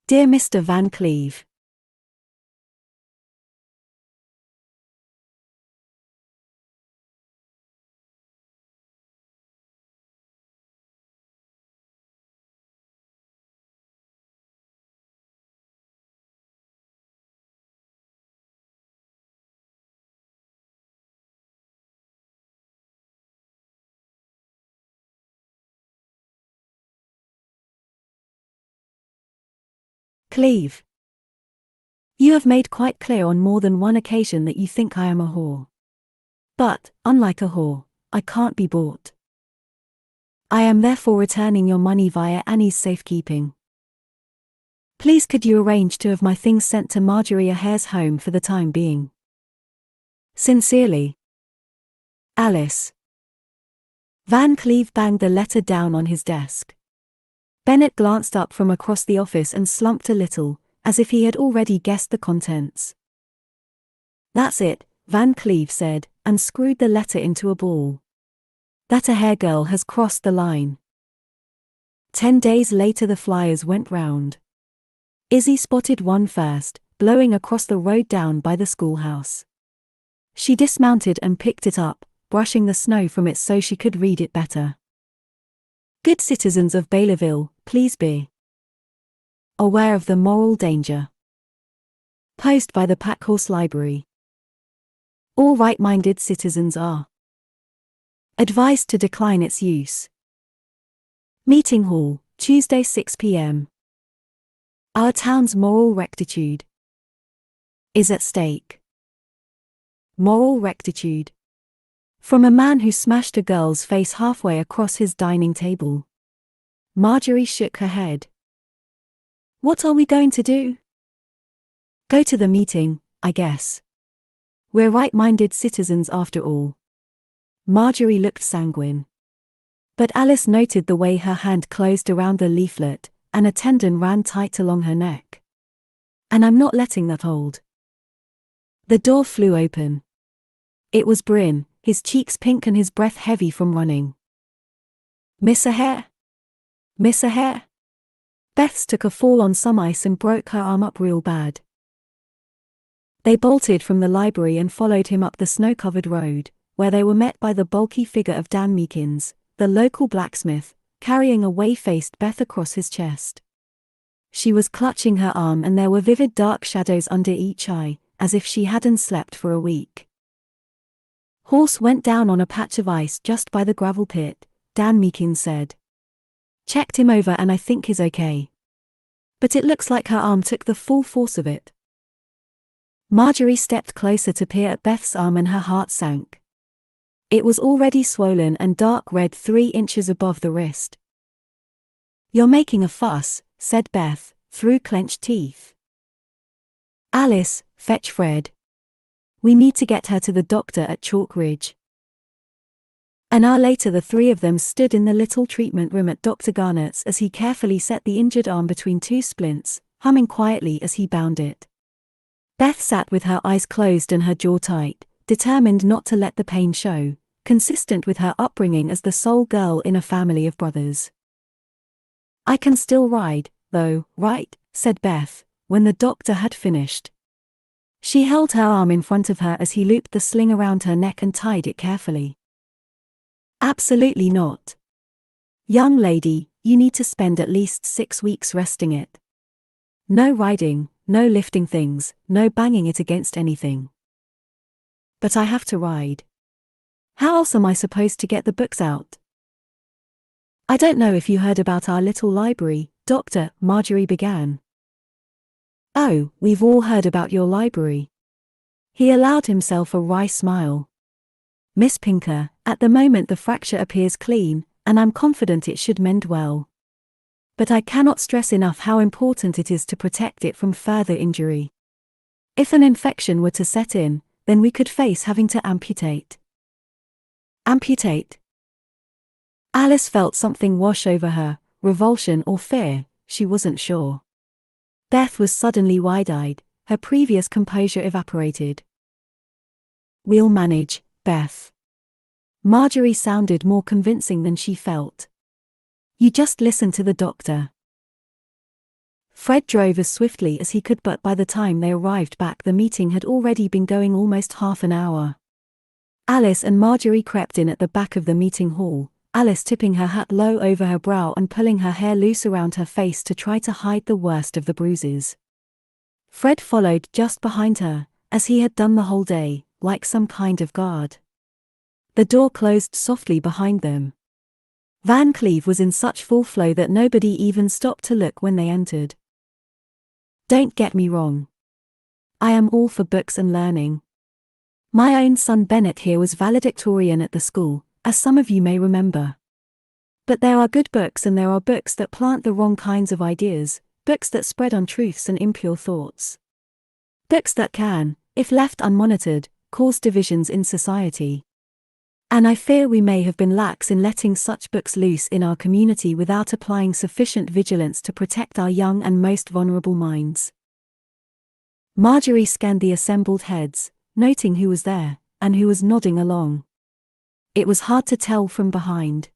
Dear Mr. Van Cleve. Cleve. You have made quite clear on more than one occasion that you think I am a whore. But, unlike a whore, I can't be bought. I am therefore returning your money via Annie's safekeeping. Please could you arrange to have my things sent to Marjorie Ahare's home for the time being? Sincerely, Alice. Van Cleve banged the letter down on his desk. Bennett glanced up from across the office and slumped a little, as if he had already guessed the contents. That's it, Van Cleve said, and screwed the letter into a ball. That Ahare girl has crossed the line. 10 days later the flyers went round. Izzy spotted one first, blowing across the road down by the schoolhouse. She dismounted and picked it up, brushing the snow from it so she could read it better. Good citizens of Baylorville, please be aware of the moral danger posed by the Packhorse Library. All right-minded citizens are advised to decline its use. Meeting Hall, Tuesday 6 p.m. Our town's moral rectitude is at stake. Moral rectitude. From a man who smashed a girl's face halfway across his dining table. Marjorie shook her head. What are we going to do? Go to the meeting, I guess. We're right-minded citizens after all. Marjorie looked sanguine. But Alice noted the way her hand closed around the leaflet, and a tendon ran tight along her neck. And I'm not letting that hold. The door flew open. It was Bryn, his cheeks pink and his breath heavy from running. Miss Ahare? Miss Ahare? Beth's took a fall on some ice and broke her arm up real bad. They bolted from the library and followed him up the snow-covered road, where they were met by the bulky figure of Dan Meekins, the local blacksmith, carrying a whey-faced Beth across his chest. She was clutching her arm and there were vivid dark shadows under each eye, as if she hadn't slept for a week. Horse went down on a patch of ice just by the gravel pit, Dan Meekins said. Checked him over and I think he's okay. But it looks like her arm took the full force of it. Marjorie stepped closer to peer at Beth's arm and her heart sank. It was already swollen and dark red 3 inches above the wrist. You're making a fuss, said Beth, through clenched teeth. Alice, fetch Fred. We need to get her to the doctor at Chalk Ridge. An hour later the 3 of them stood in the little treatment room at Dr. Garnett's as he carefully set the injured arm between 2 splints, humming quietly as he bound it. Beth sat with her eyes closed and her jaw tight, determined not to let the pain show, consistent with her upbringing as the sole girl in a family of brothers. I can still ride, though, right? Said Beth, when the doctor had finished. She held her arm in front of her as he looped the sling around her neck and tied it carefully. Absolutely not. Young lady, you need to spend at least 6 weeks resting it. No riding, no lifting things, no banging it against anything. But I have to ride. How else am I supposed to get the books out? I don't know if you heard about our little library, Doctor, Marjorie began. Oh, we've all heard about your library. He allowed himself a wry smile. Miss Pinker, at the moment the fracture appears clean, and I'm confident it should mend well. But I cannot stress enough how important it is to protect it from further injury. If an infection were to set in, then we could face having to amputate. Amputate? Alice felt something wash over her, revulsion or fear, she wasn't sure. Beth was suddenly wide-eyed, her previous composure evaporated. We'll manage, Beth. Marjorie sounded more convincing than she felt. You just listen to the doctor. Fred drove as swiftly as he could, but by the time they arrived back, the meeting had already been going almost half an hour. Alice and Marjorie crept in at the back of the meeting hall, Alice tipping her hat low over her brow and pulling her hair loose around her face to try to hide the worst of the bruises. Fred followed just behind her, as he had done the whole day, like some kind of guard. The door closed softly behind them. Van Cleve was in such full flow that nobody even stopped to look when they entered. Don't get me wrong. I am all for books and learning. My own son Bennett here was valedictorian at the school, as some of you may remember. But there are good books and there are books that plant the wrong kinds of ideas, books that spread untruths and impure thoughts. Books that can, if left unmonitored, cause divisions in society. And I fear we may have been lax in letting such books loose in our community without applying sufficient vigilance to protect our young and most vulnerable minds. Marjorie scanned the assembled heads, noting who was there, and who was nodding along. It was hard to tell from behind.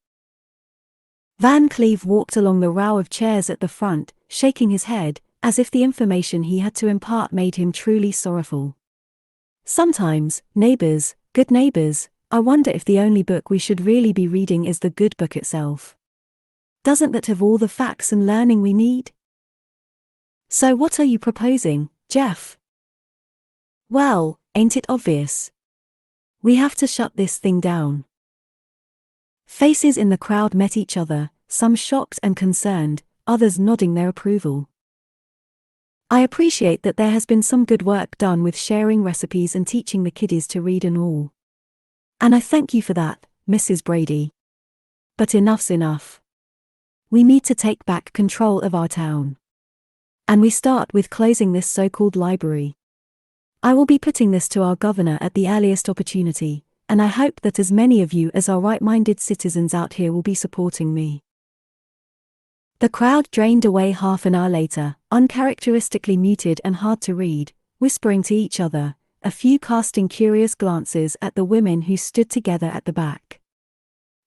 Van Cleve walked along the row of chairs at the front, shaking his head, as if the information he had to impart made him truly sorrowful. Sometimes, neighbors, good neighbors, I wonder if the only book we should really be reading is the good book itself. Doesn't that have all the facts and learning we need? So what are you proposing, Jeff? Well, ain't it obvious? We have to shut this thing down. Faces in the crowd met each other, some shocked and concerned, others nodding their approval. I appreciate that there has been some good work done with sharing recipes and teaching the kiddies to read and all. And I thank you for that, Mrs. Brady. But enough's enough. We need to take back control of our town. And we start with closing this so-called library. I will be putting this to our governor at the earliest opportunity, and I hope that as many of you as are right-minded citizens out here will be supporting me. The crowd drained away half an hour later, uncharacteristically muted and hard to read, whispering to each other, a few casting curious glances at the women who stood together at the back.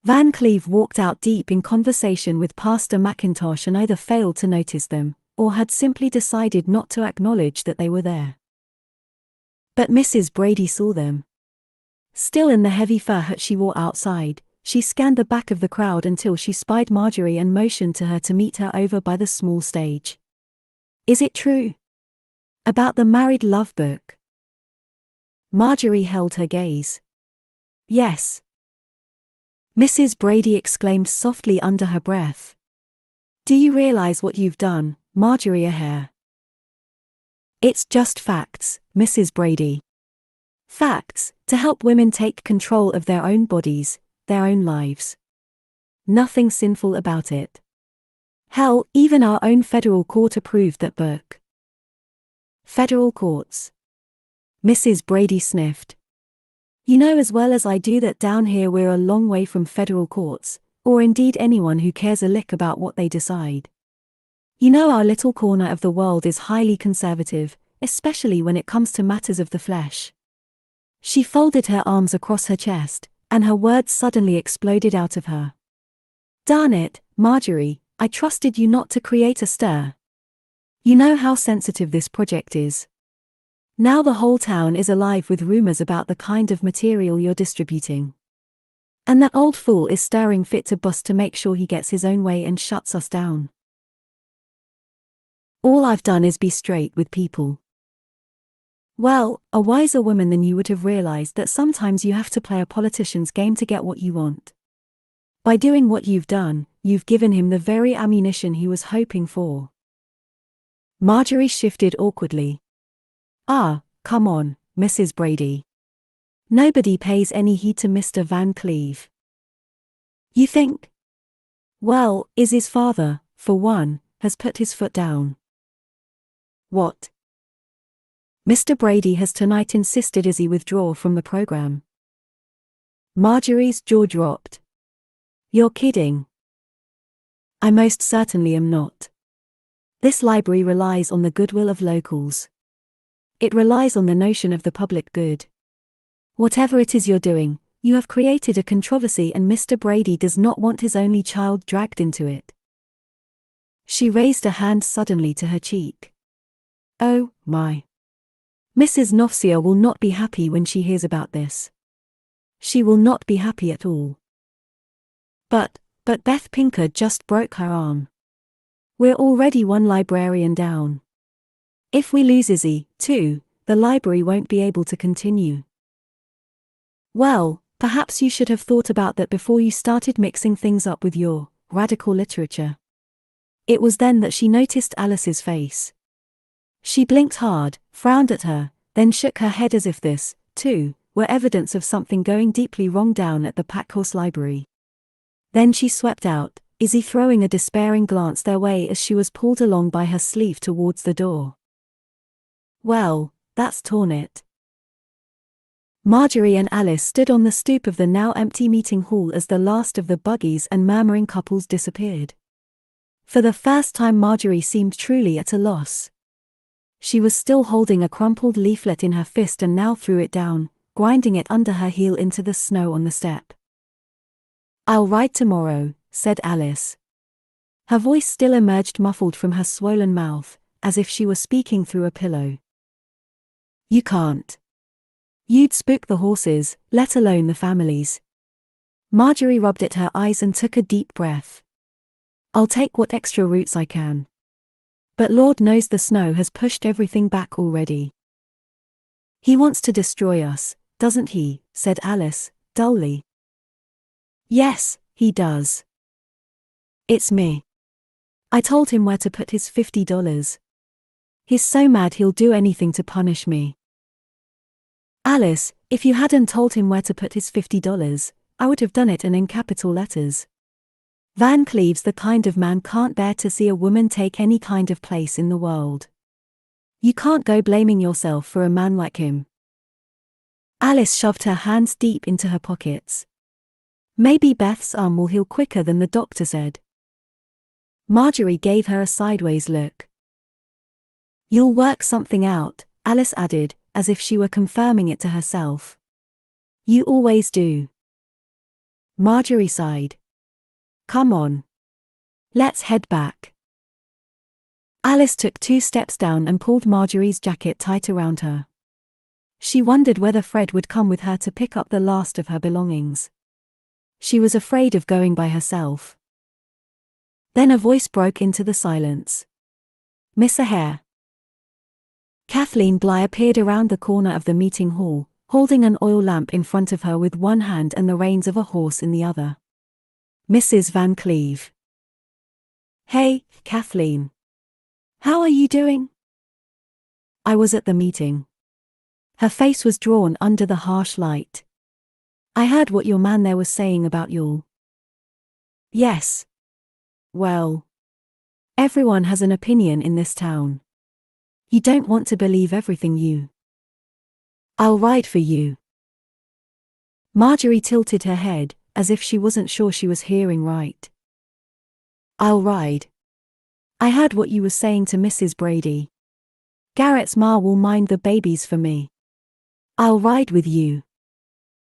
Van Cleve walked out deep in conversation with Pastor McIntosh and either failed to notice them, or had simply decided not to acknowledge that they were there. But Mrs. Brady saw them. Still in the heavy fur hat she wore outside, she scanned the back of the crowd until she spied Marjorie and motioned to her to meet her over by the small stage. Is it true? About the married love book? Marjorie held her gaze. Yes. Mrs. Brady exclaimed softly under her breath. Do you realize what you've done, Marjorie O'Hare? It's just facts, Mrs. Brady. Facts, to help women take control of their own bodies, their own lives. Nothing sinful about it. Hell, even our own federal court approved that book. Federal courts. Mrs. Brady sniffed. You know as well as I do that down here we're a long way from federal courts, or indeed anyone who cares a lick about what they decide. You know our little corner of the world is highly conservative, especially when it comes to matters of the flesh. She folded her arms across her chest, and her words suddenly exploded out of her. Darn it, Marjorie, I trusted you not to create a stir. You know how sensitive this project is. Now the whole town is alive with rumors about the kind of material you're distributing. And that old fool is stirring fit to bust to make sure he gets his own way and shuts us down. All I've done is be straight with people. Well, a wiser woman than you would have realized that sometimes you have to play a politician's game to get what you want. By doing what you've done, you've given him the very ammunition he was hoping for. Marjorie shifted awkwardly. Ah, come on, Mrs. Brady. Nobody pays any heed to Mr. Van Cleve. You think? Well, Izzy's father, for one, has put his foot down. What? Mr. Brady has tonight insisted Izzy withdraw from the program. Marjorie's jaw dropped. You're kidding. I most certainly am not. This library relies on the goodwill of locals. It relies on the notion of the public good. Whatever it is you're doing, you have created a controversy and Mr. Brady does not want his only child dragged into it. She raised a hand suddenly to her cheek. Oh, my. Mrs. Novsia will not be happy when she hears about this. She will not be happy at all. But Beth Pinker just broke her arm. We're already one librarian down. If we lose Izzy, too, the library won't be able to continue. Well, perhaps you should have thought about that before you started mixing things up with your radical literature. It was then that she noticed Alice's face. She blinked hard, frowned at her, then shook her head as if this, too, were evidence of something going deeply wrong down at the Packhorse Library. Then she swept out, Izzy throwing a despairing glance their way as she was pulled along by her sleeve towards the door. Well, that's torn it. Marjorie and Alice stood on the stoop of the now empty meeting hall as the last of the buggies and murmuring couples disappeared. For the first time Marjorie seemed truly at a loss. She was still holding a crumpled leaflet in her fist and now threw it down, grinding it under her heel into the snow on the step. "I'll write tomorrow," said Alice. Her voice still emerged muffled from her swollen mouth, as if she were speaking through a pillow. "You can't. You'd spook the horses, let alone the families." Marjorie rubbed at her eyes and took a deep breath. "I'll take what extra routes I can. But Lord knows the snow has pushed everything back already." "He wants to destroy us, doesn't he?" said Alice, dully. "Yes, he does. It's me. I told him where to put his $50. He's so mad he'll do anything to punish me." "Alice, if you hadn't told him where to put his $50, I would have done it and in capital letters. Van Cleve's the kind of man can't bear to see a woman take any kind of place in the world. You can't go blaming yourself for a man like him." Alice shoved her hands deep into her pockets. "Maybe Beth's arm will heal quicker than the doctor said." Marjorie gave her a sideways look. "You'll work something out," Alice added, as if she were confirming it to herself. "You always do." Marjorie sighed. "Come on. Let's head back." Alice took 2 steps down and pulled Marjorie's jacket tight around her. She wondered whether Fred would come with her to pick up the last of her belongings. She was afraid of going by herself. Then a voice broke into the silence. "Miss O'Hare." Kathleen Bly appeared around the corner of the meeting hall, holding an oil lamp in front of her with one hand and the reins of a horse in the other. "Mrs. Van Cleve." "Hey, Kathleen. How are you doing?" "I was at the meeting." Her face was drawn under the harsh light. "I heard what your man there was saying about y'all." "Yes. Well, everyone has an opinion in this town. You don't want to believe everything you." "I'll ride for you." Marjorie tilted her head, as if she wasn't sure she was hearing right. "I'll ride. I heard what you were saying to Mrs. Brady. Garrett's ma will mind the babies for me. I'll ride with you.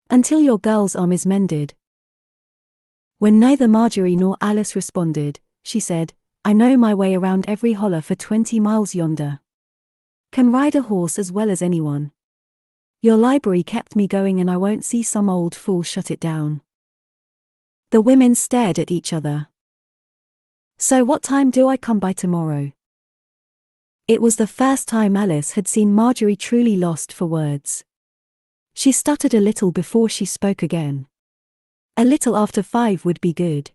Until your girl's arm is mended." When neither Marjorie nor Alice responded, she said, "I know my way around every holler for 20 miles yonder. Can ride a horse as well as anyone. Your library kept me going and I won't see some old fool shut it down." The women stared at each other. "So what time do I come by tomorrow?" It was the first time Alice had seen Marjorie truly lost for words. She stuttered a little before she spoke again. "A little after 5 would be good.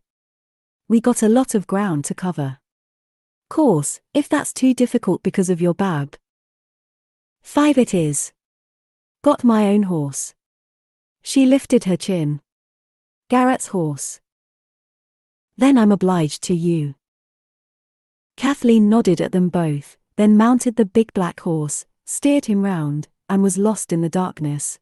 We got a lot of ground to cover. Course, if that's too difficult because of your bab." "5 it is. Got my own horse." She lifted her chin. "Garrett's horse." "Then I'm obliged to you." Kathleen nodded at them both, then mounted the big black horse, steered him round, and was lost in the darkness.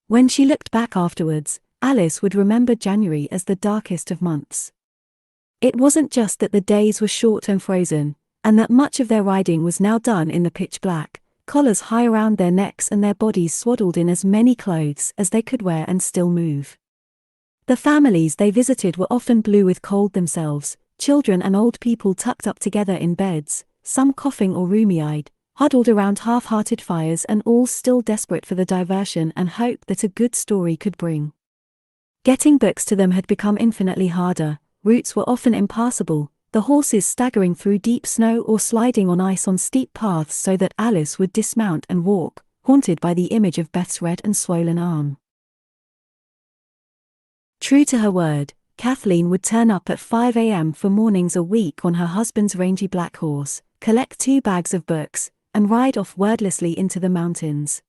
When she looked back afterwards, Alice would remember January as the darkest of months. It wasn't just that the days were short and frozen, and that much of their riding was now done in the pitch black, collars high around their necks and their bodies swaddled in as many clothes as they could wear and still move. The families they visited were often blue with cold themselves, children and old people tucked up together in beds, some coughing or rheumy-eyed, huddled around half-hearted fires and all still desperate for the diversion and hope that a good story could bring. Getting books to them had become infinitely harder, routes were often impassable, the horses staggering through deep snow or sliding on ice on steep paths so that Alice would dismount and walk, haunted by the image of Beth's red and swollen arm. True to her word, Kathleen would turn up at 5 a.m. for mornings a week on her husband's rangy black horse, collect 2 bags of books, and ride off wordlessly into the mountains.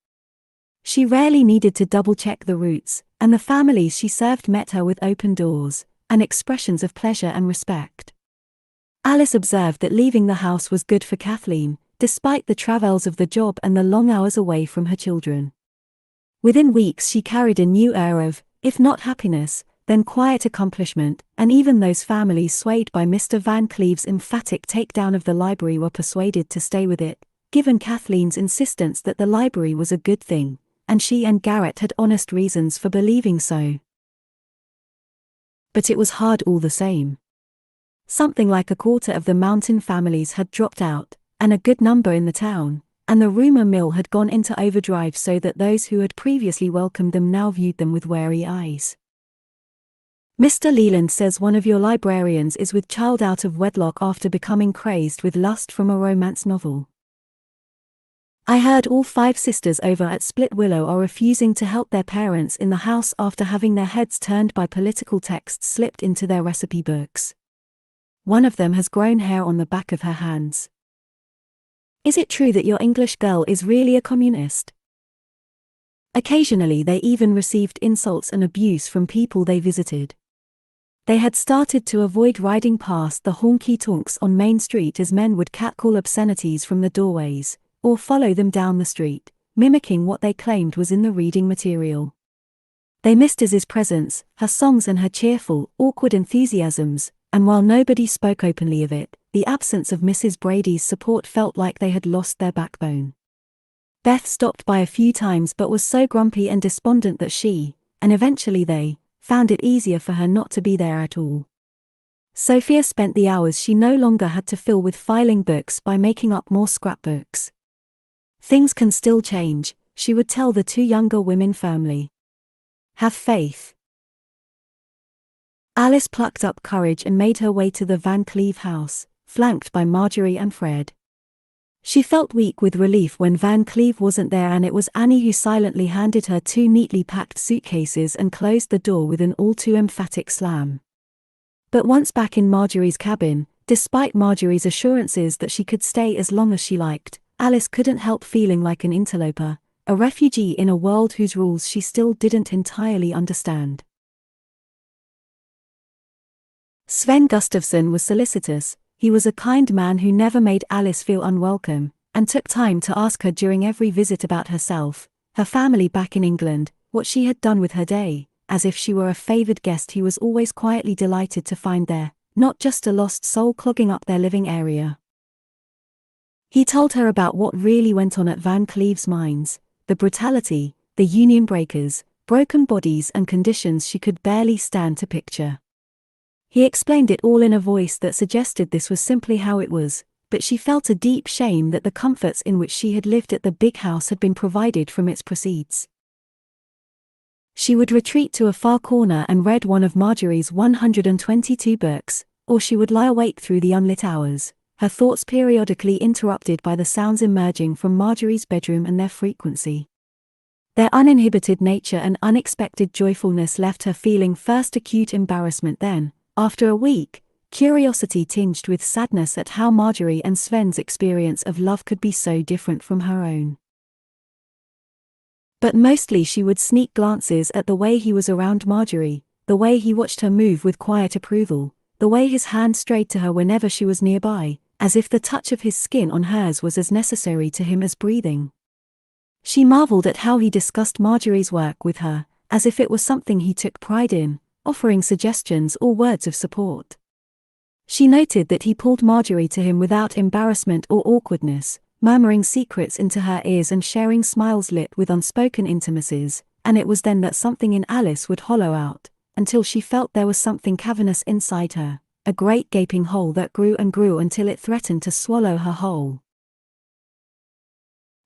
She rarely needed to double-check the routes, and the families she served met her with open doors, and expressions of pleasure and respect. Alice observed that leaving the house was good for Kathleen, despite the travails of the job and the long hours away from her children. Within weeks she carried a new air of, if not happiness, then quiet accomplishment, and even those families swayed by Mr. Van Cleve's emphatic takedown of the library were persuaded to stay with it, given Kathleen's insistence that the library was a good thing, and she and Garrett had honest reasons for believing so. But it was hard all the same. Something like a quarter of the mountain families had dropped out, and a good number in the town, and the rumor mill had gone into overdrive so that those who had previously welcomed them now viewed them with wary eyes. Mr. Leland says one of your librarians is with child out of wedlock after becoming crazed with lust from a romance novel. I heard all 5 sisters over at Split Willow are refusing to help their parents in the house after having their heads turned by political texts slipped into their recipe books. One of them has grown hair on the back of her hands. Is it true that your English girl is really a communist? Occasionally they even received insults and abuse from people they visited. They had started to avoid riding past the honky-tonks on Main Street as men would catcall obscenities from the doorways, or follow them down the street, mimicking what they claimed was in the reading material. They missed Izzy's presence, her songs and her cheerful, awkward enthusiasms, and while nobody spoke openly of it, the absence of Mrs. Brady's support felt like they had lost their backbone. Beth stopped by a few times but was so grumpy and despondent that she, and eventually they, found it easier for her not to be there at all. Sophia spent the hours she no longer had to fill with filing books by making up more scrapbooks. Things can still change, she would tell the 2 younger women firmly. Have faith. Alice plucked up courage and made her way to the Van Cleve house, flanked by Marjorie and Fred. She felt weak with relief when Van Cleve wasn't there, and it was Annie who silently handed her 2 neatly packed suitcases and closed the door with an all too emphatic slam. But once back in Marjorie's cabin, despite Marjorie's assurances that she could stay as long as she liked, Alice couldn't help feeling like an interloper, a refugee in a world whose rules she still didn't entirely understand. Sven Gustafsson was solicitous. He was a kind man who never made Alice feel unwelcome, and took time to ask her during every visit about herself, her family back in England, what she had done with her day, as if she were a favoured guest he was always quietly delighted to find there, not just a lost soul clogging up their living area. He told her about what really went on at Van Cleve's mines, the brutality, the union breakers, broken bodies and conditions she could barely stand to picture. He explained it all in a voice that suggested this was simply how it was, but she felt a deep shame that the comforts in which she had lived at the big house had been provided from its proceeds. She would retreat to a far corner and read one of Marjorie's 122 books, or she would lie awake through the unlit hours, her thoughts periodically interrupted by the sounds emerging from Marjorie's bedroom and their frequency. Their uninhibited nature and unexpected joyfulness left her feeling first acute embarrassment, then, after a week, curiosity tinged with sadness at how Marjorie and Sven's experience of love could be so different from her own. But mostly she would sneak glances at the way he was around Marjorie, the way he watched her move with quiet approval, the way his hand strayed to her whenever she was nearby, as if the touch of his skin on hers was as necessary to him as breathing. She marveled at how he discussed Marjorie's work with her, as if it was something he took pride in, offering suggestions or words of support. She noted that he pulled Marjorie to him without embarrassment or awkwardness, murmuring secrets into her ears and sharing smiles lit with unspoken intimacies, and it was then that something in Alice would hollow out, until she felt there was something cavernous inside her, a great gaping hole that grew and grew until it threatened to swallow her whole.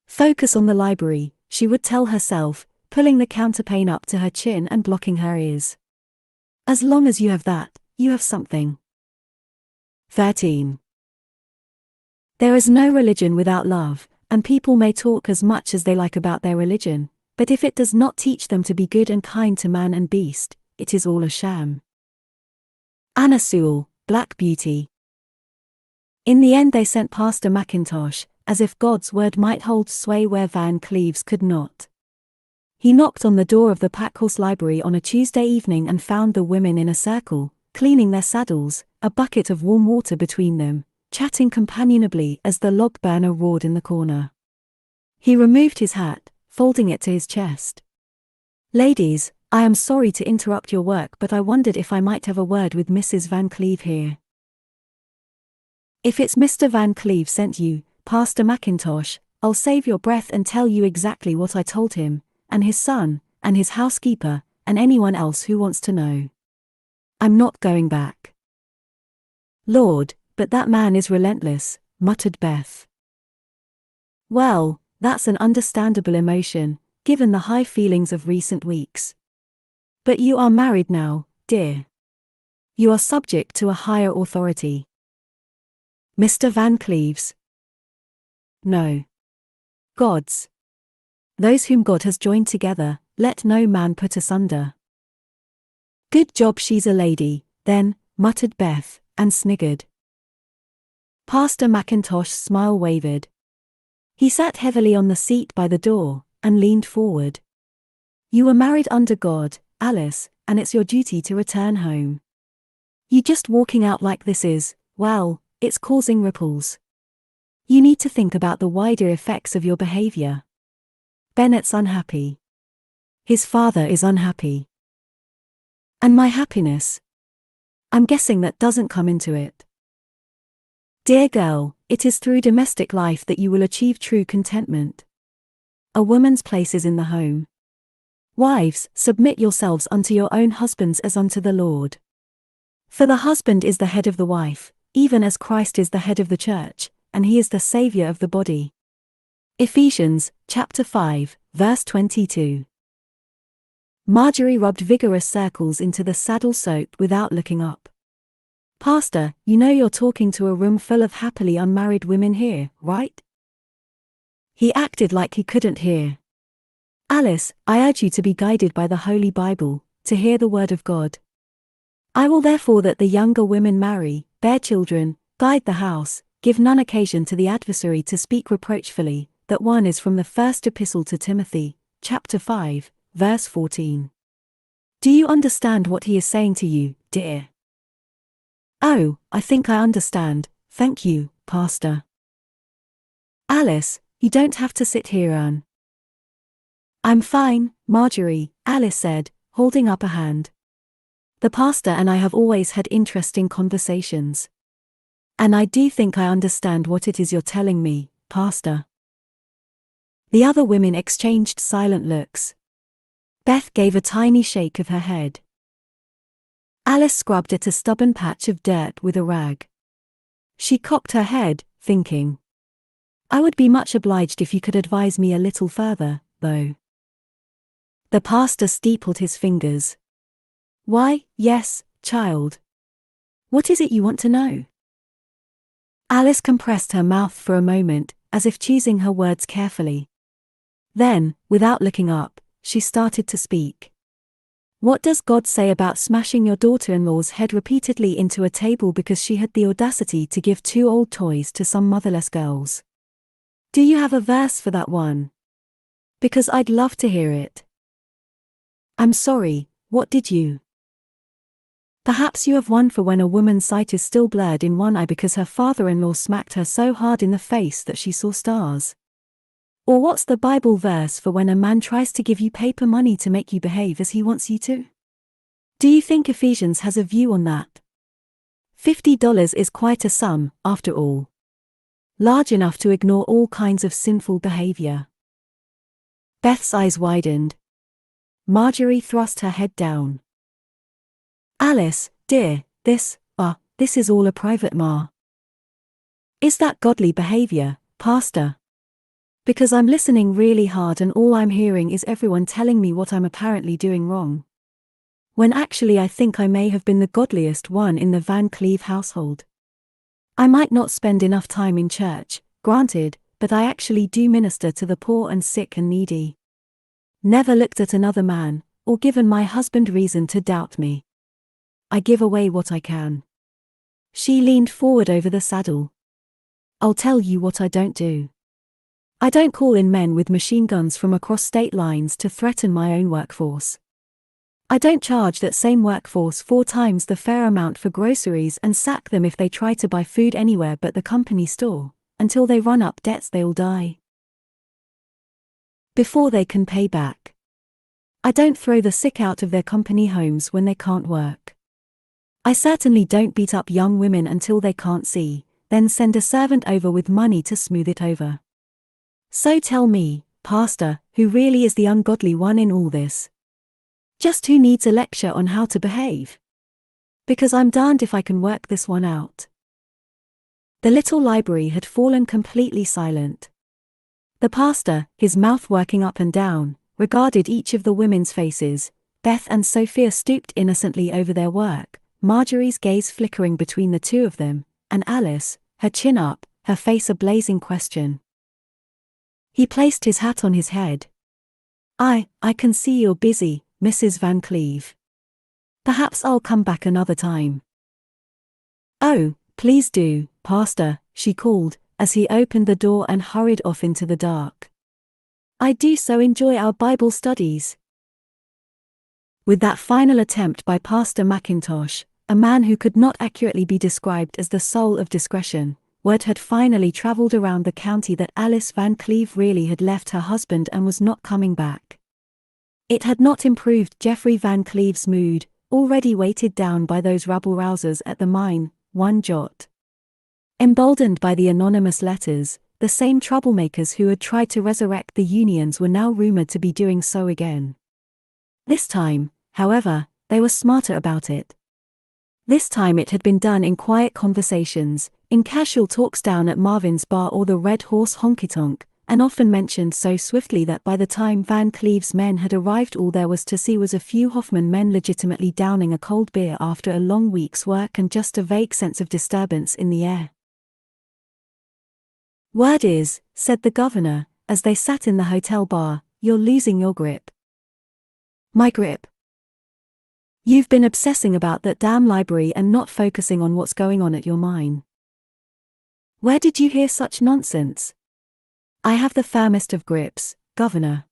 Focus on the library, she would tell herself, pulling the counterpane up to her chin and blocking her ears. As long as you have that, you have something. 13. There is no religion without love, and people may talk as much as they like about their religion, but if it does not teach them to be good and kind to man and beast, it is all a sham. Anna Sewell, Black Beauty. In the end they sent Pastor McIntosh, as if God's word might hold sway where Van Cleves could not. He knocked on the door of the Packhorse Library on a Tuesday evening and found the women in a circle, cleaning their saddles, a bucket of warm water between them, chatting companionably as the log burner roared in the corner. He removed his hat, folding it to his chest. "Ladies, I am sorry to interrupt your work, but I wondered if I might have a word with Mrs. Van Cleve here." "If it's Mr. Van Cleve sent you, Pastor McIntosh, I'll save your breath and tell you exactly what I told him, and his son, and his housekeeper, and anyone else who wants to know. I'm not going back." "Lord, but that man is relentless," muttered Beth. "Well, that's an understandable emotion, given the high feelings of recent weeks. But you are married now, dear. You are subject to a higher authority." "Mr. Van Cleves?" "No. God's. Those whom God has joined together, let no man put asunder." "Good job she's a lady, then," muttered Beth, and sniggered. Pastor McIntosh's smile wavered. He sat heavily on the seat by the door, and leaned forward. "You were married under God, Alice, and it's your duty to return home. You just walking out like this is, well, it's causing ripples. You need to think about the wider effects of your behavior. Bennett's unhappy. His father is unhappy. And my happiness? I'm guessing that doesn't come into it. Dear girl, it is through domestic life that you will achieve true contentment. A woman's place is in the home. Wives, submit yourselves unto your own husbands as unto the Lord. For the husband is the head of the wife, even as Christ is the head of the church, and he is the Savior of the body." Ephesians, chapter 5, verse 22. Marjorie rubbed vigorous circles into the saddle soaked without looking up. "Pastor, you know you're talking to a room full of happily unmarried women here, right?" He acted like he couldn't hear. "Alice, I urge you to be guided by the Holy Bible, to hear the word of God. I will therefore that the younger women marry, bear children, guide the house, give none occasion to the adversary to speak reproachfully." That one is from the first epistle to Timothy, chapter 5, verse 14. Do you understand what he is saying to you, dear? "Oh, I think I understand, thank you, Pastor." "Alice, you don't have to sit here, Anne." "I'm fine, Marjorie," Alice said, holding up a hand. "The pastor and I have always had interesting conversations. And I do think I understand what it is you're telling me, Pastor." The other women exchanged silent looks. Beth gave a tiny shake of her head. Alice scrubbed at a stubborn patch of dirt with a rag. She cocked her head, thinking, "I would be much obliged if you could advise me a little further, though." The pastor steepled his fingers. "Why, yes, child. What is it you want to know?" Alice compressed her mouth for a moment, as if choosing her words carefully. Then, without looking up, she started to speak. "What does God say about smashing your daughter-in-law's head repeatedly into a table because she had the audacity to give 2 old toys to some motherless girls? Do you have a verse for that one? Because I'd love to hear it." "I'm sorry, what did you?" "Perhaps you have one for when a woman's sight is still blurred in one eye because her father-in-law smacked her so hard in the face that she saw stars. Or what's the Bible verse for when a man tries to give you paper money to make you behave as he wants you to? Do you think Ephesians has a view on that? $50 is quite a sum, after all. Large enough to ignore all kinds of sinful behavior." Beth's eyes widened. Marjorie thrust her head down. "Alice, dear, this This is all a private, Ma. Is that godly behavior, Pastor? Because I'm listening really hard and all I'm hearing is everyone telling me what I'm apparently doing wrong. When actually I think I may have been the godliest one in the Van Cleve household. I might not spend enough time in church, granted, but I actually do minister to the poor and sick and needy. Never looked at another man, or given my husband reason to doubt me. I give away what I can. She leaned forward over the saddle. I'll tell you what I don't do. I don't call in men with machine guns from across state lines to threaten my own workforce. I don't charge that same workforce 4 times the fair amount for groceries and sack them if they try to buy food anywhere but the company store. Until they run up debts they'll die before they can pay back. I don't throw the sick out of their company homes when they can't work. I certainly don't beat up young women until they can't see, then send a servant over with money to smooth it over. So tell me, Pastor, who really is the ungodly one in all this? Just who needs a lecture on how to behave? Because I'm darned if I can work this one out. The little library had fallen completely silent. The pastor, his mouth working up and down, regarded each of the women's faces. Beth and Sophia stooped innocently over their work, Marjorie's gaze flickering between the two of them, and Alice, her chin up, her face a blazing question. He placed his hat on his head. I can see you're busy, Mrs. Van Cleve. Perhaps I'll come back another time. Oh, please do, Pastor, she called, as he opened the door and hurried off into the dark. I do so enjoy our Bible studies. With that final attempt by Pastor McIntosh, a man who could not accurately be described as the soul of discretion, word had finally traveled around the county that Alice Van Cleve really had left her husband and was not coming back. It had not improved Jeffrey Van Cleve's mood, already weighted down by those rabble-rousers at the mine, one jot. Emboldened by the anonymous letters, the same troublemakers who had tried to resurrect the unions were now rumored to be doing so again. This time, however, they were smarter about it. This time it had been done in quiet conversations, in casual talks down at Marvin's bar or the Red Horse honky-tonk, and often mentioned so swiftly that by the time Van Cleve's men had arrived all there was to see was a few Hoffman men legitimately downing a cold beer after a long week's work and just a vague sense of disturbance in the air. Word is, said the governor, as they sat in the hotel bar, you're losing your grip. My grip? You've been obsessing about that damn library and not focusing on what's going on at your mine. Where did you hear such nonsense? I have the firmest of grips, Governor.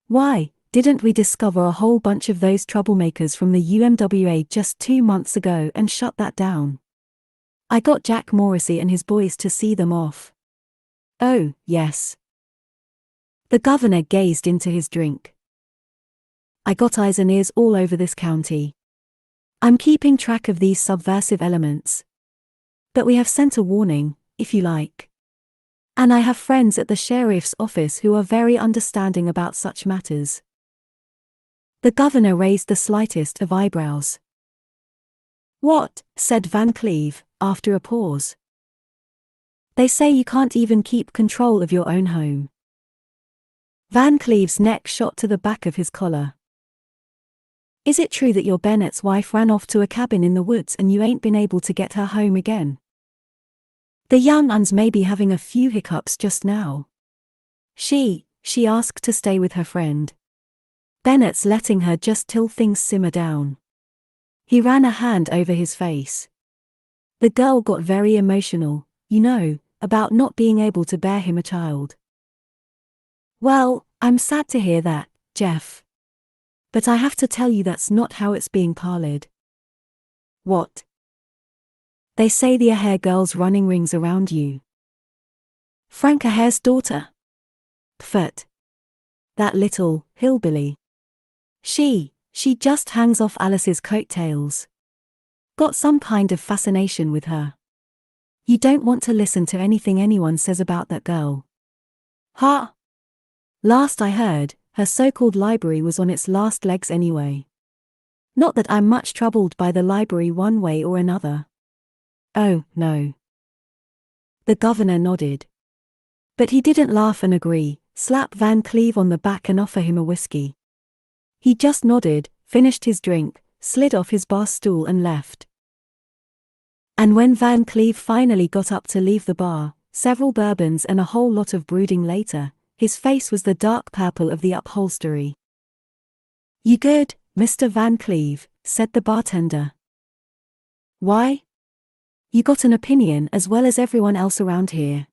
Why, didn't we discover a whole bunch of those troublemakers from the UMWA just 2 months ago and shut that down? I got Jack Morrissey and his boys to see them off. Oh, yes. The governor gazed into his drink. I got eyes and ears all over this county. I'm keeping track of these subversive elements. But we have sent a warning, if you like. And I have friends at the sheriff's office who are very understanding about such matters. The governor raised the slightest of eyebrows. What? Said Van Cleve, after a pause. They say you can't even keep control of your own home. Van Cleve's neck shot to the back of his collar. Is it true that your Bennett's wife ran off to a cabin in the woods and you ain't been able to get her home again? The young uns may be having a few hiccups just now. She asked to stay with her friend. Bennett's letting her just till things simmer down. He ran a hand over his face. The girl got very emotional, you know, about not being able to bear him a child. Well, I'm sad to hear that, Jeff. But I have to tell you that's not how it's being parlayed. What? They say the Aher girl's running rings around you. Frank Aher's daughter? Pfft. That little hillbilly. She just hangs off Alice's coattails. Got some kind of fascination with her. You don't want to listen to anything anyone says about that girl. Huh? Last I heard, her so-called library was on its last legs anyway. Not that I'm much troubled by the library one way or another. Oh, no. The governor nodded. But he didn't laugh and agree, slap Van Cleve on the back and offer him a whiskey. He just nodded, finished his drink, slid off his bar stool and left. And when Van Cleve finally got up to leave the bar, several bourbons and a whole lot of brooding later, his face was the dark purple of the upholstery. "You good, Mr. Van Cleve?" said the bartender. "Why? You got an opinion as well as everyone else around here."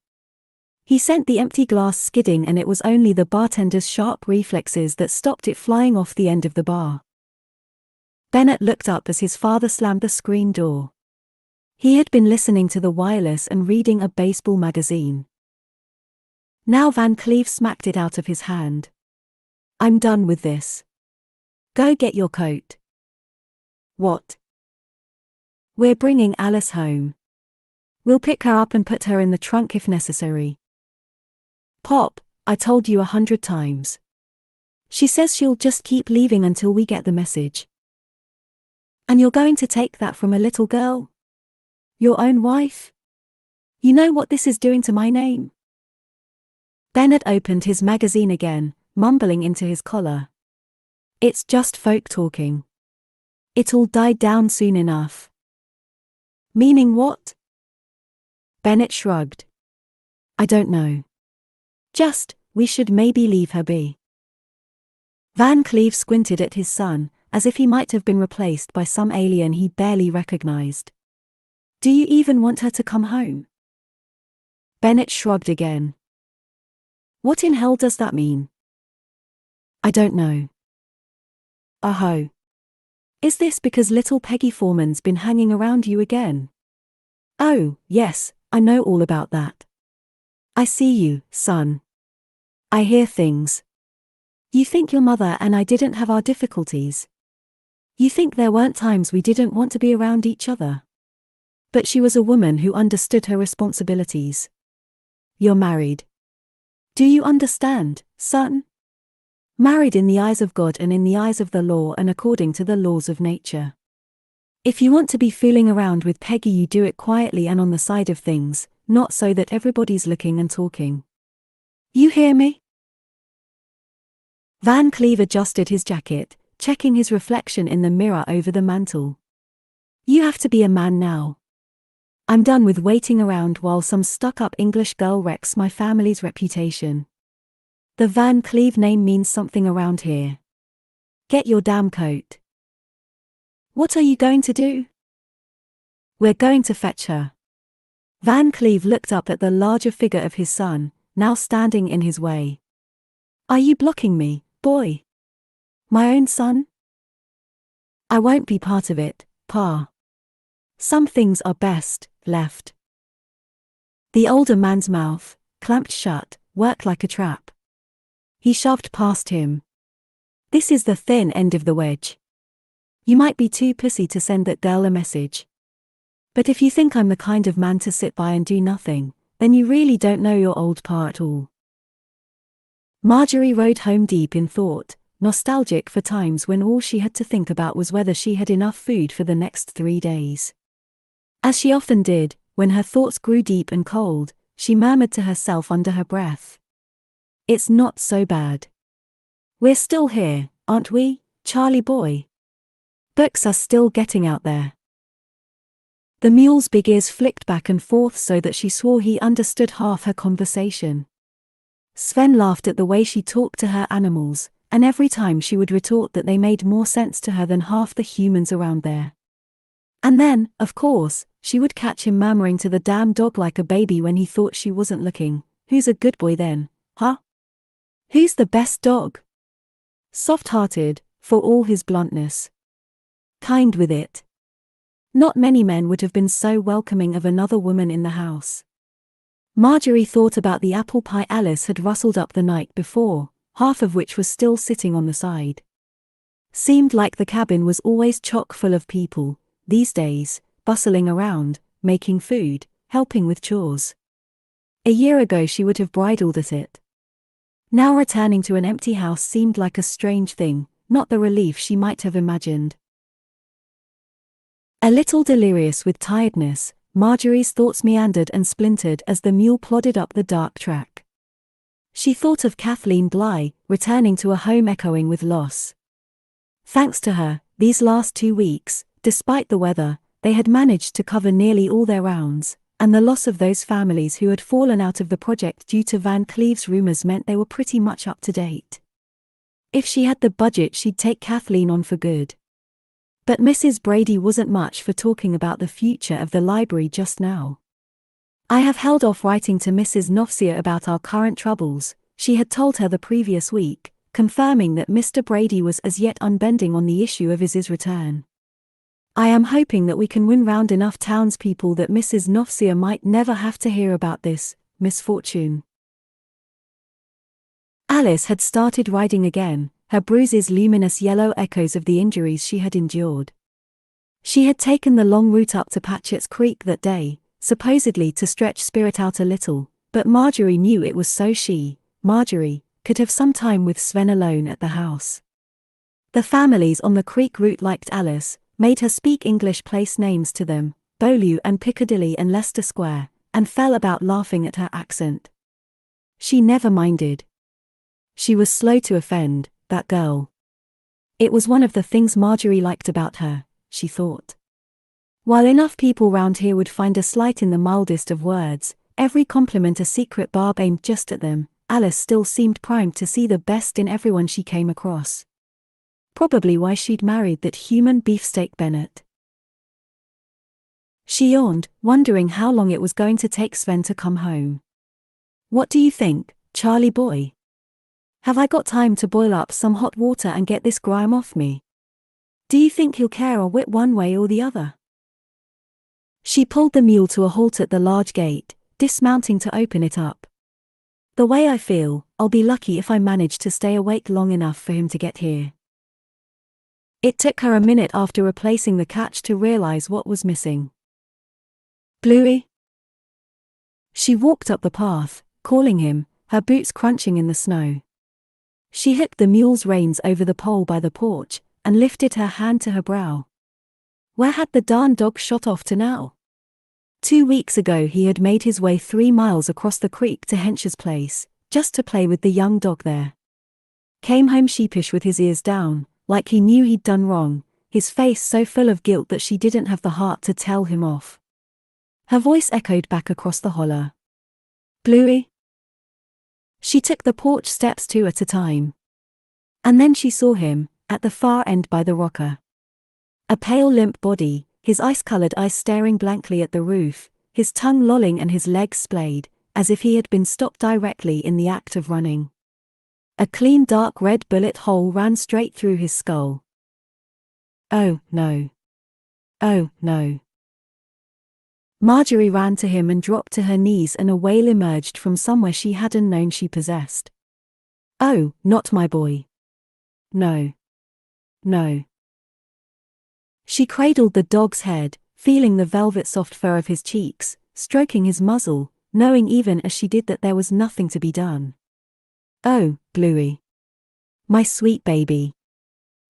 He sent the empty glass skidding, and it was only the bartender's sharp reflexes that stopped it flying off the end of the bar. Bennett looked up as his father slammed the screen door. He had been listening to the wireless and reading a baseball magazine. Now Van Cleve smacked it out of his hand. "I'm done with this. Go get your coat." "What?" "We're bringing Alice home. We'll pick her up and put her in the trunk if necessary." "Pop, I told you 100 times. She says she'll just keep leaving until we get the message." "And you're going to take that from a little girl? Your own wife? You know what this is doing to my name?" Bennett opened his magazine again, mumbling into his collar. "It's just folk talking. It'll die down soon enough." "Meaning what?" Bennett shrugged. "I don't know. Just, we should maybe leave her be." Van Cleve squinted at his son, as if he might have been replaced by some alien he barely recognized. "Do you even want her to come home?" Bennett shrugged again. "What in hell does that mean?" "I don't know." "Oh. Is this because little Peggy Foreman's been hanging around you again?" "Oh, yes, I know all about that. I see you, son. I hear things. You think your mother and I didn't have our difficulties. You think there weren't times we didn't want to be around each other. But she was a woman who understood her responsibilities. You're married. Do you understand, son? Married in the eyes of God and in the eyes of the law and according to the laws of nature. If you want to be fooling around with Peggy, you do it quietly and on the side of things, not so that everybody's looking and talking. You hear me?" Van Cleve adjusted his jacket, checking his reflection in the mirror over the mantel. "You have to be a man now. I'm done with waiting around while some stuck-up English girl wrecks my family's reputation. The Van Cleve name means something around here. Get your damn coat." "What are you going to do?" "We're going to fetch her." Van Cleve looked up at the larger figure of his son, now standing in his way. "Are you blocking me, boy? My own son?" "I won't be part of it, Pa. Some things are best left." The older man's mouth, clamped shut, worked like a trap. He shoved past him. "This is the thin end of the wedge. You might be too pussy to send that girl a message. But if you think I'm the kind of man to sit by and do nothing, then you really don't know your old pa at all." Marjorie rode home deep in thought, nostalgic for times when all she had to think about was whether she had enough food for the next 3 days. As she often did, when her thoughts grew deep and cold, she murmured to herself under her breath, "It's not so bad. We're still here, aren't we, Charlie boy? Books are still getting out there." The mule's big ears flicked back and forth so that she swore he understood half her conversation. Sven laughed at the way she talked to her animals, and every time she would retort that they made more sense to her than half the humans around there. And then, of course, she would catch him murmuring to the damn dog like a baby when he thought she wasn't looking, "Who's a good boy then, huh? Who's the best dog? Soft-hearted, for all his bluntness. Kind with it." Not many men would have been so welcoming of another woman in the house. Marjorie thought about the apple pie Alice had rustled up the night before, half of which was still sitting on the side. Seemed like the cabin was always chock full of people, these days, bustling around, making food, helping with chores. A year ago she would have bridled at it. Now returning to an empty house seemed like a strange thing, not the relief she might have imagined. A little delirious with tiredness, Marjorie's thoughts meandered and splintered as the mule plodded up the dark track. She thought of Kathleen Bligh, returning to a home echoing with loss. Thanks to her, these last 2 weeks, despite the weather, they had managed to cover nearly all their rounds, and the loss of those families who had fallen out of the project due to Van Cleve's rumors meant they were pretty much up to date. If she had the budget, she'd take Kathleen on for good. But Mrs. Brady wasn't much for talking about the future of the library just now. "I have held off writing to Mrs. Knofsia about our current troubles," she had told her the previous week, confirming that Mr. Brady was as yet unbending on the issue of his return. "I am hoping that we can win round enough townspeople that Mrs. Knofsia might never have to hear about this misfortune." Alice had started riding again, her bruises luminous yellow echoes of the injuries she had endured. She had taken the long route up to Patchett's Creek that day, supposedly to stretch spirit out a little, but Marjorie knew it was so she, Marjorie, could have some time with Sven alone at the house. The families on the creek route liked Alice, made her speak English place names to them, Beaulieu and Piccadilly and Leicester Square, and fell about laughing at her accent. She never minded. She was slow to offend, that girl. It was one of the things Marjorie liked about her, she thought. While enough people round here would find a slight in the mildest of words, every compliment a secret barb aimed just at them, Alice still seemed primed to see the best in everyone she came across. Probably why she'd married that human beefsteak Bennett. She yawned, wondering how long it was going to take Sven to come home. "What do you think, Charlie boy? Have I got time to boil up some hot water and get this grime off me? Do you think he'll care a whit one way or the other?" She pulled the mule to a halt at the large gate, dismounting to open it up. "The way I feel, I'll be lucky if I manage to stay awake long enough for him to get here." It took her a minute after replacing the catch to realize what was missing. "Bluey?" She walked up the path, calling him, her boots crunching in the snow. She hipped the mule's reins over the pole by the porch, and lifted her hand to her brow. Where had the darn dog shot off to now? 2 weeks ago he had made his way 3 miles across the creek to Hench's place, just to play with the young dog there. Came home sheepish with his ears down, like he knew he'd done wrong, his face so full of guilt that she didn't have the heart to tell him off. Her voice echoed back across the holler. "Bluey?" She took the porch steps 2 at a time. And then she saw him, at the far end by the rocker. A pale limp body, his ice-colored eyes staring blankly at the roof, his tongue lolling and his legs splayed, as if he had been stopped directly in the act of running. A clean dark red bullet hole ran straight through his skull. "Oh, no. Oh, no." Marjorie ran to him and dropped to her knees, and a wail emerged from somewhere she hadn't known she possessed. "Oh, not my boy. No. No." She cradled the dog's head, feeling the velvet soft fur of his cheeks, stroking his muzzle, knowing even as she did that there was nothing to be done. "Oh, Bluey. My sweet baby."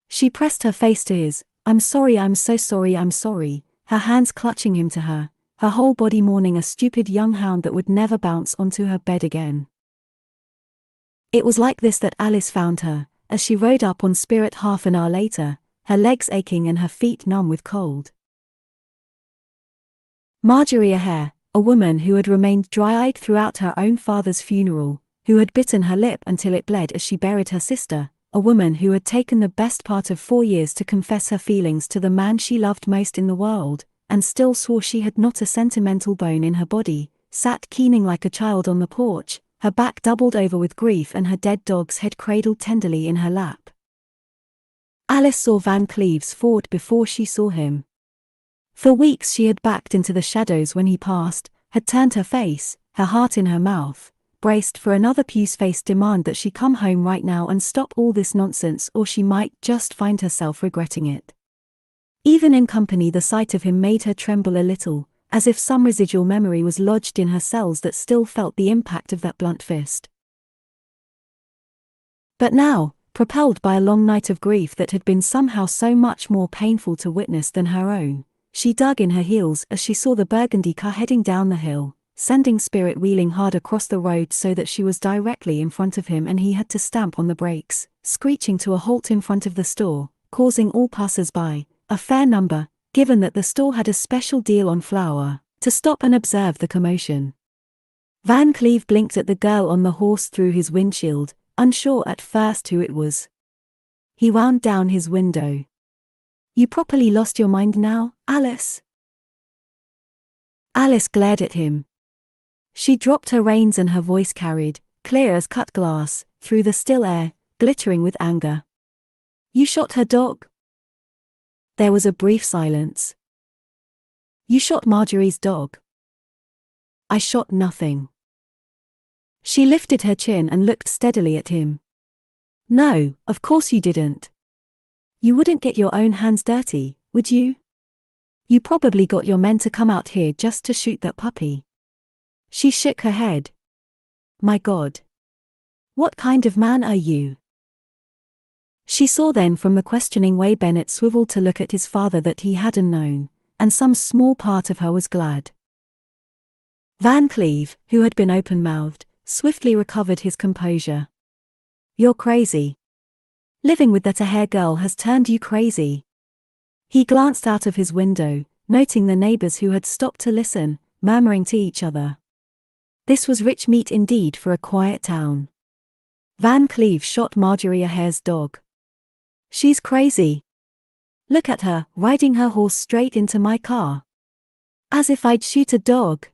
She pressed her face to his. "I'm sorry, I'm so sorry, I'm sorry," her hands clutching him to her, her whole body mourning a stupid young hound that would never bounce onto her bed again. It was like this that Alice found her, as she rode up on Spirit half an hour later, her legs aching and her feet numb with cold. Marjorie O'Hare, a woman who had remained dry-eyed throughout her own father's funeral, who had bitten her lip until it bled as she buried her sister, a woman who had taken the best part of 4 years to confess her feelings to the man she loved most in the world, and still swore she had not a sentimental bone in her body, sat keening like a child on the porch, her back doubled over with grief and her dead dog's head cradled tenderly in her lap. Alice saw Van Cleve's Ford before she saw him. For weeks she had backed into the shadows when he passed, had turned her face, her heart in her mouth, braced for another puce-faced demand that she come home right now and stop all this nonsense, or she might just find herself regretting it. Even in company the sight of him made her tremble a little, as if some residual memory was lodged in her cells that still felt the impact of that blunt fist. But now, propelled by a long night of grief that had been somehow so much more painful to witness than her own, She dug in her heels as she saw the burgundy car heading down the hill, sending Spirit wheeling hard across the road so that she was directly in front of him and he had to stamp on the brakes, screeching to a halt in front of the store, causing all passers-by, a fair number, given that the store had a special deal on flour, to stop and observe the commotion. Van Cleve blinked at the girl on the horse through his windshield, unsure at first who it was. He wound down his window. "You properly lost your mind now, Alice?" Alice glared at him. She dropped her reins and her voice carried, clear as cut glass, through the still air, glittering with anger. "You shot her dog?" There was a brief silence. "You shot Marjorie's dog?" "I shot nothing." She lifted her chin and looked steadily at him. "No, of course you didn't. You wouldn't get your own hands dirty, would you? You probably got your men to come out here just to shoot that puppy." She shook her head. "My God. What kind of man are you?" She saw then from the questioning way Bennett swiveled to look at his father that he hadn't known, and some small part of her was glad. Van Cleve, who had been open-mouthed, swiftly recovered his composure. "You're crazy. Living with that hair girl has turned you crazy." He glanced out of his window, noting the neighbors who had stopped to listen, murmuring to each other. This was rich meat indeed for a quiet town. Van Cleve shot Marjorie Ahare's dog. "She's crazy. Look at her, riding her horse straight into my car. As if I'd shoot a dog."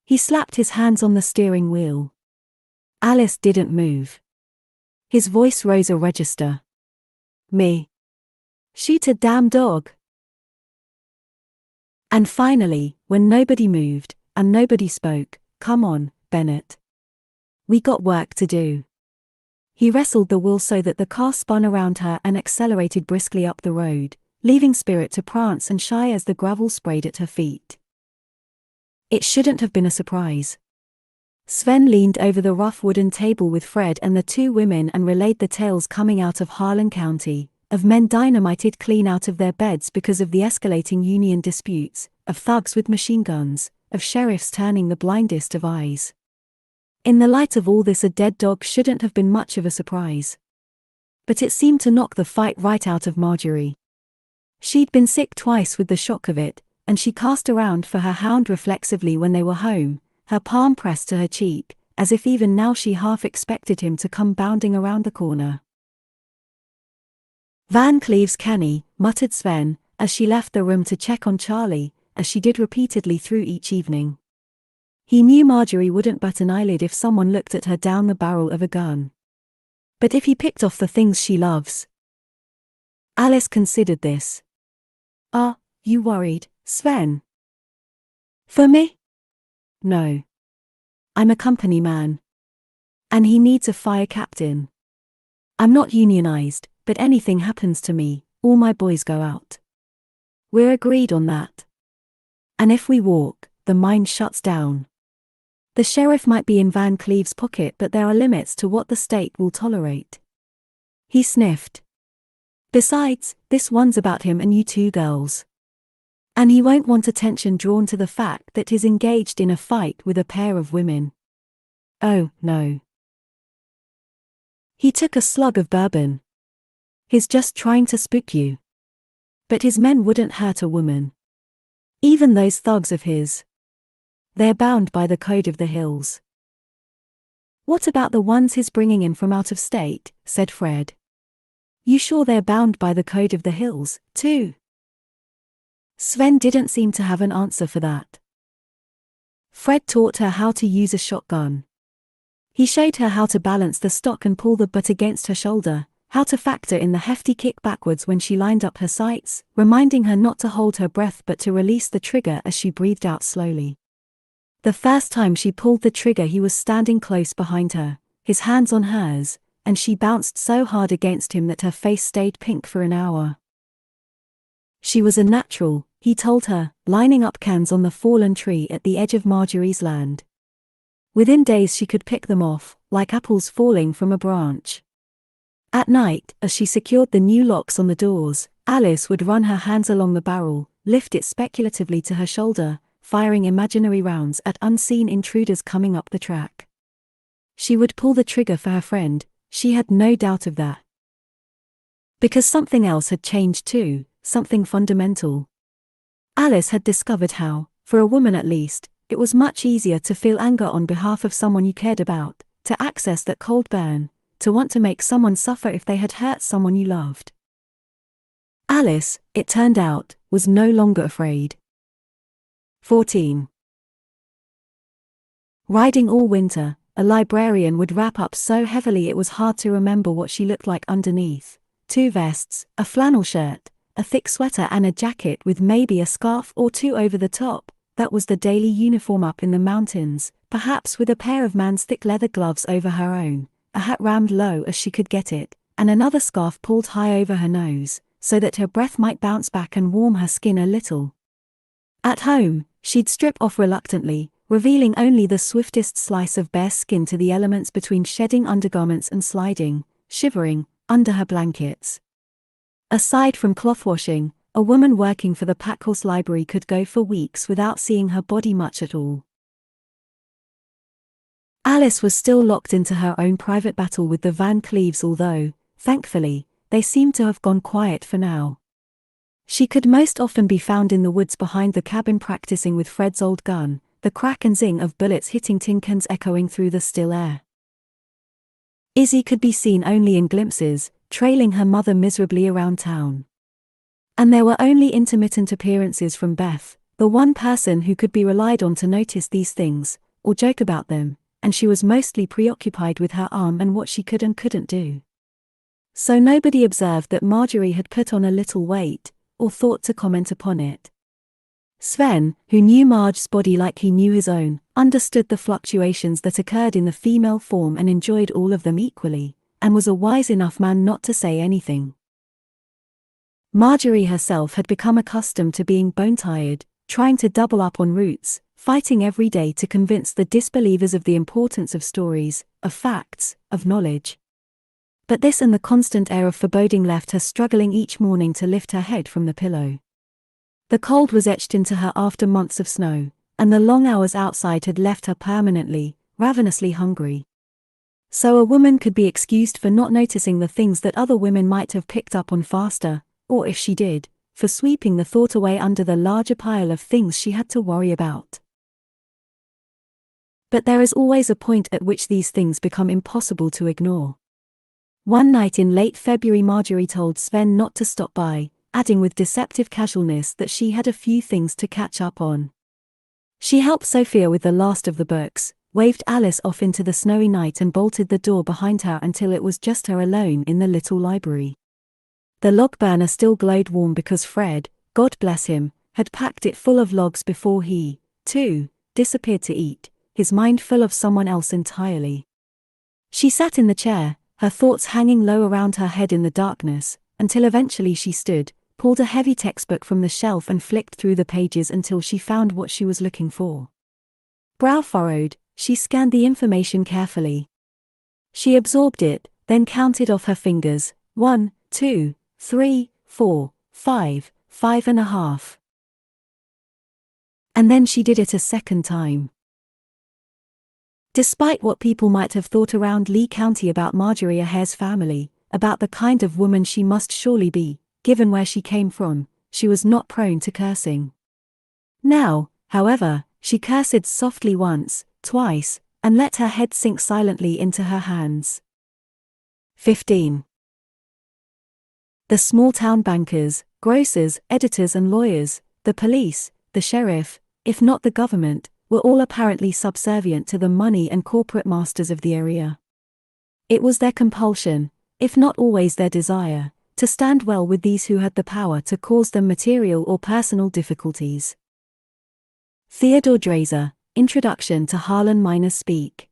He slapped his hands on the steering wheel. Alice didn't move. His voice rose a register. "Me? Shoot a damn dog?" And finally, when nobody moved, and nobody spoke, "Come on, Bennett. We got work to do." He wrestled the wheel so that the car spun around her and accelerated briskly up the road, leaving Spirit to prance and shy as the gravel sprayed at her feet. It shouldn't have been a surprise. Sven leaned over the rough wooden table with Fred and the two women and relayed the tales coming out of Harlan County, of men dynamited clean out of their beds because of the escalating union disputes, of thugs with machine guns, of sheriffs turning the blindest of eyes. In the light of all this, a dead dog shouldn't have been much of a surprise. But it seemed to knock the fight right out of Marjorie. She'd been sick twice with the shock of it, and she cast around for her hound reflexively when they were home, her palm pressed to her cheek, as if even now she half expected him to come bounding around the corner. "Van Cleve's canny," muttered Sven, as she left the room to check on Charlie, as she did repeatedly through each evening. He knew Marjorie wouldn't bat an eyelid if someone looked at her down the barrel of a gun. But if he picked off the things she loves? Alice considered this. "Are you worried, Sven?" "For me? No. I'm a company man. And he needs a fire captain. I'm not unionized, but anything happens to me, all my boys go out. We're agreed on that. And if we walk, the mine shuts down. The sheriff might be in Van Cleve's pocket, but there are limits to what the state will tolerate." He sniffed. "Besides, this one's about him and you two girls. And he won't want attention drawn to the fact that he's engaged in a fight with a pair of women. Oh, no." He took a slug of bourbon. "He's just trying to spook you. But his men wouldn't hurt a woman. Even those thugs of his. They're bound by the code of the hills." "What about the ones he's bringing in from out of state?" said Fred. "You sure they're bound by the code of the hills, too?" Sven didn't seem to have an answer for that. Fred taught her how to use a shotgun. He showed her how to balance the stock and pull the butt against her shoulder, how to factor in the hefty kick backwards when she lined up her sights, reminding her not to hold her breath but to release the trigger as she breathed out slowly. The first time she pulled the trigger he was standing close behind her, his hands on hers, and she bounced so hard against him that her face stayed pink for an hour. She was a natural, he told her, lining up cans on the fallen tree at the edge of Marjorie's land. Within days she could pick them off, like apples falling from a branch. At night, as she secured the new locks on the doors, Alice would run her hands along the barrel, lift it speculatively to her shoulder, firing imaginary rounds at unseen intruders coming up the track. She would pull the trigger for her friend, she had no doubt of that. Because something else had changed too, something fundamental. Alice had discovered how, for a woman at least, it was much easier to feel anger on behalf of someone you cared about, to access that cold burn, to want to make someone suffer if they had hurt someone you loved. Alice, it turned out, was no longer afraid. 14. Riding all winter, a librarian would wrap up so heavily it was hard to remember what she looked like underneath. 2 vests, a flannel shirt, a thick sweater and a jacket with maybe a scarf or 2 over the top. That was the daily uniform up in the mountains, perhaps with a pair of man's thick leather gloves over her own, a hat rammed low as she could get it, and another scarf pulled high over her nose, so that her breath might bounce back and warm her skin a little. At home, she'd strip off reluctantly, revealing only the swiftest slice of bare skin to the elements between shedding undergarments and sliding, shivering, under her blankets. Aside from cloth washing, a woman working for the Packhorse Library could go for weeks without seeing her body much at all. Alice was still locked into her own private battle with the Van Cleeves, although, thankfully, they seemed to have gone quiet for now. She could most often be found in the woods behind the cabin practicing with Fred's old gun, the crack and zing of bullets hitting tin cans echoing through the still air. Izzy could be seen only in glimpses, trailing her mother miserably around town. And there were only intermittent appearances from Beth, the one person who could be relied on to notice these things, or joke about them, and she was mostly preoccupied with her arm and what she could and couldn't do. So nobody observed that Marjorie had put on a little weight, or thought to comment upon it. Sven, who knew Marge's body like he knew his own, understood the fluctuations that occurred in the female form and enjoyed all of them equally, and was a wise enough man not to say anything. Marjorie herself had become accustomed to being bone-tired, trying to double up on roots, fighting every day to convince the disbelievers of the importance of stories, of facts, of knowledge. But this and the constant air of foreboding left her struggling each morning to lift her head from the pillow. The cold was etched into her after months of snow, and the long hours outside had left her permanently, ravenously hungry. So a woman could be excused for not noticing the things that other women might have picked up on faster, or if she did, for sweeping the thought away under the larger pile of things she had to worry about. But there is always a point at which these things become impossible to ignore. One night in late February, Marjorie told Sven not to stop by, adding with deceptive casualness that she had a few things to catch up on. She helped Sophia with the last of the books, waved Alice off into the snowy night and bolted the door behind her until it was just her alone in the little library. The log burner still glowed warm because Fred, God bless him, had packed it full of logs before he, too, disappeared to eat, his mind full of someone else entirely. She sat in the chair, her thoughts hanging low around her head in the darkness, until eventually she stood, pulled a heavy textbook from the shelf and flicked through the pages until she found what she was looking for. Brow furrowed, she scanned the information carefully. She absorbed it, then counted off her fingers, 1, 2, 3, 4, 5, 5.5. And then she did it a second time. Despite what people might have thought around Lee County about Marjorie Ahare's family, about the kind of woman she must surely be, given where she came from, she was not prone to cursing. Now, however, she cursed softly once, twice, and let her head sink silently into her hands. 15. The small-town bankers, grocers, editors and lawyers, the police, the sheriff, if not the government, were all apparently subservient to the money and corporate masters of the area. It was their compulsion, if not always their desire, to stand well with these who had the power to cause them material or personal difficulties. Theodore Dreiser, Introduction to Harlan Minor Speak.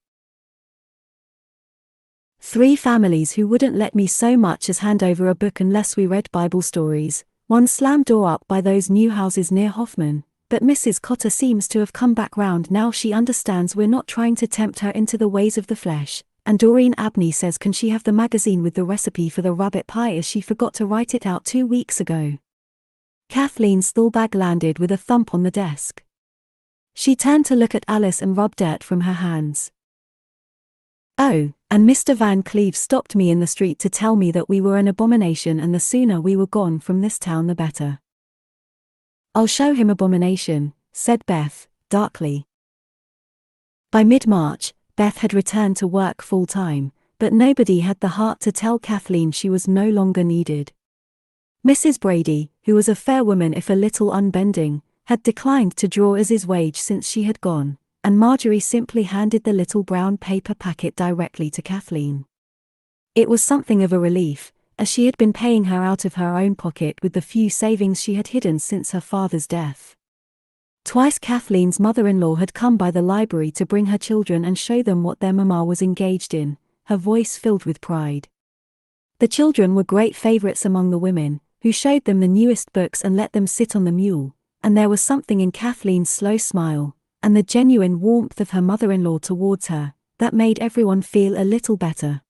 3 families who wouldn't let me so much as hand over a book unless we read Bible stories, one slammed door up by those new houses near Hoffman, but Mrs. Cotter seems to have come back round now. She understands we're not trying to tempt her into the ways of the flesh, and Doreen Abney says can she have the magazine with the recipe for the rabbit pie as she forgot to write it out 2 weeks ago. Kathleen's school bag landed with a thump on the desk. She turned to look at Alice and rubbed dirt from her hands. "Oh, and Mr. Van Cleve stopped me in the street to tell me that we were an abomination and the sooner we were gone from this town the better." "I'll show him abomination," said Beth, darkly. By mid-March, Beth had returned to work full-time, but nobody had the heart to tell Kathleen she was no longer needed. Mrs. Brady, who was a fair woman if a little unbending, had declined to draw as his wage since she had gone, and Marjorie simply handed the little brown paper packet directly to Kathleen. It was something of a relief, as she had been paying her out of her own pocket with the few savings she had hidden since her father's death. Twice Kathleen's mother-in-law had come by the library to bring her children and show them what their mama was engaged in, her voice filled with pride. The children were great favorites among the women, who showed them the newest books and let them sit on the mule, and there was something in Kathleen's slow smile, and the genuine warmth of her mother-in-law towards her, that made everyone feel a little better.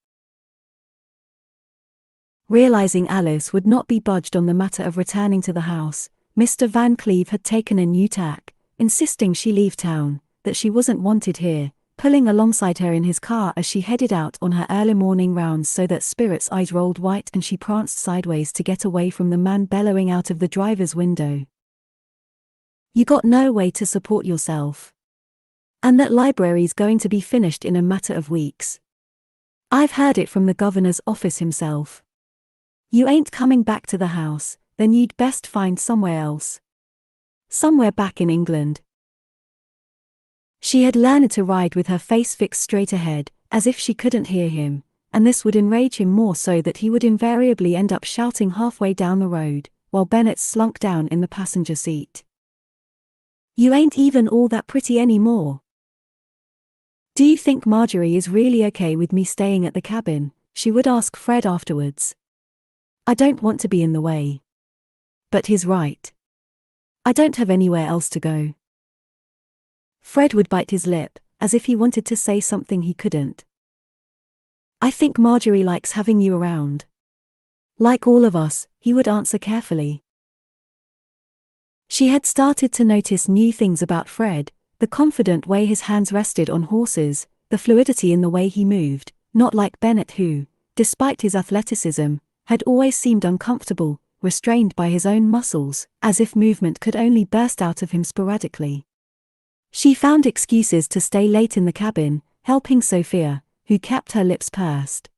Realizing Alice would not be budged on the matter of returning to the house, Mr. Van Cleve had taken a new tack, insisting she leave town, that she wasn't wanted here, pulling alongside her in his car as she headed out on her early morning rounds so that Spirit's eyes rolled white and she pranced sideways to get away from the man bellowing out of the driver's window. "You got no way to support yourself. And that library's going to be finished in a matter of weeks. I've heard it from the governor's office himself. You ain't coming back to the house, then you'd best find somewhere else. Somewhere back in England." She had learned to ride with her face fixed straight ahead, as if she couldn't hear him, and this would enrage him more so that he would invariably end up shouting halfway down the road, while Bennett slunk down in the passenger seat. "You ain't even all that pretty anymore. Do you think Marjorie is really okay with me staying at the cabin?" she would ask Fred afterwards. "I don't want to be in the way. But he's right. I don't have anywhere else to go." Fred would bite his lip, as if he wanted to say something he couldn't. "I think Marjorie likes having you around. Like all of us," he would answer carefully. She had started to notice new things about Fred, the confident way his hands rested on horses, the fluidity in the way he moved, not like Bennett who, despite his athleticism, had always seemed uncomfortable, restrained by his own muscles, as if movement could only burst out of him sporadically. She found excuses to stay late in the cabin, helping Sophia, who kept her lips pursed.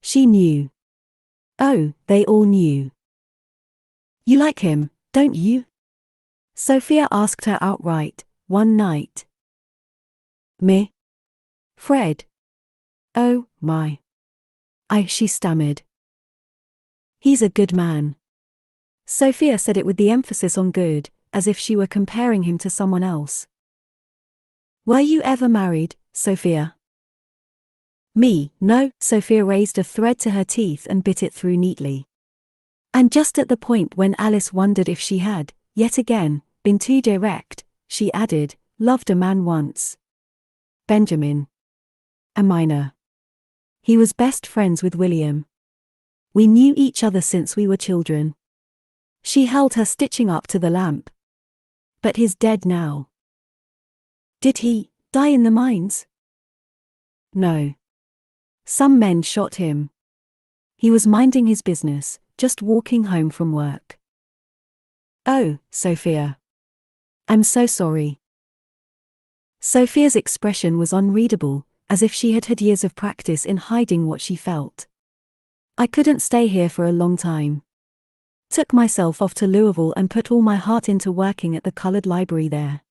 She knew. Oh, they all knew. "You like him, don't you?" Sophia asked her outright, one night. "Me? Fred? Oh, my. She stammered. "He's a good man." Sophia said it with the emphasis on good, as if she were comparing him to someone else. "Were you ever married, Sophia?" "Me, no." Sophia raised a thread to her teeth and bit it through neatly. And just at the point when Alice wondered if she had, yet again, been too direct, she added, "Loved a man once. Benjamin. A miner. He was best friends with William. We knew each other since we were children." She held her stitching up to the lamp. "But he's dead now." "Did he die in the mines?" "No. Some men shot him. He was minding his business, just walking home from work." "Oh, Sophia. I'm so sorry." Sophia's expression was unreadable, as if she had had years of practice in hiding what she felt. "I couldn't stay here for a long time. Took myself off to Louisville and put all my heart into working at the colored library there.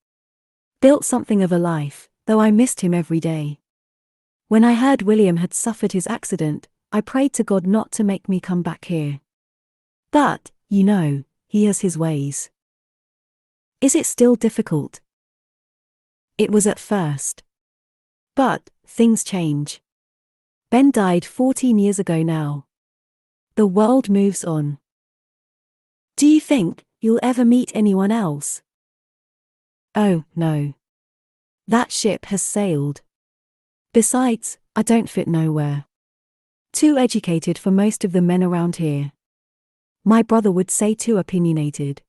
Built something of a life, though I missed him every day. When I heard William had suffered his accident, I prayed to God not to make me come back here. But, you know, he has his ways." "Is it still difficult?" "It was at first. But, things change. Ben died 14 years ago now. The world moves on." "Do you think you'll ever meet anyone else?" "Oh, no. That ship has sailed. Besides, I don't fit nowhere. Too educated for most of the men around here. My brother would say too opinionated.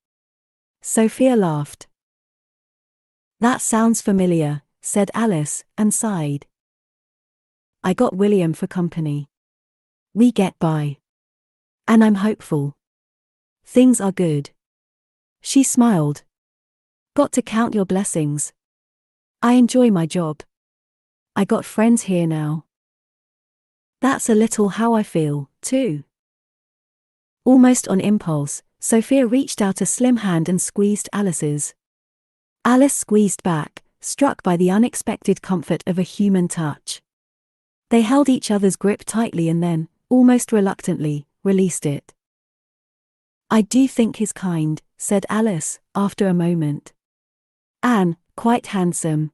Sophia laughed. That sounds familiar, said Alice, and sighed. I got William for company. We get by. And I'm hopeful. Things are good. She smiled. Got to count your blessings. I enjoy my job. I got friends here now. That's a little how I feel, too. Almost on impulse, Sophia reached out a slim hand and squeezed Alice's. Alice squeezed back, struck by the unexpected comfort of a human touch. They held each other's grip tightly and then, almost reluctantly, released it. I do think he's kind, said Alice, after a moment. And quite handsome.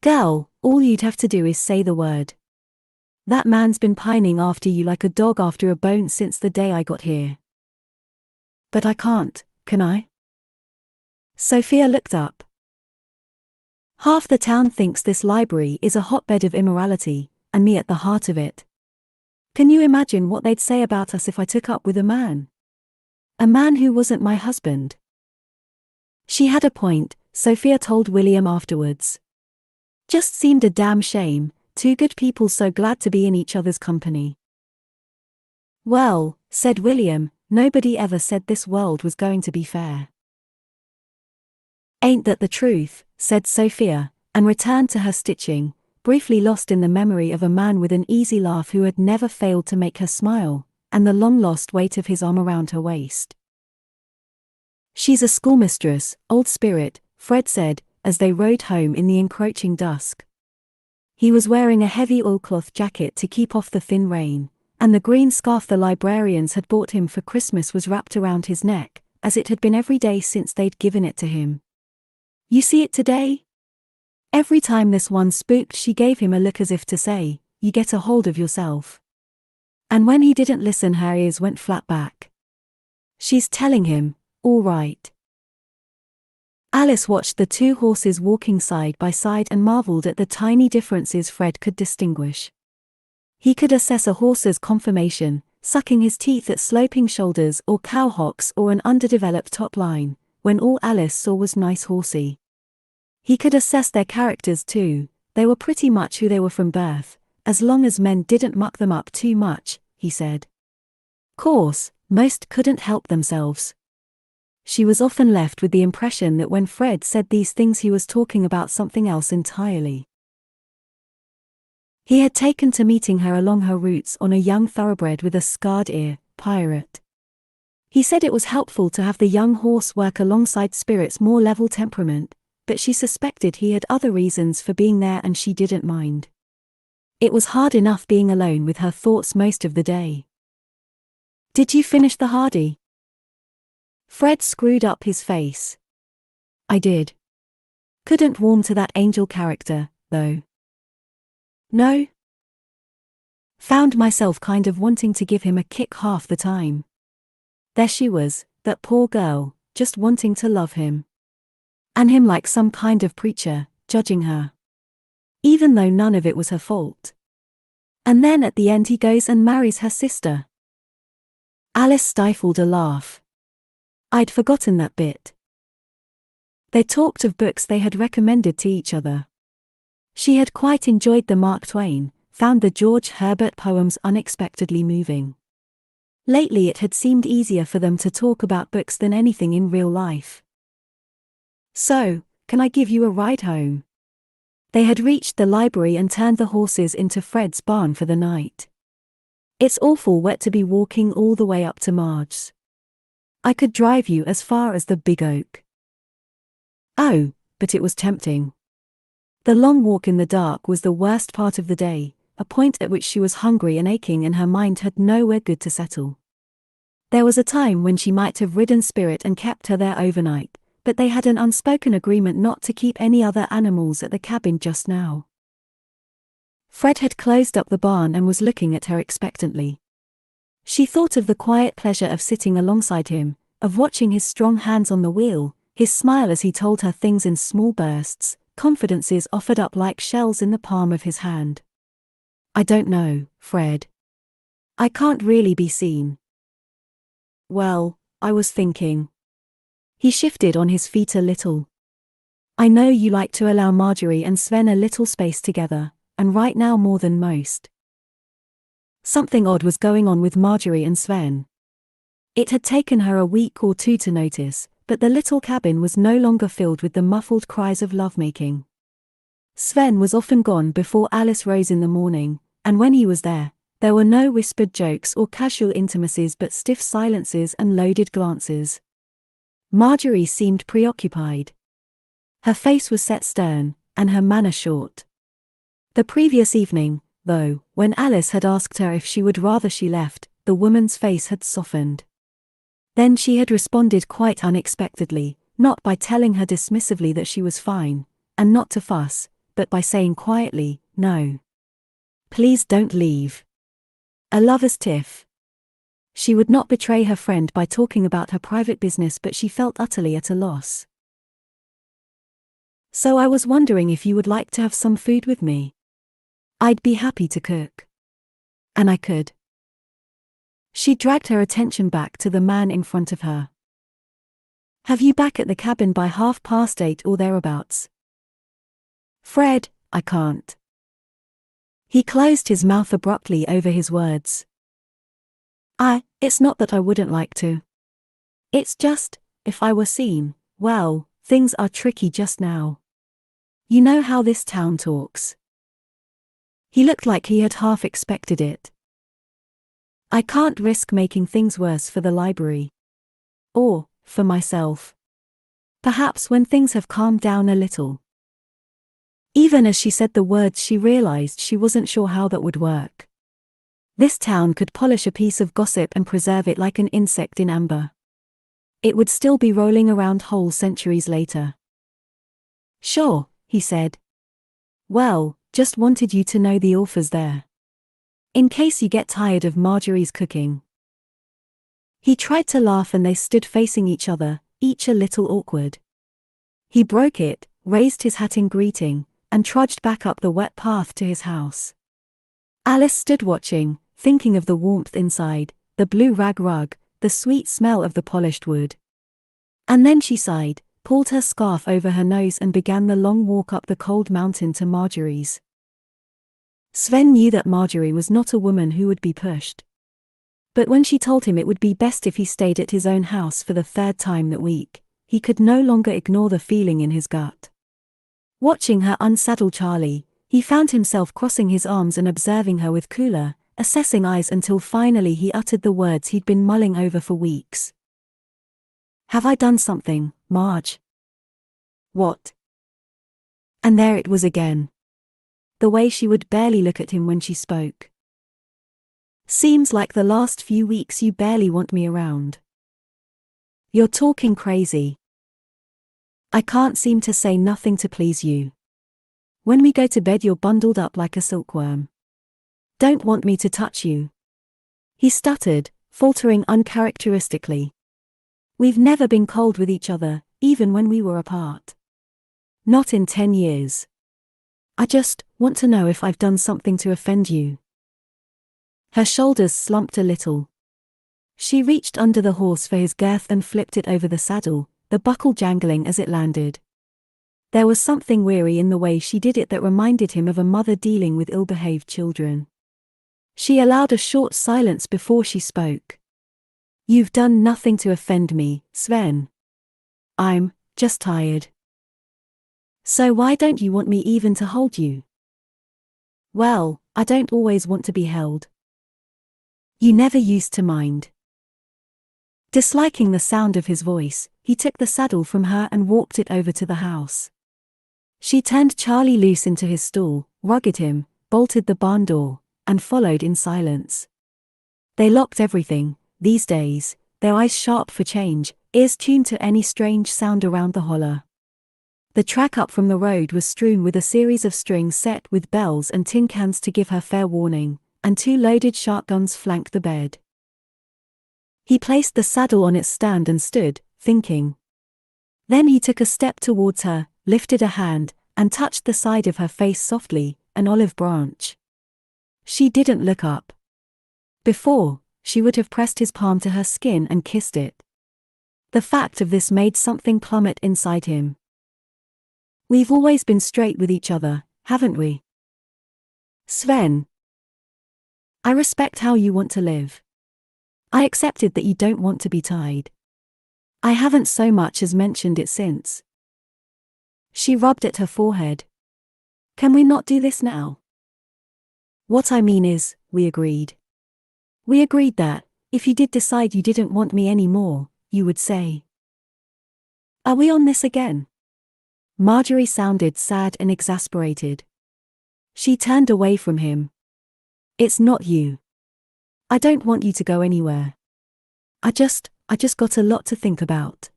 Girl, all you'd have to do is say the word. That man's been pining after you like a dog after a bone since the day I got here. But I can't, can I? Sophia looked up. Half the town thinks this library is a hotbed of immorality, and me at the heart of it. Can you imagine what they'd say about us if I took up with a man? A man who wasn't my husband. She had a point, Sophia told William afterwards. Just seemed a damn shame, two good people so glad to be in each other's company. Well, said William, nobody ever said this world was going to be fair. Ain't that the truth, said Sophia, and returned to her stitching, briefly lost in the memory of a man with an easy laugh who had never failed to make her smile, and the long-lost weight of his arm around her waist. She's a schoolmistress, old spirit, Fred said, as they rode home in the encroaching dusk. He was wearing a heavy oilcloth jacket to keep off the thin rain, and the green scarf the librarians had bought him for Christmas was wrapped around his neck, as it had been every day since they'd given it to him. You see it today? Every time this one spooked, she gave him a look as if to say, you get a hold of yourself. And when he didn't listen, her ears went flat back. She's telling him, all right. Alice watched the two horses walking side by side and marveled at the tiny differences Fred could distinguish. He could assess a horse's conformation, sucking his teeth at sloping shoulders or cowhocks or an underdeveloped top line, when all Alice saw was nice horsey. He could assess their characters too, they were pretty much who they were from birth, as long as men didn't muck them up too much, he said. Course, most couldn't help themselves. She was often left with the impression that when Fred said these things he was talking about something else entirely. He had taken to meeting her along her routes on a young thoroughbred with a scarred ear, Pirate. He said it was helpful to have the young horse work alongside Spirit's more level temperament, but she suspected he had other reasons for being there and she didn't mind. It was hard enough being alone with her thoughts most of the day. Did you finish the Hardy? Fred screwed up his face. I did. Couldn't warm to that Angel character, though. No? Found myself kind of wanting to give him a kick half the time. There she was, that poor girl, just wanting to love him. And him like some kind of preacher, judging her. Even though none of it was her fault. And then at the end he goes and marries her sister. Alice stifled a laugh. I'd forgotten that bit. They talked of books they had recommended to each other. She had quite enjoyed the Mark Twain, found the George Herbert poems unexpectedly moving. Lately it had seemed easier for them to talk about books than anything in real life. So, can I give you a ride home? They had reached the library and turned the horses into Fred's barn for the night. It's awful wet to be walking all the way up to Marge's. I could drive you as far as the Big Oak. Oh, but it was tempting. The long walk in the dark was the worst part of the day, a point at which she was hungry and aching and her mind had nowhere good to settle. There was a time when she might have ridden Spirit and kept her there overnight, but they had an unspoken agreement not to keep any other animals at the cabin just now. Fred had closed up the barn and was looking at her expectantly. She thought of the quiet pleasure of sitting alongside him, of watching his strong hands on the wheel, his smile as he told her things in small bursts, confidences offered up like shells in the palm of his hand. I don't know, Fred. I can't really be seen. Well, I was thinking. He shifted on his feet a little. I know you like to allow Marjorie and Sven a little space together, and right now more than most. Something odd was going on with Marjorie and Sven. It had taken her a week or two to notice, but the little cabin was no longer filled with the muffled cries of lovemaking. Sven was often gone before Alice rose in the morning, and when he was there were no whispered jokes or casual intimacies but stiff silences and loaded glances. Marjorie seemed preoccupied. Her face was set stern, and her manner short. The previous evening, though, when Alice had asked her if she would rather she left, the woman's face had softened. Then she had responded quite unexpectedly, not by telling her dismissively that she was fine, and not to fuss, but by saying quietly, "No. Please don't leave." A lover's tiff. She would not betray her friend by talking about her private business, but she felt utterly at a loss. "So I was wondering if you would like to have some food with me. I'd be happy to cook. And I could." She dragged her attention back to the man in front of her. "Have you back at the cabin by 8:30 or thereabouts?" "Fred, I can't." He closed his mouth abruptly over his words. It's not that I wouldn't like to. It's just, if I were seen, well, things are tricky just now. You know how this town talks." He looked like he had half expected it. "I can't risk making things worse for the library. Or, for myself. Perhaps when things have calmed down a little." Even as she said the words, she realized she wasn't sure how that would work. This town could polish a piece of gossip and preserve it like an insect in amber. It would still be rolling around whole centuries later. "Sure," he said. "Well, just wanted you to know the author's there. In case you get tired of Marjorie's cooking." He tried to laugh and they stood facing each other, each a little awkward. He broke it, raised his hat in greeting, and trudged back up the wet path to his house. Alice stood watching, thinking of the warmth inside, the blue rag rug, the sweet smell of the polished wood. And then she sighed, pulled her scarf over her nose and began the long walk up the cold mountain to Marjorie's. Sven knew that Marjorie was not a woman who would be pushed. But when she told him it would be best if he stayed at his own house for the third time that week, he could no longer ignore the feeling in his gut. Watching her unsaddle Charlie, he found himself crossing his arms and observing her with cooler, assessing eyes until finally he uttered the words he'd been mulling over for weeks. "Have I done something, Marge?" "What?" And there it was again. The way she would barely look at him when she spoke. "Seems like the last few weeks you barely want me around." "You're talking crazy. I can't seem to say nothing to please you. When we go to bed you're bundled up like a silkworm. Don't want me to touch you." He stuttered, faltering uncharacteristically. "We've never been cold with each other, even when we were apart. Not in 10 years. I just want to know if I've done something to offend you." Her shoulders slumped a little. She reached under the horse for his girth and flipped it over the saddle, the buckle jangling as it landed. There was something weary in the way she did it that reminded him of a mother dealing with ill-behaved children. She allowed a short silence before she spoke. "You've done nothing to offend me, Sven. I'm just tired." "So why don't you want me even to hold you?" "Well, I don't always want to be held." "You never used to mind." Disliking the sound of his voice, he took the saddle from her and walked it over to the house. She turned Charlie loose into his stall, rugged him, bolted the barn door, and followed in silence. They locked everything, these days, their eyes sharp for change, ears tuned to any strange sound around the holler. The track up from the road was strewn with a series of strings set with bells and tin cans to give her fair warning, and 2 loaded shotguns flanked the bed. He placed the saddle on its stand and stood, thinking. Then he took a step towards her, lifted a hand, and touched the side of her face softly, an olive branch. She didn't look up. Before, she would have pressed his palm to her skin and kissed it. The fact of this made something plummet inside him. We've always been straight with each other, haven't we? Sven. I respect how you want to live. I accepted that you don't want to be tied. I haven't so much as mentioned it since. She rubbed at her forehead. Can we not do this now? What I mean is, we agreed. We agreed that, if you did decide you didn't want me anymore, you would say. Are we on this again? Marjorie sounded sad and exasperated. She turned away from him. It's not you. I don't want you to go anywhere. I just got a lot to think about.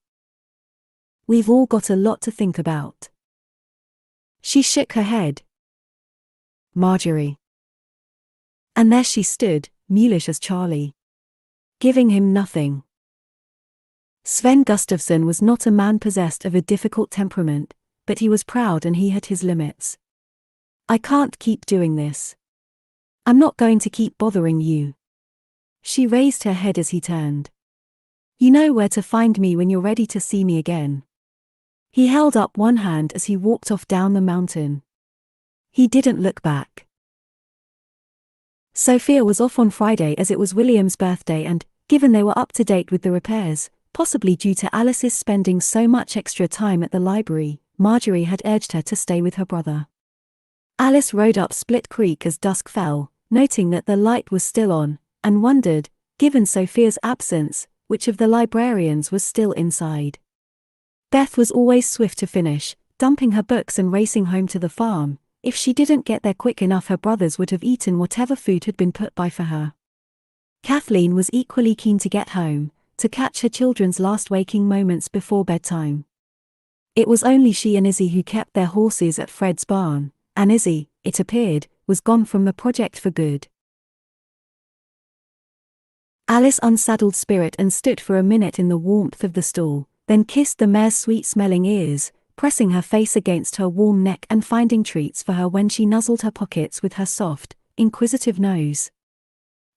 We've all got a lot to think about. She shook her head. Marjorie. And there she stood, mulish as Charlie. Giving him nothing. Sven Gustafsson was not a man possessed of a difficult temperament, but he was proud and he had his limits. I can't keep doing this. I'm not going to keep bothering you. She raised her head as he turned. You know where to find me when you're ready to see me again. He held up one hand as he walked off down the mountain. He didn't look back. Sophia was off on Friday as it was William's birthday and, given they were up to date with the repairs, possibly due to Alice's spending so much extra time at the library, Marjorie had urged her to stay with her brother. Alice rode up Split Creek as dusk fell, noting that the light was still on, and wondered, given Sophia's absence, which of the librarians was still inside. Beth was always swift to finish, dumping her books and racing home to the farm. If she didn't get there quick enough, her brothers would have eaten whatever food had been put by for her. Kathleen was equally keen to get home, to catch her children's last waking moments before bedtime. It was only she and Izzy who kept their horses at Fred's barn, and Izzy, it appeared, was gone from the project for good. Alice unsaddled Spirit and stood for a minute in the warmth of the stall, then kissed the mare's sweet-smelling ears, pressing her face against her warm neck and finding treats for her when she nuzzled her pockets with her soft, inquisitive nose.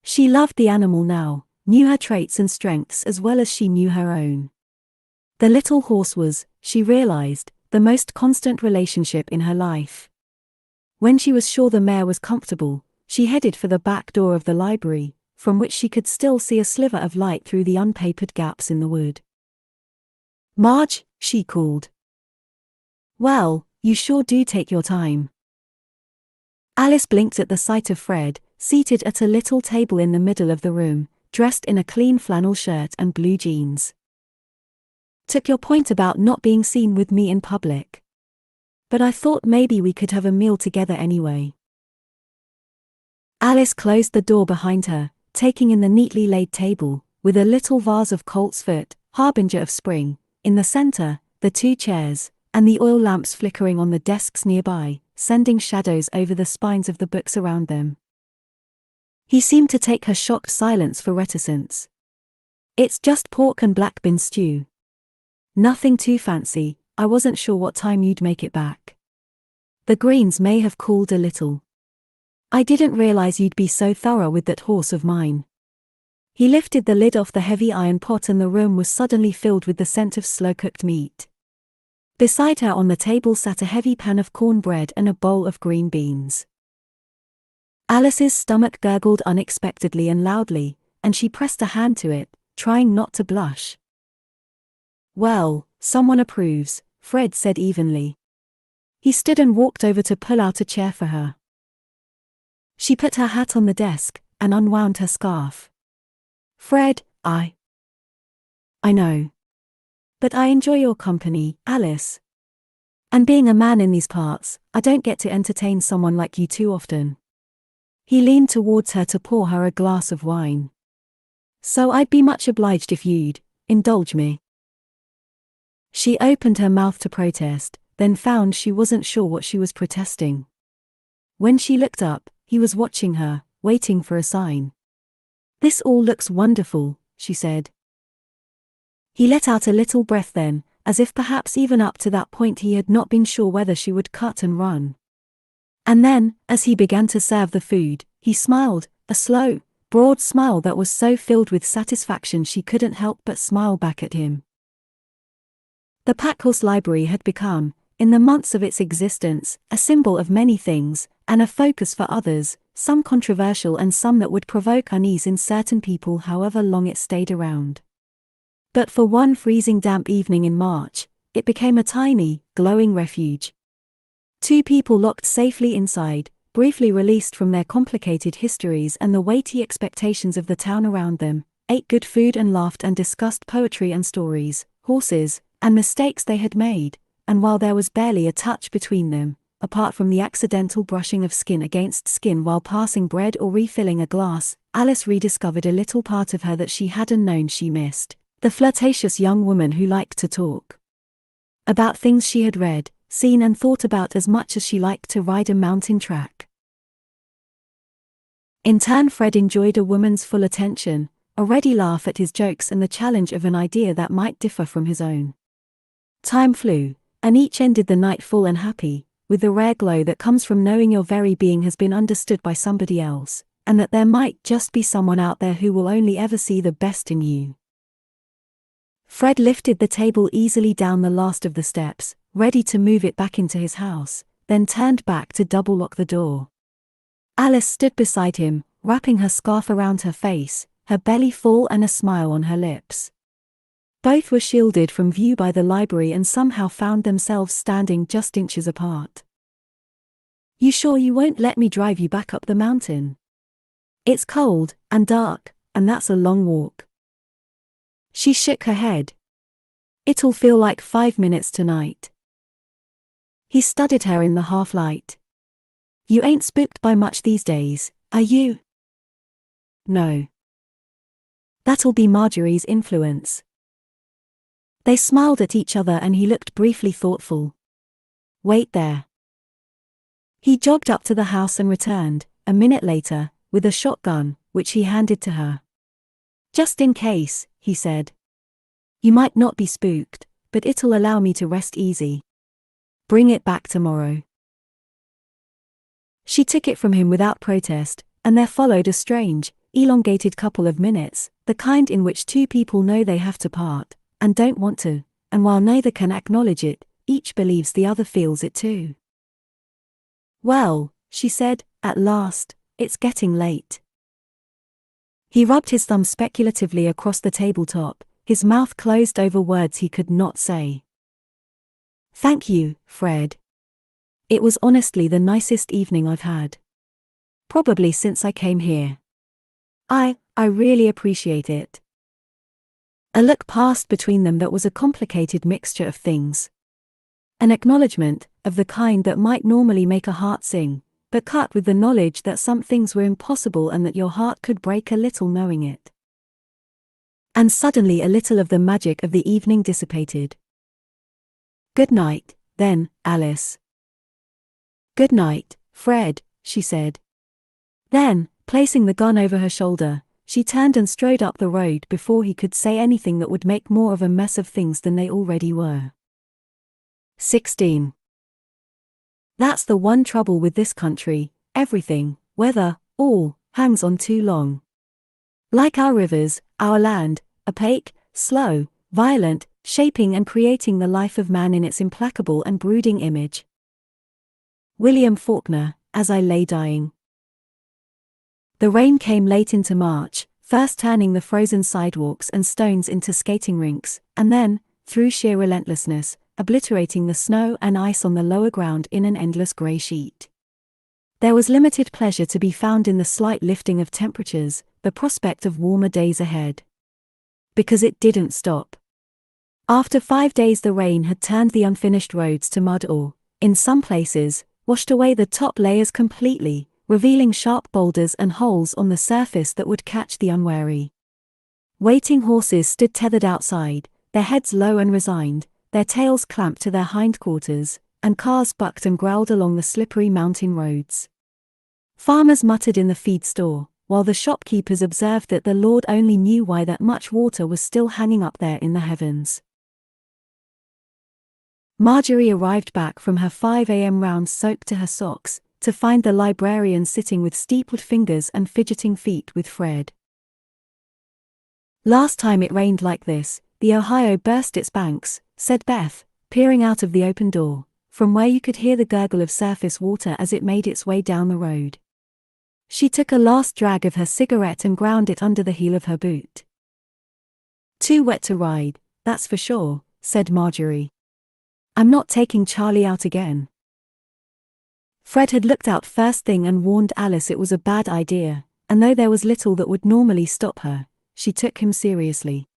She loved the animal now, knew her traits and strengths as well as she knew her own. The little horse was, she realized, the most constant relationship in her life. When she was sure the mare was comfortable, she headed for the back door of the library, from which she could still see a sliver of light through the unpapered gaps in the wood. Marge, she called. Well, you sure do take your time. Alice blinked at the sight of Fred, seated at a little table in the middle of the room, dressed in a clean flannel shirt and blue jeans. Took your point about not being seen with me in public. But I thought maybe we could have a meal together anyway. Alice closed the door behind her, taking in the neatly laid table, with a little vase of coltsfoot, harbinger of spring, in the center, the two chairs, and the oil lamps flickering on the desks nearby, sending shadows over the spines of the books around them. He seemed to take her shocked silence for reticence. It's just pork and black bean stew. Nothing too fancy. I wasn't sure what time you'd make it back. The greens may have cooled a little. I didn't realize you'd be so thorough with that horse of mine. He lifted the lid off the heavy iron pot and the room was suddenly filled with the scent of slow-cooked meat. Beside her on the table sat a heavy pan of cornbread and a bowl of green beans. Alice's stomach gurgled unexpectedly and loudly, and she pressed a hand to it, trying not to blush. Well, someone approves, Fred said evenly. He stood and walked over to pull out a chair for her. She put her hat on the desk, and unwound her scarf. Fred, I know. But I enjoy your company, Alice. And being a man in these parts, I don't get to entertain someone like you too often. He leaned towards her to pour her a glass of wine. So I'd be much obliged if you'd indulge me. She opened her mouth to protest, then found she wasn't sure what she was protesting. When she looked up, he was watching her, waiting for a sign. This all looks wonderful, she said. He let out a little breath then, as if perhaps even up to that point he had not been sure whether she would cut and run. And then, as he began to serve the food, he smiled, a slow, broad smile that was so filled with satisfaction she couldn't help but smile back at him. The Packhorse Library had become, in the months of its existence, a symbol of many things, and a focus for others, some controversial and some that would provoke unease in certain people however long it stayed around. But for one freezing damp evening in March, it became a tiny, glowing refuge. Two people locked safely inside, briefly released from their complicated histories and the weighty expectations of the town around them, ate good food and laughed and discussed poetry and stories, horses, and mistakes they had made, and while there was barely a touch between them, apart from the accidental brushing of skin against skin while passing bread or refilling a glass, Alice rediscovered a little part of her that she hadn't known she missed, the flirtatious young woman who liked to talk about things she had read, seen and thought about as much as she liked to ride a mountain track. In turn, Fred enjoyed a woman's full attention, a ready laugh at his jokes and the challenge of an idea that might differ from his own. Time flew, and each ended the night full and happy, with the rare glow that comes from knowing your very being has been understood by somebody else, and that there might just be someone out there who will only ever see the best in you. Fred lifted the table easily down the last of the steps, ready to move it back into his house, then turned back to double-lock the door. Alice stood beside him, wrapping her scarf around her face, her belly full and a smile on her lips. Both were shielded from view by the library and somehow found themselves standing just inches apart. "You sure you won't let me drive you back up the mountain? It's cold, and dark, and that's a long walk." She shook her head. "It'll feel like 5 minutes tonight." He studied her in the half-light. "You ain't spooked by much these days, are you?" "No. That'll be Marjorie's influence." They smiled at each other and he looked briefly thoughtful. "Wait there." He jogged up to the house and returned, a minute later, with a shotgun, which he handed to her. "Just in case," he said. "You might not be spooked, but it'll allow me to rest easy. Bring it back tomorrow." She took it from him without protest, and there followed a strange, elongated couple of minutes, the kind in which two people know they have to part, and don't want to, and while neither can acknowledge it, each believes the other feels it too. "Well," she said, at last, "it's getting late." He rubbed his thumb speculatively across the tabletop, his mouth closed over words he could not say. "Thank you, Fred. It was honestly the nicest evening I've had. Probably since I came here. I really appreciate it." A look passed between them that was a complicated mixture of things. An acknowledgement, of the kind that might normally make a heart sing, but cut with the knowledge that some things were impossible and that your heart could break a little knowing it. And suddenly a little of the magic of the evening dissipated. "Good night, then, Alice." "Good night, Fred," she said. Then, placing the gun over her shoulder, she turned and strode up the road before he could say anything that would make more of a mess of things than they already were. 16. That's the one trouble with this country, everything, whether, all, hangs on too long. Like our rivers, our land, opaque, slow, violent, shaping and creating the life of man in its implacable and brooding image. William Faulkner, As I Lay Dying. The rain came late into March, first turning the frozen sidewalks and stones into skating rinks, and then, through sheer relentlessness, obliterating the snow and ice on the lower ground in an endless grey sheet. There was limited pleasure to be found in the slight lifting of temperatures, the prospect of warmer days ahead. Because it didn't stop. After 5 days the rain had turned the unfinished roads to mud or, in some places, washed away the top layers completely, revealing sharp boulders and holes on the surface that would catch the unwary. Waiting horses stood tethered outside, their heads low and resigned, their tails clamped to their hindquarters, and cars bucked and growled along the slippery mountain roads. Farmers muttered in the feed store, while the shopkeepers observed that the Lord only knew why that much water was still hanging up there in the heavens. Marjorie arrived back from her 5 a.m. round soaked to her socks, to find the librarian sitting with steepled fingers and fidgeting feet with Fred. "Last time it rained like this, the Ohio burst its banks," said Beth, peering out of the open door, from where you could hear the gurgle of surface water as it made its way down the road. She took a last drag of her cigarette and ground it under the heel of her boot. "Too wet to ride, that's for sure," said Marjorie. "I'm not taking Charlie out again." Fred had looked out first thing and warned Alice it was a bad idea, and though there was little that would normally stop her, she took him seriously.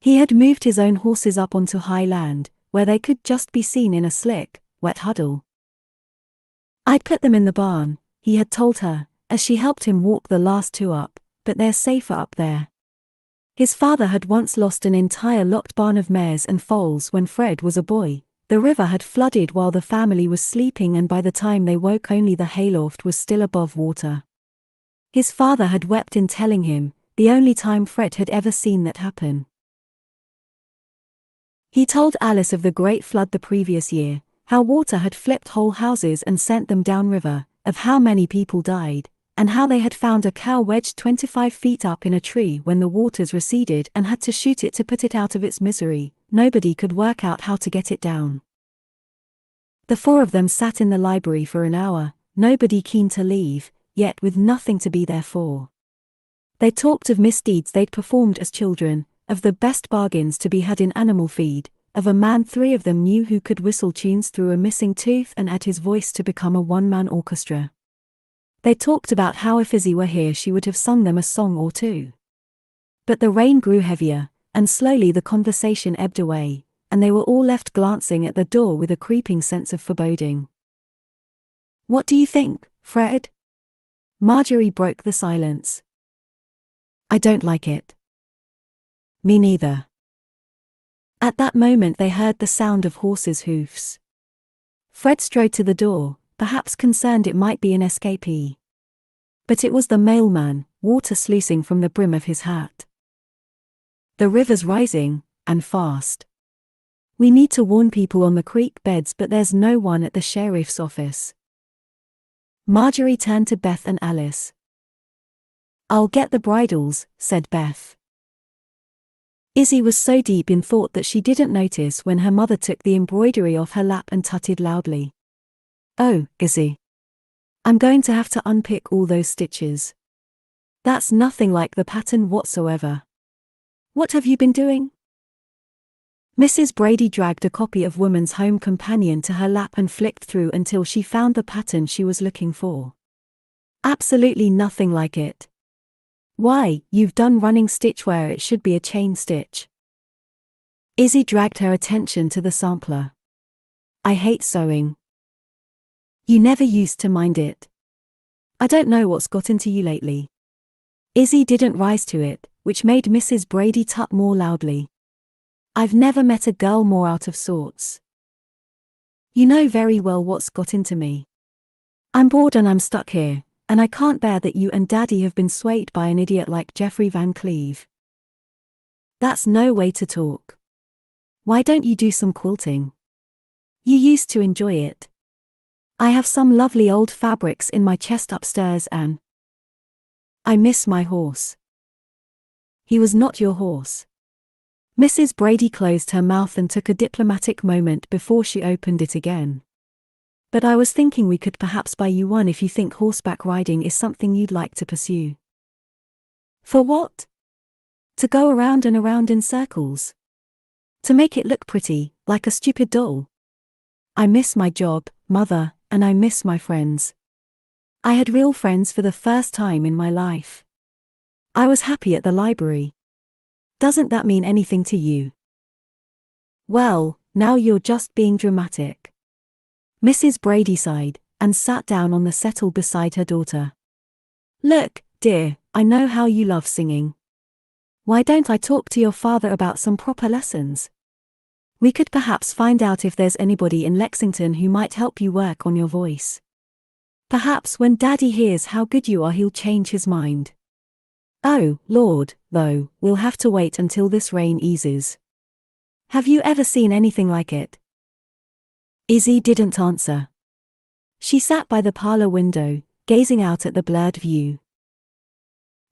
He had moved his own horses up onto high land, where they could just be seen in a slick, wet huddle. "I'd put them in the barn," he had told her, as she helped him walk the last two up, "but they're safer up there." His father had once lost an entire locked barn of mares and foals when Fred was a boy. The river had flooded while the family was sleeping, and by the time they woke only the hayloft was still above water. His father had wept in telling him, the only time Fred had ever seen that happen. He told Alice of the great flood the previous year, how water had flipped whole houses and sent them downriver, of how many people died, and how they had found a cow wedged 25 feet up in a tree when the waters receded and had to shoot it to put it out of its misery. Nobody could work out how to get it down. The four of them sat in the library for an hour, nobody keen to leave, yet with nothing to be there for. They talked of misdeeds they'd performed as children, of the best bargains to be had in animal feed, of a man three of them knew who could whistle tunes through a missing tooth and add his voice to become a one-man orchestra. They talked about how if Izzy were here she would have sung them a song or two. But the rain grew heavier, and slowly the conversation ebbed away, and they were all left glancing at the door with a creeping sense of foreboding. "What do you think, Fred?" Marjorie broke the silence. "I don't like it." "Me neither." At that moment they heard the sound of horses' hoofs. Fred strode to the door, perhaps concerned it might be an escapee. But it was the mailman, water sluicing from the brim of his hat. "The river's rising, and fast. We need to warn people on the creek beds, but there's no one at the sheriff's office." Marjorie turned to Beth and Alice. "I'll get the bridles," said Beth. Izzy was so deep in thought that she didn't notice when her mother took the embroidery off her lap and tutted loudly. "Oh, Izzy. I'm going to have to unpick all those stitches. That's nothing like the pattern whatsoever. What have you been doing?" Mrs. Brady dragged a copy of Woman's Home Companion to her lap and flicked through until she found the pattern she was looking for. "Absolutely nothing like it. Why, you've done running stitch where it should be a chain stitch." Izzy dragged her attention to the sampler. "I hate sewing." "You never used to mind it. I don't know what's got into you lately." Izzy didn't rise to it, which made Mrs. Brady tut more loudly. "I've never met a girl more out of sorts. You know very well what's got into me. I'm bored and I'm stuck here, and I can't bear that you and Daddy have been swayed by an idiot like Jeffrey Van Cleve. That's no way to talk. Why don't you do some quilting? You used to enjoy it. I have some lovely old fabrics in my chest upstairs and I miss my horse." "He was not your horse." Mrs. Brady closed her mouth and took a diplomatic moment before she opened it again. "But I was thinking we could perhaps buy you one if you think horseback riding is something you'd like to pursue." "For what?" "To go around and around in circles. To make it look pretty, like a stupid doll. I miss my job, Mother, and I miss my friends. I had real friends for the first time in my life. I was happy at the library. Doesn't that mean anything to you?" "Well, now you're just being dramatic." Mrs. Brady sighed, and sat down on the settle beside her daughter. "Look, dear, I know how you love singing. Why don't I talk to your father about some proper lessons? We could perhaps find out if there's anybody in Lexington who might help you work on your voice. Perhaps when Daddy hears how good you are he'll change his mind. Oh, Lord, though, we'll have to wait until this rain eases. Have you ever seen anything like it?" Izzy didn't answer. She sat by the parlor window, gazing out at the blurred view.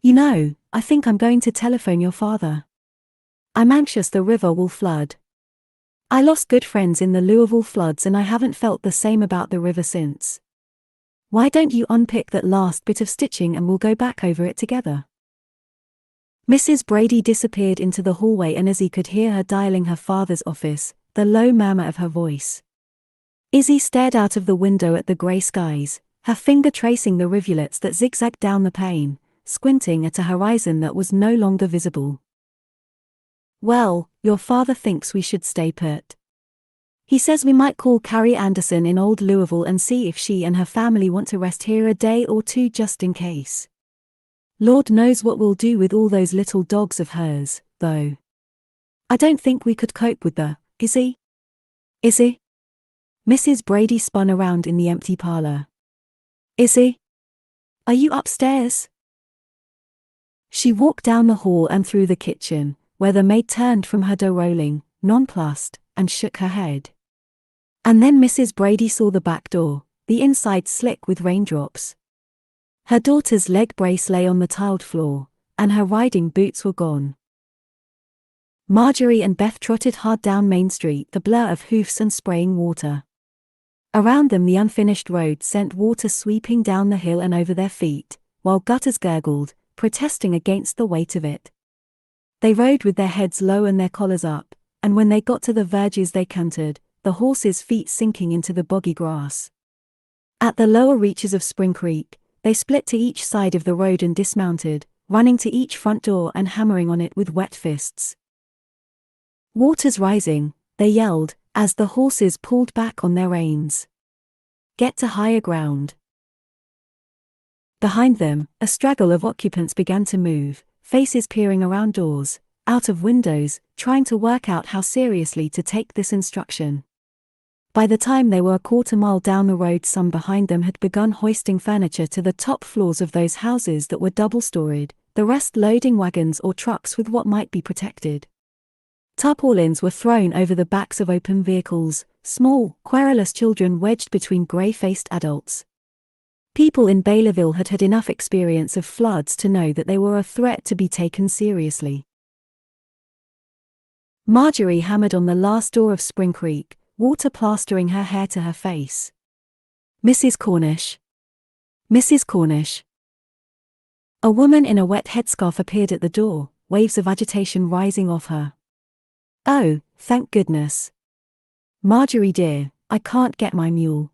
"You know, I think I'm going to telephone your father. I'm anxious the river will flood. I lost good friends in the Louisville floods and I haven't felt the same about the river since. Why don't you unpick that last bit of stitching and we'll go back over it together?" Mrs. Brady disappeared into the hallway and Izzy could hear her dialing her father's office, the low murmur of her voice. Izzy stared out of the window at the grey skies, her finger tracing the rivulets that zigzagged down the pane, squinting at a horizon that was no longer visible. "Well, your father thinks we should stay put. He says we might call Carrie Anderson in Old Louisville and see if she and her family want to rest here a day or two just in case. Lord knows what we'll do with all those little dogs of hers, though. I don't think we could cope with the, Izzy? Izzy?" Mrs. Brady spun around in the empty parlor. "Izzy? Are you upstairs?" She walked down the hall and through the kitchen, where the maid turned from her dough rolling, nonplussed, and shook her head. And then Mrs. Brady saw the back door, the inside slick with raindrops. Her daughter's leg brace lay on the tiled floor, and her riding boots were gone. Marjorie and Beth trotted hard down Main Street, the blur of hoofs and spraying water. Around them the unfinished road sent water sweeping down the hill and over their feet, while gutters gurgled, protesting against the weight of it. They rode with their heads low and their collars up, and when they got to the verges they cantered, the horses' feet sinking into the boggy grass. At the lower reaches of Spring Creek, they split to each side of the road and dismounted, running to each front door and hammering on it with wet fists. "Water's rising," they yelled, as the horses pulled back on their reins. "Get to higher ground." Behind them, a straggle of occupants began to move, faces peering around doors, out of windows, trying to work out how seriously to take this instruction. By the time they were a quarter-mile down the road, some behind them had begun hoisting furniture to the top floors of those houses that were double-storied, the rest loading wagons or trucks with what might be protected. Tarpaulins were thrown over the backs of open vehicles, small, querulous children wedged between grey-faced adults. People in Baylorville had had enough experience of floods to know that they were a threat to be taken seriously. Marjorie hammered on the last door of Spring Creek, water plastering her hair to her face. "Mrs. Cornish. Mrs. Cornish." A woman in a wet headscarf appeared at the door, waves of agitation rising off her. "Oh, thank goodness. Marjorie dear, I can't get my mule."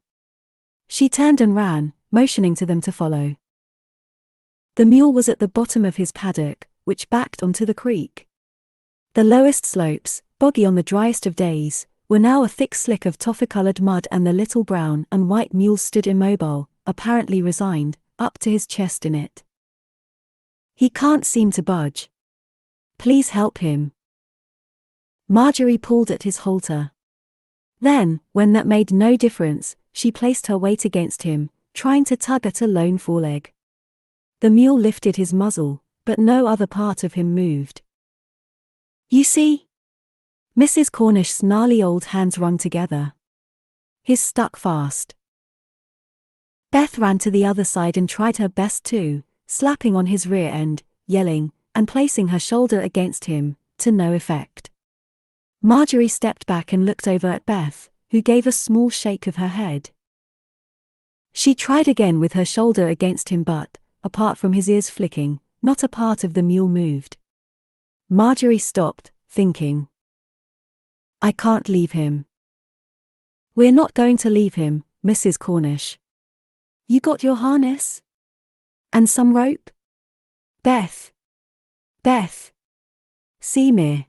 She turned and ran, motioning to them to follow. The mule was at the bottom of his paddock, which backed onto the creek. The lowest slopes, boggy on the driest of days, were now a thick slick of toffee-colored mud, and the little brown and white mule stood immobile, apparently resigned, up to his chest in it. "He can't seem to budge. Please help him." Marjorie pulled at his halter. Then, when that made no difference, she placed her weight against him, trying to tug at a lone foreleg. The mule lifted his muzzle, but no other part of him moved. "You see?" Mrs. Cornish's gnarly old hands wrung together. "He's stuck fast." Beth ran to the other side and tried her best too, slapping on his rear end, yelling, and placing her shoulder against him, to no effect. Marjorie stepped back and looked over at Beth, who gave a small shake of her head. She tried again with her shoulder against him, but, apart from his ears flicking, not a part of the mule moved. Marjorie stopped, thinking. "I can't leave him." "We're not going to leave him, Mrs. Cornish. You got your harness? And some rope?" "Beth. Beth. See me.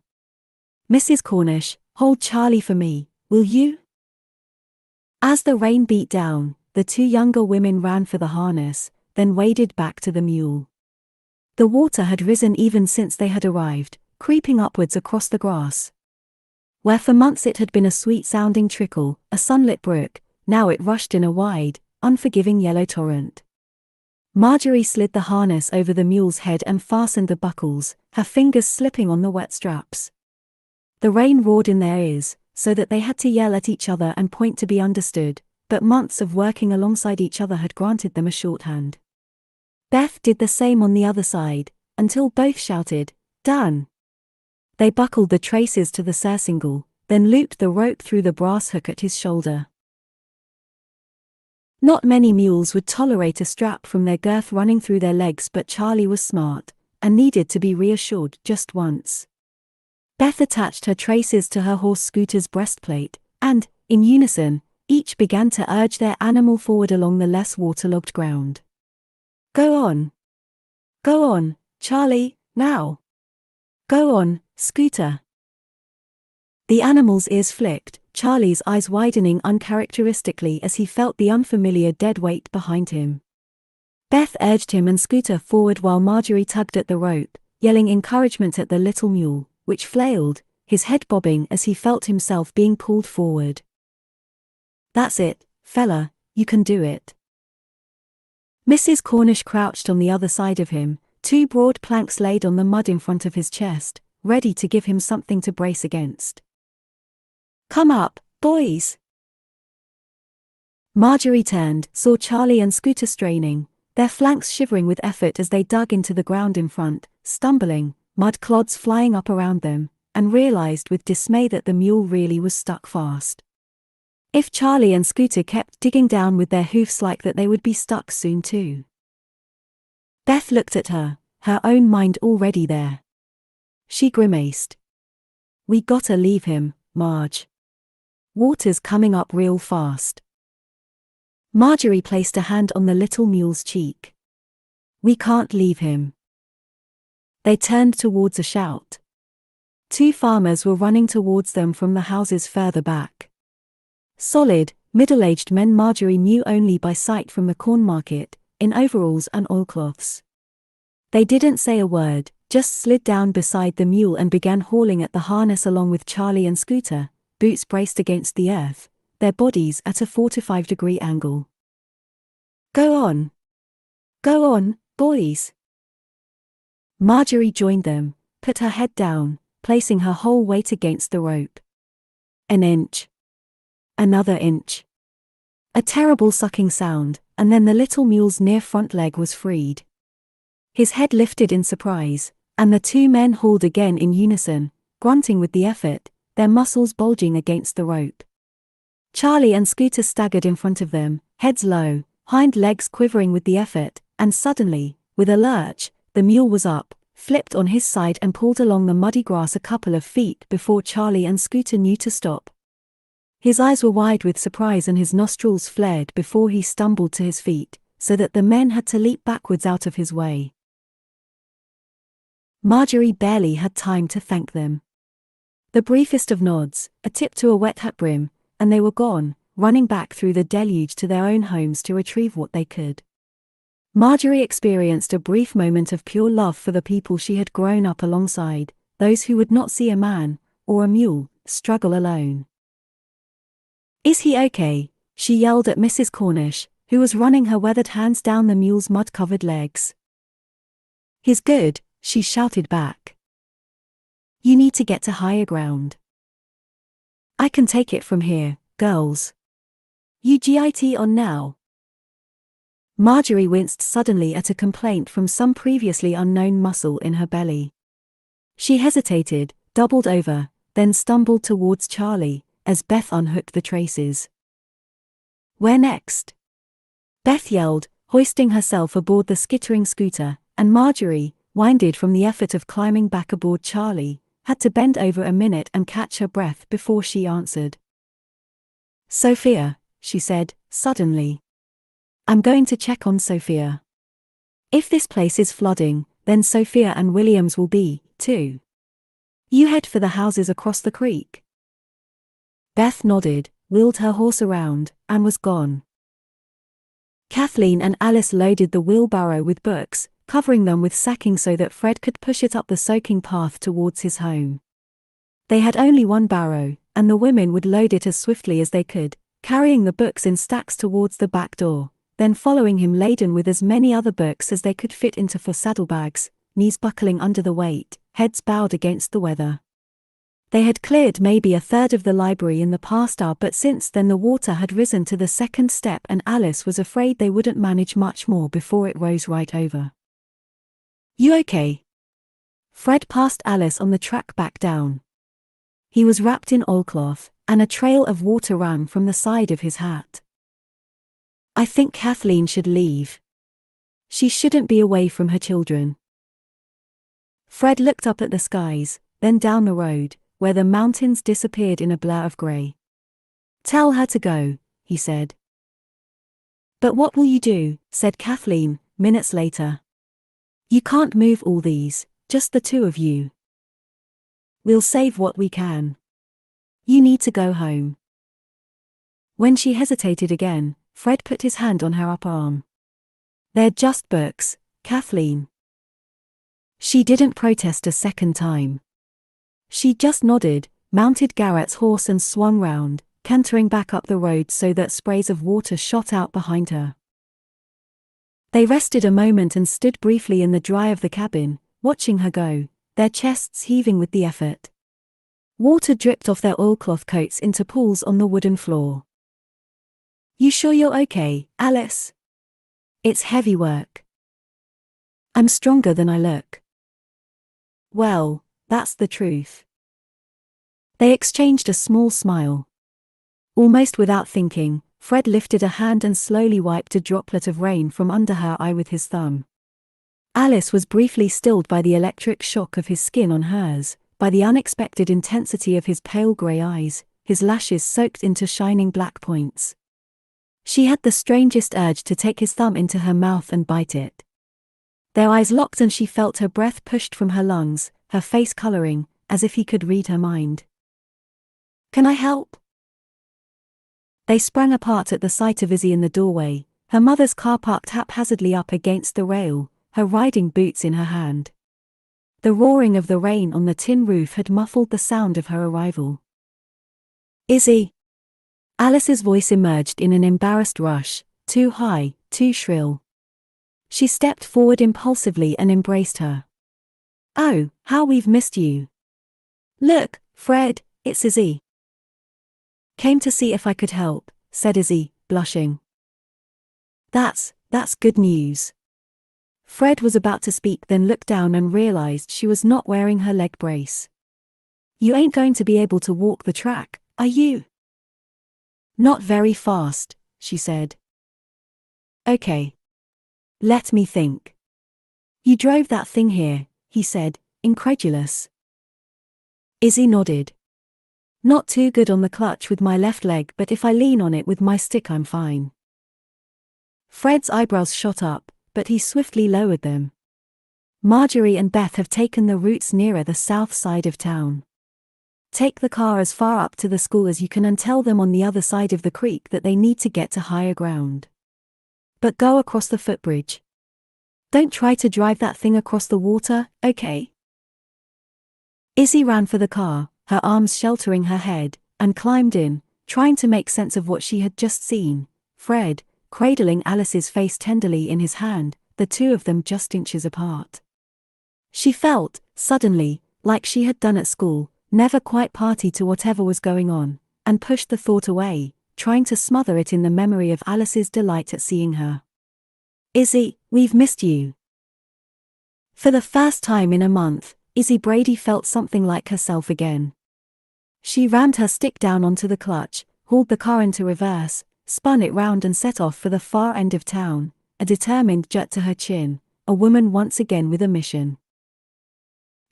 Mrs. Cornish, hold Charlie for me, will you?" As the rain beat down, the two younger women ran for the harness, then waded back to the mule. The water had risen even since they had arrived, creeping upwards across the grass. Where for months it had been a sweet-sounding trickle, a sunlit brook, now it rushed in a wide, unforgiving yellow torrent. Marjorie slid the harness over the mule's head and fastened the buckles, her fingers slipping on the wet straps. The rain roared in their ears, so that they had to yell at each other and point to be understood, but months of working alongside each other had granted them a shorthand. Beth did the same on the other side, until both shouted, "Done!" They buckled the traces to the surcingle, then looped the rope through the brass hook at his shoulder. Not many mules would tolerate a strap from their girth running through their legs, but Charlie was smart, and needed to be reassured just once. Beth attached her traces to her horse Scooter's breastplate, and, in unison, each began to urge their animal forward along the less waterlogged ground. "Go on! Go on, Charlie, now! Go on, Scooter!" The animal's ears flicked, Charlie's eyes widening uncharacteristically as he felt the unfamiliar dead weight behind him. Beth urged him and Scooter forward while Marjorie tugged at the rope, yelling encouragement at the little mule, which flailed, his head bobbing as he felt himself being pulled forward. "That's it, fella, you can do it." Mrs. Cornish crouched on the other side of him, two broad planks laid on the mud in front of his chest, ready to give him something to brace against. "Come up, boys!" Marjorie turned, saw Charlie and Scooter straining, their flanks shivering with effort as they dug into the ground in front, stumbling, mud clods flying up around them, and realized with dismay that the mule really was stuck fast. If Charlie and Scooter kept digging down with their hoofs like that, they would be stuck soon too. Beth looked at her, her own mind already there. She grimaced. "We gotta leave him, Marge. Water's coming up real fast." Marjorie placed a hand on the little mule's cheek. "We can't leave him." They turned towards a shout. Two farmers were running towards them from the houses further back. Solid, middle-aged men Marjorie knew only by sight from the corn market, in overalls and oilcloths. They didn't say a word, just slid down beside the mule and began hauling at the harness along with Charlie and Scooter, boots braced against the earth, their bodies at a 45-degree angle. "Go on! Go on, boys!" Marjorie joined them, put her head down, placing her whole weight against the rope. An inch. Another inch. A terrible sucking sound, and then the little mule's near front leg was freed. His head lifted in surprise, and the two men hauled again in unison, grunting with the effort, their muscles bulging against the rope. Charlie and Scooter staggered in front of them, heads low, hind legs quivering with the effort, and suddenly, with a lurch, the mule was up, flipped on his side and pulled along the muddy grass a couple of feet before Charlie and Scooter knew to stop. His eyes were wide with surprise and his nostrils flared before he stumbled to his feet, so that the men had to leap backwards out of his way. Marjorie barely had time to thank them. The briefest of nods, a tip to a wet hat brim, and they were gone, running back through the deluge to their own homes to retrieve what they could. Marjorie experienced a brief moment of pure love for the people she had grown up alongside, those who would not see a man, or a mule, struggle alone. "Is he okay?" she yelled at Mrs. Cornish, who was running her weathered hands down the mule's mud-covered legs. "He's good," she shouted back. "You need to get to higher ground. I can take it from here, girls. You git on now." Marjorie winced suddenly at a complaint from some previously unknown muscle in her belly. She hesitated, doubled over, then stumbled towards Charlie, as Beth unhooked the traces. "Where next?" Beth yelled, hoisting herself aboard the skittering scooter, and Marjorie, winded from the effort of climbing back aboard Charlie, had to bend over a minute and catch her breath before she answered. "Sophia," she said, suddenly. "I'm going to check on Sophia. If this place is flooding, then Sophia and Williams will be, too. You head for the houses across the creek." Beth nodded, wheeled her horse around, and was gone. Kathleen and Alice loaded the wheelbarrow with books, covering them with sacking so that Fred could push it up the soaking path towards his home. They had only one barrow, and the women would load it as swiftly as they could, carrying the books in stacks towards the back door, then following him laden with as many other books as they could fit into 4 saddlebags, knees buckling under the weight, heads bowed against the weather. They had cleared maybe a third of the library in the past hour, but since then the water had risen to the second step and Alice was afraid they wouldn't manage much more before it rose right over. "You okay?" Fred passed Alice on the track back down. He was wrapped in oilcloth, and a trail of water ran from the side of his hat. "I think Kathleen should leave. She shouldn't be away from her children." Fred looked up at the skies, then down the road, where the mountains disappeared in a blur of grey. "Tell her to go," he said. "But what will you do?" said Kathleen, minutes later. "You can't move all these, just the two of you." "We'll save what we can. You need to go home." When she hesitated again, Fred put his hand on her upper arm. "They're just books, Kathleen." She didn't protest a second time. She just nodded, mounted Garrett's horse and swung round, cantering back up the road so that sprays of water shot out behind her. They rested a moment and stood briefly in the dry of the cabin, watching her go, their chests heaving with the effort. Water dripped off their oilcloth coats into pools on the wooden floor. "You sure you're okay, Alice? It's heavy work." "I'm stronger than I look." "Well, that's the truth." They exchanged a small smile. Almost without thinking, Fred lifted a hand and slowly wiped a droplet of rain from under her eye with his thumb. Alice was briefly stilled by the electric shock of his skin on hers, by the unexpected intensity of his pale grey eyes, his lashes soaked into shining black points. She had the strangest urge to take his thumb into her mouth and bite it. Their eyes locked and she felt her breath pushed from her lungs, her face coloring, as if he could read her mind. "Can I help?" They sprang apart at the sight of Izzy in the doorway, her mother's car parked haphazardly up against the rail, her riding boots in her hand. The roaring of the rain on the tin roof had muffled the sound of her arrival. "Izzy!" Alice's voice emerged in an embarrassed rush, too high, too shrill. She stepped forward impulsively and embraced her. "Oh, how we've missed you!" "Look, Fred, it's Izzy." "Came to see if I could help," said Izzy, blushing. That's good news." Fred was about to speak, then looked down and realized she was not wearing her leg brace. "You ain't going to be able to walk the track, are you?" "Not very fast," she said. "Okay. Let me think." "You drove that thing here," he said, incredulous. Izzy nodded. "Not too good on the clutch with my left leg, but if I lean on it with my stick I'm fine." Fred's eyebrows shot up, but he swiftly lowered them. "Marjorie and Beth have taken the routes nearer the south side of town. Take the car as far up to the school as you can and tell them on the other side of the creek that they need to get to higher ground. But go across the footbridge. Don't try to drive that thing across the water, okay?" Izzy ran for the car, her arms sheltering her head, and climbed in, trying to make sense of what she had just seen. Fred, cradling Alice's face tenderly in his hand, the two of them just inches apart. She felt, suddenly, like she had done at school, never quite party to whatever was going on, and pushed the thought away, trying to smother it in the memory of Alice's delight at seeing her. "Izzy, we've missed you." For the first time in a month, Izzy Brady felt something like herself again. She rammed her stick down onto the clutch, hauled the car into reverse, spun it round and set off for the far end of town, a determined jut to her chin, a woman once again with a mission.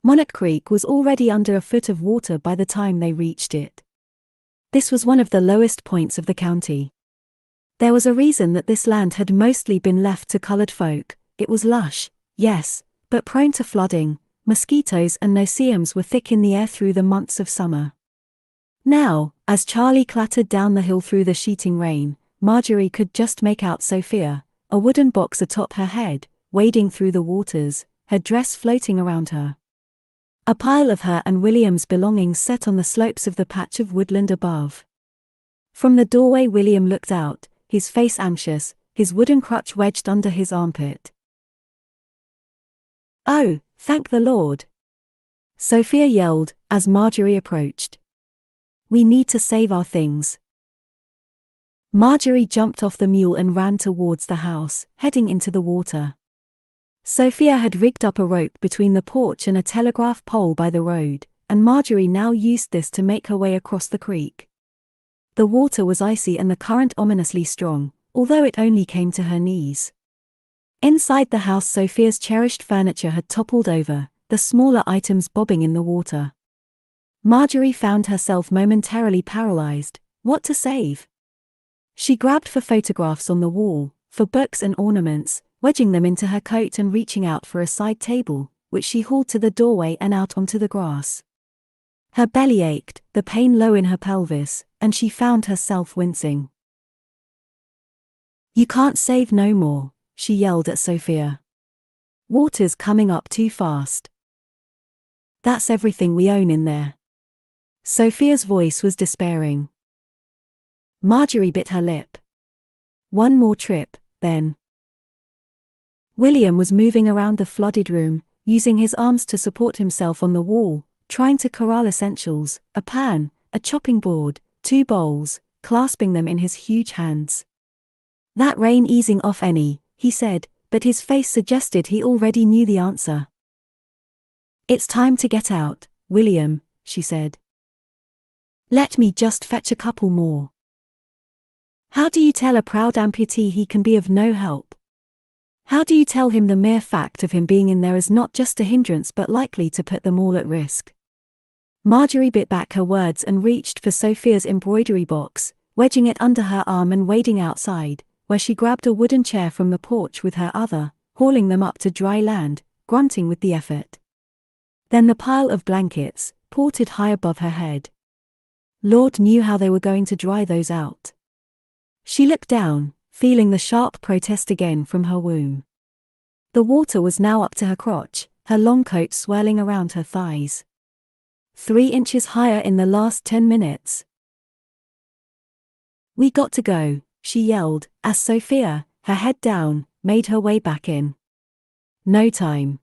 Monarch Creek was already under a foot of water by the time they reached it. This was one of the lowest points of the county. There was a reason that this land had mostly been left to colored folk. It was lush, yes, but prone to flooding. Mosquitoes and no-see-ums were thick in the air through the months of summer. Now, as Charlie clattered down the hill through the sheeting rain, Marjorie could just make out Sophia, a wooden box atop her head, wading through the waters, her dress floating around her. A pile of her and William's belongings set on the slopes of the patch of woodland above. From the doorway William looked out, his face anxious, his wooden crutch wedged under his armpit. "Oh, thank the Lord," Sophia yelled as Marjorie approached. "We need to save our things." Marjorie jumped off the mule and ran towards the house, heading into the water. Sophia had rigged up a rope between the porch and a telegraph pole by the road, and Marjorie now used this to make her way across the creek. The water was icy and the current ominously strong, although it only came to her knees. Inside the house, Sophia's cherished furniture had toppled over, the smaller items bobbing in the water. Marjorie found herself momentarily paralyzed. What to save? She grabbed for photographs on the wall, for books and ornaments, wedging them into her coat and reaching out for a side table, which she hauled to the doorway and out onto the grass. Her belly ached, the pain low in her pelvis, and she found herself wincing. "You can't save no more," she yelled at Sophia. "Water's coming up too fast. That's everything we own in there." Sophia's voice was despairing. Marjorie bit her lip. One more trip, then. William was moving around the flooded room, using his arms to support himself on the wall, trying to corral essentials: a pan, a chopping board, 2 bowls, clasping them in his huge hands. "That rain easing off any," he said, but his face suggested he already knew the answer. "It's time to get out, William," she said. "Let me just fetch a couple more." How do you tell a proud amputee he can be of no help? How do you tell him the mere fact of him being in there is not just a hindrance but likely to put them all at risk? Marjorie bit back her words and reached for Sophia's embroidery box, wedging it under her arm and wading outside, where she grabbed a wooden chair from the porch with her other, hauling them up to dry land, grunting with the effort. Then the pile of blankets, ported high above her head. Lord knew how they were going to dry those out. She looked down, feeling the sharp protest again from her womb. The water was now up to her crotch, her long coat swirling around her thighs. 3 inches higher in the last 10 minutes. "We got to go," she yelled, as Sophia, her head down, made her way back in. "No time."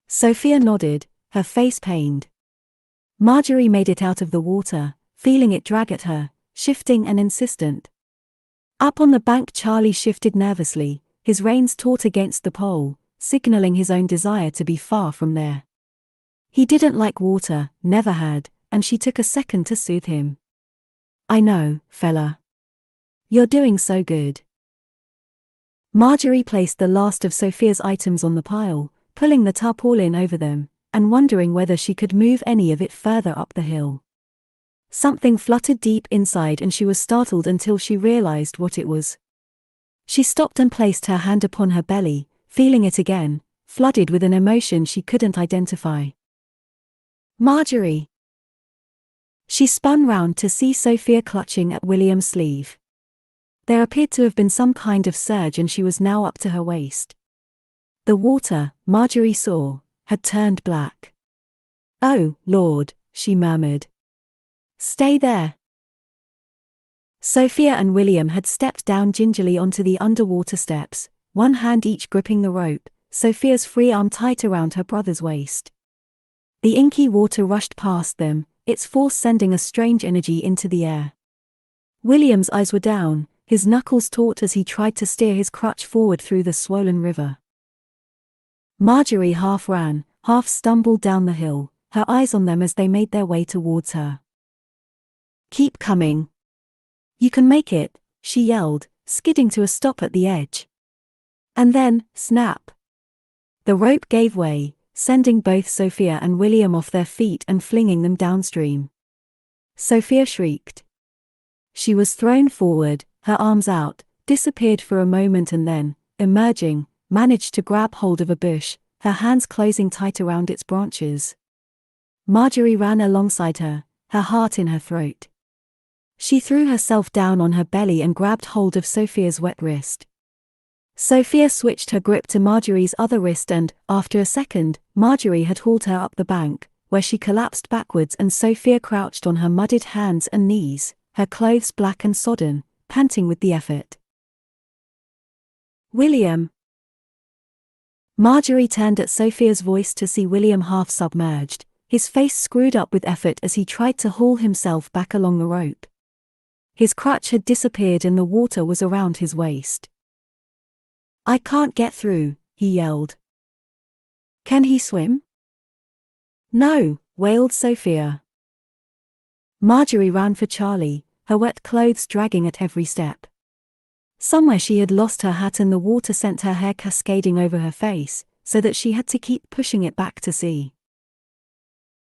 Sophia nodded, her face pained. Marjorie made it out of the water, feeling it drag at her, shifting and insistent. Up on the bank, Charlie shifted nervously, his reins taut against the pole, signaling his own desire to be far from there. He didn't like water, never had, and she took a second to soothe him. "I know, fella. You're doing so good." Marjorie placed the last of Sophia's items on the pile, pulling the tarpaulin over them, and wondering whether she could move any of it further up the hill. Something fluttered deep inside and she was startled until she realized what it was. She stopped and placed her hand upon her belly, feeling it again, flooded with an emotion she couldn't identify. "Marjorie!" She spun round to see Sophia clutching at William's sleeve. There appeared to have been some kind of surge and she was now up to her waist. The water, Marjorie saw, had turned black. "Oh, Lord," she murmured. "Stay there." Sophia and William had stepped down gingerly onto the underwater steps, one hand each gripping the rope, Sophia's free arm tight around her brother's waist. The inky water rushed past them, its force sending a strange energy into the air. William's eyes were down, his knuckles taut as he tried to steer his crutch forward through the swollen river. Marjorie half ran, half stumbled down the hill, her eyes on them as they made their way towards her. "Keep coming. You can make it," she yelled, skidding to a stop at the edge. And then, snap! The rope gave way, sending both Sophia and William off their feet and flinging them downstream. Sophia shrieked. She was thrown forward, her arms out, disappeared for a moment and then, emerging, managed to grab hold of a bush, her hands closing tight around its branches. Marjorie ran alongside her, her heart in her throat. She threw herself down on her belly and grabbed hold of Sophia's wet wrist. Sophia switched her grip to Marjorie's other wrist and, after a second, Marjorie had hauled her up the bank, where she collapsed backwards and Sophia crouched on her mudded hands and knees, her clothes black and sodden, panting with the effort. "William!" Marjorie turned at Sophia's voice to see William half submerged, his face screwed up with effort as he tried to haul himself back along the rope. His crutch had disappeared and the water was around his waist. "I can't get through," he yelled. "Can he swim?" "No," wailed Sophia. Marjorie ran for Charlie, her wet clothes dragging at every step. Somewhere she had lost her hat and the water sent her hair cascading over her face, so that she had to keep pushing it back to sea.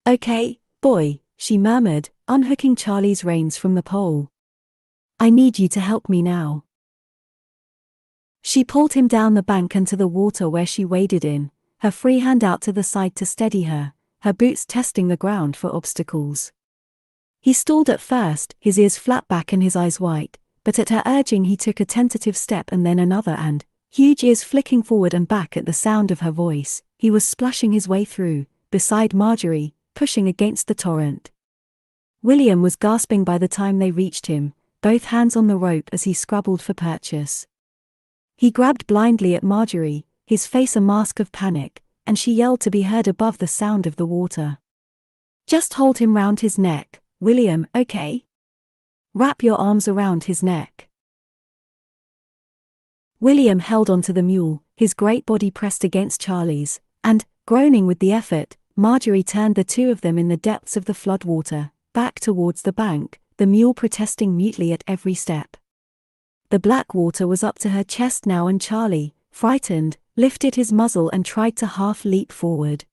"Okay, boy," she murmured, unhooking Charlie's reins from the pole. "I need you to help me now." She pulled him down the bank and to the water where she waded in, her free hand out to the side to steady her boots testing the ground for obstacles. He stalled at first, his ears flat back and his eyes white, but at her urging he took a tentative step and then another and, huge ears flicking forward and back at the sound of her voice, he was splashing his way through, beside Marjorie, pushing against the torrent. William was gasping by the time they reached him, both hands on the rope as he scrabbled for purchase. He grabbed blindly at Marjorie, his face a mask of panic, and she yelled to be heard above the sound of the water. "Just hold him round his neck, William, okay? Wrap your arms around his neck." William held onto the mule, his great body pressed against Charlie's, and, groaning with the effort, Marjorie turned the two of them in the depths of the floodwater, back towards the bank, the mule protesting mutely at every step. The black water was up to her chest now and Charlie, frightened, lifted his muzzle and tried to half leap forward.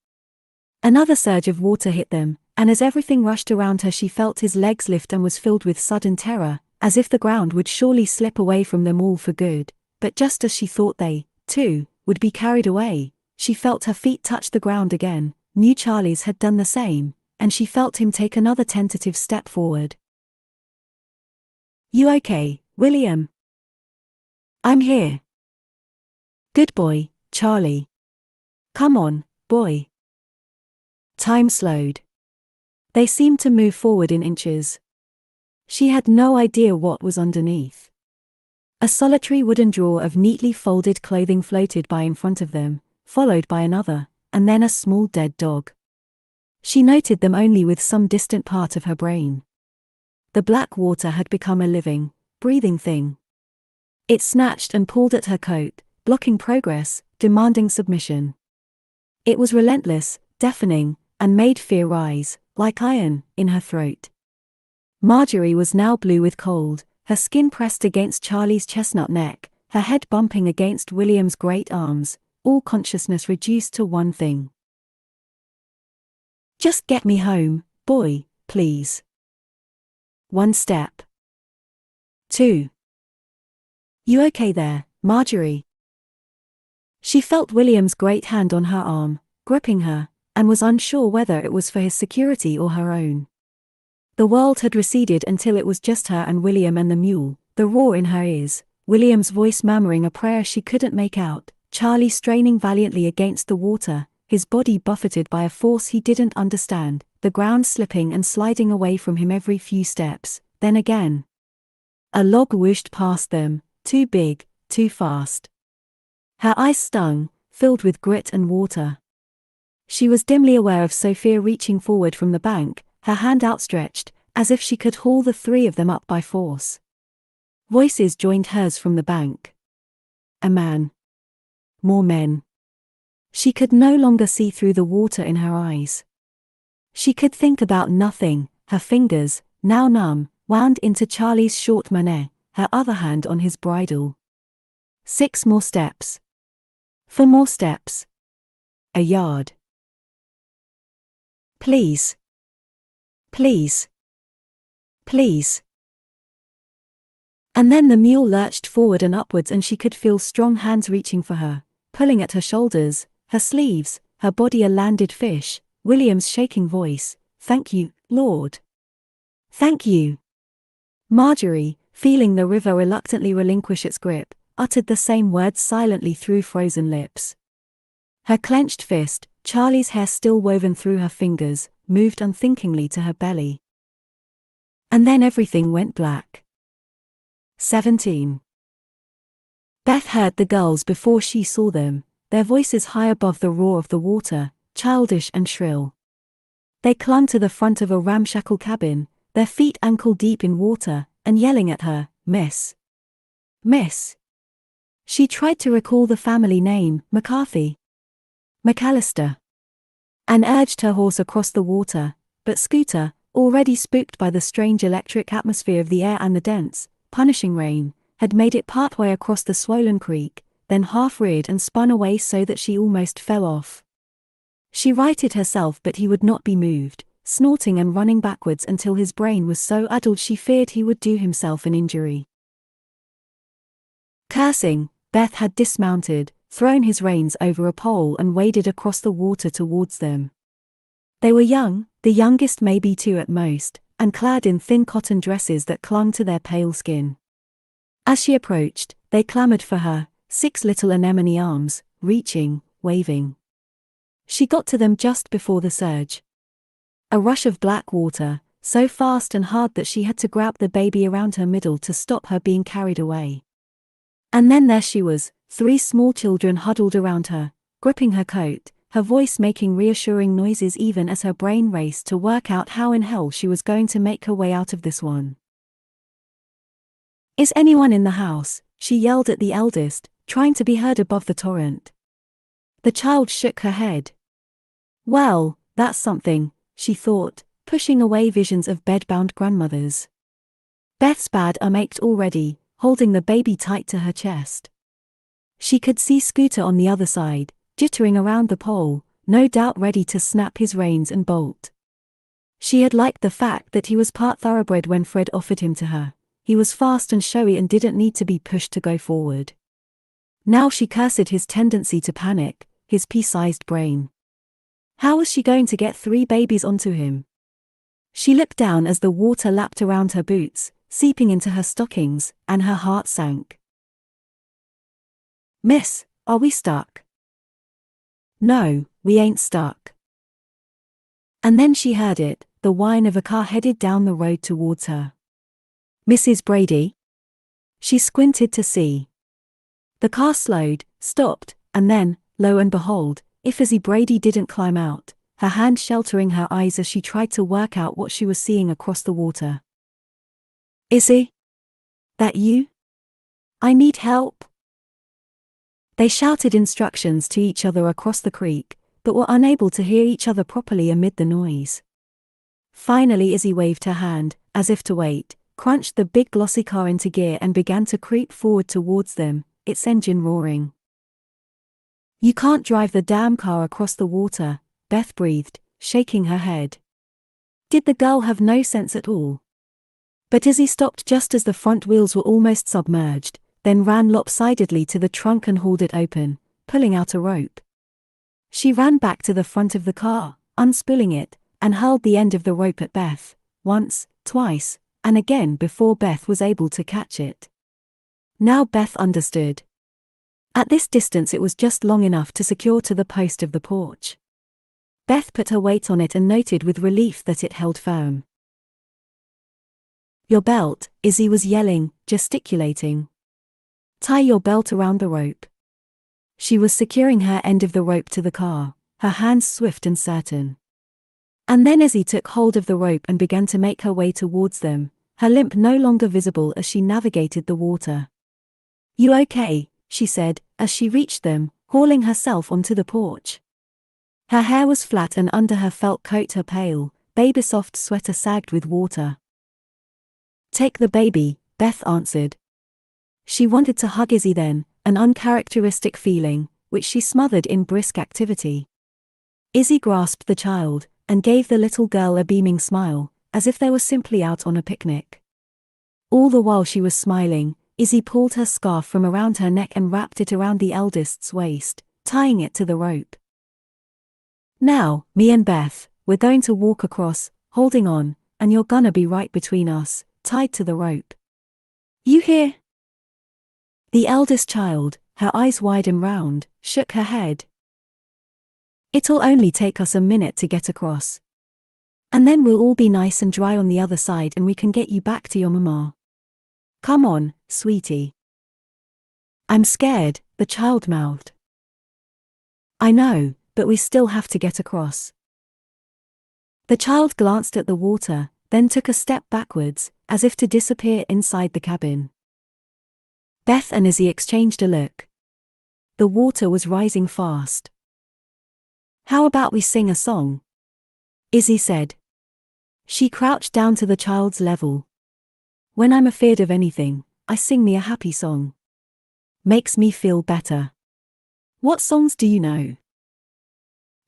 Another surge of water hit them, and as everything rushed around her she felt his legs lift and was filled with sudden terror, as if the ground would surely slip away from them all for good, but just as she thought they, too, would be carried away, she felt her feet touch the ground again, knew Charlie's had done the same, and she felt him take another tentative step forward. "You okay, William?" "I'm here." "Good boy, Charlie. Come on, boy." Time slowed. They seemed to move forward in inches. She had no idea what was underneath. A solitary wooden drawer of neatly folded clothing floated by in front of them, followed by another, and then a small dead dog. She noted them only with some distant part of her brain. The black water had become a living, breathing thing. It snatched and pulled at her coat, blocking progress, demanding submission. It was relentless, deafening, and made fear rise, like iron, in her throat. Marjorie was now blue with cold, her skin pressed against Charlie's chestnut neck, her head bumping against William's great arms, all consciousness reduced to one thing. "Just get me home, boy, please." One step. Two. "You okay there, Marjorie?" She felt William's great hand on her arm, gripping her, and was unsure whether it was for his security or her own. The world had receded until it was just her and William and the mule, the roar in her ears, William's voice murmuring a prayer she couldn't make out, Charlie straining valiantly against the water, his body buffeted by a force he didn't understand, the ground slipping and sliding away from him every few steps, then again. A log whooshed past them, too big, too fast. Her eyes stung, filled with grit and water. She was dimly aware of Sophia reaching forward from the bank, her hand outstretched, as if she could haul the three of them up by force. Voices joined hers from the bank. A man. More men. She could no longer see through the water in her eyes. She could think about nothing, her fingers, now numb, wound into Charlie's short manet, her other hand on his bridle. 6 more steps. 4 more steps. A yard. "Please. Please. Please." And then the mule lurched forward and upwards and she could feel strong hands reaching for her, pulling at her shoulders, her sleeves, her body a landed fish, William's shaking voice, "Thank you, Lord. Thank you." Marjorie, feeling the river reluctantly relinquish its grip, uttered the same words silently through frozen lips. Her clenched fist, Charlie's hair still woven through her fingers, moved unthinkingly to her belly. And then everything went black. 17. Beth heard the gulls before she saw them, their voices high above the roar of the water, childish and shrill. They clung to the front of a ramshackle cabin, their feet ankle-deep in water, and yelling at her, "Miss! Miss!" She tried to recall the family name, McCarthy. McAllister. And urged her horse across the water, but Scooter, already spooked by the strange electric atmosphere of the air and the dense, punishing rain, had made it partway across the swollen creek, then half-reared and spun away so that she almost fell off. She righted herself, but he would not be moved, snorting and running backwards until his brain was so addled she feared he would do himself an injury. Cursing, Beth had dismounted, thrown his reins over a pole and waded across the water towards them. They were young, the youngest maybe 2 at most, and clad in thin cotton dresses that clung to their pale skin. As she approached, they clamored for her, 6 little anemone arms, reaching, waving. She got to them just before the surge. A rush of black water, so fast and hard that she had to grab the baby around her middle to stop her being carried away. And then there she was, 3 small children huddled around her, gripping her coat, her voice making reassuring noises even as her brain raced to work out how in hell she was going to make her way out of this one. "Is anyone in the house?" she yelled at the eldest, trying to be heard above the torrent. The child shook her head. Well, that's something, she thought, pushing away visions of bed-bound grandmothers. Beth's bad ached already, holding the baby tight to her chest. She could see Scooter on the other side, jittering around the pole, no doubt ready to snap his reins and bolt. She had liked the fact that he was part thoroughbred when Fred offered him to her. He was fast and showy and didn't need to be pushed to go forward. Now she cursed his tendency to panic, his pea-sized brain. How was she going to get 3 babies onto him? She looked down as the water lapped around her boots, seeping into her stockings, and her heart sank. "Miss, are we stuck?" "No, we ain't stuck." And then she heard it, the whine of a car headed down the road towards her. "Mrs. Brady?" She squinted to see. The car slowed, stopped, and then, lo and behold, if Izzy Brady didn't climb out, her hand sheltering her eyes as she tried to work out what she was seeing across the water. "Izzy? That you? I need help." They shouted instructions to each other across the creek, but were unable to hear each other properly amid the noise. Finally Izzy waved her hand, as if to wait, crunched the big glossy car into gear and began to creep forward towards them, its engine roaring. "You can't drive the damn car across the water," Beth breathed, shaking her head. Did the girl have no sense at all? But Izzy stopped just as the front wheels were almost submerged, then ran lopsidedly to the trunk and hauled it open, pulling out a rope. She ran back to the front of the car, unspooling it, and hurled the end of the rope at Beth, once, twice, and again before Beth was able to catch it. Now Beth understood. At this distance it was just long enough to secure to the post of the porch. Beth put her weight on it and noted with relief that it held firm. "Your belt," Izzy was yelling, gesticulating. "Tie your belt around the rope." She was securing her end of the rope to the car, her hands swift and certain. And then Izzy took hold of the rope and began to make her way towards them, her limp no longer visible as she navigated the water. "You okay?" she said, as she reached them, hauling herself onto the porch. Her hair was flat and under her felt coat her pale, baby-soft sweater sagged with water. "Take the baby," Beth answered. She wanted to hug Izzy then, an uncharacteristic feeling, which she smothered in brisk activity. Izzy grasped the child, and gave the little girl a beaming smile, as if they were simply out on a picnic. All the while she was smiling, Izzy pulled her scarf from around her neck and wrapped it around the eldest's waist, tying it to the rope. "Now, me and Beth, we're going to walk across, holding on, and you're gonna be right between us, tied to the rope. You hear?" The eldest child, her eyes wide and round, shook her head. "It'll only take us a minute to get across. And then we'll all be nice and dry on the other side and we can get you back to your mama. Come on, sweetie." "I'm scared," the child mouthed. I know, but we still have to get across. The child glanced at the water, then took a step backwards, as if to disappear inside the cabin. Beth and Izzy exchanged a look. The water was rising fast. How about we sing a song? Izzy said. She crouched down to the child's level. When I'm afeard of anything, I sing me a happy song. Makes me feel better. What songs do you know?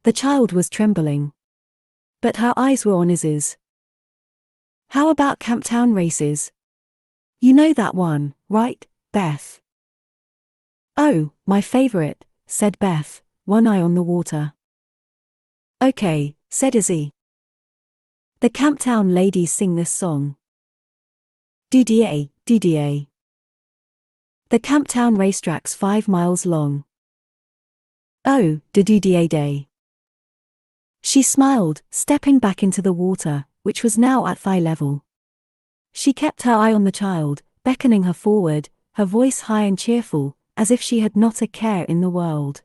The child was trembling. But her eyes were on Izzy's. How about Camptown races? You know that one, right, Beth? Oh, my favorite, said Beth, one eye on the water. Okay, said Izzy. The Camptown ladies sing this song. DDA, DDA. The Camptown racetrack's 5 miles long. Oh, DDA day. She smiled, stepping back into the water, which was now at thigh level. She kept her eye on the child, beckoning her forward, her voice high and cheerful, as if she had not a care in the world.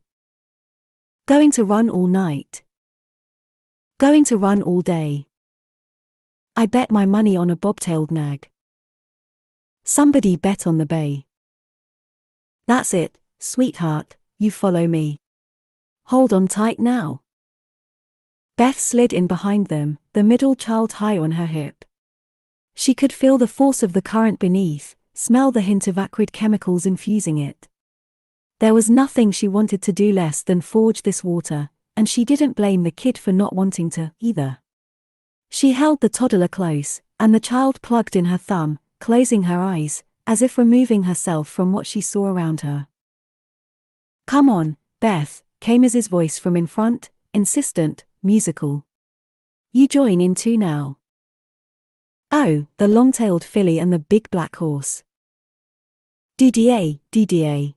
Going to run all night. Going to run all day. I bet my money on a bobtailed nag. Somebody bet on the bay. That's it, sweetheart, you follow me. Hold on tight now. Beth slid in behind them, the middle child high on her hip. She could feel the force of the current beneath, smell the hint of acrid chemicals infusing it. There was nothing she wanted to do less than forge this water, and she didn't blame the kid for not wanting to, either. She held the toddler close, and the child plugged in her thumb, closing her eyes, as if removing herself from what she saw around her. Come on, Beth, came Izzy's voice from in front, insistent, musical. You join in too now. Oh, the long-tailed filly and the big black horse. DDA, DDA.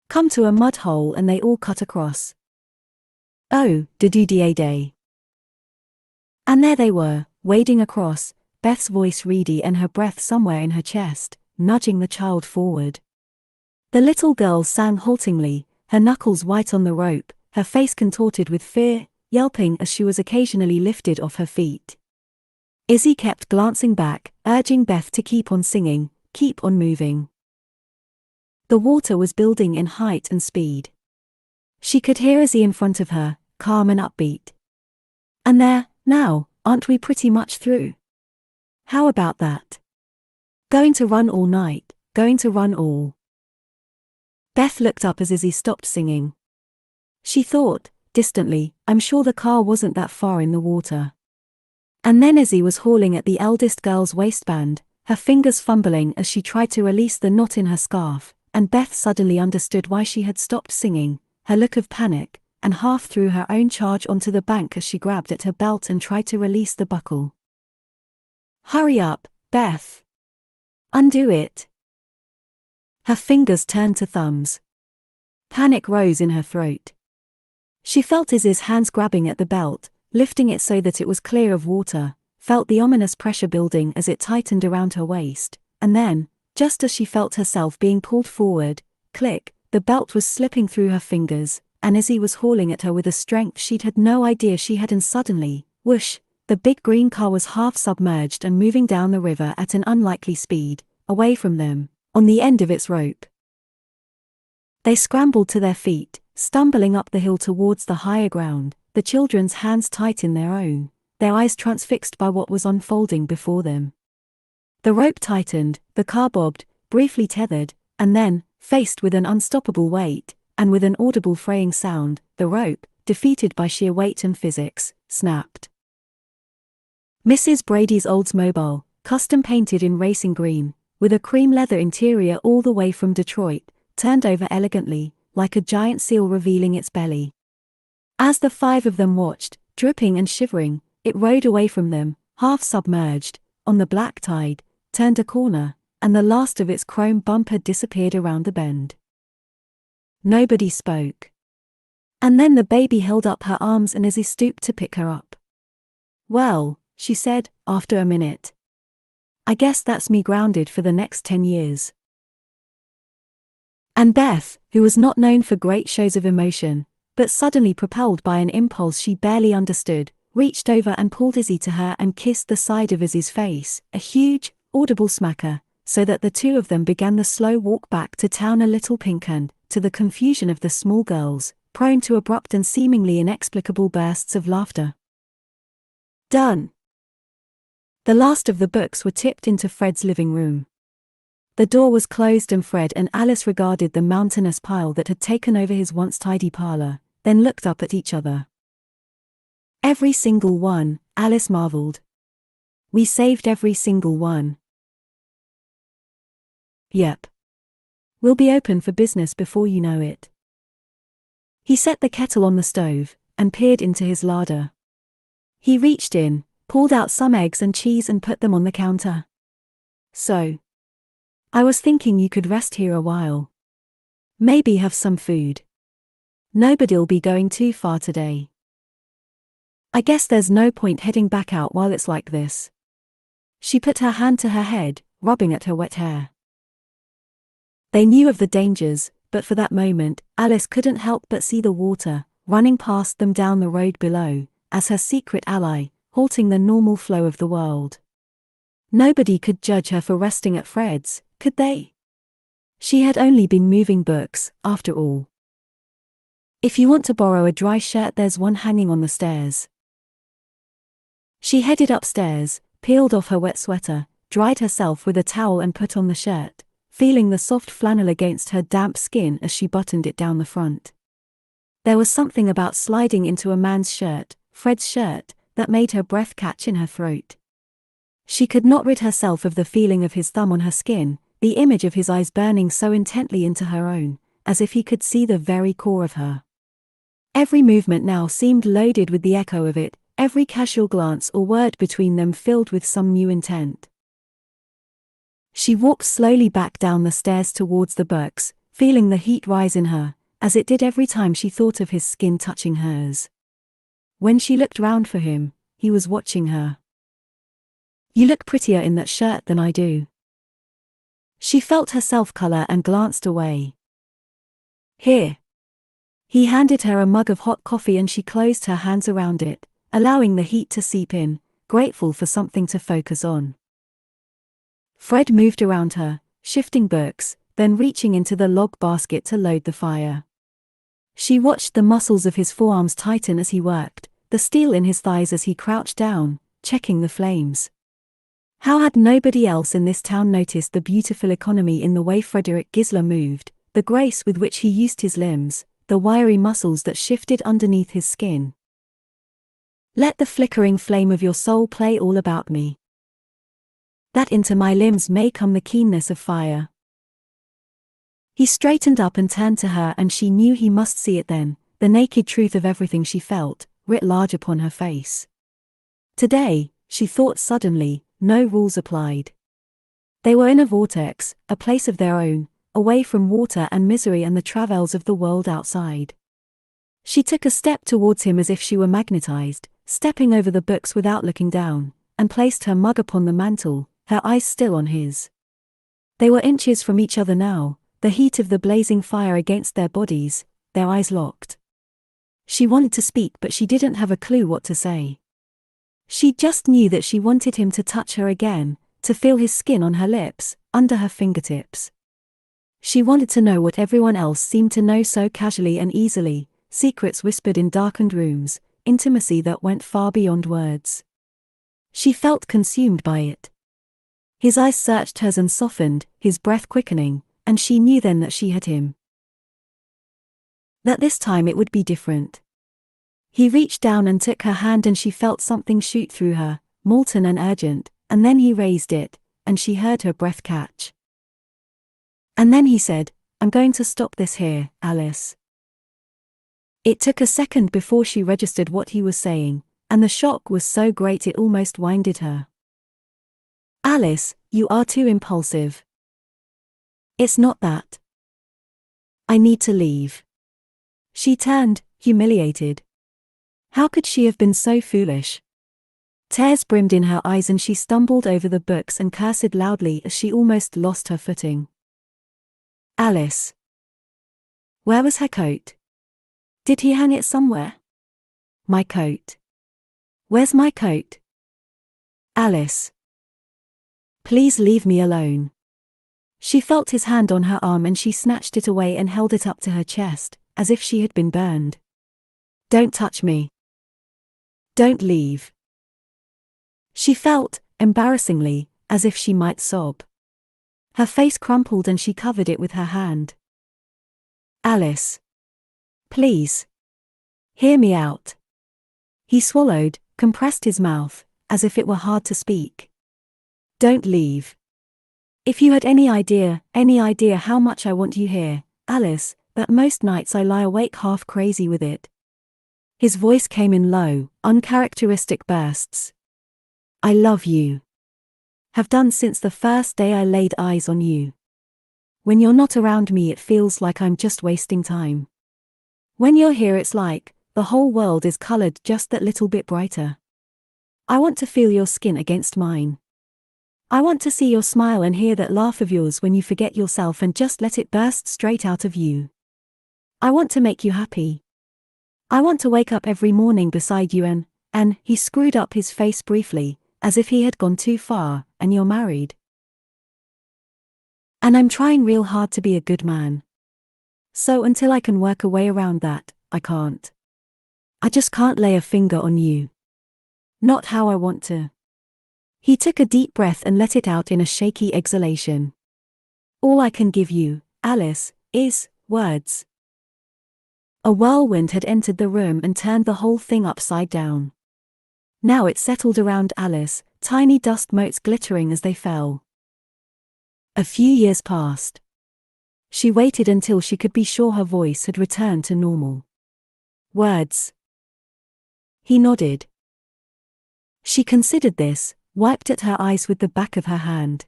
Come to a mud hole and they all cut across. Oh, DDA day. And there they were, wading across, Beth's voice reedy and her breath somewhere in her chest, nudging the child forward. The little girl sang haltingly, her knuckles white on the rope, her face contorted with fear, yelping as she was occasionally lifted off her feet. Izzy kept glancing back, urging Beth to keep on singing, keep on moving. The water was building in height and speed. She could hear Izzy in front of her, calm and upbeat. And there, now, aren't we pretty much through? How about that? Going to run all night, going to run all. Beth looked up as Izzy stopped singing. She thought, distantly, I'm sure the car wasn't that far in the water. And then Izzy was hauling at the eldest girl's waistband, her fingers fumbling as she tried to release the knot in her scarf, and Beth suddenly understood why she had stopped singing, her look of panic, and half threw her own charge onto the bank as she grabbed at her belt and tried to release the buckle. Hurry up, Beth. Undo it. Her fingers turned to thumbs. Panic rose in her throat. She felt Izzy's hands grabbing at the belt, lifting it so that it was clear of water, felt the ominous pressure building as it tightened around her waist, and then, just as she felt herself being pulled forward, click, the belt was slipping through her fingers, and Izzy was hauling at her with a strength she'd had no idea she had, and suddenly, whoosh, the big green car was half submerged and moving down the river at an unlikely speed, away from them, on the end of its rope. They scrambled to their feet, stumbling up the hill towards the higher ground, the children's hands tight in their own, their eyes transfixed by what was unfolding before them. The rope tightened, the car bobbed, briefly tethered, and then, faced with an unstoppable weight, and with an audible fraying sound, the rope, defeated by sheer weight and physics, snapped. Mrs. Brady's Oldsmobile, custom painted in racing green, with a cream leather interior all the way from Detroit, turned over elegantly, like a giant seal revealing its belly. As the 5 of them watched, dripping and shivering, it rode away from them, half submerged, on the black tide, turned a corner, and the last of its chrome bumper disappeared around the bend. Nobody spoke. And then the baby held up her arms and Izzy stooped to pick her up. Well, she said, after a minute. I guess that's me grounded for the next 10 years. And Beth, who was not known for great shows of emotion, but suddenly propelled by an impulse she barely understood, reached over and pulled Izzy to her and kissed the side of Izzy's face, a huge, audible smacker, so that the two of them began the slow walk back to town, a little pink and, to the confusion of the small girls, prone to abrupt and seemingly inexplicable bursts of laughter. Done. The last of the books were tipped into Fred's living room. The door was closed and Fred and Alice regarded the mountainous pile that had taken over his once tidy parlor, then looked up at each other. Every single one, Alice marveled. We saved every single one. Yep. We'll be open for business before you know it. He set the kettle on the stove, and peered into his larder. He reached in, pulled out some eggs and cheese and put them on the counter. So. I was thinking you could rest here a while. Maybe have some food. Nobody'll be going too far today. I guess there's no point heading back out while it's like this. She put her hand to her head, rubbing at her wet hair. They knew of the dangers, but for that moment, Alice couldn't help but see the water, running past them down the road below, as her secret ally, halting the normal flow of the world. Nobody could judge her for resting at Fred's, could they? She had only been moving books, after all. If you want to borrow a dry shirt, there's one hanging on the stairs. She headed upstairs, peeled off her wet sweater, dried herself with a towel and put on the shirt, feeling the soft flannel against her damp skin as she buttoned it down the front. There was something about sliding into a man's shirt, Fred's shirt, that made her breath catch in her throat. She could not rid herself of the feeling of his thumb on her skin, the image of his eyes burning so intently into her own, as if he could see the very core of her. Every movement now seemed loaded with the echo of it, every casual glance or word between them filled with some new intent. She walked slowly back down the stairs towards the books, feeling the heat rise in her, as it did every time she thought of his skin touching hers. When she looked round for him, he was watching her. You look prettier in that shirt than I do. She felt herself color and glanced away. Here. He handed her a mug of hot coffee and she closed her hands around it, allowing the heat to seep in, grateful for something to focus on. Fred moved around her, shifting books, then reaching into the log basket to load the fire. She watched the muscles of his forearms tighten as he worked, the steel in his thighs as he crouched down, checking the flames. How had nobody else in this town noticed the beautiful economy in the way Frederick Gisler moved, the grace with which he used his limbs, the wiry muscles that shifted underneath his skin? Let the flickering flame of your soul play all about me. That into my limbs may come the keenness of fire. He straightened up and turned to her and she knew he must see it then, the naked truth of everything she felt, writ large upon her face. Today, she thought suddenly, no rules applied. They were in a vortex, a place of their own, away from water and misery and the travails of the world outside. She took a step towards him as if she were magnetized, stepping over the books without looking down, and placed her mug upon the mantel, her eyes still on his. They were inches from each other now, the heat of the blazing fire against their bodies, their eyes locked. She wanted to speak but she didn't have a clue what to say. She just knew that she wanted him to touch her again, to feel his skin on her lips, under her fingertips. She wanted to know what everyone else seemed to know so casually and easily, secrets whispered in darkened rooms, intimacy that went far beyond words. She felt consumed by it. His eyes searched hers and softened, his breath quickening, and she knew then that she had him. That this time it would be different. He reached down and took her hand and she felt something shoot through her, molten and urgent, and then he raised it, and she heard her breath catch. And then he said, I'm going to stop this here, Alice. It took a second before she registered what he was saying, and the shock was so great it almost winded her. Alice, you are too impulsive. It's not that. I need to leave. She turned, humiliated. How could she have been so foolish? Tears brimmed in her eyes and she stumbled over the books and cursed loudly as she almost lost her footing. Alice. Where was her coat? Did he hang it somewhere? My coat. Where's my coat? Alice. Please leave me alone. She felt his hand on her arm and she snatched it away and held it up to her chest, as if she had been burned. Don't touch me. Don't leave. She felt, embarrassingly, as if she might sob. Her face crumpled and she covered it with her hand. Alice. Please. Hear me out. He swallowed, compressed his mouth, as if it were hard to speak. Don't leave. If you had any idea how much I want you here, Alice, that most nights I lie awake half crazy with it. His voice came in low, uncharacteristic bursts. I love you. Have done since the first day I laid eyes on you. When you're not around me it feels like I'm just wasting time. When you're here it's like, the whole world is colored just that little bit brighter. I want to feel your skin against mine. I want to see your smile and hear that laugh of yours when you forget yourself and just let it burst straight out of you. I want to make you happy. I want to wake up every morning beside you and he screwed up his face briefly, as if he had gone too far, and you're married. And I'm trying real hard to be a good man. So until I can work a way around that, I can't. I just can't lay a finger on you. Not how I want to. He took a deep breath and let it out in a shaky exhalation. All I can give you, Alice, is words. A whirlwind had entered the room and turned the whole thing upside down. Now it settled around Alice, tiny dust motes glittering as they fell. A few years passed. She waited until she could be sure her voice had returned to normal. Words. He nodded. She considered this, wiped at her eyes with the back of her hand.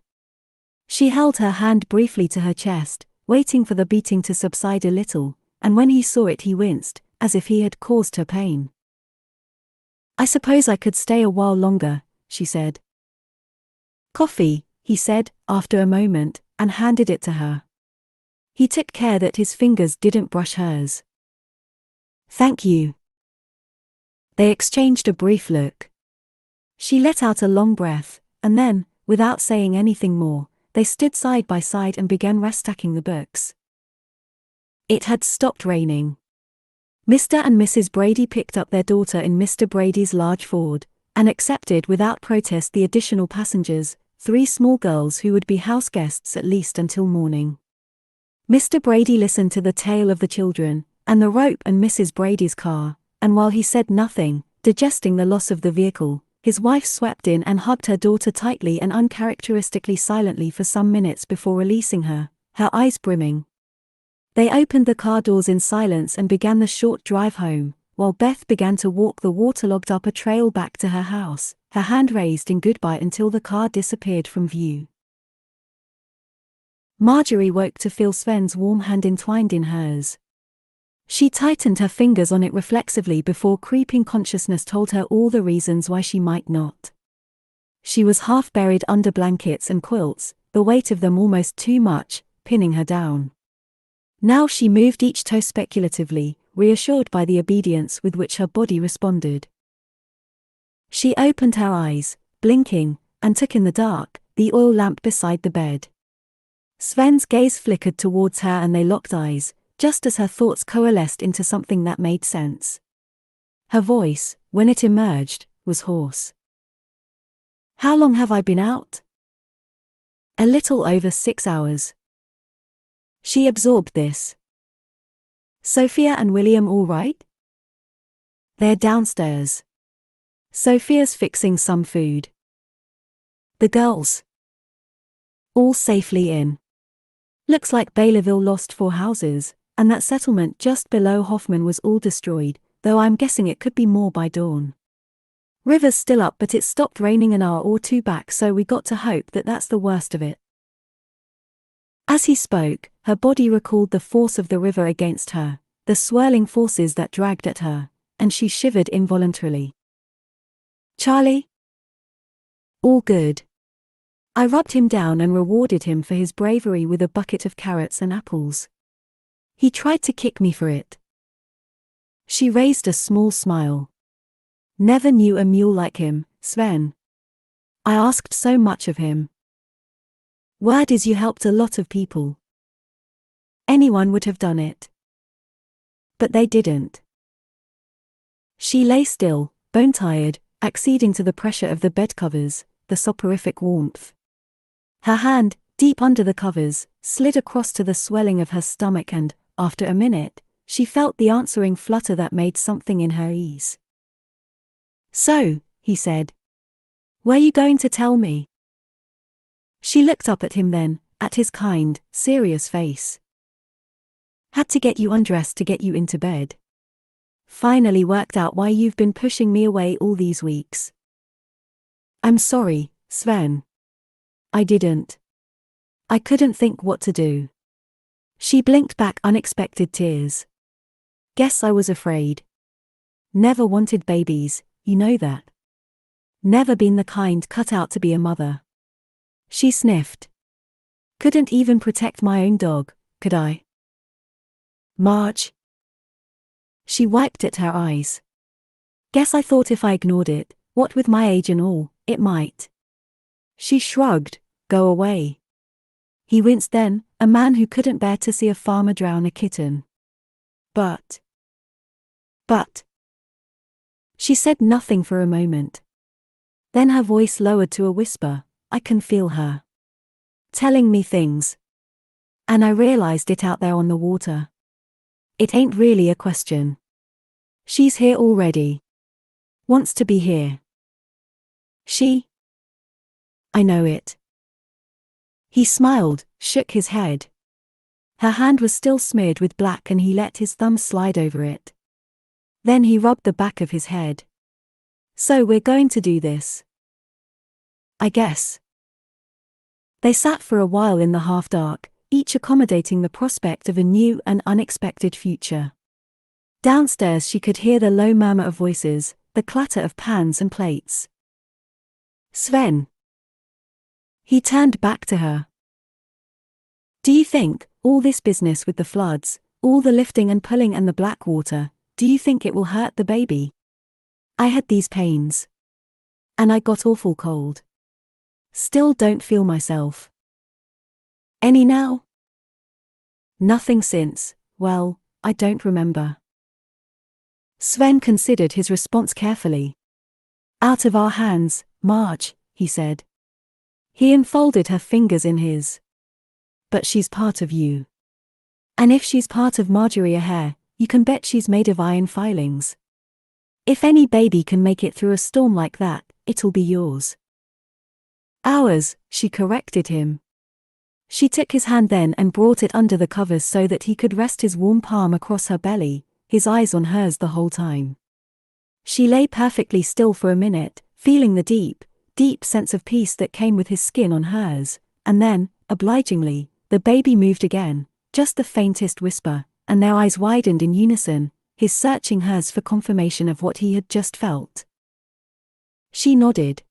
She held her hand briefly to her chest, waiting for the beating to subside a little, and when he saw it he winced, as if he had caused her pain. I suppose I could stay a while longer, she said. Coffee, he said, after a moment, and handed it to her. He took care that his fingers didn't brush hers. Thank you. They exchanged a brief look. She let out a long breath, and then, without saying anything more, they stood side by side and began restacking the books. It had stopped raining. Mr. and Mrs. Brady picked up their daughter in Mr. Brady's large Ford, and accepted without protest the additional passengers, 3 small girls who would be house guests at least until morning. Mr. Brady listened to the tale of the children, and the rope and Mrs. Brady's car, and while he said nothing, digesting the loss of the vehicle, his wife swept in and hugged her daughter tightly and uncharacteristically silently for some minutes before releasing her, her eyes brimming. They opened the car doors in silence and began the short drive home, while Beth began to walk the waterlogged upper trail back to her house, her hand raised in goodbye until the car disappeared from view. Marjorie woke to feel Sven's warm hand entwined in hers. She tightened her fingers on it reflexively before creeping consciousness told her all the reasons why she might not. She was half buried under blankets and quilts, the weight of them almost too much, pinning her down. Now she moved each toe speculatively, reassured by the obedience with which her body responded. She opened her eyes, blinking, and took in the dark, the oil lamp beside the bed. Sven's gaze flickered towards her and they locked eyes, just as her thoughts coalesced into something that made sense. Her voice, when it emerged, was hoarse. How long have I been out? A little over 6 hours. She absorbed this. Sophia and William all right? They're downstairs. Sophia's fixing some food. The girls? All safely in. Looks like Baileyville lost 4 houses, and that settlement just below Hoffman was all destroyed, though I'm guessing it could be more by dawn. River's still up but it stopped raining an hour or 2 back, so we got to hope that that's the worst of it. As he spoke, her body recalled the force of the river against her, the swirling forces that dragged at her, and she shivered involuntarily. Charlie? All good. I rubbed him down and rewarded him for his bravery with a bucket of carrots and apples. He tried to kick me for it. She raised a small smile. Never knew a mule like him, Sven. I asked so much of him. Word is you helped a lot of people. Anyone would have done it. But they didn't. She lay still, bone-tired, acceding to the pressure of the bed covers, the soporific warmth. Her hand, deep under the covers, slid across to the swelling of her stomach and, after a minute, she felt the answering flutter that made something in her ease. So, he said. Were you going to tell me? She looked up at him then, at his kind, serious face. Had to get you undressed to get you into bed. Finally worked out why you've been pushing me away all these weeks. I'm sorry, Sven. I didn't. I couldn't think what to do. She blinked back unexpected tears. Guess I was afraid. Never wanted babies, you know that. Never been the kind cut out to be a mother. She sniffed. Couldn't even protect my own dog, could I? Marge. She wiped at her eyes. Guess I thought if I ignored it, what with my age and all, it might. She shrugged, go away. He winced then, a man who couldn't bear to see a farmer drown a kitten. But. She said nothing for a moment. Then her voice lowered to a whisper, I can feel her. Telling me things. And I realized it out there on the water. It ain't really a question. She's here already. Wants to be here. She? I know it. He smiled, shook his head. Her hand was still smeared with black and he let his thumb slide over it. Then he rubbed the back of his head. So we're going to do this. I guess. They sat for a while in the half-dark, each accommodating the prospect of a new and unexpected future. Downstairs she could hear the low murmur of voices, the clatter of pans and plates. Sven. He turned back to her. Do you think, all this business with the floods, all the lifting and pulling and the black water, do you think it will hurt the baby? I had these pains. And I got awful cold. Still don't feel myself. Any now? Nothing since, well, I don't remember. Sven considered his response carefully. Out of our hands, Marge, he said. He enfolded her fingers in his. But she's part of you. And if she's part of Marjorie O'Hare, you can bet she's made of iron filings. If any baby can make it through a storm like that, it'll be yours. Ours, she corrected him. She took his hand then and brought it under the covers so that he could rest his warm palm across her belly, his eyes on hers the whole time. She lay perfectly still for a minute, feeling the deep, deep sense of peace that came with his skin on hers, and then, obligingly, the baby moved again, just the faintest whisper, and their eyes widened in unison, his searching hers for confirmation of what he had just felt. She nodded.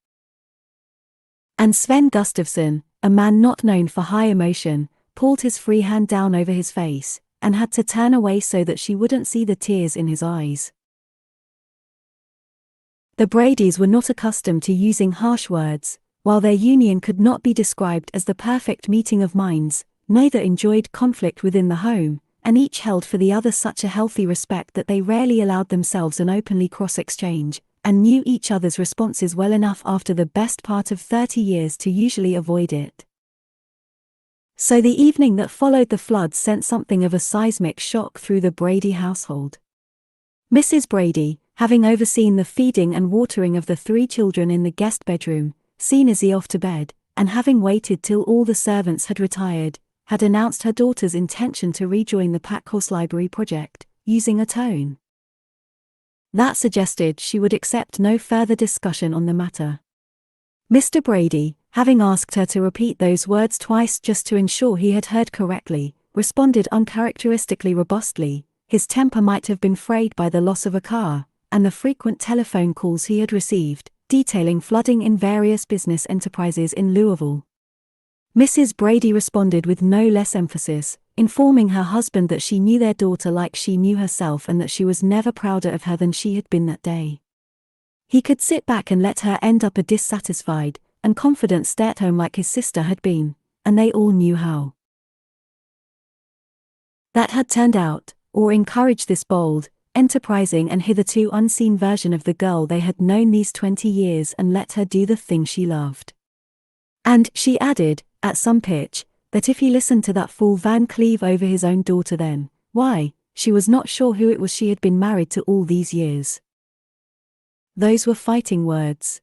And Sven Gustafsson, a man not known for high emotion, pulled his free hand down over his face, and had to turn away so that she wouldn't see the tears in his eyes. The Bradys were not accustomed to using harsh words. While their union could not be described as the perfect meeting of minds, neither enjoyed conflict within the home, and each held for the other such a healthy respect that they rarely allowed themselves an openly cross exchange, and knew each other's responses well enough after the best part of 30 years to usually avoid it. So the evening that followed the floods sent something of a seismic shock through the Brady household. Mrs. Brady, having overseen the feeding and watering of the 3 children in the guest bedroom, seen Izzy off to bed, and having waited till all the servants had retired, had announced her daughter's intention to rejoin the Packhorse Library project, using a tone that suggested she would accept no further discussion on the matter. Mr. Brady, having asked her to repeat those words twice just to ensure he had heard correctly, responded uncharacteristically robustly. His temper might have been frayed by the loss of a car, and the frequent telephone calls he had received, detailing flooding in various business enterprises in Louisville. Mrs. Brady responded with no less emphasis, informing her husband that she knew their daughter like she knew herself and that she was never prouder of her than she had been that day. He could sit back and let her end up a dissatisfied and confident stay-at-home like his sister had been, and they all knew how that had turned out, or encouraged this bold, enterprising and hitherto unseen version of the girl they had known these 20 years and let her do the thing she loved. And, she added, at some pitch, that if he listened to that fool Van Cleve over his own daughter then, why, she was not sure who it was she had been married to all these years. Those were fighting words.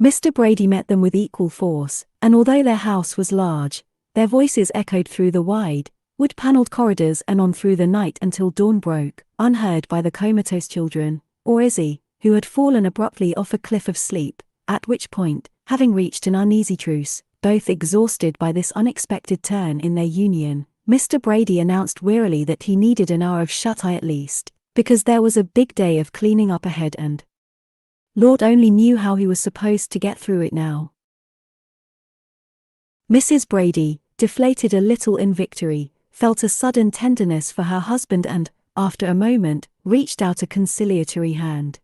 Mr. Brady met them with equal force, and although their house was large, their voices echoed through the wide, wood-paneled corridors and on through the night until dawn broke, unheard by the comatose children, or Izzy, who had fallen abruptly off a cliff of sleep, at which point, having reached an uneasy truce, both exhausted by this unexpected turn in their union, Mr. Brady announced wearily that he needed an hour of shut-eye at least, because there was a big day of cleaning up ahead and Lord only knew how he was supposed to get through it now. Mrs. Brady, deflated a little in victory, felt a sudden tenderness for her husband and, after a moment, reached out a conciliatory hand.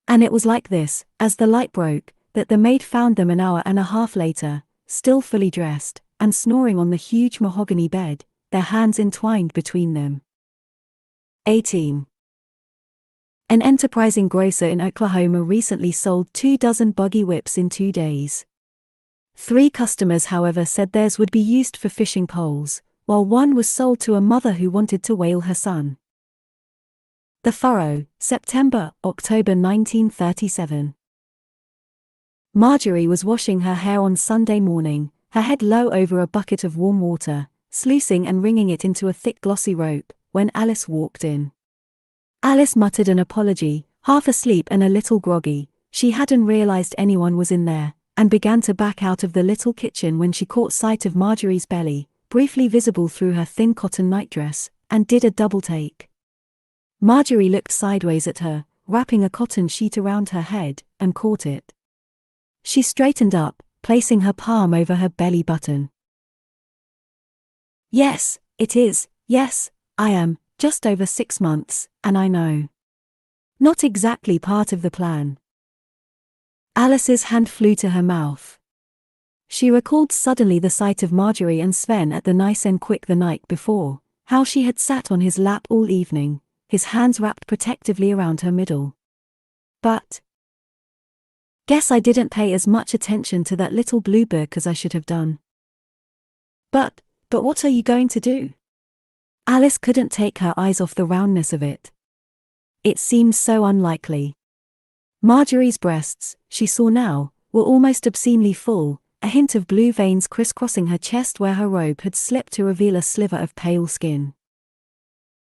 And it was like this, as the light broke, that the maid found them an hour and a half later, still fully dressed, and snoring on the huge mahogany bed, their hands entwined between them. 18. An enterprising grocer in Oklahoma recently sold 24 buggy whips in 2 days. 3 customers, however, said theirs would be used for fishing poles, while one was sold to a mother who wanted to whale her son. The Furrow, September-October 1937. Marjorie was washing her hair on Sunday morning, her head low over a bucket of warm water, sluicing and wringing it into a thick glossy rope, when Alice walked in. Alice muttered an apology, half asleep and a little groggy. She hadn't realized anyone was in there, and began to back out of the little kitchen when she caught sight of Marjorie's belly, briefly visible through her thin cotton nightdress, and did a double take. Marjorie looked sideways at her, wrapping a cotton sheet around her head, and caught it. She straightened up, placing her palm over her belly button. "Yes, it is, yes, I am, just over 6 months, and I know. Not exactly part of the plan." Alice's hand flew to her mouth. She recalled suddenly the sight of Marjorie and Sven at the Nice and Quick the night before, how she had sat on his lap all evening, his hands wrapped protectively around her middle. But guess I didn't pay as much attention to that little blue book as I should have done. But what are you going to do? Alice couldn't take her eyes off the roundness of it. It seemed so unlikely. Marjorie's breasts, she saw now, were almost obscenely full, a hint of blue veins crisscrossing her chest where her robe had slipped to reveal a sliver of pale skin.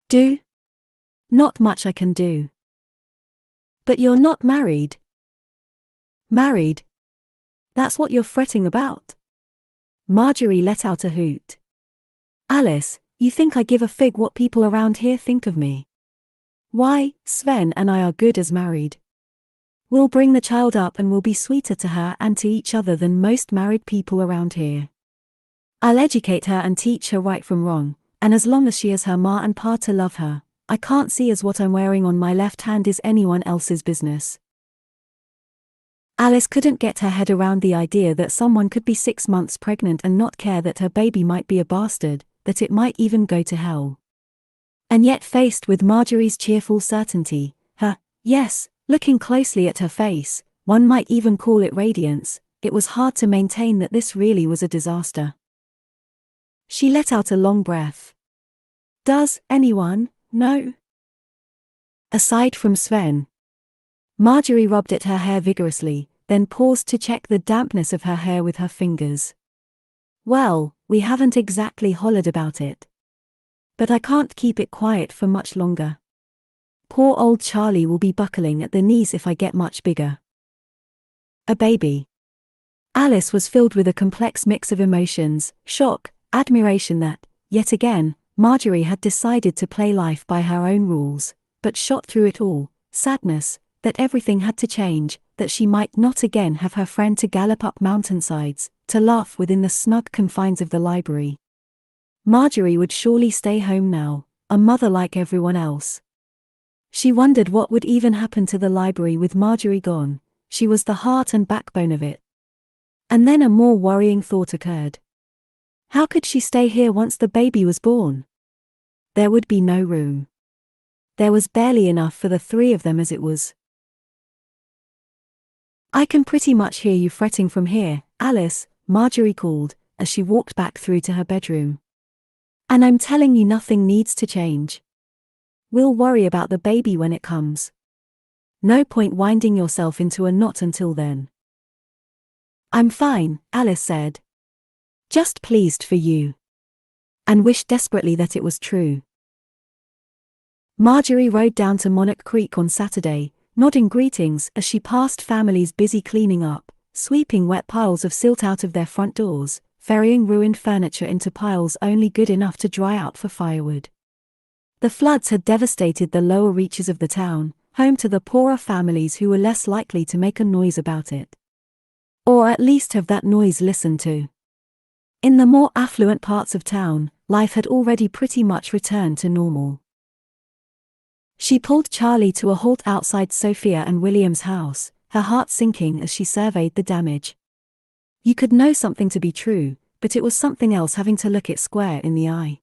"Do? Not much I can do." "But you're not married." "Married? That's what you're fretting about?" Marjorie let out a hoot. "Alice, you think I give a fig what people around here think of me? Why, Sven and I are good as married. We'll bring the child up and we'll be sweeter to her and to each other than most married people around here. I'll educate her and teach her right from wrong, and as long as she has her ma and pa to love her, I can't see as what I'm wearing on my left hand is anyone else's business." Alice couldn't get her head around the idea that someone could be 6 months pregnant and not care that her baby might be a bastard, that it might even go to hell. And yet, faced with Marjorie's cheerful certainty, her, yes, looking closely at her face, one might even call it radiance, it was hard to maintain that this really was a disaster. She let out a long breath. "Does anyone know?" "Aside from Sven." Marjorie rubbed at her hair vigorously, then paused to check the dampness of her hair with her fingers. "Well, we haven't exactly hollered about it. But I can't keep it quiet for much longer. Poor old Charlie will be buckling at the knees if I get much bigger." A baby. Alice was filled with a complex mix of emotions, shock, admiration that, yet again, Marjorie had decided to play life by her own rules, but shot through it all, sadness, that everything had to change, that she might not again have her friend to gallop up mountainsides, to laugh within the snug confines of the library. Marjorie would surely stay home now, a mother like everyone else. She wondered what would even happen to the library with Marjorie gone. She was the heart and backbone of it. And then a more worrying thought occurred. How could she stay here once the baby was born? There would be no room. There was barely enough for the three of them as it was. "I can pretty much hear you fretting from here, Alice," Marjorie called, as she walked back through to her bedroom. "And I'm telling you nothing needs to change. We'll worry about the baby when it comes. No point winding yourself into a knot until then." "I'm fine," Alice said. "Just pleased for you. And wished desperately that it was true." Marjorie rode down to Monarch Creek on Saturday, nodding greetings as she passed families busy cleaning up, sweeping wet piles of silt out of their front doors, ferrying ruined furniture into piles only good enough to dry out for firewood. The floods had devastated the lower reaches of the town, home to the poorer families who were less likely to make a noise about it. Or at least have that noise listened to. In the more affluent parts of town, life had already pretty much returned to normal. She pulled Charlie to a halt outside Sophia and William's house, her heart sinking as she surveyed the damage. You could know something to be true, but it was something else having to look it square in the eye.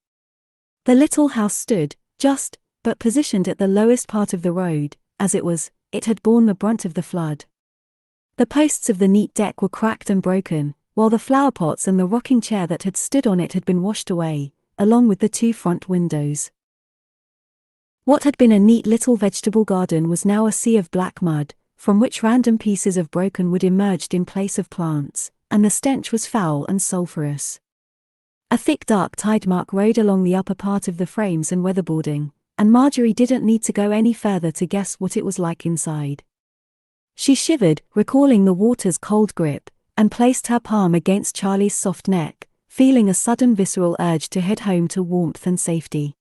The little house stood, just, but positioned at the lowest part of the road. As it was, it had borne the brunt of the flood. The posts of the neat deck were cracked and broken, while the flower pots and the rocking chair that had stood on it had been washed away, along with the two front windows. What had been a neat little vegetable garden was now a sea of black mud, from which random pieces of broken wood emerged in place of plants, and the stench was foul and sulphurous. A thick dark tide mark rode along the upper part of the frames and weatherboarding, and Marjorie didn't need to go any further to guess what it was like inside. She shivered, recalling the water's cold grip, and placed her palm against Charlie's soft neck, feeling a sudden visceral urge to head home to warmth and safety.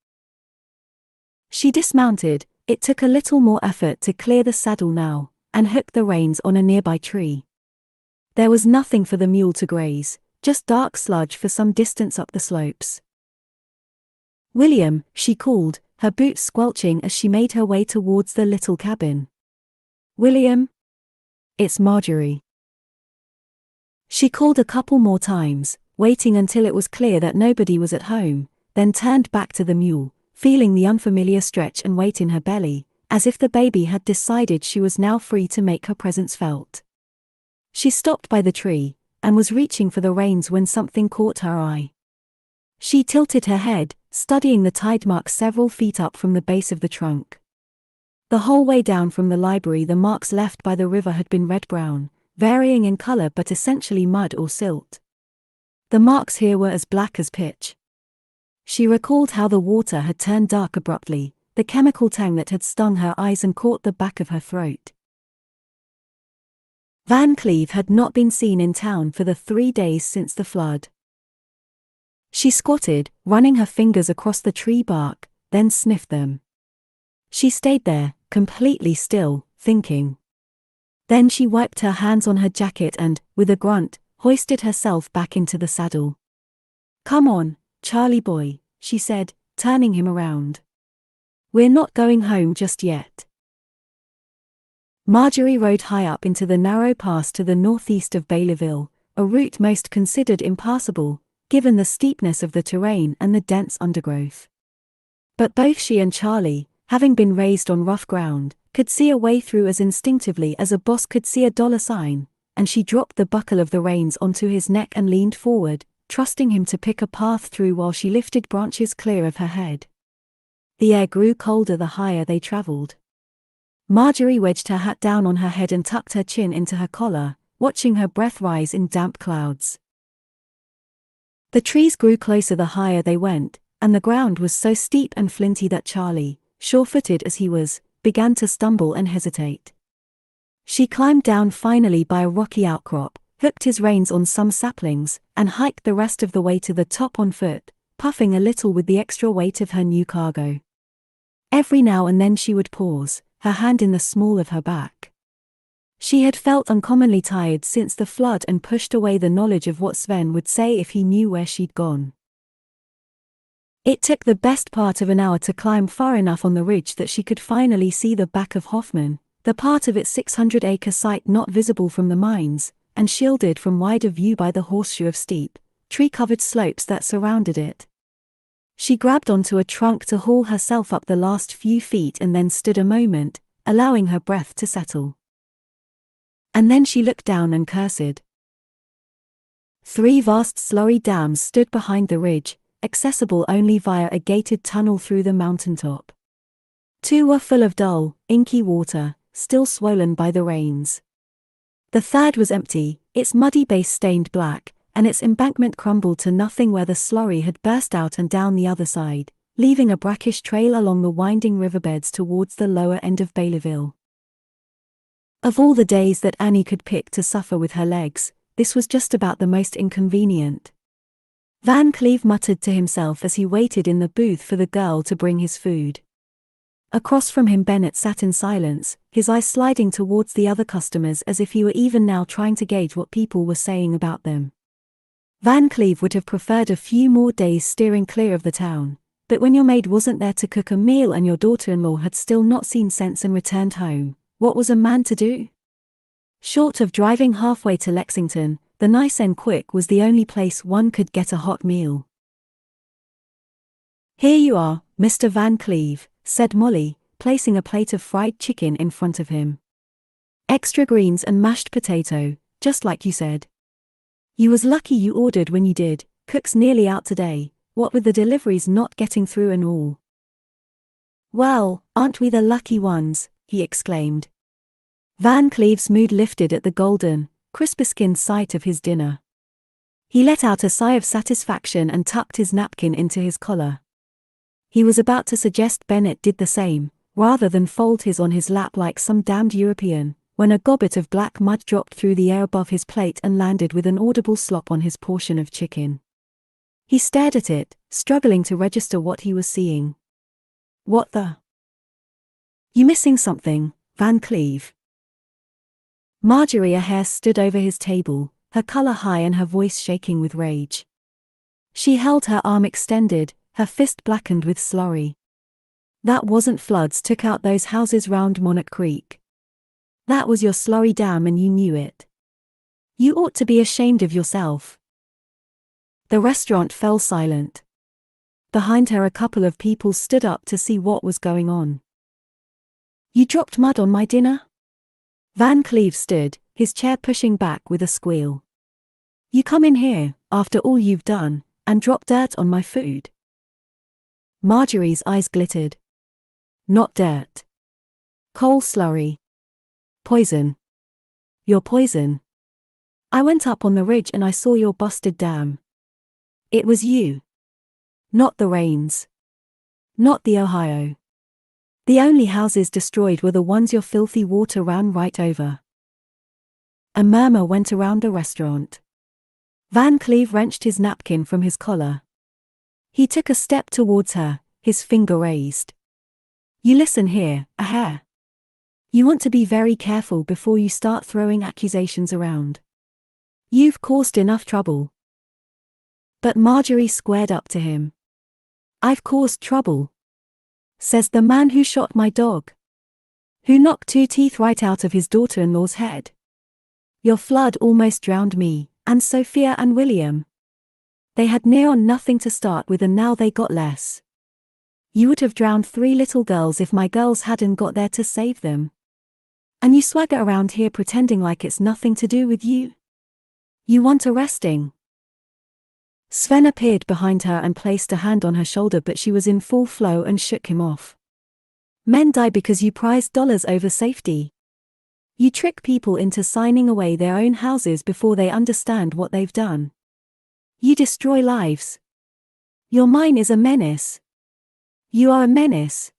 She dismounted. It took a little more effort to clear the saddle now, and hooked the reins on a nearby tree. There was nothing for the mule to graze, just dark sludge for some distance up the slopes. "William," she called, her boots squelching as she made her way towards the little cabin. "William?" "It's Marjorie." She called a couple more times, waiting until it was clear that nobody was at home, then turned back to the mule, feeling the unfamiliar stretch and weight in her belly, as if the baby had decided she was now free to make her presence felt. She stopped by the tree, and was reaching for the reins when something caught her eye. She tilted her head, studying the tide mark several feet up from the base of the trunk. The whole way down from the library the marks left by the river had been red-brown, varying in color but essentially mud or silt. The marks here were as black as pitch. She recalled how the water had turned dark abruptly, the chemical tang that had stung her eyes and caught the back of her throat. Van Cleve had not been seen in town for the 3 days since the flood. She squatted, running her fingers across the tree bark, then sniffed them. She stayed there, completely still, thinking. Then she wiped her hands on her jacket and, with a grunt, hoisted herself back into the saddle. "Come on, Charlie boy," she said, turning him around. "We're not going home just yet." Marjorie rode high up into the narrow pass to the northeast of Baileyville, a route most considered impassable, given the steepness of the terrain and the dense undergrowth. But both she and Charlie, having been raised on rough ground, could see a way through as instinctively as a boss could see a dollar sign, and she dropped the buckle of the reins onto his neck and leaned forward, trusting him to pick a path through while she lifted branches clear of her head. The air grew colder the higher they traveled. Marjorie wedged her hat down on her head and tucked her chin into her collar, watching her breath rise in damp clouds. The trees grew closer the higher they went, and the ground was so steep and flinty that Charlie, sure-footed as he was, began to stumble and hesitate. She climbed down finally by a rocky outcrop, hooked his reins on some saplings, and hiked the rest of the way to the top on foot, puffing a little with the extra weight of her new cargo. Every now and then she would pause, her hand in the small of her back. She had felt uncommonly tired since the flood and pushed away the knowledge of what Sven would say if he knew where she'd gone. It took the best part of an hour to climb far enough on the ridge that she could finally see the back of Hoffman, the part of its 600-acre site not visible from the mines, and shielded from wider view by the horseshoe of steep, tree-covered slopes that surrounded it. She grabbed onto a trunk to haul herself up the last few feet and then stood a moment, allowing her breath to settle. And then she looked down and cursed. 3 vast slurry dams stood behind the ridge, accessible only via a gated tunnel through the mountaintop. 2 were full of dull, inky water, still swollen by the rains. The third was empty, its muddy base stained black, and its embankment crumbled to nothing where the slurry had burst out and down the other side, leaving a brackish trail along the winding riverbeds towards the lower end of Baileyville. Of all the days that Annie could pick to suffer with her legs, this was just about the most inconvenient. Van Cleve muttered to himself as he waited in the booth for the girl to bring his food. Across from him Bennett sat in silence, his eyes sliding towards the other customers as if he were even now trying to gauge what people were saying about them. Van Cleve would have preferred a few more days steering clear of the town, but when your maid wasn't there to cook a meal and your daughter-in-law had still not seen sense and returned home, what was a man to do? Short of driving halfway to Lexington, the Nice and Quick was the only place one could get a hot meal. "Here you are, Mr. Van Cleve," said Molly, placing a plate of fried chicken in front of him. "Extra greens and mashed potato, just like you said. You was lucky you ordered when you did, cook's nearly out today, what with the deliveries not getting through and all." "Well, aren't we the lucky ones?" he exclaimed. Van Cleve's mood lifted at the golden, crisp-skinned sight of his dinner. He let out a sigh of satisfaction and tucked his napkin into his collar. He was about to suggest Bennett did the same, rather than fold his on his lap like some damned European, when a gobbet of black mud dropped through the air above his plate and landed with an audible slop on his portion of chicken. He stared at it, struggling to register what he was seeing. "What the? You missing something, Van Cleve?" Marjorie Ahare stood over his table, her color high and her voice shaking with rage. She held her arm extended, her fist blackened with slurry. "That wasn't floods took out those houses round Monarch Creek. That was your slurry dam and you knew it. You ought to be ashamed of yourself." The restaurant fell silent. Behind her a couple of people stood up to see what was going on. "You dropped mud on my dinner?" Van Cleve stood, his chair pushing back with a squeal. "You come in here, after all you've done, and drop dirt on my food?" Marjorie's eyes glittered. "Not dirt. Coal slurry. Poison. Your poison. I went up on the ridge and I saw your busted dam. It was you. Not the rains. Not the Ohio. The only houses destroyed were the ones your filthy water ran right over." A murmur went around the restaurant. Van Cleve wrenched his napkin from his collar. He took a step towards her, his finger raised. "You listen here, Ahare. You want to be very careful before you start throwing accusations around. You've caused enough trouble." But Marjorie squared up to him. "I've caused trouble," says the man who shot my dog. Who knocked 2 teeth right out of his daughter-in-law's head. Your flood almost drowned me, and Sophia and William. They had near on nothing to start with and now they got less. You would have drowned 3 little girls if my girls hadn't got there to save them. And you swagger around here pretending like it's nothing to do with you. You want arresting." Sven appeared behind her and placed a hand on her shoulder, but she was in full flow and shook him off. "Men die because you prize dollars over safety. You trick people into signing away their own houses before they understand what they've done. You destroy lives. Your mine is a menace. You are a menace."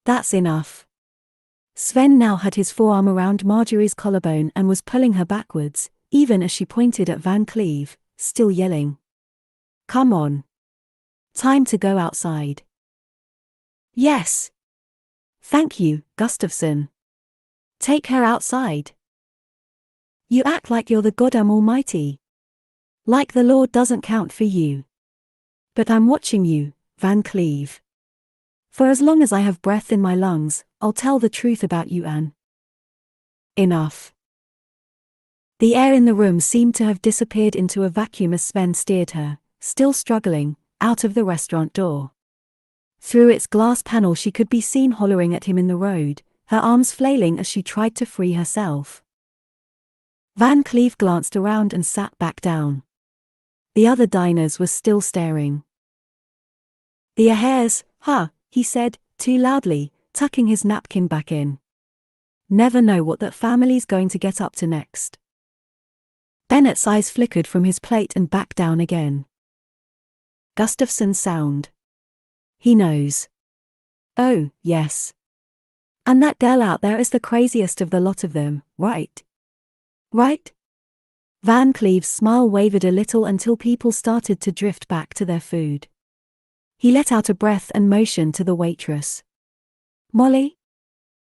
"That's enough." Sven now had his forearm around Marjorie's collarbone and was pulling her backwards, even as she pointed at Van Cleve, still yelling. "Come on. Time to go outside." "Yes. Thank you, Gustafson. Take her outside." "You act like you're the goddamn almighty. Like the law doesn't count for you. But I'm watching you, Van Cleve. For as long as I have breath in my lungs, I'll tell the truth about you, Anne. Enough. The air in the room seemed to have disappeared into a vacuum as Sven steered her, still struggling, out of the restaurant door. Through its glass panel she could be seen hollering at him in the road, her arms flailing as she tried to free herself. Van Cleve glanced around and sat back down. The other diners were still staring. "The Ahares, huh?" he said, too loudly, tucking his napkin back in. "Never know what that family's going to get up to next." Bennett's eyes flickered from his plate and back down again. Gustafsson sound. He knows. Oh, yes. And that girl out there is the craziest of the lot of them, right? Right? Van Cleve's smile wavered a little until people started to drift back to their food. He let out a breath and motioned to the waitress. "Molly?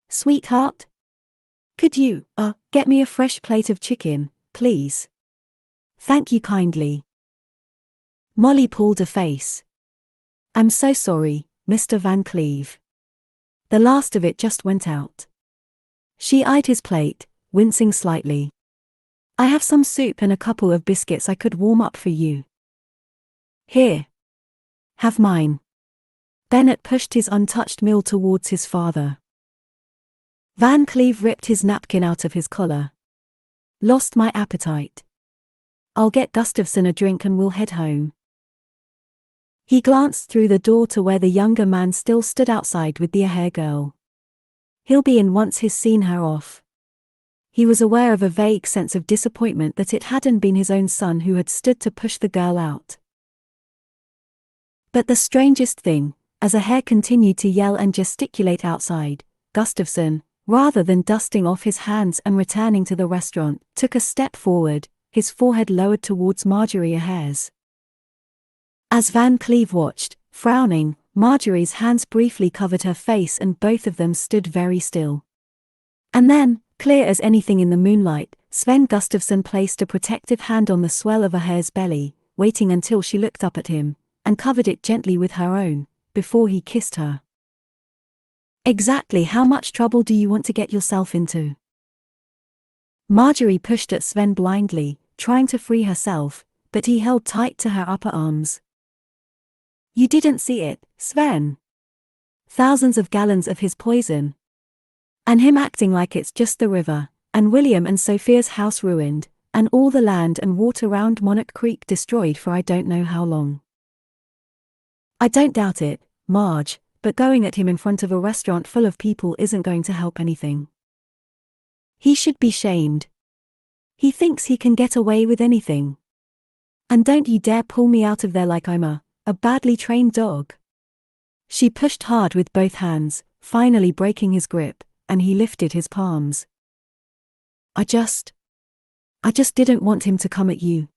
Sweetheart? Could you, get me a fresh plate of chicken, please? Thank you kindly." Molly pulled a face. "I'm so sorry, Mr. Van Cleve. The last of it just went out." She eyed his plate, wincing slightly. "I have some soup and a couple of biscuits I could warm up for you. Here. Have mine." Bennett pushed his untouched meal towards his father. Van Cleve ripped his napkin out of his collar. "Lost my appetite. I'll get Gustafsson a drink and we'll head home." He glanced through the door to where the younger man still stood outside with the Ahare girl. He'll be in once he's seen her off. He was aware of a vague sense of disappointment that it hadn't been his own son who had stood to push the girl out. But the strangest thing, as Ahare continued to yell and gesticulate outside, Gustafsson, rather than dusting off his hands and returning to the restaurant, took a step forward, his forehead lowered towards Marjorie Ahare's. As Van Cleve watched, frowning, Marjorie's hands briefly covered her face and both of them stood very still. And then, clear as anything in the moonlight, Sven Gustafsson placed a protective hand on the swell of Ahare's belly, waiting until she looked up at him, and covered it gently with her own, before he kissed her. "Exactly how much trouble do you want to get yourself into?" Marjorie pushed at Sven blindly, trying to free herself, but he held tight to her upper arms. "You didn't see it, Sven. Thousands of gallons of his poison. And him acting like it's just the river, and William and Sophia's house ruined, and all the land and water round Monarch Creek destroyed for I don't know how long." "I don't doubt it, Marge, but going at him in front of a restaurant full of people isn't going to help anything. He should be shamed. He thinks he can get away with anything. And don't you dare pull me out of there like I'm a badly trained dog." She pushed hard with both hands, finally breaking his grip, and he lifted his palms. I just didn't want him to come at you.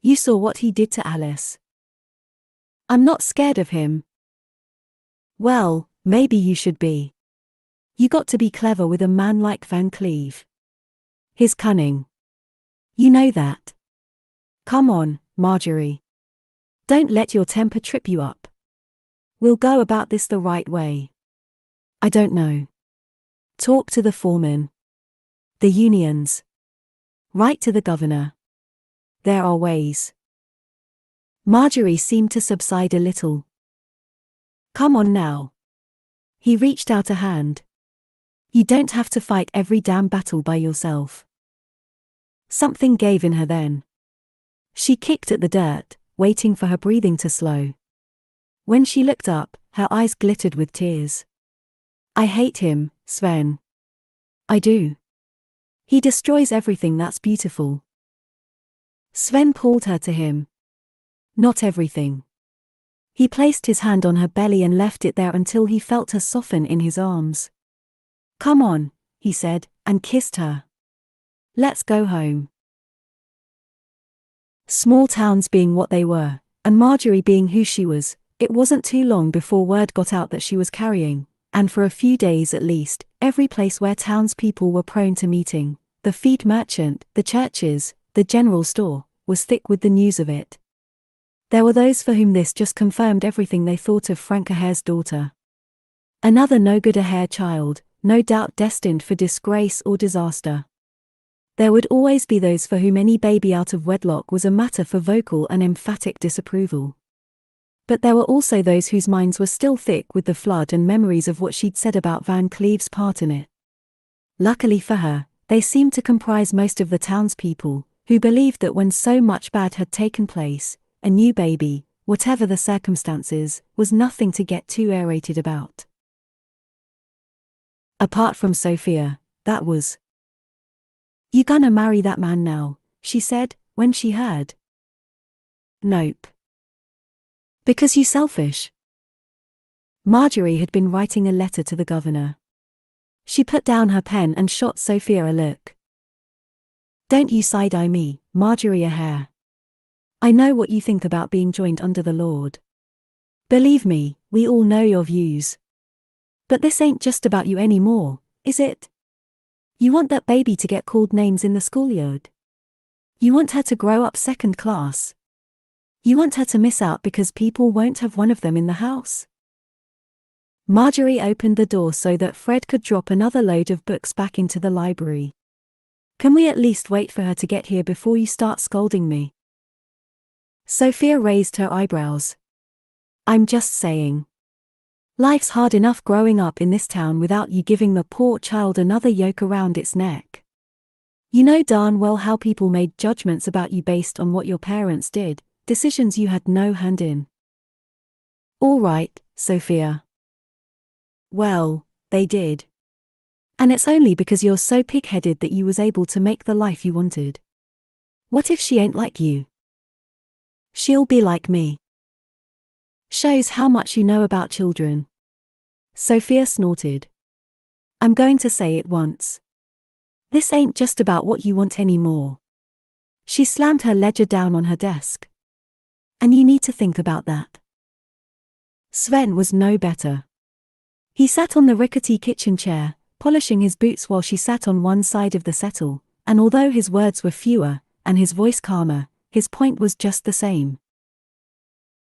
You saw what he did to Alice." "I'm not scared of him." "Well, maybe you should be. You got to be clever with a man like Van Cleve. His cunning. You know that. Come on, Marjorie. Don't let your temper trip you up. We'll go about this the right way. I don't know. Talk to the foreman. The unions. Write to the governor. There are ways." Marjorie seemed to subside a little. "Come on now." He reached out a hand. "You don't have to fight every damn battle by yourself." Something gave in her then. She kicked at the dirt, waiting for her breathing to slow. When she looked up, her eyes glittered with tears. "I hate him, Sven. I do. He destroys everything that's beautiful." Sven pulled her to him. "Not everything." He placed his hand on her belly and left it there until he felt her soften in his arms. "Come on," he said, and kissed her. "Let's go home." Small towns being what they were, and Marjorie being who she was, it wasn't too long before word got out that she was carrying, and for a few days at least, every place where townspeople were prone to meeting, the feed merchant, the churches, the general store, was thick with the news of it. There were those for whom this just confirmed everything they thought of Frank Ahare's daughter. Another no-good Ahare child, no doubt destined for disgrace or disaster. There would always be those for whom any baby out of wedlock was a matter for vocal and emphatic disapproval. But there were also those whose minds were still thick with the flood and memories of what she'd said about Van Cleve's part in it. Luckily for her, they seemed to comprise most of the townspeople, who believed that when so much bad had taken place, a new baby, whatever the circumstances, was nothing to get too irritated about. Apart from Sophia, that was. "You gonna marry that man now?" she said, when she heard. "Nope. Because you selfish." Marjorie had been writing a letter to the governor. She put down her pen and shot Sophia a look. "Don't you side-eye me, Marjorie Ahare. I know what you think about being joined under the Lord. Believe me, we all know your views. But this ain't just about you anymore, is it? You want that baby to get called names in the schoolyard. You want her to grow up second class. You want her to miss out because people won't have one of them in the house." Marjorie opened the door so that Fred could drop another load of books back into the library. "Can we at least wait for her to get here before you start scolding me?" Sophia raised her eyebrows. "I'm just saying. Life's hard enough growing up in this town without you giving the poor child another yoke around its neck. You know darn well how people made judgments about you based on what your parents did, decisions you had no hand in." "All right, Sophia. Well, they did. And it's only because you're so pig-headed that you was able to make the life you wanted. What if she ain't like you?" "She'll be like me." "Shows how much you know about children." Sophia snorted. "I'm going to say it once. This ain't just about what you want anymore." She slammed her ledger down on her desk. "And you need to think about that." Sven was no better. He sat on the rickety kitchen chair, polishing his boots while she sat on one side of the settle, and although his words were fewer, and his voice calmer, his point was just the same.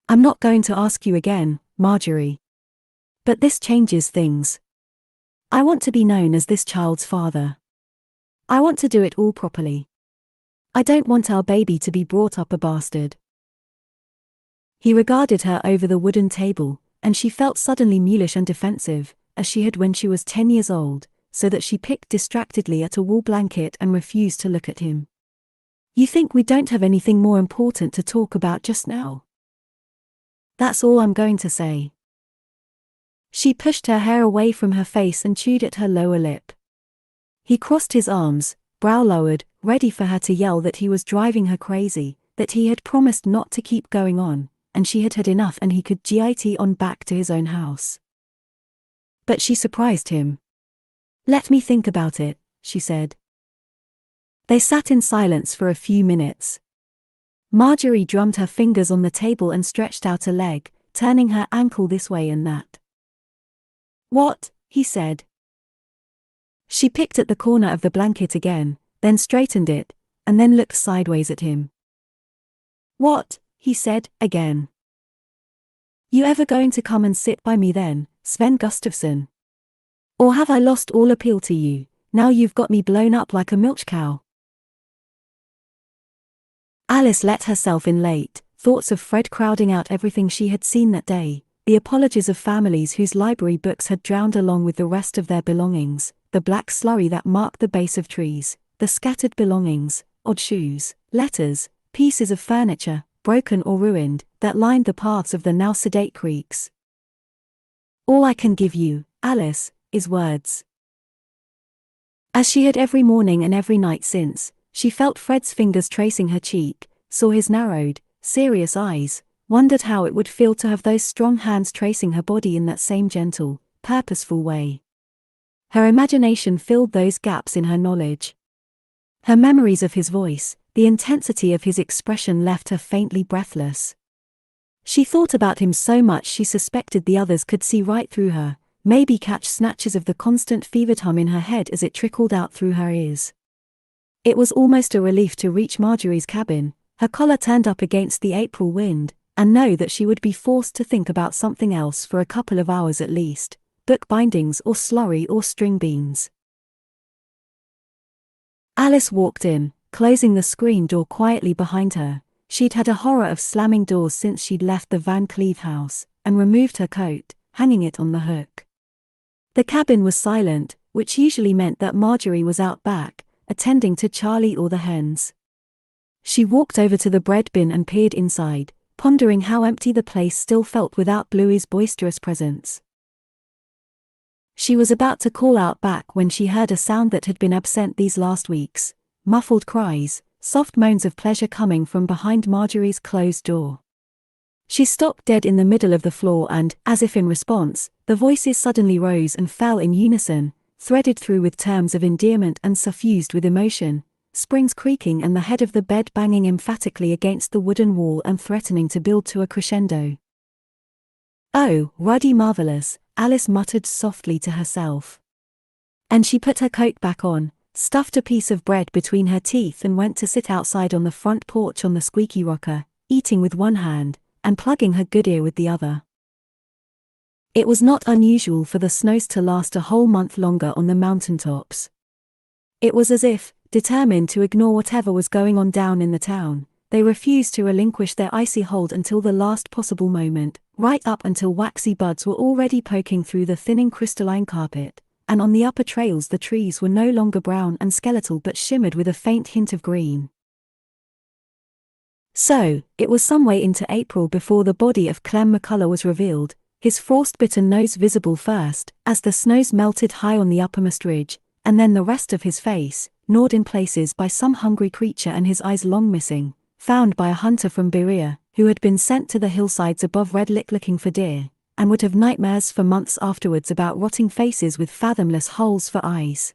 "I'm not going to ask you again, Marjorie. But this changes things. I want to be known as this child's father. I want to do it all properly. I don't want our baby to be brought up a bastard." He regarded her over the wooden table, and she felt suddenly mulish and defensive, as she had when she was 10 years old, so that she picked distractedly at a wool blanket and refused to look at him. "You think we don't have anything more important to talk about just now? That's all I'm going to say." She pushed her hair away from her face and chewed at her lower lip. He crossed his arms, brow lowered, ready for her to yell that he was driving her crazy, that he had promised not to keep going on, and she had had enough and he could git on back to his own house. But she surprised him. "Let me think about it," she said. They sat in silence for a few minutes. Marjorie drummed her fingers on the table and stretched out a leg, turning her ankle this way and that. "What?" he said. She picked at the corner of the blanket again, then straightened it, and then looked sideways at him. "What?" he said, again. "You ever going to come and sit by me then, Sven Gustafsson? Or have I lost all appeal to you, now you've got me blown up like a milch cow?" Alice let herself in late, thoughts of Fred crowding out everything she had seen that day, the apologies of families whose library books had drowned along with the rest of their belongings, the black slurry that marked the base of trees, the scattered belongings, odd shoes, letters, pieces of furniture, broken or ruined, that lined the paths of the now sedate creeks. "All I can give you, Alice, is words." As she had every morning and every night since, she felt Fred's fingers tracing her cheek, saw his narrowed, serious eyes, wondered how it would feel to have those strong hands tracing her body in that same gentle, purposeful way. Her imagination filled those gaps in her knowledge. Her memories of his voice, the intensity of his expression left her faintly breathless. She thought about him so much she suspected the others could see right through her, maybe catch snatches of the constant fevered hum in her head as it trickled out through her ears. It was almost a relief to reach Marjorie's cabin, her collar turned up against the April wind, and know that she would be forced to think about something else for a couple of hours at least, book bindings or slurry or string beans. Alice walked in, closing the screen door quietly behind her. She'd had a horror of slamming doors since she'd left the Van Cleve house, and removed her coat, hanging it on the hook. The cabin was silent, which usually meant that Marjorie was out back, attending to Charlie or the hens. She walked over to the bread bin and peered inside, pondering how empty the place still felt without Bluey's boisterous presence. She was about to call out back when she heard a sound that had been absent these last weeks: muffled cries, soft moans of pleasure coming from behind Marjorie's closed door. She stopped dead in the middle of the floor and, as if in response, the voices suddenly rose and fell in unison, threaded through with terms of endearment and suffused with emotion, springs creaking and the head of the bed banging emphatically against the wooden wall and threatening to build to a crescendo. "Oh, ruddy marvelous," Alice muttered softly to herself. And she put her coat back on, stuffed a piece of bread between her teeth and went to sit outside on the front porch on the squeaky rocker, eating with one hand, and plugging her good ear with the other. It was not unusual for the snows to last a whole month longer on the mountaintops. It was as if, determined to ignore whatever was going on down in the town, they refused to relinquish their icy hold until the last possible moment, right up until waxy buds were already poking through the thinning crystalline carpet, and on the upper trails the trees were no longer brown and skeletal but shimmered with a faint hint of green. So, it was some way into April before the body of Clem McCullough was revealed, his frost-bitten nose visible first, as the snows melted high on the uppermost ridge, and then the rest of his face, gnawed in places by some hungry creature and his eyes long missing, found by a hunter from Berea, who had been sent to the hillsides above Red Lick looking for deer, and would have nightmares for months afterwards about rotting faces with fathomless holes for eyes.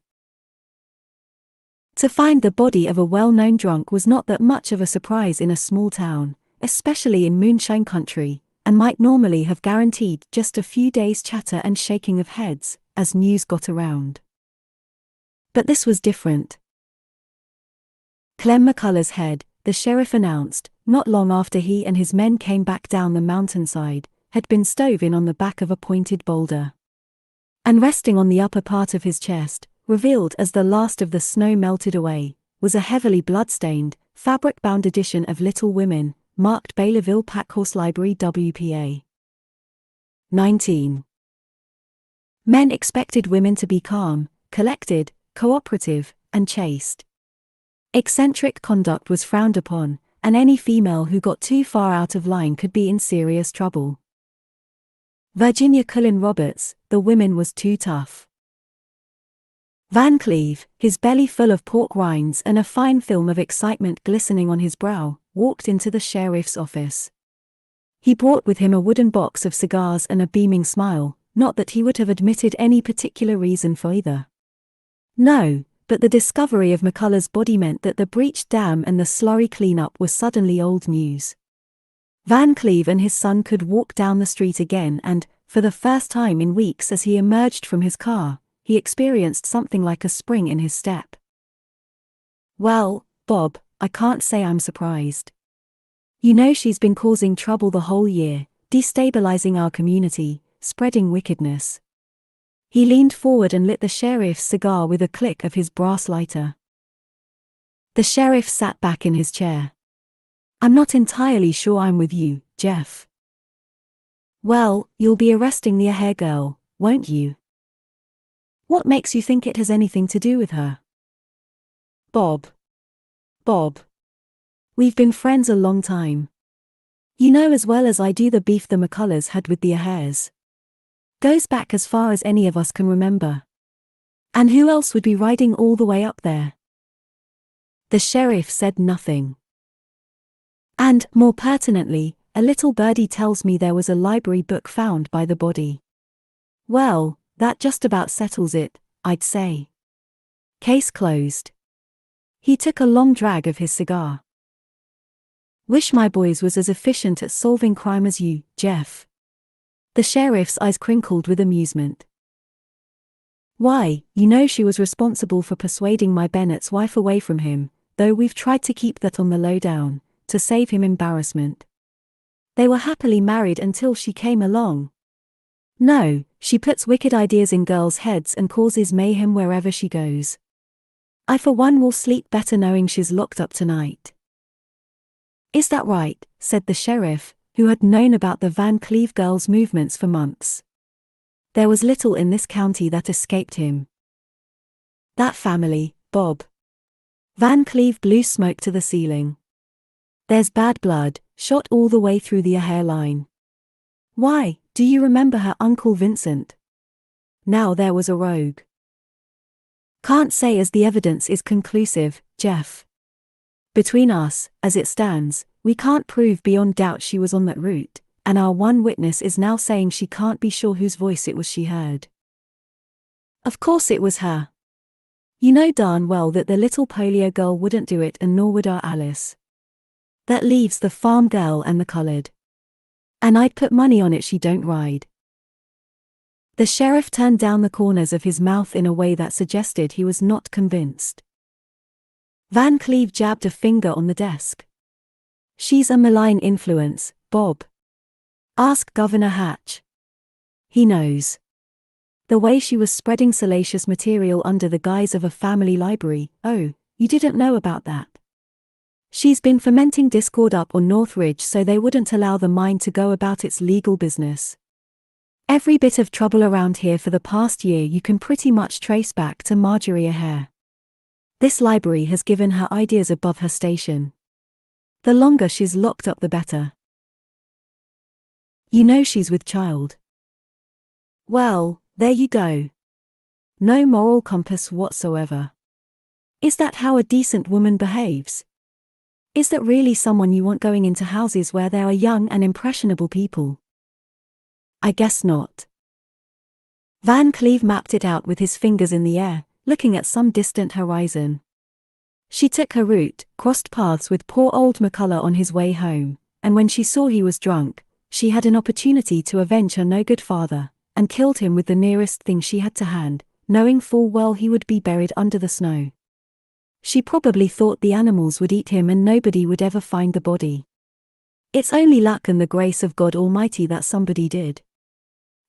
To find the body of a well-known drunk was not that much of a surprise in a small town, especially in moonshine country, and might normally have guaranteed just a few days' chatter and shaking of heads, as news got around. But this was different. Clem McCullough's head, the sheriff announced, not long after he and his men came back down the mountainside, had been stove in on the back of a pointed boulder. And resting on the upper part of his chest, revealed as the last of the snow melted away, was a heavily blood-stained, fabric-bound edition of Little Women, marked Baylorville Packhorse Library WPA. 19. Men expected women to be calm, collected, cooperative, and chaste. Eccentric conduct was frowned upon, and any female who got too far out of line could be in serious trouble. Virginia Cullen Roberts, the women was too tough. Van Cleve, his belly full of pork rinds and a fine film of excitement glistening on his brow, walked into the sheriff's office. He brought with him a wooden box of cigars and a beaming smile, not that he would have admitted any particular reason for either. No, but the discovery of McCullough's body meant that the breached dam and the slurry cleanup were suddenly old news. Van Cleve and his son could walk down the street again and, for the first time in weeks as he emerged from his car, he experienced something like a spring in his step. "Well, Bob, I can't say I'm surprised. You know she's been causing trouble the whole year, destabilizing our community, spreading wickedness." He leaned forward and lit the sheriff's cigar with a click of his brass lighter. The sheriff sat back in his chair. "I'm not entirely sure I'm with you, Jeff." "Well, you'll be arresting the Aher girl, won't you?" "What makes you think it has anything to do with her?" Bob, we've been friends a long time. You know as well as I do the beef the McCulloughs had with the Ahers. Goes back as far as any of us can remember. And who else would be riding all the way up there?" The sheriff said nothing. "And, more pertinently, a little birdie tells me there was a library book found by the body." "Well, that just about settles it, I'd say. Case closed." He took a long drag of his cigar. "Wish my boys was as efficient at solving crime as you, Jeff." The sheriff's eyes crinkled with amusement. "Why, you know she was responsible for persuading my Bennett's wife away from him, though we've tried to keep that on the low down, to save him embarrassment." They were happily married until she came along. No, she puts wicked ideas in girls' heads and causes mayhem wherever she goes. I for one will sleep better knowing she's locked up tonight." "Is that right?" said the sheriff, who had known about the Van Cleve girls' movements for months. There was little in this county that escaped him. "That family, Bob." Van Cleve blew smoke to the ceiling. "There's bad blood, shot all the way through the hairline. Why, do you remember her Uncle Vincent? Now there was a rogue." "Can't say as the evidence is conclusive, Jeff. Between us, as it stands, we can't prove beyond doubt she was on that route, and our one witness is now saying she can't be sure whose voice it was she heard." "Of course it was her. You know darn well that the little polio girl wouldn't do it, and nor would our Alice. That leaves the farm girl and the colored. And I'd put money on it she don't ride." The sheriff turned down the corners of his mouth in a way that suggested he was not convinced. Van Cleve jabbed a finger on the desk. "She's a malign influence, Bob. Ask Governor Hatch. He knows. The way she was spreading salacious material under the guise of a family library. Oh, you didn't know about that? She's been fomenting discord up on Northridge so they wouldn't allow the mine to go about its legal business. Every bit of trouble around here for the past year you can pretty much trace back to Marjorie O'Hare. This library has given her ideas above her station. The longer she's locked up the better. You know she's with child. Well, there you go. No moral compass whatsoever. Is that how a decent woman behaves? Is that really someone you want going into houses where there are young and impressionable people? I guess not." Van Cleve mapped it out with his fingers in the air, looking at some distant horizon. "She took her route, crossed paths with poor old McCullough on his way home, and when she saw he was drunk, she had an opportunity to avenge her no-good father, and killed him with the nearest thing she had to hand, knowing full well he would be buried under the snow. She probably thought the animals would eat him and nobody would ever find the body. It's only luck and the grace of God Almighty that somebody did.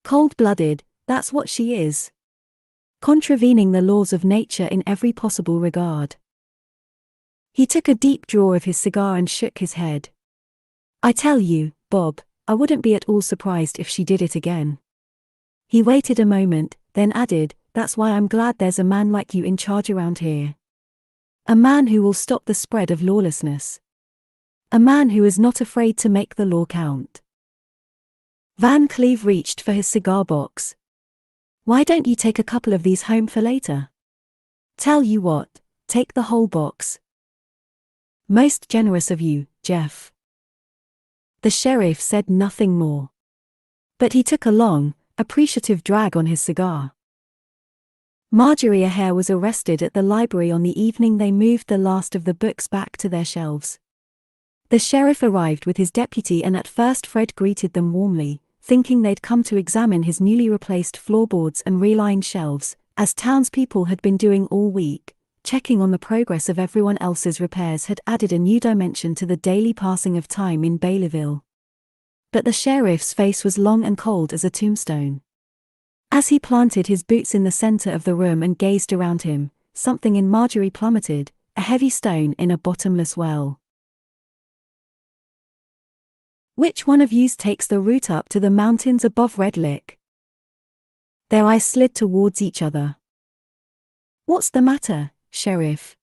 Cold-blooded, that's what she is. Contravening the laws of nature in every possible regard." He took a deep draw of his cigar and shook his head. "I tell you, Bob, I wouldn't be at all surprised if she did it again." He waited a moment, then added, "That's why I'm glad there's a man like you in charge around here. A man who will stop the spread of lawlessness. A man who is not afraid to make the law count." Van Cleve reached for his cigar box. "Why don't you take a couple of these home for later? Tell you what, take the whole box." "Most generous of you, Jeff." The sheriff said nothing more. But he took a long, appreciative drag on his cigar. Marjorie O'Hare was arrested at the library on the evening they moved the last of the books back to their shelves. The sheriff arrived with his deputy and at first Fred greeted them warmly, thinking they'd come to examine his newly replaced floorboards and relined shelves, as townspeople had been doing all week. Checking on the progress of everyone else's repairs had added a new dimension to the daily passing of time in Baileyville. But the sheriff's face was long and cold as a tombstone. As he planted his boots in the center of the room and gazed around him, something in Marjorie plummeted, a heavy stone in a bottomless well. "Which one of yous takes the route up to the mountains above Red Lick?" Their eyes slid towards each other. "What's the matter, Sheriff?"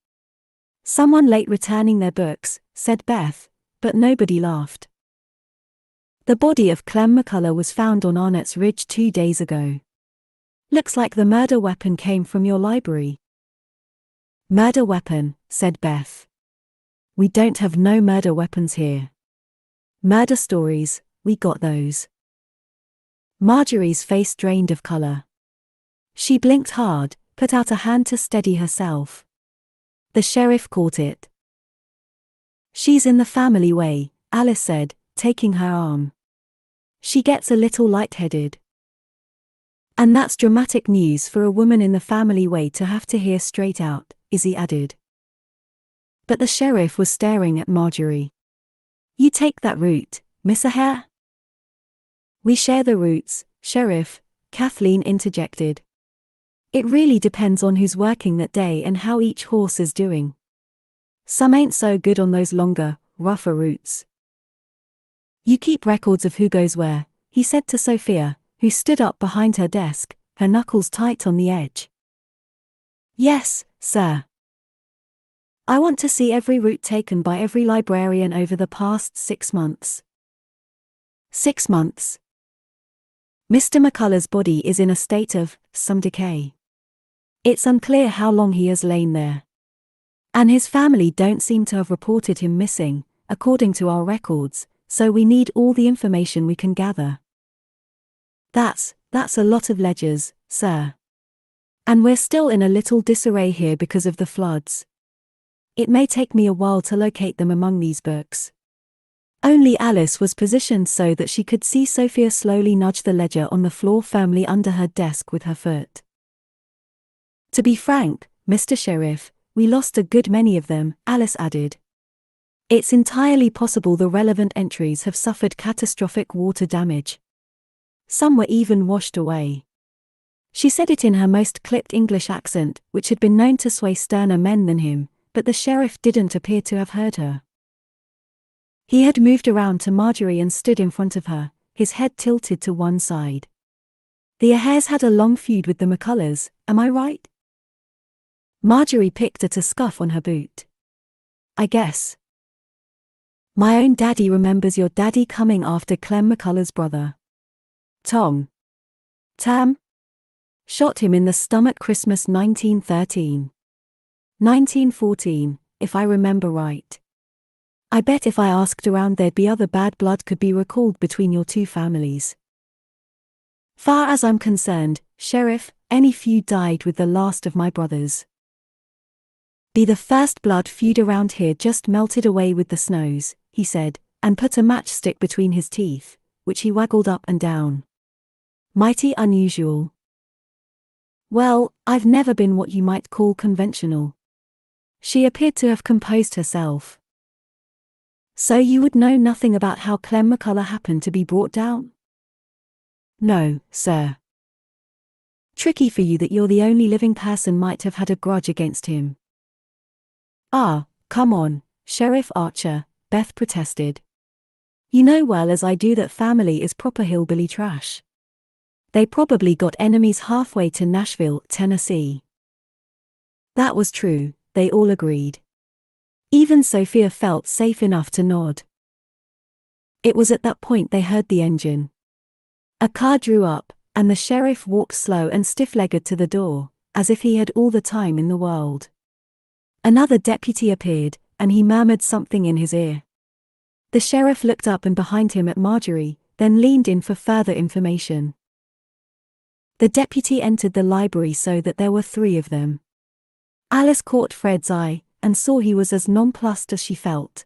"Someone late returning their books," said Beth, but nobody laughed. "The body of Clem McCullough was found on Arnott's Ridge 2 days ago. Looks like the murder weapon came from your library." "Murder weapon," said Beth. "We don't have no murder weapons here. Murder stories, we got those." Marjorie's face drained of color. She blinked hard, put out a hand to steady herself. The sheriff caught it. "She's in the family way," Alice said, taking her arm. "She gets a little lightheaded." "And that's dramatic news for a woman in the family way to have to hear straight out," Izzy added. But the sheriff was staring at Marjorie. "You take that route, Miss Hare? We share the roots, Sheriff, Kathleen interjected. It really depends on who's working that day and how each horse is doing. Some ain't so good on those longer, rougher routes. You keep records of who goes where, he said to Sophia, who stood up behind her desk, her knuckles tight on the edge. Yes, sir. I want to see every route taken by every librarian over the past 6 months. 6 months. Mr. McCullough's body is in a state of some decay. It's unclear how long he has lain there. And his family don't seem to have reported him missing, according to our records, so we need all the information we can gather. That's a lot of ledgers, sir. And we're still in a little disarray here because of the floods. It may take me a while to locate them among these books. Only Alice was positioned so that she could see Sophia slowly nudge the ledger on the floor firmly under her desk with her foot. To be frank, Mr. Sheriff, we lost a good many of them, Alice added. It's entirely possible the relevant entries have suffered catastrophic water damage. Some were even washed away. She said it in her most clipped English accent, which had been known to sway sterner men than him, but the sheriff didn't appear to have heard her. He had moved around to Marjorie and stood in front of her, his head tilted to one side. The Ahares had a long feud with the McCulloughs, am I right? Marjorie picked at a scuff on her boot. I guess. My own daddy remembers your daddy coming after Clem McCullough's brother. Tam shot him in the stomach Christmas 1913. 1914, if I remember right. I bet if I asked around there'd be other bad blood could be recalled between your two families. Far as I'm concerned, Sheriff, any feud died with the last of my brothers. Be the first blood feud around here just melted away with the snows, he said, and put a matchstick between his teeth, which he waggled up and down. Mighty unusual. Well, I've never been what you might call conventional. She appeared to have composed herself. So you would know nothing about how Clem McCullough happened to be brought down? No, sir. Tricky for you that you're the only living person might have had a grudge against him. Ah, come on, Sheriff Archer, Beth protested. You know well as I do that family is proper hillbilly trash. They probably got enemies halfway to Nashville, Tennessee. That was true, they all agreed. Even Sophia felt safe enough to nod. It was at that point they heard the engine. A car drew up, and the sheriff walked slow and stiff-legged to the door, as if he had all the time in the world. Another deputy appeared, and he murmured something in his ear. The sheriff looked up and behind him at Marjorie, then leaned in for further information. The deputy entered the library so that there were 3 of them. Alice caught Fred's eye, and saw he was as nonplussed as she felt.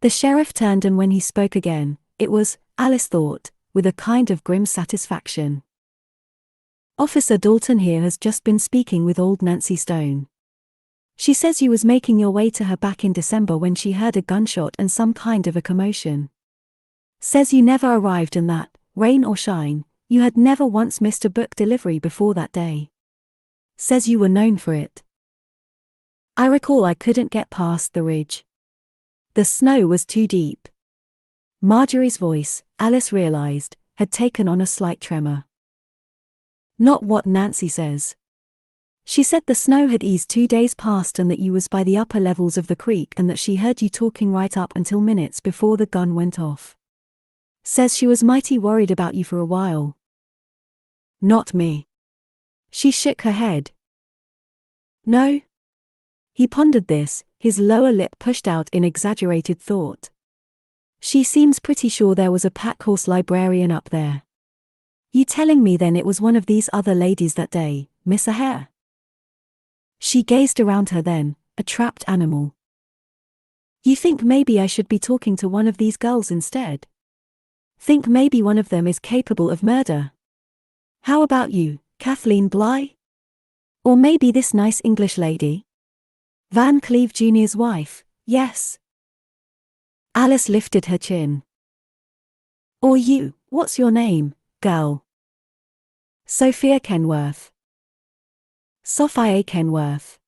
The sheriff turned, and when he spoke again, it was, Alice thought, with a kind of grim satisfaction. Officer Dalton here has just been speaking with old Nancy Stone. She says you was making your way to her back in December when she heard a gunshot and some kind of a commotion. Says you never arrived and that, rain or shine, you had never once missed a book delivery before that day. Says you were known for it. I recall I couldn't get past the ridge. The snow was too deep. Marjorie's voice, Alice realized, had taken on a slight tremor. Not what Nancy says. She said the snow had eased 2 days past and that you was by the upper levels of the creek and that she heard you talking right up until minutes before the gun went off. Says she was mighty worried about you for a while. Not me. She shook her head. No? He pondered this, his lower lip pushed out in exaggerated thought. She seems pretty sure there was a packhorse librarian up there. You telling me then it was one of these other ladies that day, Miss Hare? She gazed around her then, a trapped animal. You think maybe I should be talking to one of these girls instead? Think maybe one of them is capable of murder? How about you, Kathleen Bly? Or maybe this nice English lady? Van Cleve Jr.'s wife, yes. Alice lifted her chin. Or you, what's your name, girl? Sophia Kenworth. Sophia Kenworth.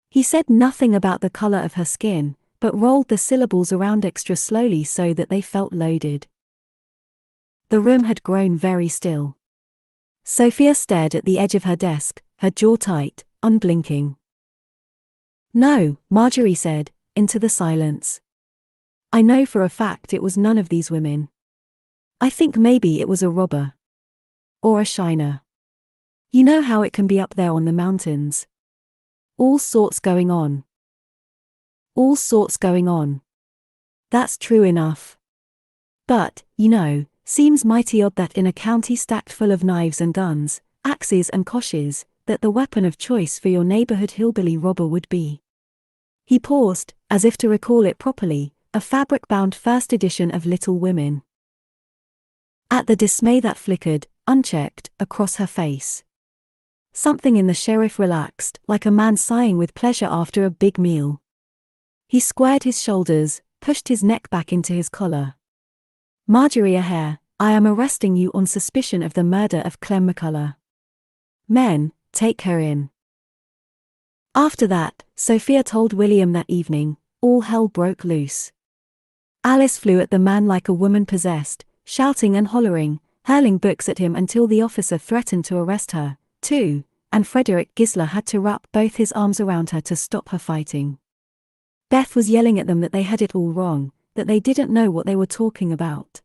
He said nothing about the color of her skin, but rolled the syllables around extra slowly so that they felt loaded. The room had grown very still. Sophia stared at the edge of her desk, her jaw tight, unblinking. No, Marjorie said, into the silence. I know for a fact it was none of these women. I think maybe it was a robber. Or a shiner. You know how it can be up there on the mountains. All sorts going on. All sorts going on. That's true enough. But, seems mighty odd that in a county stacked full of knives and guns, axes and koshes, that the weapon of choice for your neighborhood hillbilly robber would be. He paused, as if to recall it properly, a fabric-bound first edition of Little Women. At the dismay that flickered, unchecked, across her face. Something in the sheriff relaxed, like a man sighing with pleasure after a big meal. He squared his shoulders, pushed his neck back into his collar. Marjorie Ahern, I am arresting you on suspicion of the murder of Clem McCullough. Men, take her in. After that, Sophia told William that evening, all hell broke loose. Alice flew at the man like a woman possessed, shouting and hollering, hurling books at him until the officer threatened to arrest her, too, and Frederick Gisler had to wrap both his arms around her to stop her fighting. Beth was yelling at them that they had it all wrong, that they didn't know what they were talking about.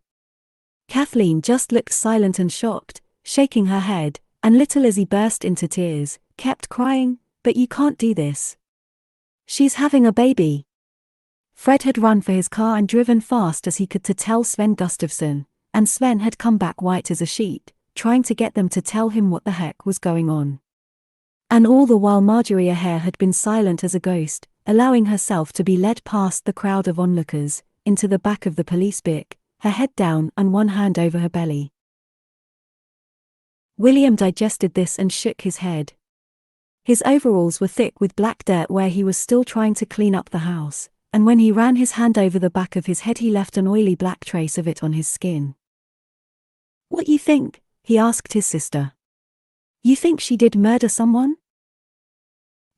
Kathleen just looked silent and shocked, shaking her head, and little Lizzie burst into tears, kept crying, but you can't do this. She's having a baby. Fred had run for his car and driven fast as he could to tell Sven Gustafsson, and Sven had come back white as a sheet, trying to get them to tell him what the heck was going on. And all the while Marjorie Ahern had been silent as a ghost, allowing herself to be led past the crowd of onlookers, into the back of the police bick, her head down and one hand over her belly. William digested this and shook his head. His overalls were thick with black dirt where he was still trying to clean up the house, and when he ran his hand over the back of his head he left an oily black trace of it on his skin. What you think? He asked his sister. You think she did murder someone?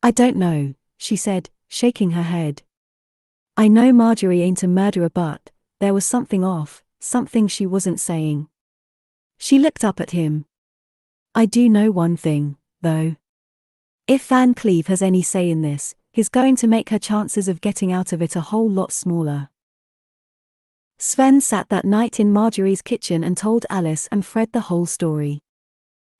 I don't know, she said, shaking her head. I know Marjorie ain't a murderer, but there was something off, something she wasn't saying. She looked up at him. I do know one thing, though. If Van Cleve has any say in this, he's going to make her chances of getting out of it a whole lot smaller. Sven sat that night in Marjorie's kitchen and told Alice and Fred the whole story.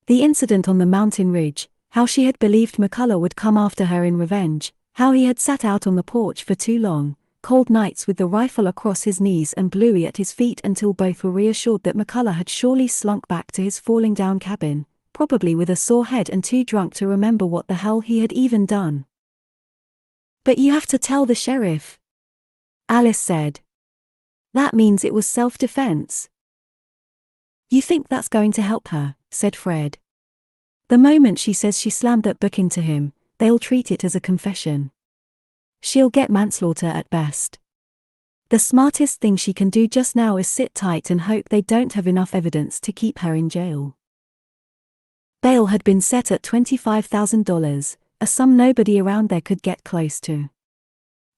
The incident on the mountain ridge, how she had believed McCullough would come after her in revenge, how he had sat out on the porch for 2 long, cold nights with the rifle across his knees and Bluey at his feet until both were reassured that McCullough had surely slunk back to his falling down cabin, probably with a sore head and too drunk to remember what the hell he had even done. But you have to tell the sheriff, Alice said. That means it was self-defense. You think that's going to help her, said Fred. The moment she says she slammed that book into him, they'll treat it as a confession. She'll get manslaughter at best. The smartest thing she can do just now is sit tight and hope they don't have enough evidence to keep her in jail. Bail had been set at $25,000, a sum nobody around there could get close to.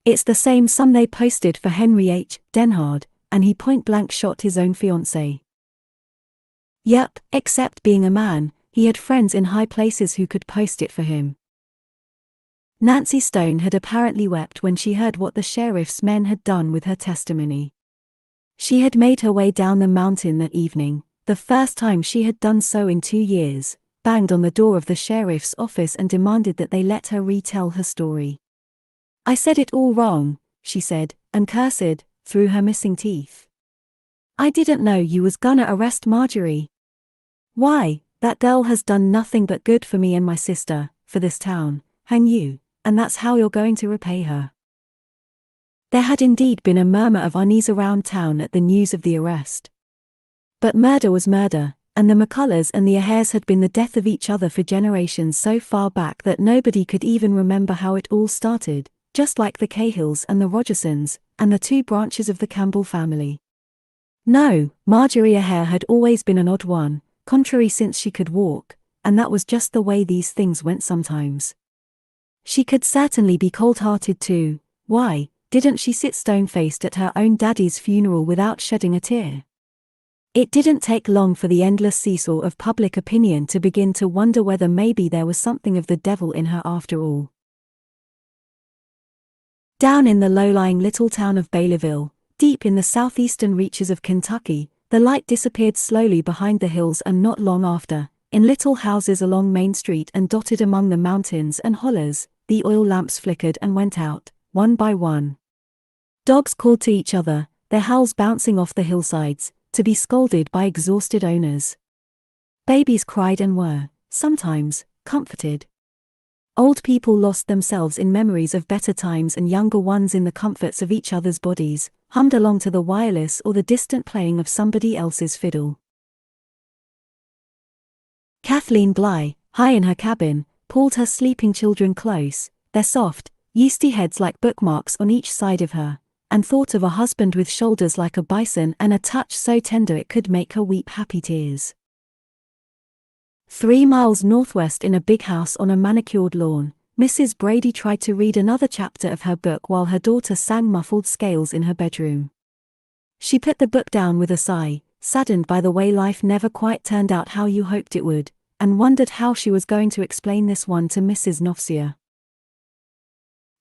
It's the same sum they posted for Henry H. Denhard, and he point-blank shot his own fiancée. Yep, except being a man, he had friends in high places who could post it for him. Nancy Stone had apparently wept when she heard what the sheriff's men had done with her testimony. She had made her way down the mountain that evening, the first time she had done so in 2 years, banged on the door of the sheriff's office and demanded that they let her retell her story. I said it all wrong, she said, and cursed, through her missing teeth. I didn't know you was gonna arrest Marjorie. Why, that girl has done nothing but good for me and my sister, for this town, hang you, and that's how you're going to repay her. There had indeed been a murmur of unease around town at the news of the arrest. But murder was murder, and the McCulloughs and the Aherns had been the death of each other for generations so far back that nobody could even remember how it all started, just like the Cahills and the Rogersons, and the 2 branches of the Campbell family. No, Marjorie Hare had always been an odd one, contrary since she could walk, and that was just the way these things went sometimes. She could certainly be cold-hearted too. Why didn't she sit stone-faced at her own daddy's funeral without shedding a tear? It didn't take long for the endless seesaw of public opinion to begin to wonder whether maybe there was something of the devil in her after all. Down in the low-lying little town of Baileyville, deep in the southeastern reaches of Kentucky, the light disappeared slowly behind the hills, and not long after, in little houses along Main Street and dotted among the mountains and hollers, the oil lamps flickered and went out, one by one. Dogs called to each other, their howls bouncing off the hillsides, to be scolded by exhausted owners. Babies cried and were, sometimes, comforted. Old people lost themselves in memories of better times, and younger ones in the comforts of each other's bodies, hummed along to the wireless or the distant playing of somebody else's fiddle. Kathleen Bly, high in her cabin, pulled her sleeping children close, their soft, yeasty heads like bookmarks on each side of her, and thought of a husband with shoulders like a bison and a touch so tender it could make her weep happy tears. 3 miles northwest, in a big house on a manicured lawn, Mrs. Brady tried to read another chapter of her book while her daughter sang muffled scales in her bedroom. She put the book down with a sigh, saddened by the way life never quite turned out how you hoped it would, and wondered how she was going to explain this one to Mrs. Nofsier.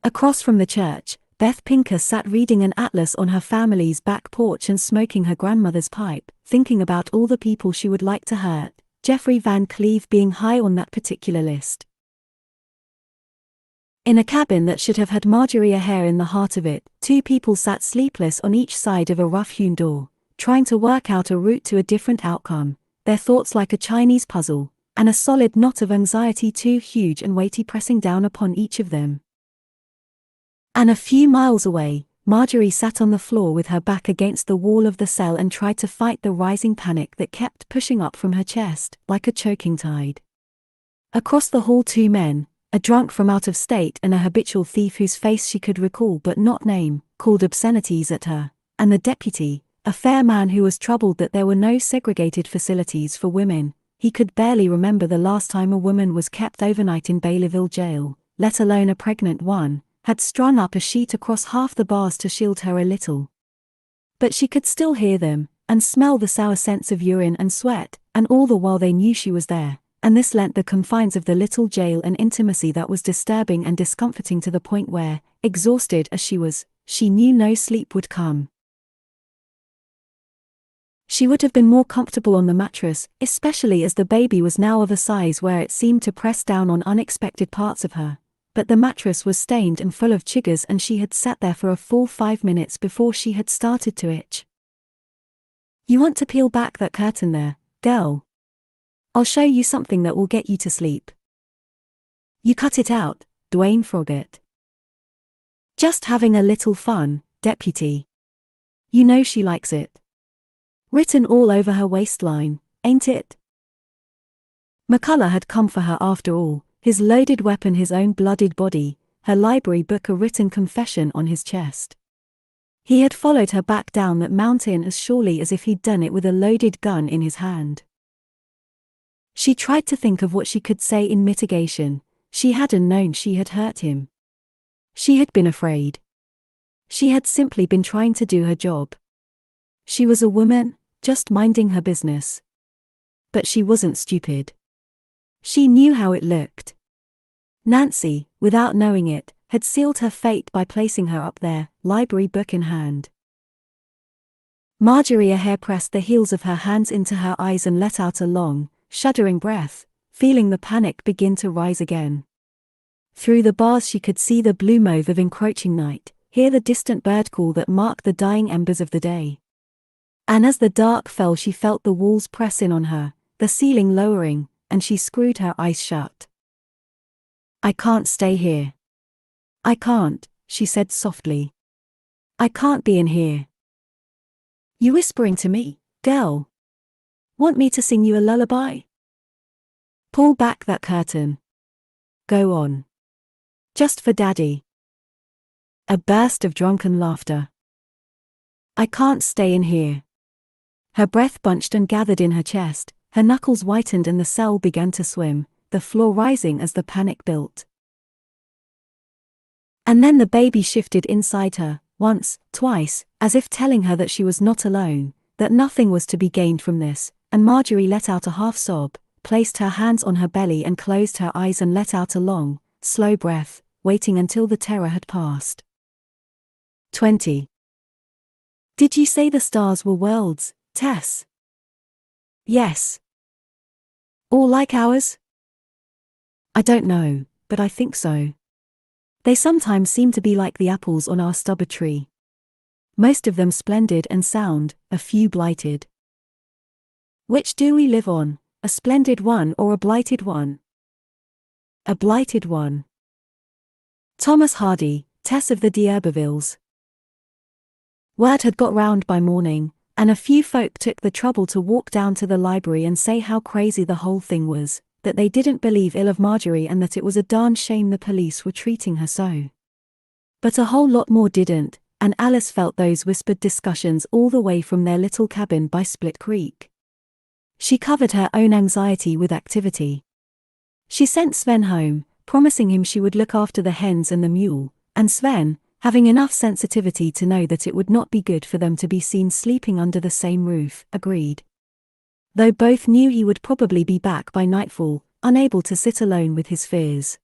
Across from the church, Beth Pinker sat reading an atlas on her family's back porch and smoking her grandmother's pipe, thinking about all the people she would like to hurt, Jeffrey Van Cleve being high on that particular list. In a cabin that should have had Marjorie Hare in the heart of it, 2 people sat sleepless on each side of a rough-hewn door, trying to work out a route to a different outcome, their thoughts like a Chinese puzzle, and a solid knot of anxiety too huge and weighty pressing down upon each of them. And a few miles away, Marjorie sat on the floor with her back against the wall of the cell and tried to fight the rising panic that kept pushing up from her chest, like a choking tide. Across the hall, 2 men, a drunk from out of state and a habitual thief whose face she could recall but not name, called obscenities at her, and the deputy, a fair man who was troubled that there were no segregated facilities for women. He could barely remember the last time a woman was kept overnight in Baileyville jail, let alone a pregnant one, had strung up a sheet across half the bars to shield her a little. But she could still hear them, and smell the sour scents of urine and sweat, and all the while they knew she was there, and this lent the confines of the little jail an intimacy that was disturbing and discomforting to the point where, exhausted as she was, she knew no sleep would come. She would have been more comfortable on the mattress, especially as the baby was now of a size where it seemed to press down on unexpected parts of her. But the mattress was stained and full of chiggers, and she had sat there for a full 5 minutes before she had started to itch. "You want to peel back that curtain there, girl? I'll show you something that will get you to sleep." "You cut it out, Dwayne Froggatt." "Just having a little fun, deputy. You know she likes it. Written all over her waistline, ain't it?" McCullough had come for her after all, his loaded weapon his own bloodied body, her library book a written confession on his chest. He had followed her back down that mountain as surely as if he'd done it with a loaded gun in his hand. She tried to think of what she could say in mitigation. She hadn't known she had hurt him. She had been afraid. She had simply been trying to do her job. She was a woman, just minding her business. But she wasn't stupid. She knew how it looked. Nancy, without knowing it, had sealed her fate by placing her up there, library book in hand. Marjorie Hare pressed the heels of her hands into her eyes and let out a long, shuddering breath, feeling the panic begin to rise again. Through the bars she could see the blue mauve of encroaching night, hear the distant bird call that marked the dying embers of the day. And as the dark fell she felt the walls press in on her, the ceiling lowering, and she screwed her eyes shut. "I can't stay here. I can't," she said softly. "I can't be in here." "You whispering to me, girl? Want me to sing you a lullaby?" "Pull back that curtain. Go on. Just for Daddy." A burst of drunken laughter. "I can't stay in here. Her breath bunched and gathered in her chest, her knuckles whitened and the cell began to swim, the floor rising as the panic built. And then the baby shifted inside her, once, twice, as if telling her that she was not alone, that nothing was to be gained from this, and Marjorie let out a half-sob, placed her hands on her belly and closed her eyes and let out a long, slow breath, waiting until the terror had passed. 20. Did you say the stars were worlds, Tess? Yes. All like ours? I don't know, but I think so. They sometimes seem to be like the apples on our stubber tree. Most of them splendid and sound, a few blighted. Which do we live on, a splendid one or a blighted one? A blighted one. Thomas Hardy, Tess of the D'Urbervilles. Word had got round by morning, and a few folk took the trouble to walk down to the library and say how crazy the whole thing was, that they didn't believe ill of Marjorie and that it was a darn shame the police were treating her so. But a whole lot more didn't, and Alice felt those whispered discussions all the way from their little cabin by Split Creek. She covered her own anxiety with activity. She sent Sven home, promising him she would look after the hens and the mule, and Sven, having enough sensitivity to know that it would not be good for them to be seen sleeping under the same roof, agreed. Though both knew he would probably be back by nightfall, unable to sit alone with his fears.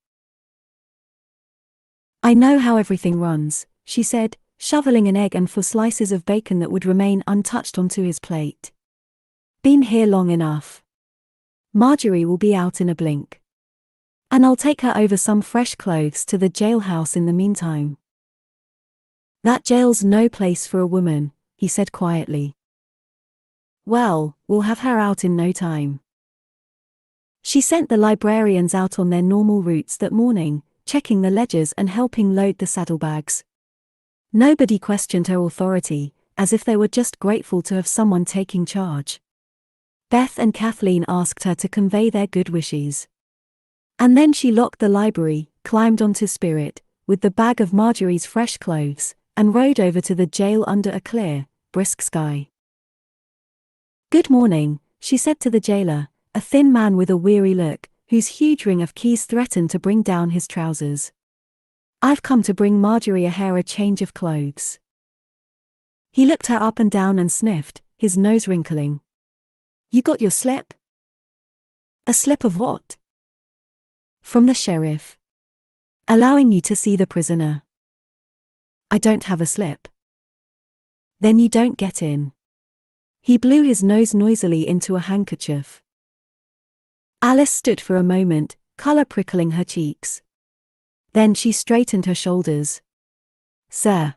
I know how everything runs, she said, shoveling an egg and 4 slices of bacon that would remain untouched onto his plate. Been here long enough. Marjorie will be out in a blink. And I'll take her over some fresh clothes to the jailhouse in the meantime. That jail's no place for a woman, he said quietly. Well, we'll have her out in no time. She sent the librarians out on their normal routes that morning, checking the ledgers and helping load the saddlebags. Nobody questioned her authority, as if they were just grateful to have someone taking charge. Beth and Kathleen asked her to convey their good wishes. And then she locked the library, climbed onto Spirit, with the bag of Marjorie's fresh clothes, and rode over to the jail under a clear, brisk sky. Good morning, she said to the jailer, a thin man with a weary look, whose huge ring of keys threatened to bring down his trousers. I've come to bring Marjorie a change of clothes. He looked her up and down and sniffed, his nose wrinkling. You got your slip? A slip of what? From the sheriff. Allowing you to see the prisoner. I don't have a slip. Then you don't get in. He blew his nose noisily into a handkerchief. Alice stood for a moment, color prickling her cheeks. Then she straightened her shoulders. Sir.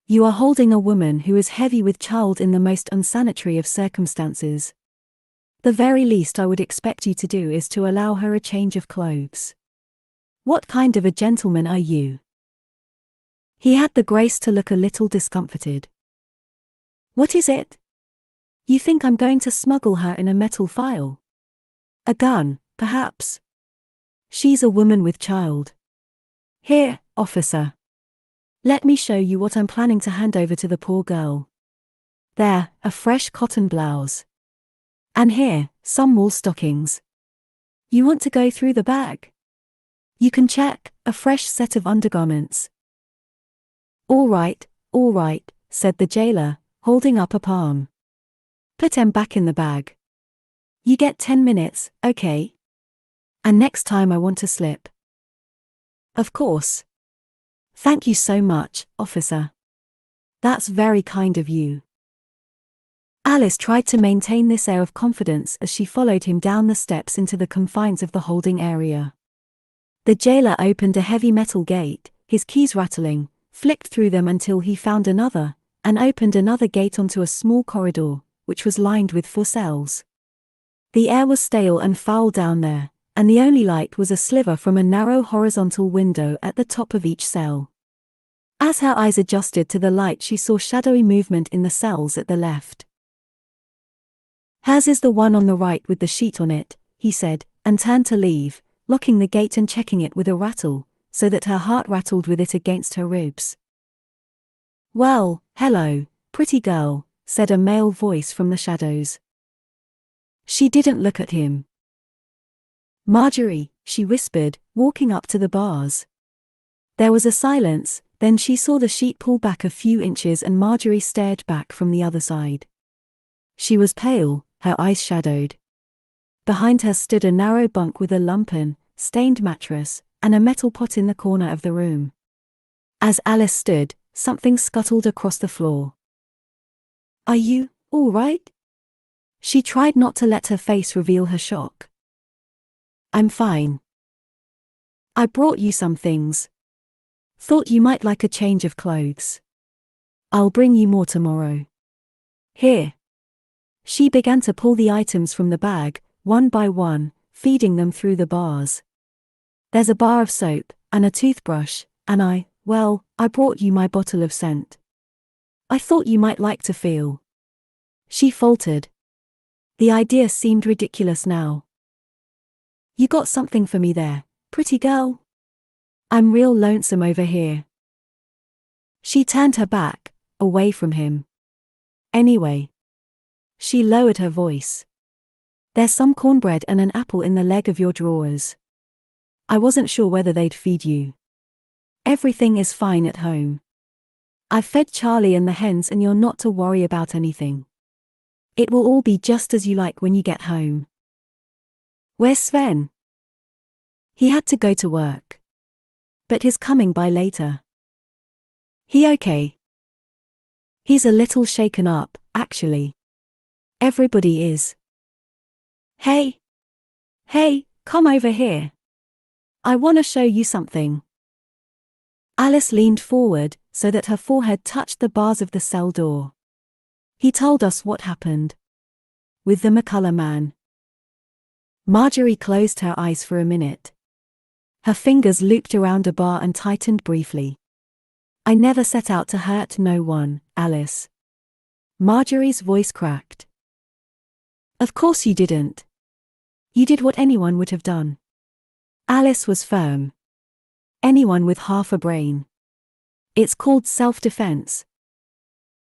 You are holding a woman who is heavy with child in the most unsanitary of circumstances. The very least I would expect you to do is to allow her a change of clothes. What kind of a gentleman are you? He had the grace to look a little discomfited. What is it? You think I'm going to smuggle her in a metal file? A gun, perhaps? She's a woman with child. Here, officer. Let me show you what I'm planning to hand over to the poor girl. There, a fresh cotton blouse. And here, some wool stockings. You want to go through the bag? You can check, a fresh set of undergarments. All right, said the jailer, holding up a palm. Put 'em back in the bag. You get 10 minutes, okay? And next time I want to slip. Of course. Thank you so much, officer. That's very kind of you. Alice tried to maintain this air of confidence as she followed him down the steps into the confines of the holding area. The jailer opened a heavy metal gate, his keys rattling, flicked through them until he found another, and opened another gate onto a small corridor, which was lined with 4 cells. The air was stale and foul down there, and the only light was a sliver from a narrow horizontal window at the top of each cell. As her eyes adjusted to the light, she saw shadowy movement in the cells at the left. Hers is the one on the right with the sheet on it, he said, and turned to leave, locking the gate and checking it with a rattle, so that her heart rattled with it against her ribs. Well, hello, pretty girl, said a male voice from the shadows. She didn't look at him. Marjorie, she whispered, walking up to the bars. There was a silence, then she saw the sheet pull back a few inches and Marjorie stared back from the other side. She was pale, her eyes shadowed. Behind her stood a narrow bunk with a lumpen, stained mattress, and a metal pot in the corner of the room. As Alice stood, something scuttled across the floor. "Are you all right?" She tried not to let her face reveal her shock. "I'm fine. I brought you some things. Thought you might like a change of clothes. I'll bring you more tomorrow. Here." She began to pull the items from the bag, one by one, feeding them through the bars. "There's a bar of soap, and a toothbrush, and I brought you my bottle of scent. I thought you might like to feel." She faltered. The idea seemed ridiculous now. "You got something for me there, pretty girl? I'm real lonesome over here." She turned her back, away from him. "Anyway." She lowered her voice. "There's some cornbread and an apple in the leg of your drawers. I wasn't sure whether they'd feed you. Everything is fine at home. I've fed Charlie and the hens and you're not to worry about anything. It will all be just as you like when you get home." "Where's Sven?" "He had to go to work. But he's coming by later." "He okay?" "He's a little shaken up, actually. Everybody is." Hey, come over here. I want to show you something." Alice leaned forward, so that her forehead touched the bars of the cell door. "He told us what happened. With the McCullough man." Marjorie closed her eyes for a minute. Her fingers looped around a bar and tightened briefly. "I never set out to hurt no one, Alice." Marjorie's voice cracked. "Of course you didn't. You did what anyone would have done." Alice was firm. "Anyone with half a brain. It's called self-defense."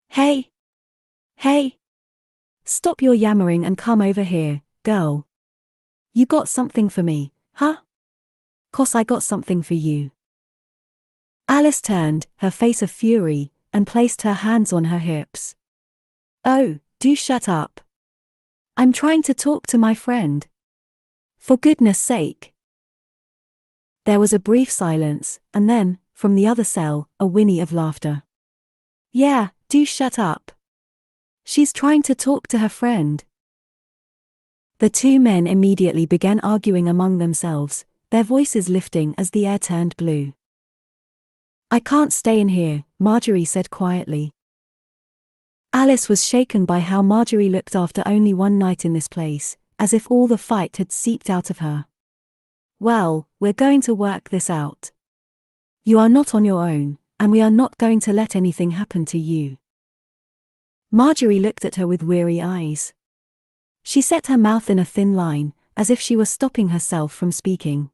Hey! Stop your yammering and come over here, girl. You got something for me, huh? 'Cause I got something for you." Alice turned, her face a fury, and placed her hands on her hips. "Oh, do shut up. I'm trying to talk to my friend. For goodness sake." There was a brief silence, and then, from the other cell, a whinny of laughter. "Yeah, do shut up. She's trying to talk to her friend." The two men immediately began arguing among themselves, their voices lifting as the air turned blue. "I can't stay in here," Marjorie said quietly. Alice was shaken by how Marjorie looked after only one night in this place, as if all the fight had seeped out of her. "Well, we're going to work this out. You are not on your own, and we are not going to let anything happen to you." Marjorie looked at her with weary eyes. She set her mouth in a thin line, as if she were stopping herself from speaking.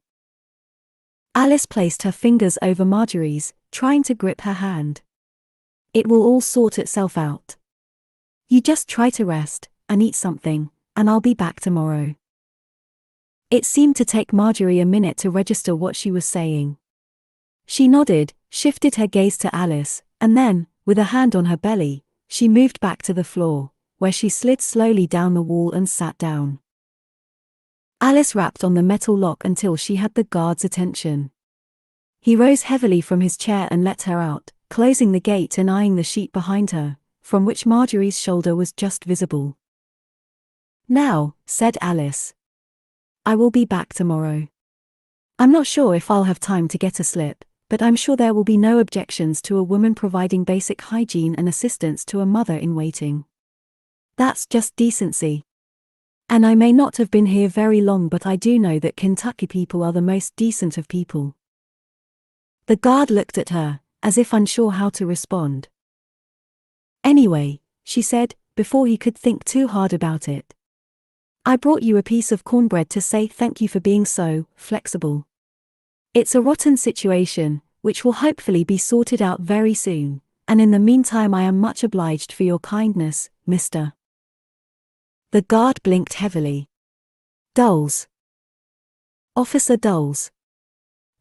Alice placed her fingers over Marjorie's, trying to grip her hand. "It will all sort itself out. You just try to rest, and eat something, and I'll be back tomorrow." It seemed to take Marjorie a minute to register what she was saying. She nodded, shifted her gaze to Alice, and then, with a hand on her belly, she moved back to the floor, where she slid slowly down the wall and sat down. Alice rapped on the metal lock until she had the guard's attention. He rose heavily from his chair and let her out, closing the gate and eyeing the sheet behind her, from which Marjorie's shoulder was just visible. "Now," said Alice. "I will be back tomorrow. I'm not sure if I'll have time to get a slip, but I'm sure there will be no objections to a woman providing basic hygiene and assistance to a mother-in-waiting. That's just decency. And I may not have been here very long, but I do know that Kentucky people are the most decent of people." The guard looked at her, as if unsure how to respond. "Anyway," she said, before he could think too hard about it, "I brought you a piece of cornbread to say thank you for being so flexible. It's a rotten situation, which will hopefully be sorted out very soon, and in the meantime I am much obliged for your kindness, Mr. The guard blinked heavily. Doles. Officer Doles.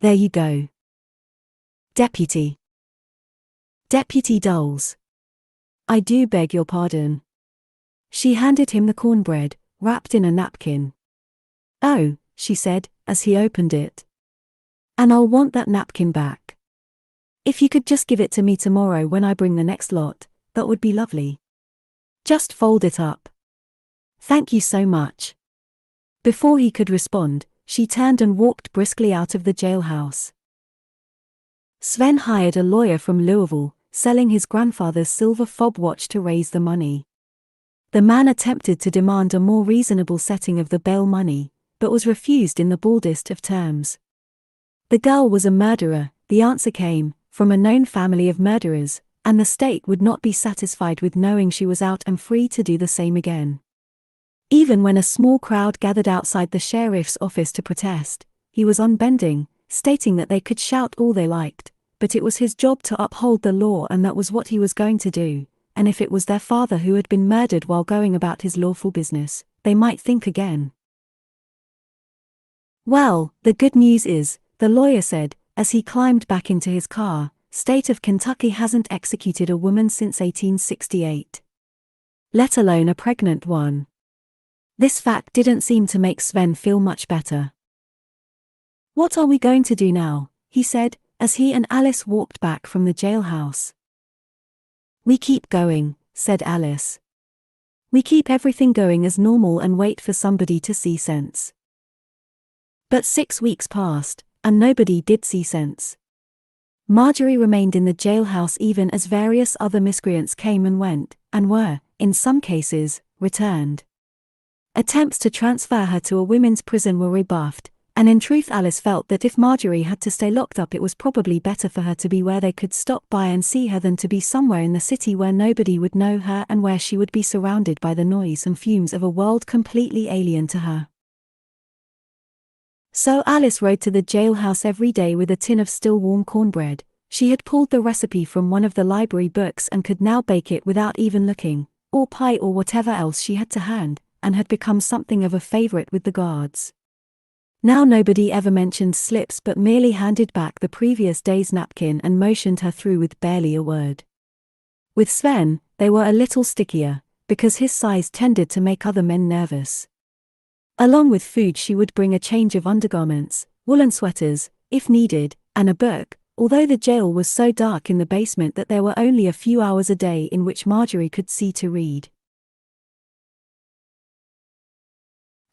There you go. Deputy. Deputy Doles. I do beg your pardon. She handed him the cornbread, wrapped in a napkin. Oh, she said, as he opened it. And I'll want that napkin back. If you could just give it to me tomorrow when I bring the next lot, that would be lovely. Just fold it up. Thank you so much. Before he could respond, she turned and walked briskly out of the jailhouse. Sven hired a lawyer from Louisville, selling his grandfather's silver fob watch to raise the money. The man attempted to demand a more reasonable setting of the bail money, but was refused in the baldest of terms. The girl was a murderer, the answer came, from a known family of murderers, and the state would not be satisfied with knowing she was out and free to do the same again. Even when a small crowd gathered outside the sheriff's office to protest, he was unbending, stating that they could shout all they liked, but it was his job to uphold the law and that was what he was going to do, and if it was their father who had been murdered while going about his lawful business, they might think again. Well, the good news is, the lawyer said, as he climbed back into his car, state of Kentucky hasn't executed a woman since 1868. Let alone a pregnant one. This fact didn't seem to make Sven feel much better. What are we going to do now? He said, as he and Alice walked back from the jailhouse. We keep going, said Alice. We keep everything going as normal and wait for somebody to see sense. But 6 weeks passed, and nobody did see sense. Marjorie remained in the jailhouse even as various other miscreants came and went, and were, in some cases, returned. Attempts to transfer her to a women's prison were rebuffed, and in truth Alice felt that if Marjorie had to stay locked up it was probably better for her to be where they could stop by and see her than to be somewhere in the city where nobody would know her and where she would be surrounded by the noise and fumes of a world completely alien to her. So Alice rode to the jailhouse every day with a tin of still warm cornbread. She had pulled the recipe from one of the library books and could now bake it without even looking, or pie or whatever else she had to hand, and had become something of a favorite with the guards. Now nobody ever mentioned slips but merely handed back the previous day's napkin and motioned her through with barely a word. With Sven, they were a little stickier, because his size tended to make other men nervous. Along with food she would bring a change of undergarments, woolen sweaters, if needed, and a book, although the jail was so dark in the basement that there were only a few hours a day in which Marjorie could see to read.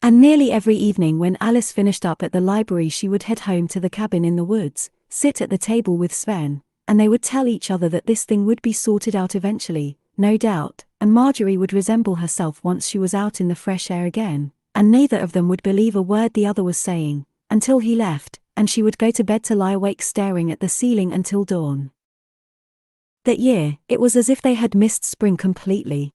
And nearly every evening when Alice finished up at the library she would head home to the cabin in the woods, sit at the table with Sven, and they would tell each other that this thing would be sorted out eventually, no doubt, and Marjorie would resemble herself once she was out in the fresh air again, and neither of them would believe a word the other was saying, until he left, and she would go to bed to lie awake staring at the ceiling until dawn. That year, it was as if they had missed spring completely.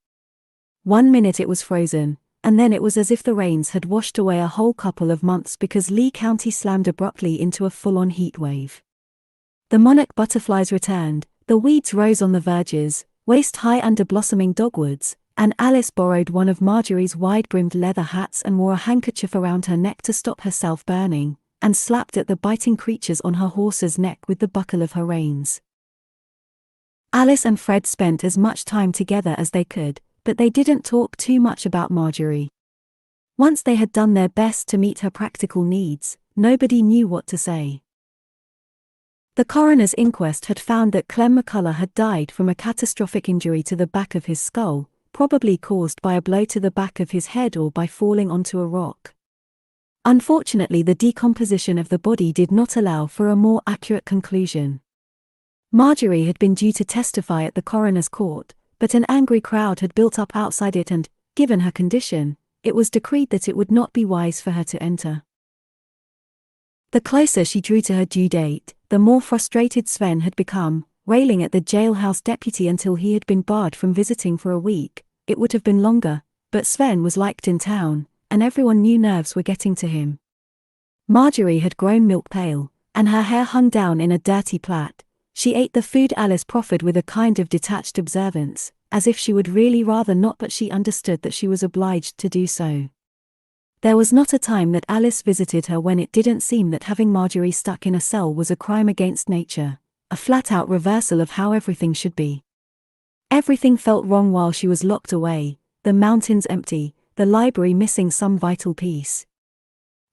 1 minute it was frozen, and then it was as if the rains had washed away a whole couple of months because Lee County slammed abruptly into a full-on heat wave. The monarch butterflies returned, the weeds rose on the verges, waist-high under blossoming dogwoods, and Alice borrowed one of Marjorie's wide-brimmed leather hats and wore a handkerchief around her neck to stop herself burning, and slapped at the biting creatures on her horse's neck with the buckle of her reins. Alice and Fred spent as much time together as they could, but they didn't talk too much about Marjorie. Once they had done their best to meet her practical needs, nobody knew what to say. The coroner's inquest had found that Clem McCullough had died from a catastrophic injury to the back of his skull, probably caused by a blow to the back of his head or by falling onto a rock. Unfortunately, the decomposition of the body did not allow for a more accurate conclusion. Marjorie had been due to testify at the coroner's court, but an angry crowd had built up outside it and, given her condition, it was decreed that it would not be wise for her to enter. The closer she drew to her due date, the more frustrated Sven had become, railing at the jailhouse deputy until he had been barred from visiting for a week. It would have been longer, but Sven was liked in town, and everyone knew nerves were getting to him. Marjorie had grown milk pale, and her hair hung down in a dirty plait. She ate the food Alice proffered with a kind of detached observance, as if she would really rather not, but she understood that she was obliged to do so. There was not a time that Alice visited her when it didn't seem that having Marjorie stuck in a cell was a crime against nature, a flat-out reversal of how everything should be. Everything felt wrong while she was locked away, the mountains empty, the library missing some vital piece.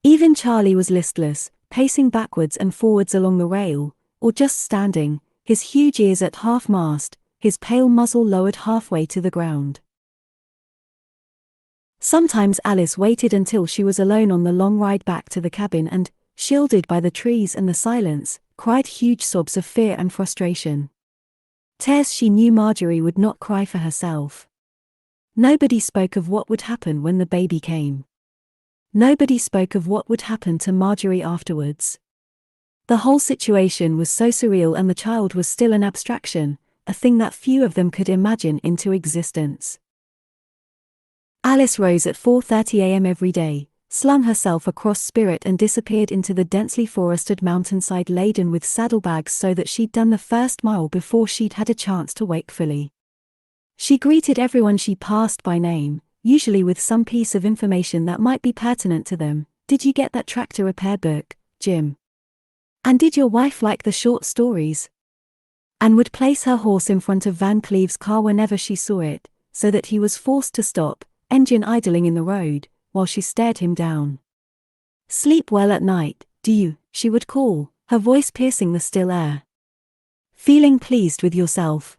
Even Charlie was listless, pacing backwards and forwards along the rail, or just standing, his huge ears at half-mast, his pale muzzle lowered halfway to the ground. Sometimes Alice waited until she was alone on the long ride back to the cabin and, shielded by the trees and the silence, cried huge sobs of fear and frustration. Tears she knew Marjorie would not cry for herself. Nobody spoke of what would happen when the baby came. Nobody spoke of what would happen to Marjorie afterwards. The whole situation was so surreal, and the child was still an abstraction, a thing that few of them could imagine into existence. Alice rose at 4:30 a.m. every day, slung herself across Spirit and disappeared into the densely forested mountainside laden with saddlebags so that she'd done the first mile before she'd had a chance to wake fully. She greeted everyone she passed by name, usually with some piece of information that might be pertinent to them. Did you get that tractor repair book, Jim? And did your wife like the short stories? And would place her horse in front of Van Cleve's car whenever she saw it, so that he was forced to stop, engine idling in the road, while she stared him down. Sleep well at night, do you? She would call, her voice piercing the still air. Feeling pleased with yourself?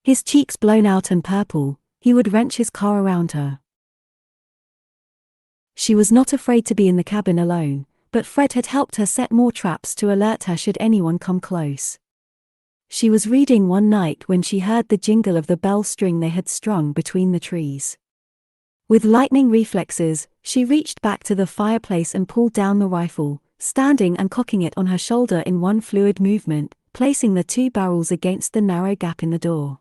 His cheeks blown out and purple, he would wrench his car around her. She was not afraid to be in the cabin alone, but Fred had helped her set more traps to alert her should anyone come close. She was reading one night when she heard the jingle of the bell string they had strung between the trees. With lightning reflexes, she reached back to the fireplace and pulled down the rifle, standing and cocking it on her shoulder in one fluid movement, placing the two barrels against the narrow gap in the door.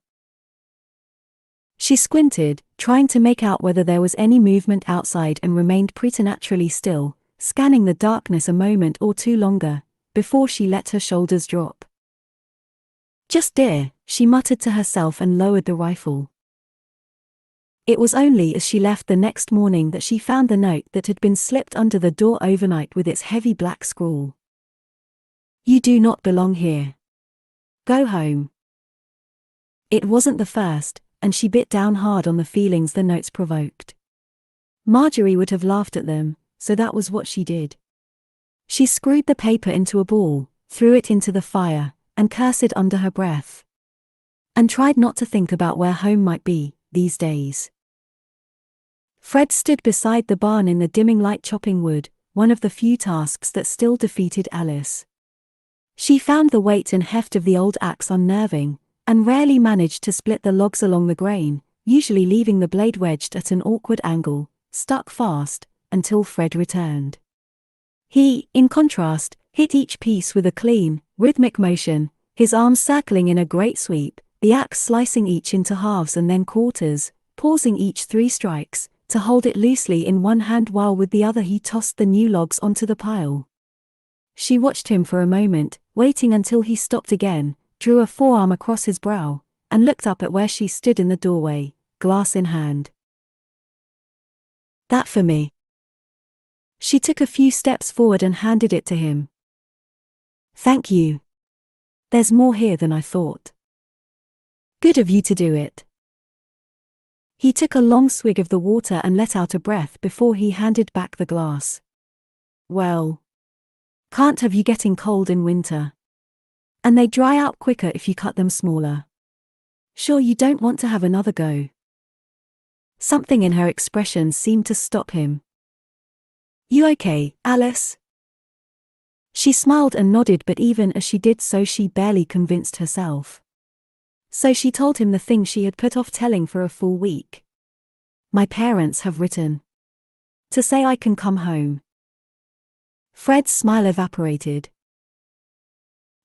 She squinted, trying to make out whether there was any movement outside, and remained preternaturally still, scanning the darkness a moment or two longer, before she let her shoulders drop. Just dear, she muttered to herself and lowered the rifle. It was only as she left the next morning that she found the note that had been slipped under the door overnight with its heavy black scrawl. You do not belong here. Go home. It wasn't the first, and she bit down hard on the feelings the notes provoked. Marjorie would have laughed at them, so that was what she did. She screwed the paper into a ball, threw it into the fire, and cursed under her breath. And tried not to think about where home might be, these days. Fred stood beside the barn in the dimming light chopping wood, one of the few tasks that still defeated Alice. She found the weight and heft of the old axe unnerving, and rarely managed to split the logs along the grain, usually leaving the blade wedged at an awkward angle, stuck fast, until Fred returned. He, in contrast, hit each piece with a clean, rhythmic motion, his arms circling in a great sweep, the axe slicing each into halves and then quarters, pausing each 3 strikes, to hold it loosely in one hand while with the other he tossed the new logs onto the pile. She watched him for a moment, waiting until he stopped again, drew a forearm across his brow, and looked up at where she stood in the doorway, glass in hand. That for me. She took a few steps forward and handed it to him. Thank you. There's more here than I thought. Good of you to do it. He took a long swig of the water and let out a breath before he handed back the glass. Well, can't have you getting cold in winter. And they dry out quicker if you cut them smaller. Sure you don't want to have another go? Something in her expression seemed to stop him. You okay, Alice? She smiled and nodded, but even as she did so she barely convinced herself. So she told him the thing she had put off telling for a full week. My parents have written to say I can come home. Fred's smile evaporated.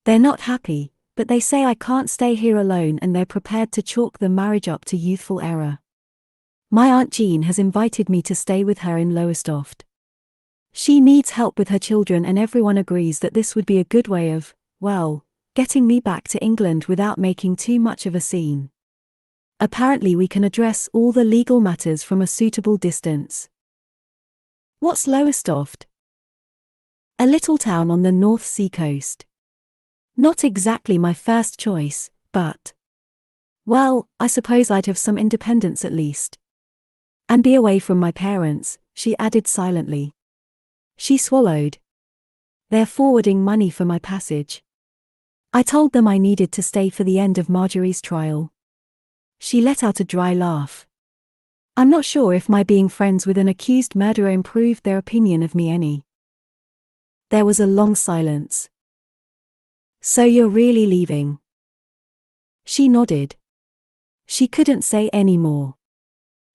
They're not happy, but they say I can't stay here alone, and they're prepared to chalk the marriage up to youthful error. My Aunt Jean has invited me to stay with her in Lowestoft. She needs help with her children, and everyone agrees that this would be a good way of, well, getting me back to England without making too much of a scene. Apparently we can address all the legal matters from a suitable distance. What's Lowestoft? A little town on the North Sea coast. Not exactly my first choice, but… well, I suppose I'd have some independence at least. And be away from my parents, she added silently. She swallowed. They're forwarding money for my passage. I told them I needed to stay for the end of Marjorie's trial. She let out a dry laugh. I'm not sure if my being friends with an accused murderer improved their opinion of me any. There was a long silence. So you're really leaving? She nodded. She couldn't say any more.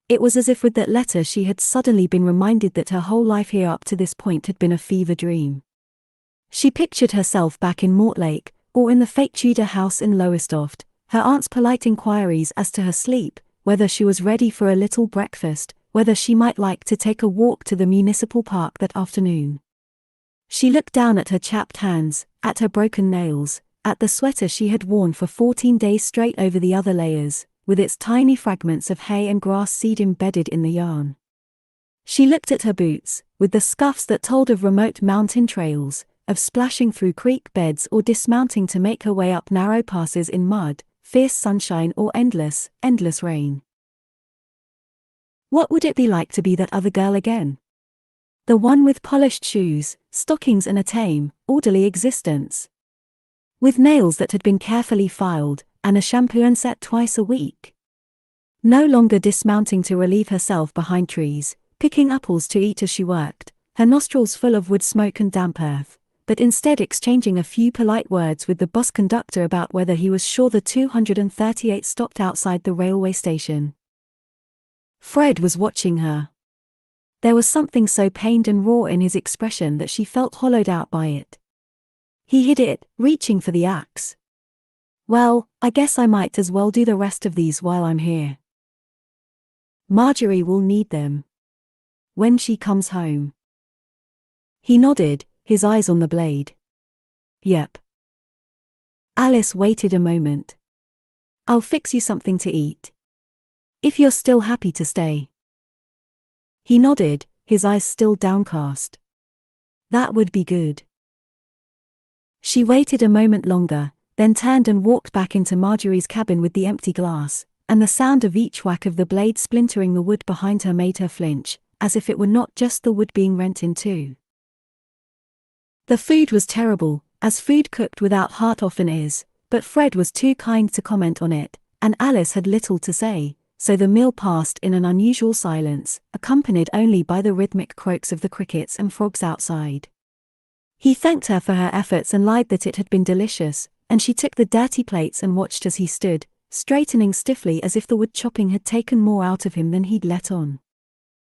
It was as if with that letter she had suddenly been reminded that her whole life here up to this point had been a fever dream. She pictured herself back in Mortlake, or in the fake Tudor house in Lowestoft, her aunt's polite inquiries as to her sleep, whether she was ready for a little breakfast, whether she might like to take a walk to the municipal park that afternoon. She looked down at her chapped hands, at her broken nails, at the sweater she had worn for 14 days straight over the other layers, with its tiny fragments of hay and grass seed embedded in the yarn. She looked at her boots, with the scuffs that told of remote mountain trails, of splashing through creek beds or dismounting to make her way up narrow passes in mud, fierce sunshine or endless rain. What would it be like to be that other girl again? The one with polished shoes, stockings and a tame, orderly existence. With nails that had been carefully filed, and a shampoo and set twice a week. No longer dismounting to relieve herself behind trees, picking apples to eat as she worked, her nostrils full of wood smoke and damp earth, but instead exchanging a few polite words with the bus conductor about whether he was sure the 238 stopped outside the railway station. Fred was watching her. There was something so pained and raw in his expression that she felt hollowed out by it. He hid it, reaching for the axe. Well, I guess I might as well do the rest of these while I'm here. Marjorie will need them. When she comes home. He nodded, his eyes on the blade. Yep. Alice waited a moment. I'll fix you something to eat. If you're still happy to stay. He nodded, his eyes still downcast. That would be good. She waited a moment longer, then turned and walked back into Marjorie's cabin with the empty glass, and the sound of each whack of the blade splintering the wood behind her made her flinch, as if it were not just the wood being rent in two. The food was terrible, as food cooked without heart often is, but Fred was too kind to comment on it, and Alice had little to say, so the meal passed in an unusual silence, accompanied only by the rhythmic croaks of the crickets and frogs outside. He thanked her for her efforts and lied that it had been delicious, and she took the dirty plates and watched as he stood, straightening stiffly as if the wood chopping had taken more out of him than he'd let on.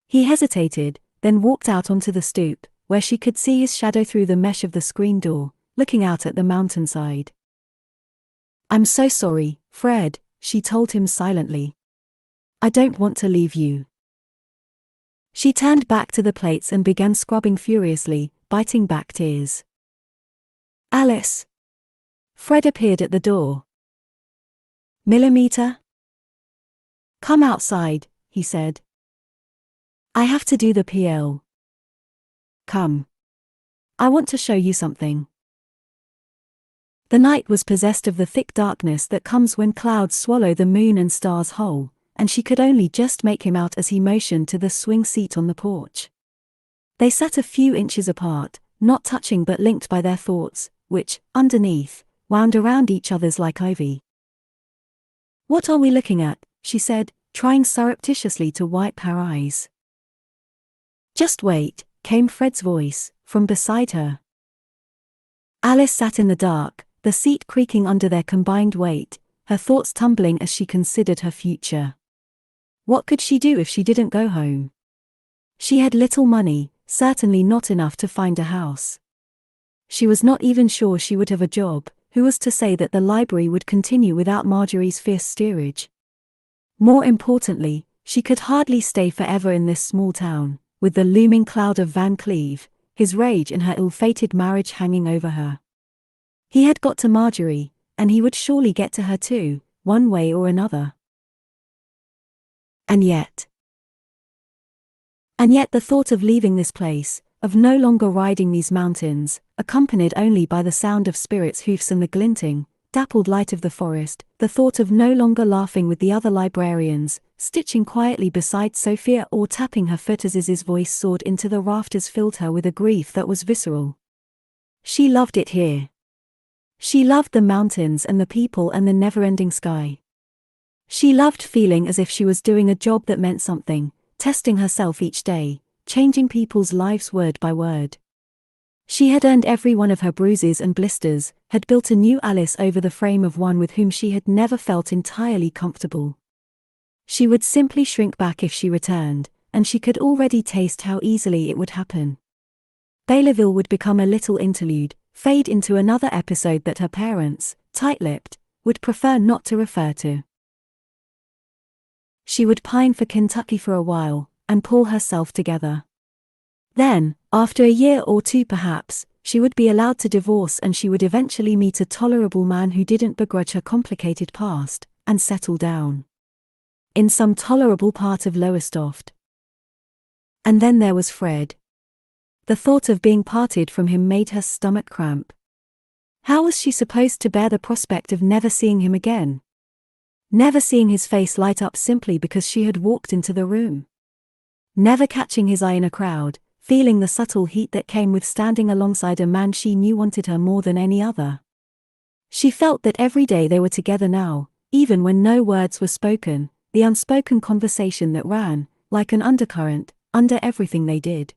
He hesitated, then walked out onto the stoop, where she could see his shadow through the mesh of the screen door, looking out at the mountainside. I'm so sorry, Fred, she told him silently. I don't want to leave you. She turned back to the plates and began scrubbing furiously, biting back tears. Alice. Fred appeared at the door. Millimeter? Come outside, he said. I have to do the PL. Come. I want to show you something. The night was possessed of the thick darkness that comes when clouds swallow the moon and stars whole, and she could only just make him out as he motioned to the swing seat on the porch. They sat a few inches apart, not touching but linked by their thoughts, which, underneath, wound around each other's like ivy. What are we looking at? She said, trying surreptitiously to wipe her eyes. Just wait, came Fred's voice, from beside her. Alice sat in the dark, the seat creaking under their combined weight, her thoughts tumbling as she considered her future. What could she do if she didn't go home? She had little money, certainly not enough to find a house. She was not even sure she would have a job, who was to say that the library would continue without Marjorie's fierce steerage? More importantly, she could hardly stay forever in this small town, with the looming cloud of Van Cleve, his rage and her ill-fated marriage hanging over her. He had got to Marjorie, and he would surely get to her too, one way or another. And yet the thought of leaving this place, of no longer riding these mountains, accompanied only by the sound of spirits' hoofs and the glinting, dappled light of the forest, the thought of no longer laughing with the other librarians, stitching quietly beside Sophia or tapping her foot as his voice soared into the rafters filled her with a grief that was visceral. She loved it here. She loved the mountains and the people and the never-ending sky. She loved feeling as if she was doing a job that meant something, testing herself each day, changing people's lives word by word. She had earned every one of her bruises and blisters, had built a new Alice over the frame of one with whom she had never felt entirely comfortable. She would simply shrink back if she returned, and she could already taste how easily it would happen. Baileyville would become a little interlude, fade into another episode that her parents, tight-lipped, would prefer not to refer to. She would pine for Kentucky for a while, and pull herself together. Then, after a year or two perhaps, she would be allowed to divorce and she would eventually meet a tolerable man who didn't begrudge her complicated past, and settle down in some tolerable part of Lowestoft. And then there was Fred. The thought of being parted from him made her stomach cramp. How was she supposed to bear the prospect of never seeing him again? Never seeing his face light up simply because she had walked into the room. Never catching his eye in a crowd, feeling the subtle heat that came with standing alongside a man she knew wanted her more than any other. She felt that every day they were together now, even when no words were spoken, the unspoken conversation that ran, like an undercurrent, under everything they did.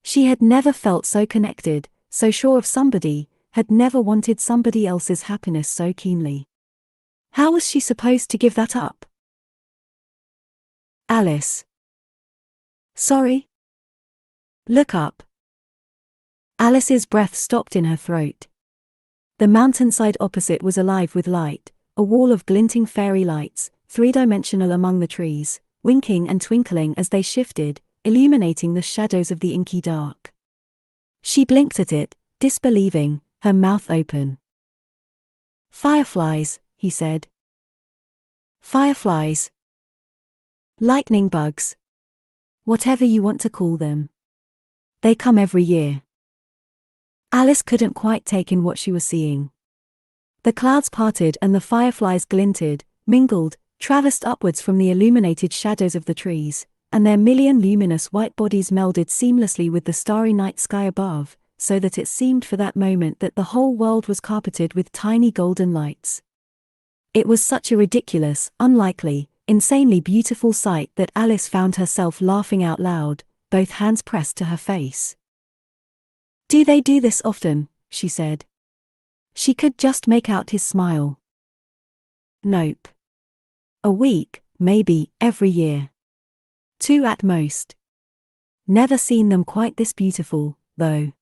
She had never felt so connected, so sure of somebody, had never wanted somebody else's happiness so keenly. How was she supposed to give that up? Alice. Sorry? Look up. Alice's breath stopped in her throat. The mountainside opposite was alive with light, a wall of glinting fairy lights, three-dimensional among the trees, winking and twinkling as they shifted, illuminating the shadows of the inky dark. She blinked at it, disbelieving, her mouth open. Fireflies, he said. Fireflies. Lightning bugs. Whatever you want to call them. They come every year. Alice couldn't quite take in what she was seeing. The clouds parted and the fireflies glinted, mingled, traversed upwards from the illuminated shadows of the trees, and their million luminous white bodies melded seamlessly with the starry night sky above, so that it seemed for that moment that the whole world was carpeted with tiny golden lights. It was such a ridiculous, unlikely, insanely beautiful sight that Alice found herself laughing out loud, both hands pressed to her face. "Do they do this often?" she said. She could just make out his smile. "Nope. A week, maybe, every year. 2 at most. Never seen them quite this beautiful, though."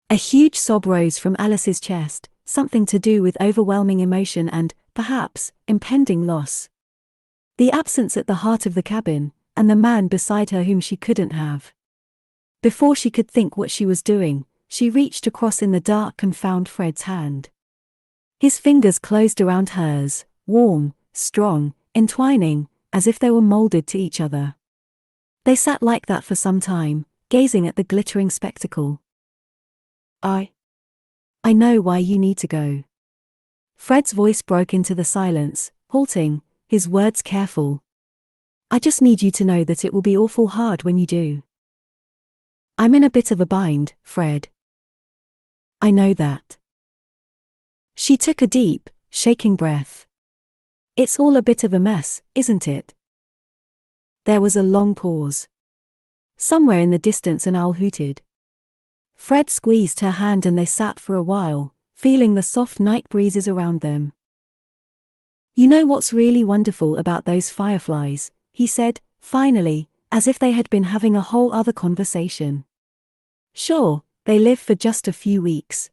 A huge sob rose from Alice's chest, something to do with overwhelming emotion and, perhaps, impending loss. The absence at the heart of the cabin, and the man beside her whom she couldn't have. Before she could think what she was doing, she reached across in the dark and found Fred's hand. His fingers closed around hers, warm, strong, entwining, as if they were molded to each other. They sat like that for some time, gazing at the glittering spectacle. I know why you need to go." Fred's voice broke into the silence, halting, his words careful. "I just need you to know that it will be awful hard when you do." "I'm in a bit of a bind, Fred." "I know that." She took a deep, shaking breath. "It's all a bit of a mess, isn't it?" There was a long pause. Somewhere in the distance an owl hooted. Fred squeezed her hand and they sat for a while, feeling the soft night breezes around them. "You know what's really wonderful about those fireflies," he said, finally, as if they had been having a whole other conversation. "Sure, they live for just a few weeks.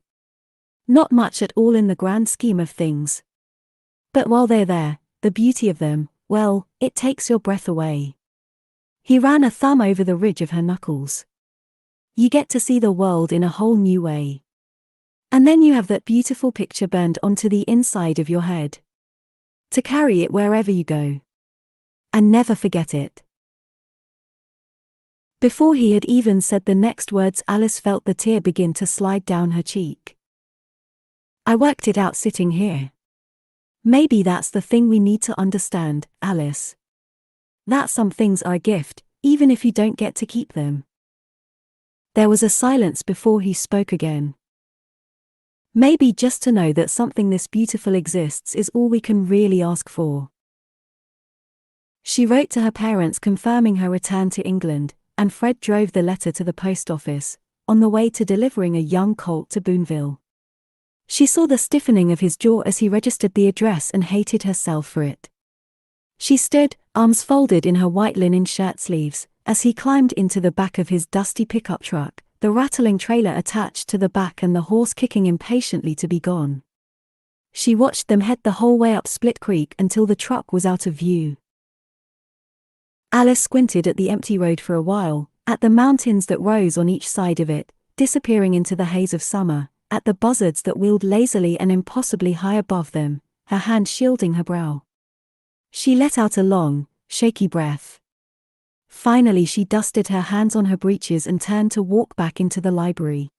Not much at all in the grand scheme of things. But while they're there, the beauty of them, well, it takes your breath away." He ran a thumb over the ridge of her knuckles. "You get to see the world in a whole new way. And then you have that beautiful picture burned onto the inside of your head. To carry it wherever you go. And never forget it. Before he had even said the next words, Alice felt the tear begin to slide down her cheek. I worked it out sitting here. Maybe that's the thing we need to understand, Alice. That some things are a gift, even if you don't get to keep them. There was a silence before he spoke again. Maybe just to know that something this beautiful exists is all we can really ask for. She wrote to her parents confirming her return to England, and Fred drove the letter to the post office, on the way to delivering a young colt to Boonville. She saw the stiffening of his jaw as he registered the address and hated herself for it. She stood, arms folded in her white linen shirt sleeves, as he climbed into the back of his dusty pickup truck, the rattling trailer attached to the back and the horse kicking impatiently to be gone. She watched them head the whole way up Split Creek until the truck was out of view. Alice squinted at the empty road for a while, at the mountains that rose on each side of it, disappearing into the haze of summer, at the buzzards that wheeled lazily and impossibly high above them, her hand shielding her brow. She let out a long, shaky breath. Finally she dusted her hands on her breeches and turned to walk back into the library.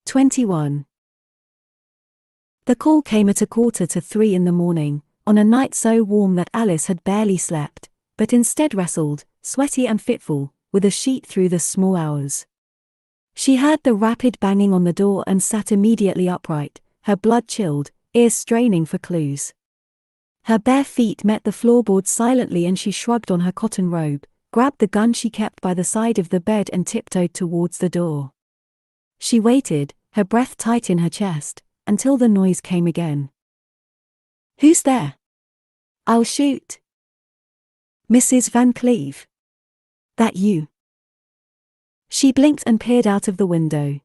21. The call came at 2:45 in the morning, on a night so warm that Alice had barely slept, but instead wrestled, sweaty and fitful, with a sheet through the small hours. She heard the rapid banging on the door and sat immediately upright, her blood chilled, ears straining for clues. Her bare feet met the floorboard silently and she shrugged on her cotton robe, grabbed the gun she kept by the side of the bed and tiptoed towards the door. She waited, her breath tight in her chest, until the noise came again. "Who's there?" "I'll shoot." "Mrs. Van Cleve? That you?" She blinked and peered out of the window.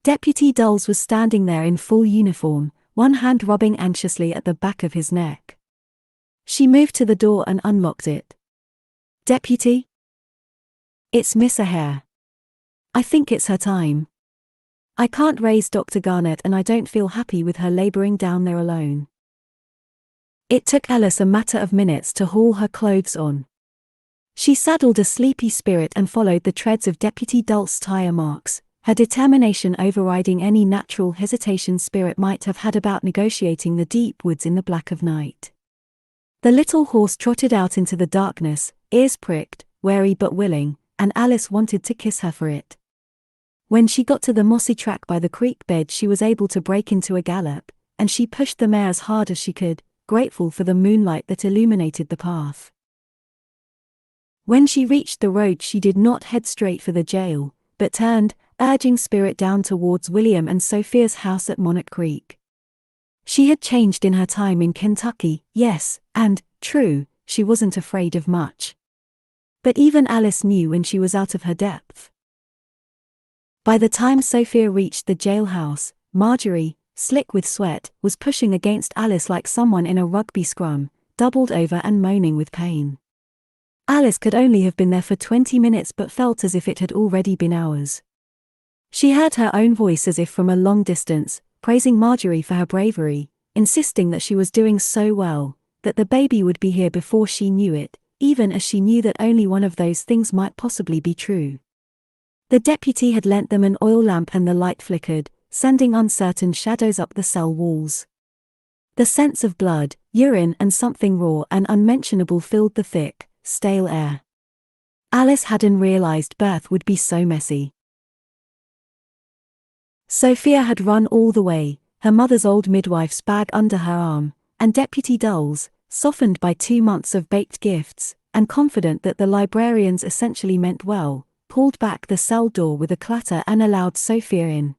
Deputy Dulles was standing there in full uniform, one hand rubbing anxiously at the back of his neck. She moved to the door and unlocked it. "Deputy?" "It's Miss O'Hare. I think it's her time. I can't raise Dr. Garnett and I don't feel happy with her laboring down there alone." It took Alice a matter of minutes to haul her clothes on. She saddled a sleepy spirit and followed the treads of Deputy Dulles' tire marks, her determination overriding any natural hesitation Spirit might have had about negotiating the deep woods in the black of night. The little horse trotted out into the darkness, ears pricked, wary but willing, and Alice wanted to kiss her for it. When she got to the mossy track by the creek bed she was able to break into a gallop, and she pushed the mare as hard as she could, grateful for the moonlight that illuminated the path. When she reached the road she did not head straight for the jail, but turned, urging Spirit down towards William and Sophia's house at Monarch Creek. She had changed in her time in Kentucky, yes, and, true, she wasn't afraid of much. But even Alice knew when she was out of her depth. By the time Sophia reached the jailhouse, Marjorie, slick with sweat, was pushing against Alice like someone in a rugby scrum, doubled over and moaning with pain. Alice could only have been there for 20 minutes but felt as if it had already been hours. She heard her own voice as if from a long distance, praising Marjorie for her bravery, insisting that she was doing so well, that the baby would be here before she knew it, even as she knew that only one of those things might possibly be true. The deputy had lent them an oil lamp and the light flickered, sending uncertain shadows up the cell walls. The scents of blood, urine and something raw and unmentionable filled the thick, stale air. Alice hadn't realized birth would be so messy. Sophia had run all the way, her mother's old midwife's bag under her arm, and Deputy Dulles, softened by 2 months of baked gifts, and confident that the librarians essentially meant well, pulled back the cell door with a clatter and allowed Sophia in.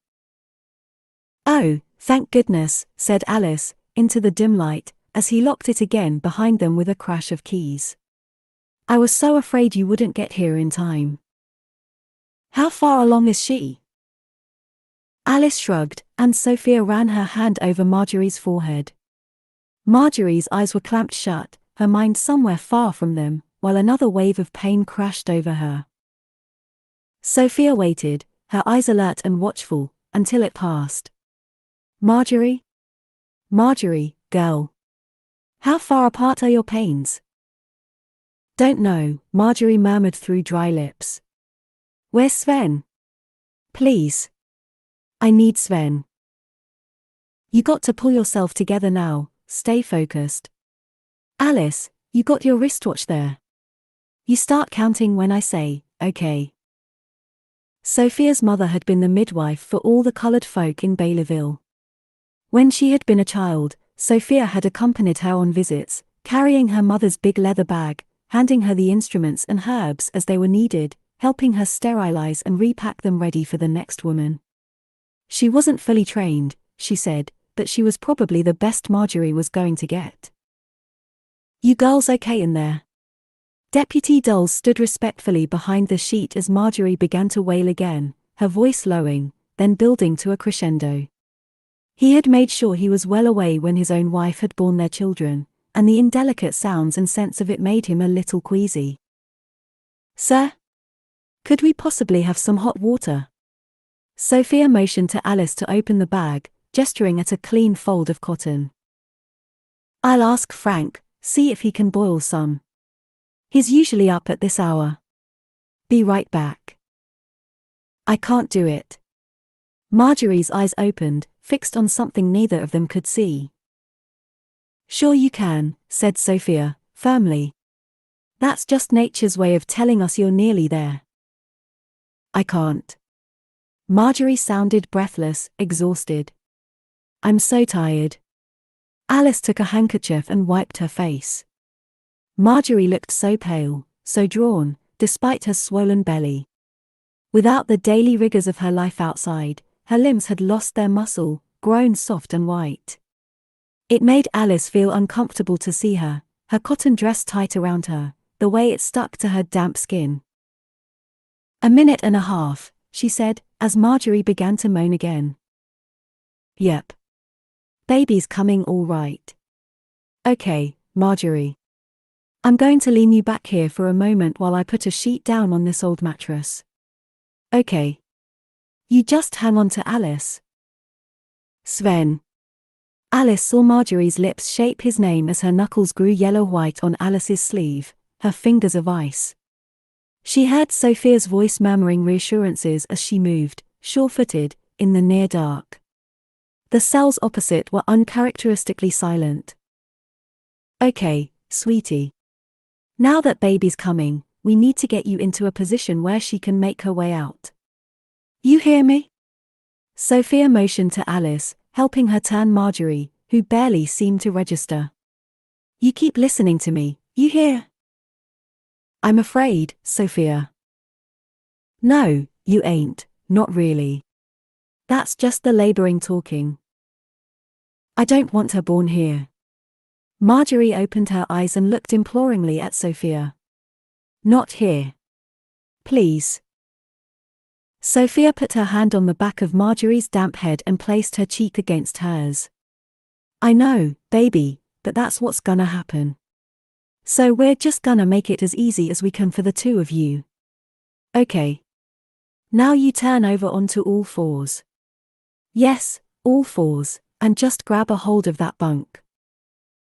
"Oh, thank goodness," said Alice, into the dim light, as he locked it again behind them with a crash of keys. "I was so afraid you wouldn't get here in time." "How far along is she?" Alice shrugged, and Sophia ran her hand over Marjorie's forehead. Marjorie's eyes were clamped shut, her mind somewhere far from them, while another wave of pain crashed over her. Sophia waited, her eyes alert and watchful, until it passed. Marjorie? Marjorie, girl. How far apart are your pains? Don't know, Marjorie murmured through dry lips. Where's Sven? Please. I need Sven. You got to pull yourself together now, stay focused. Alice, you got your wristwatch there. You start counting when I say, okay. Sophia's mother had been the midwife for all the colored folk in Baileyville. When she had been a child, Sophia had accompanied her on visits, carrying her mother's big leather bag, handing her the instruments and herbs as they were needed, helping her sterilize and repack them ready for the next woman. She wasn't fully trained, she said, but she was probably the best Marjorie was going to get. You girls okay in there? Deputy Dulles stood respectfully behind the sheet as Marjorie began to wail again, her voice lowing, then building to a crescendo. He had made sure he was well away when his own wife had borne their children, and the indelicate sounds and sense of it made him a little queasy. Sir? Could we possibly have some hot water? Sophia motioned to Alice to open the bag, gesturing at a clean fold of cotton. I'll ask Frank, see if he can boil some. He's usually up at this hour. Be right back. I can't do it. Marjorie's eyes opened, fixed on something neither of them could see. Sure you can, said Sophia, firmly. That's just nature's way of telling us you're nearly there. I can't. Marjorie sounded breathless, exhausted. I'm so tired. Alice took a handkerchief and wiped her face. Marjorie looked so pale, so drawn, despite her swollen belly. Without the daily rigors of her life outside, her limbs had lost their muscle, grown soft and white. It made Alice feel uncomfortable to see her, her cotton dress tight around her, the way it stuck to her damp skin. A minute and a half, she said, as Marjorie began to moan again. Yep. Baby's coming all right. Okay, Marjorie. I'm going to lean you back here for a moment while I put a sheet down on this old mattress. Okay. You just hang on to Alice. Sven. Alice saw Marjorie's lips shape his name as her knuckles grew yellow-white on Alice's sleeve, her fingers of ice. She heard Sophia's voice murmuring reassurances as she moved, sure-footed, in the near dark. The cells opposite were uncharacteristically silent. Okay, sweetie. Now that baby's coming, we need to get you into a position where she can make her way out. You hear me? Sophia motioned to Alice, helping her turn Marjorie, who barely seemed to register. You keep listening to me, you hear? I'm afraid, Sophia. No, you ain't, not really. That's just the laboring talking. I don't want her born here. Marjorie opened her eyes and looked imploringly at Sophia. Not here. Please. Sophia put her hand on the back of Marjorie's damp head and placed her cheek against hers. I know, baby, but that's what's gonna happen. So we're just gonna make it as easy as we can for the two of you. Okay. Now you turn over onto all fours. Yes, all fours, and just grab a hold of that bunk.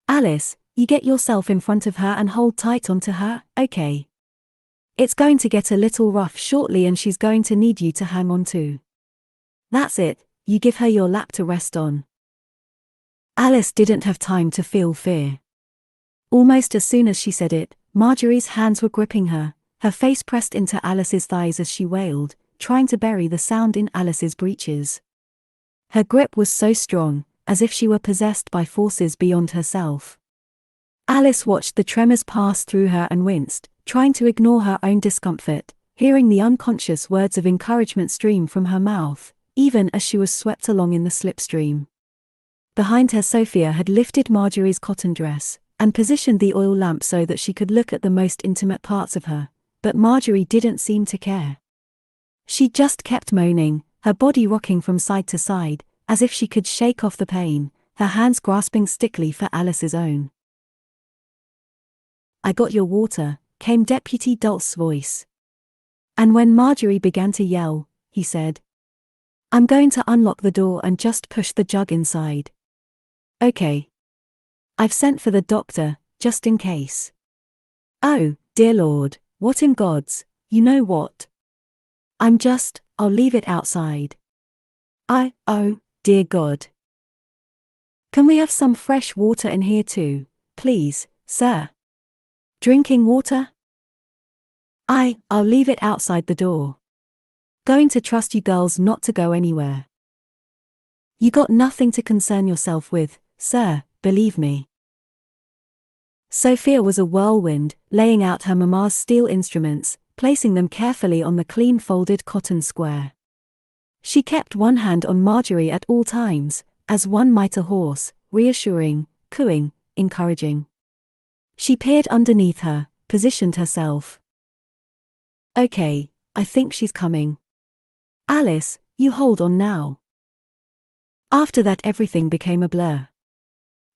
Alice, you get yourself in front of her and hold tight onto her, okay? It's going to get a little rough shortly and she's going to need you to hang on to. That's it, you give her your lap to rest on. Alice didn't have time to feel fear. Almost as soon as she said it, Marjorie's hands were gripping her, her face pressed into Alice's thighs as she wailed, trying to bury the sound in Alice's breeches. Her grip was so strong, as if she were possessed by forces beyond herself. Alice watched the tremors pass through her and winced, trying to ignore her own discomfort, hearing the unconscious words of encouragement stream from her mouth, even as she was swept along in the slipstream. Behind her, Sophia had lifted Marjorie's cotton dress, and positioned the oil lamp so that she could look at the most intimate parts of her, but Marjorie didn't seem to care. She just kept moaning, her body rocking from side to side, as if she could shake off the pain, her hands grasping stickily for Alice's own. I got your water, came Deputy Dulce's voice. And when Marjorie began to yell, he said, I'm going to unlock the door and just push the jug inside. Okay. I've sent for the doctor, just in case. Oh, dear Lord, what in God's, you know what? I'll leave it outside. Oh, dear God. Can we have some fresh water in here too, please, sir? Drinking water? I'll leave it outside the door. Going to trust you girls not to go anywhere. You got nothing to concern yourself with, sir, believe me. Sophia was a whirlwind, laying out her mama's steel instruments, placing them carefully on the clean folded cotton square. She kept one hand on Marjorie at all times, as one might a horse, reassuring, cooing, encouraging. She peered underneath her, positioned herself. Okay, I think she's coming. Alice, you hold on now. After that everything became a blur.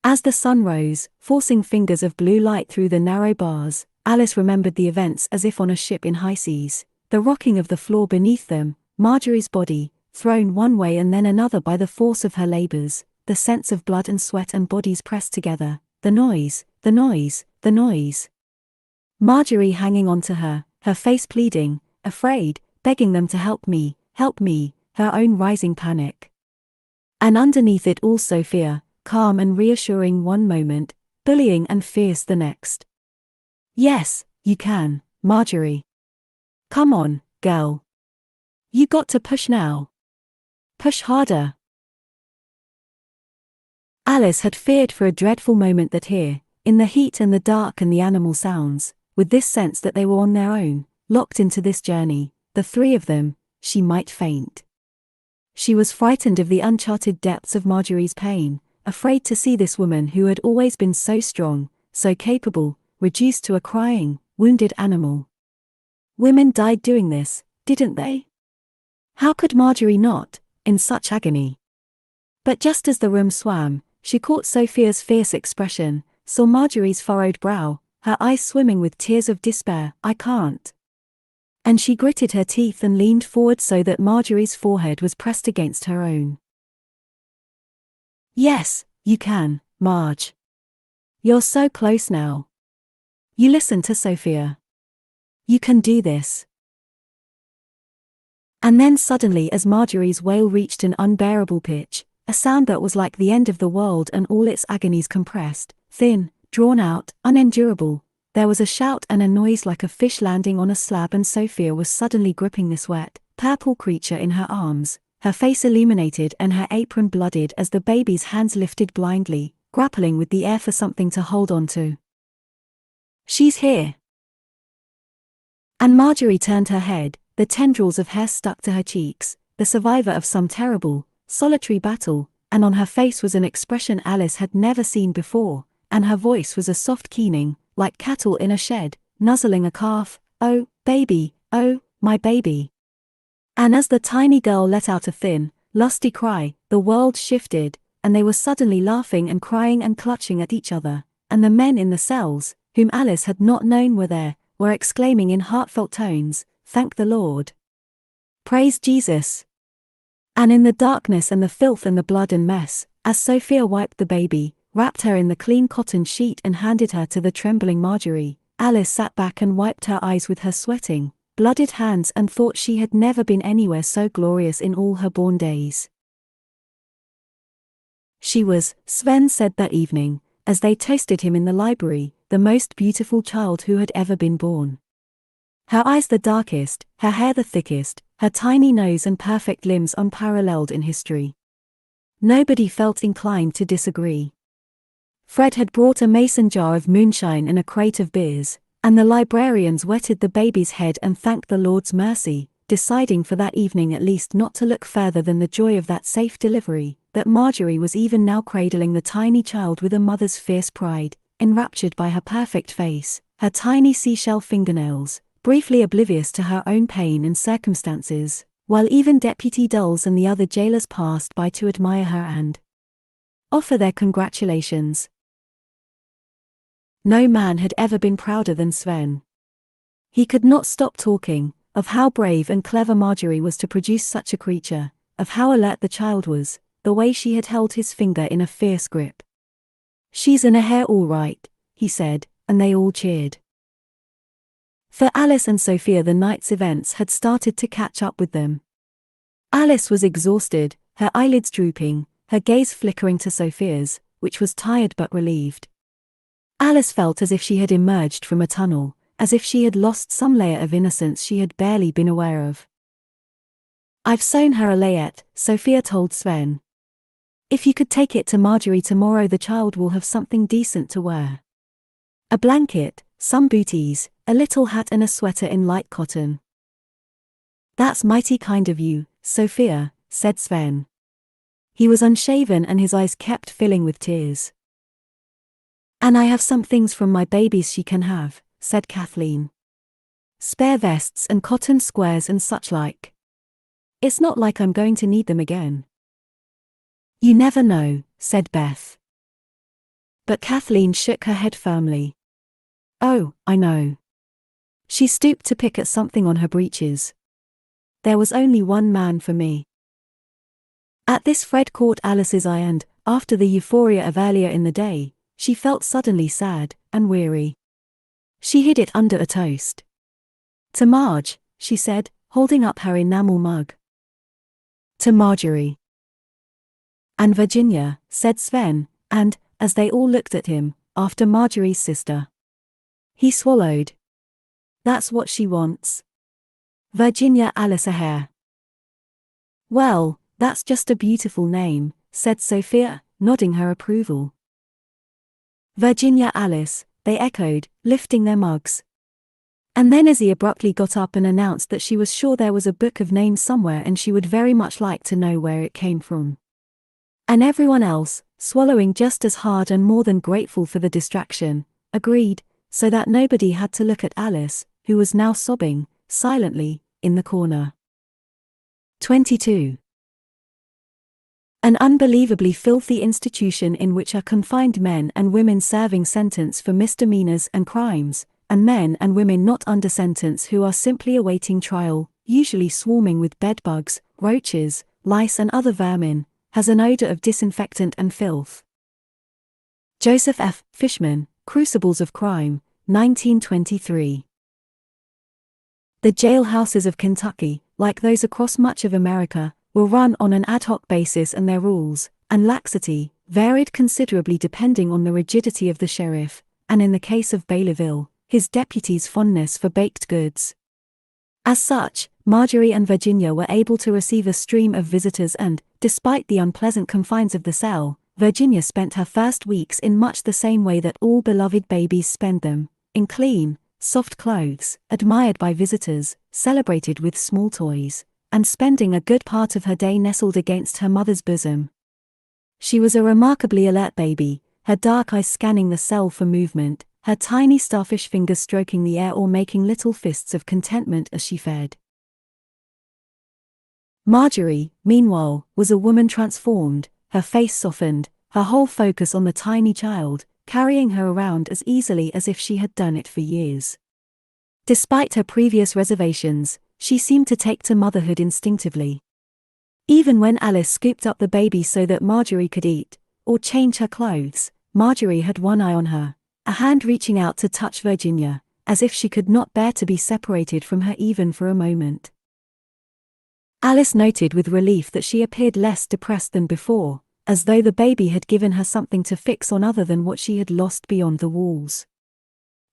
As the sun rose, forcing fingers of blue light through the narrow bars, Alice remembered the events as if on a ship in high seas, the rocking of the floor beneath them, Marjorie's body, thrown one way and then another by the force of her labors, the sense of blood and sweat and bodies pressed together, the noise. Marjorie hanging on to her, her face pleading, afraid, begging them to help me, her own rising panic. And underneath it all Sophia, calm and reassuring one moment, bullying and fierce the next. Yes, you can, Marjorie. Come on, girl. You got to push now. Push harder. Alice had feared for a dreadful moment that here, in the heat and the dark and the animal sounds, with this sense that they were on their own, locked into this journey, the three of them, she might faint. She was frightened of the uncharted depths of Marjorie's pain, afraid to see this woman who had always been so strong, so capable, reduced to a crying, wounded animal. Women died doing this, didn't they? How could Marjorie not, in such agony? But just as the room swam, she caught Sophia's fierce expression, saw Marjorie's furrowed brow, her eyes swimming with tears of despair. I can't. And she gritted her teeth and leaned forward so that Marjorie's forehead was pressed against her own. Yes, you can, Marge. You're so close now. You listen to Sophia. You can do this. And then suddenly as Marjorie's wail reached an unbearable pitch, a sound that was like the end of the world and all its agonies compressed, thin, drawn out, unendurable, there was a shout and a noise like a fish landing on a slab and Sophia was suddenly gripping this wet, purple creature in her arms, her face illuminated and her apron blooded as the baby's hands lifted blindly, grappling with the air for something to hold on to. She's here. And Marjorie turned her head, the tendrils of hair stuck to her cheeks, the survivor of some terrible, solitary battle, and on her face was an expression Alice had never seen before, and her voice was a soft keening, like cattle in a shed, nuzzling a calf. Oh, baby, oh, my baby. And as the tiny girl let out a thin, lusty cry, the world shifted, and they were suddenly laughing and crying and clutching at each other, and the men in the cells, whom Alice had not known were there, were exclaiming in heartfelt tones, "Thank the Lord. Praise Jesus." And in the darkness and the filth and the blood and mess, as Sophia wiped the baby, wrapped her in the clean cotton sheet and handed her to the trembling Marjorie, Alice sat back and wiped her eyes with her sweating, blooded hands and thought she had never been anywhere so glorious in all her born days. She was, Sven said that evening, as they toasted him in the library, the most beautiful child who had ever been born. Her eyes the darkest, her hair the thickest, her tiny nose and perfect limbs unparalleled in history. Nobody felt inclined to disagree. Fred had brought a mason jar of moonshine and a crate of beers, and the librarians wetted the baby's head and thanked the Lord's mercy, deciding for that evening at least not to look further than the joy of that safe delivery, that Marjorie was even now cradling the tiny child with a mother's fierce pride, enraptured by her perfect face, her tiny seashell fingernails, briefly oblivious to her own pain and circumstances, while even Deputy Dulles and the other jailers passed by to admire her and offer their congratulations. No man had ever been prouder than Sven. He could not stop talking, of how brave and clever Marjorie was to produce such a creature, of how alert the child was, the way she had held his finger in a fierce grip. "She's in a hair all right," he said, and they all cheered. For Alice and Sophia, the night's events had started to catch up with them. Alice was exhausted, her eyelids drooping, her gaze flickering to Sophia's, which was tired but relieved. Alice felt as if she had emerged from a tunnel, as if she had lost some layer of innocence she had barely been aware of. "I've sewn her a layette," Sophia told Sven. "If you could take it to Marjorie tomorrow, the child will have something decent to wear. A blanket, some booties, a little hat and a sweater in light cotton." "That's mighty kind of you, Sophia," said Sven. He was unshaven and his eyes kept filling with tears. "And I have some things from my babies she can have," said Kathleen. "Spare vests and cotton squares and such like. It's not like I'm going to need them again." "You never know," said Beth. But Kathleen shook her head firmly. "Oh, I know." She stooped to pick at something on her breeches. "There was only one man for me." At this Fred caught Alice's eye and, after the euphoria of earlier in the day, she felt suddenly sad and weary. She hid it under a toast. "To Marge," she said, holding up her enamel mug. "To Marjorie." "And Virginia," said Sven, and, as they all looked at him, "after Marjorie's sister." He swallowed. "That's what she wants. Virginia Alice O'Hare." "Well, that's just a beautiful name," said Sophia, nodding her approval. "Virginia Alice," they echoed, lifting their mugs. And then Izzy abruptly got up and announced that she was sure there was a book of names somewhere and she would very much like to know where it came from. And everyone else, swallowing just as hard and more than grateful for the distraction, agreed, so that nobody had to look at Alice, who was now sobbing, silently, in the corner. 22. An unbelievably filthy institution in which are confined men and women serving sentence for misdemeanors and crimes, and men and women not under sentence who are simply awaiting trial, usually swarming with bedbugs, roaches, lice and other vermin, has an odor of disinfectant and filth. Joseph F. Fishman, Crucibles of Crime, 1923. The jailhouses of Kentucky, like those across much of America, were run on an ad hoc basis and their rules, and laxity, varied considerably depending on the rigidity of the sheriff, and in the case of Baileyville, his deputy's fondness for baked goods. As such, Marjorie and Virginia were able to receive a stream of visitors and, despite the unpleasant confines of the cell, Virginia spent her first weeks in much the same way that all beloved babies spend them, in clean, soft clothes, admired by visitors, celebrated with small toys, and spending a good part of her day nestled against her mother's bosom. She was a remarkably alert baby, her dark eyes scanning the cell for movement, her tiny starfish fingers stroking the air or making little fists of contentment as she fed. Marjorie, meanwhile, was a woman transformed, her face softened, her whole focus on the tiny child, carrying her around as easily as if she had done it for years. Despite her previous reservations, she seemed to take to motherhood instinctively. Even when Alice scooped up the baby so that Marjorie could eat, or change her clothes, Marjorie had one eye on her, a hand reaching out to touch Virginia, as if she could not bear to be separated from her even for a moment. Alice noted with relief that she appeared less depressed than before, as though the baby had given her something to fix on other than what she had lost beyond the walls.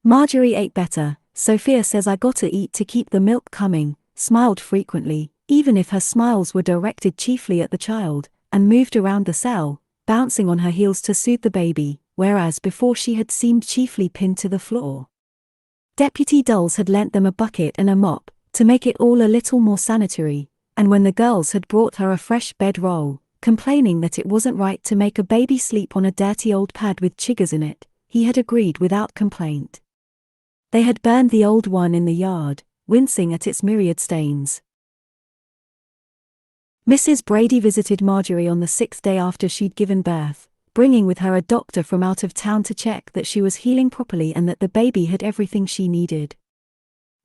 Marjorie ate better. Sophia says I gotta eat to keep the milk coming, smiled frequently, even if her smiles were directed chiefly at the child, and moved around the cell, bouncing on her heels to soothe the baby, whereas before she had seemed chiefly pinned to the floor. Deputy Dulles had lent them a bucket and a mop, to make it all a little more sanitary, and when the girls had brought her a fresh bedroll, complaining that it wasn't right to make a baby sleep on a dirty old pad with chiggers in it, he had agreed without complaint. They had burned the old one in the yard, wincing at its myriad stains. Mrs. Brady visited Marjorie on the 6th day after she'd given birth, bringing with her a doctor from out of town to check that she was healing properly and that the baby had everything she needed.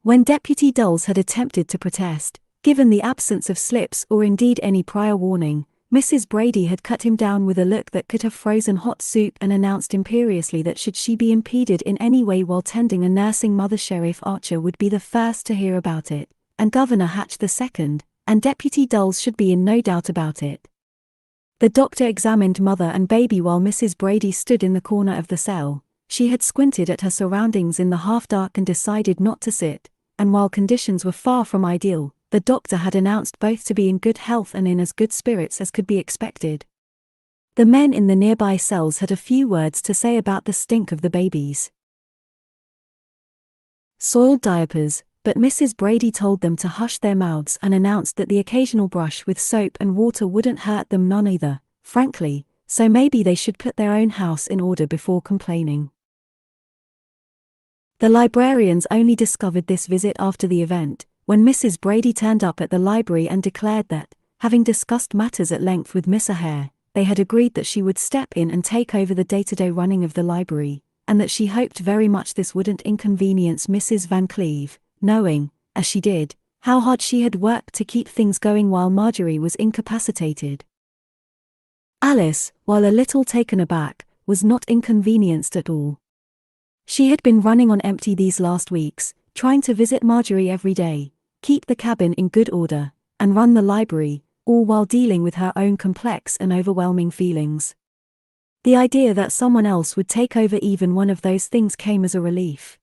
When Deputy Dulles had attempted to protest, Given the absence of slips or indeed any prior warning, Mrs. Brady had cut him down with a look that could have frozen hot soup and announced imperiously that should she be impeded in any way while tending a nursing mother, Sheriff Archer would be the first to hear about it, and Governor Hatch the second, and Deputy Dulles should be in no doubt about it. The doctor examined mother and baby while Mrs. Brady stood in the corner of the cell. She had squinted at her surroundings in the half-dark and decided not to sit, and while conditions were far from ideal, the doctor had announced both to be in good health and in as good spirits as could be expected. The men in the nearby cells had a few words to say about the stink of the babies. Soiled diapers, but Mrs. Brady told them to hush their mouths and announced that the occasional brush with soap and water wouldn't hurt them none either, frankly, so maybe they should put their own house in order before complaining. The librarians only discovered this visit after the event, when Mrs. Brady turned up at the library and declared that, having discussed matters at length with Miss O'Hare, they had agreed that she would step in and take over the day-to-day running of the library, and that she hoped very much this wouldn't inconvenience Mrs. Van Cleve, knowing, as she did, how hard she had worked to keep things going while Marjorie was incapacitated. Alice, while a little taken aback, was not inconvenienced at all. She had been running on empty these last weeks, trying to visit Marjorie every day, keep the cabin in good order, and run the library, all while dealing with her own complex and overwhelming feelings. The idea that someone else would take over even one of those things came as a relief.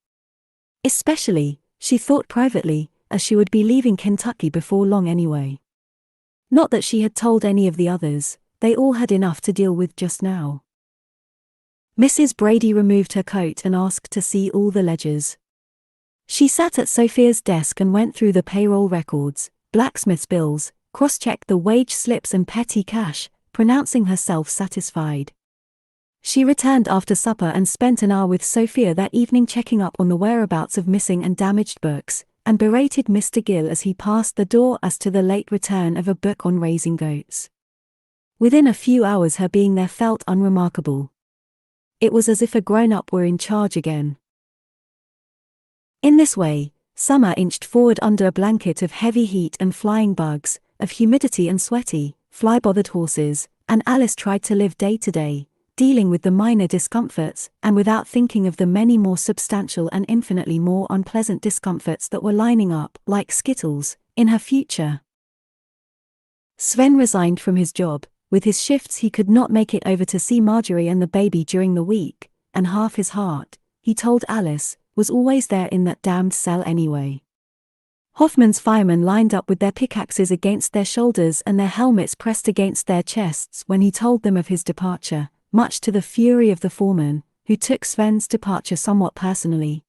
Especially, she thought privately, as she would be leaving Kentucky before long anyway. Not that she had told any of the others, they all had enough to deal with just now. Mrs. Brady removed her coat and asked to see all the ledgers. She sat at Sophia's desk and went through the payroll records, blacksmith's bills, cross-checked the wage slips and petty cash, pronouncing herself satisfied. She returned after supper and spent an hour with Sophia that evening checking up on the whereabouts of missing and damaged books, and berated Mr. Gill as he passed the door as to the late return of a book on raising goats. Within a few hours her being there felt unremarkable. It was as if a grown-up were in charge again. In this way, summer inched forward under a blanket of heavy heat and flying bugs, of humidity and sweaty, fly-bothered horses, and Alice tried to live day to day, dealing with the minor discomforts and without thinking of the many more substantial and infinitely more unpleasant discomforts that were lining up, like skittles, in her future. Sven resigned from his job. With his shifts he could not make it over to see Marjorie and the baby during the week, and half his heart, he told Alice, was always there in that damned cell anyway. Hoffman's firemen lined up with their pickaxes against their shoulders and their helmets pressed against their chests when he told them of his departure, much to the fury of the foreman, who took Sven's departure somewhat personally.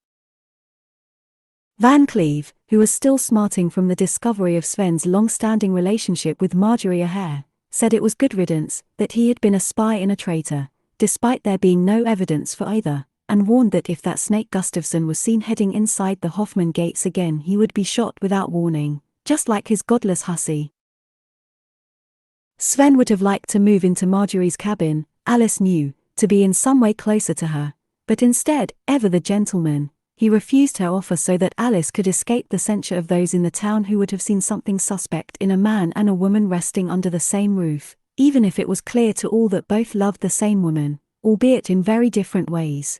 Van Cleve, who was still smarting from the discovery of Sven's long-standing relationship with Marjorie O'Hare, said it was good riddance, that he had been a spy and a traitor, despite there being no evidence for either, and warned that if that snake Gustafsson was seen heading inside the Hoffman gates again he would be shot without warning, just like his godless hussy. Sven would have liked to move into Marjorie's cabin, Alice knew, to be in some way closer to her, but instead, ever the gentleman, he refused her offer so that Alice could escape the censure of those in the town who would have seen something suspect in a man and a woman resting under the same roof, even if it was clear to all that both loved the same woman, albeit in very different ways.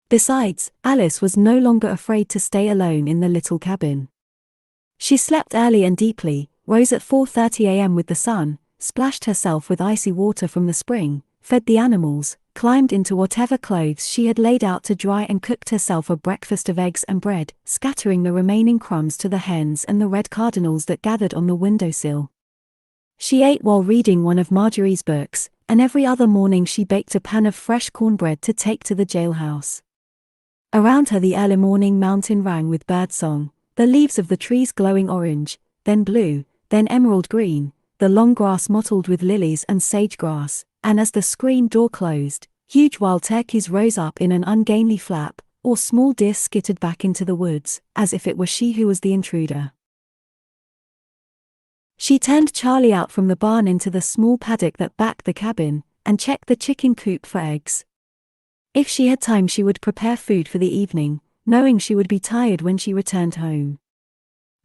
Besides, Alice was no longer afraid to stay alone in the little cabin. She slept early and deeply, rose at 4:30 a.m. with the sun, splashed herself with icy water from the spring, fed the animals, climbed into whatever clothes she had laid out to dry and cooked herself a breakfast of eggs and bread, scattering the remaining crumbs to the hens and the red cardinals that gathered on the windowsill. She ate while reading one of Marjorie's books, and every other morning she baked a pan of fresh cornbread to take to the jailhouse. Around her the early morning mountain rang with birdsong, the leaves of the trees glowing orange, then blue, then emerald green, the long grass mottled with lilies and sage-grass, and as the screen door closed, huge wild turkeys rose up in an ungainly flap, or small deer skittered back into the woods, as if it were she who was the intruder. She turned Charlie out from the barn into the small paddock that backed the cabin, and checked the chicken coop for eggs. If she had time she would prepare food for the evening, knowing she would be tired when she returned home.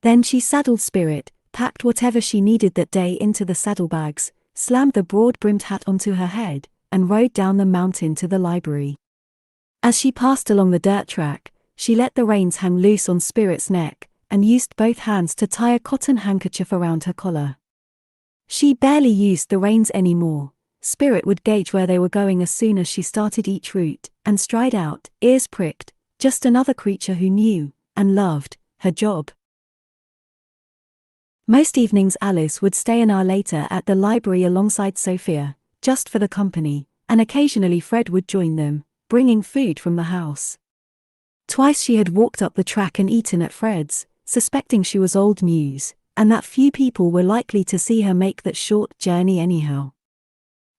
Then she saddled Spirit, packed whatever she needed that day into the saddlebags, slammed the broad-brimmed hat onto her head, and rode down the mountain to the library. As she passed along the dirt track, she let the reins hang loose on Spirit's neck, and used both hands to tie a cotton handkerchief around her collar. She barely used the reins anymore. Spirit would gauge where they were going as soon as she started each route, and stride out, ears pricked, just another creature who knew, and loved, her job. Most evenings Alice would stay an hour later at the library alongside Sophia, just for the company, and occasionally Fred would join them, bringing food from the house. Twice she had walked up the track and eaten at Fred's, suspecting she was old news, and that few people were likely to see her make that short journey anyhow.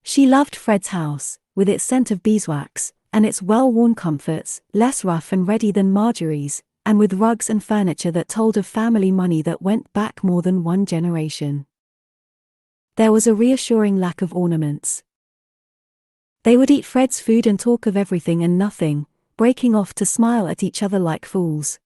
She loved Fred's house, with its scent of beeswax, and its well-worn comforts, less rough and ready than Marjorie's, and with rugs and furniture that told of family money that went back more than one generation. There was a reassuring lack of ornaments. They would eat Fred's food and talk of everything and nothing, breaking off to smile at each other like fools.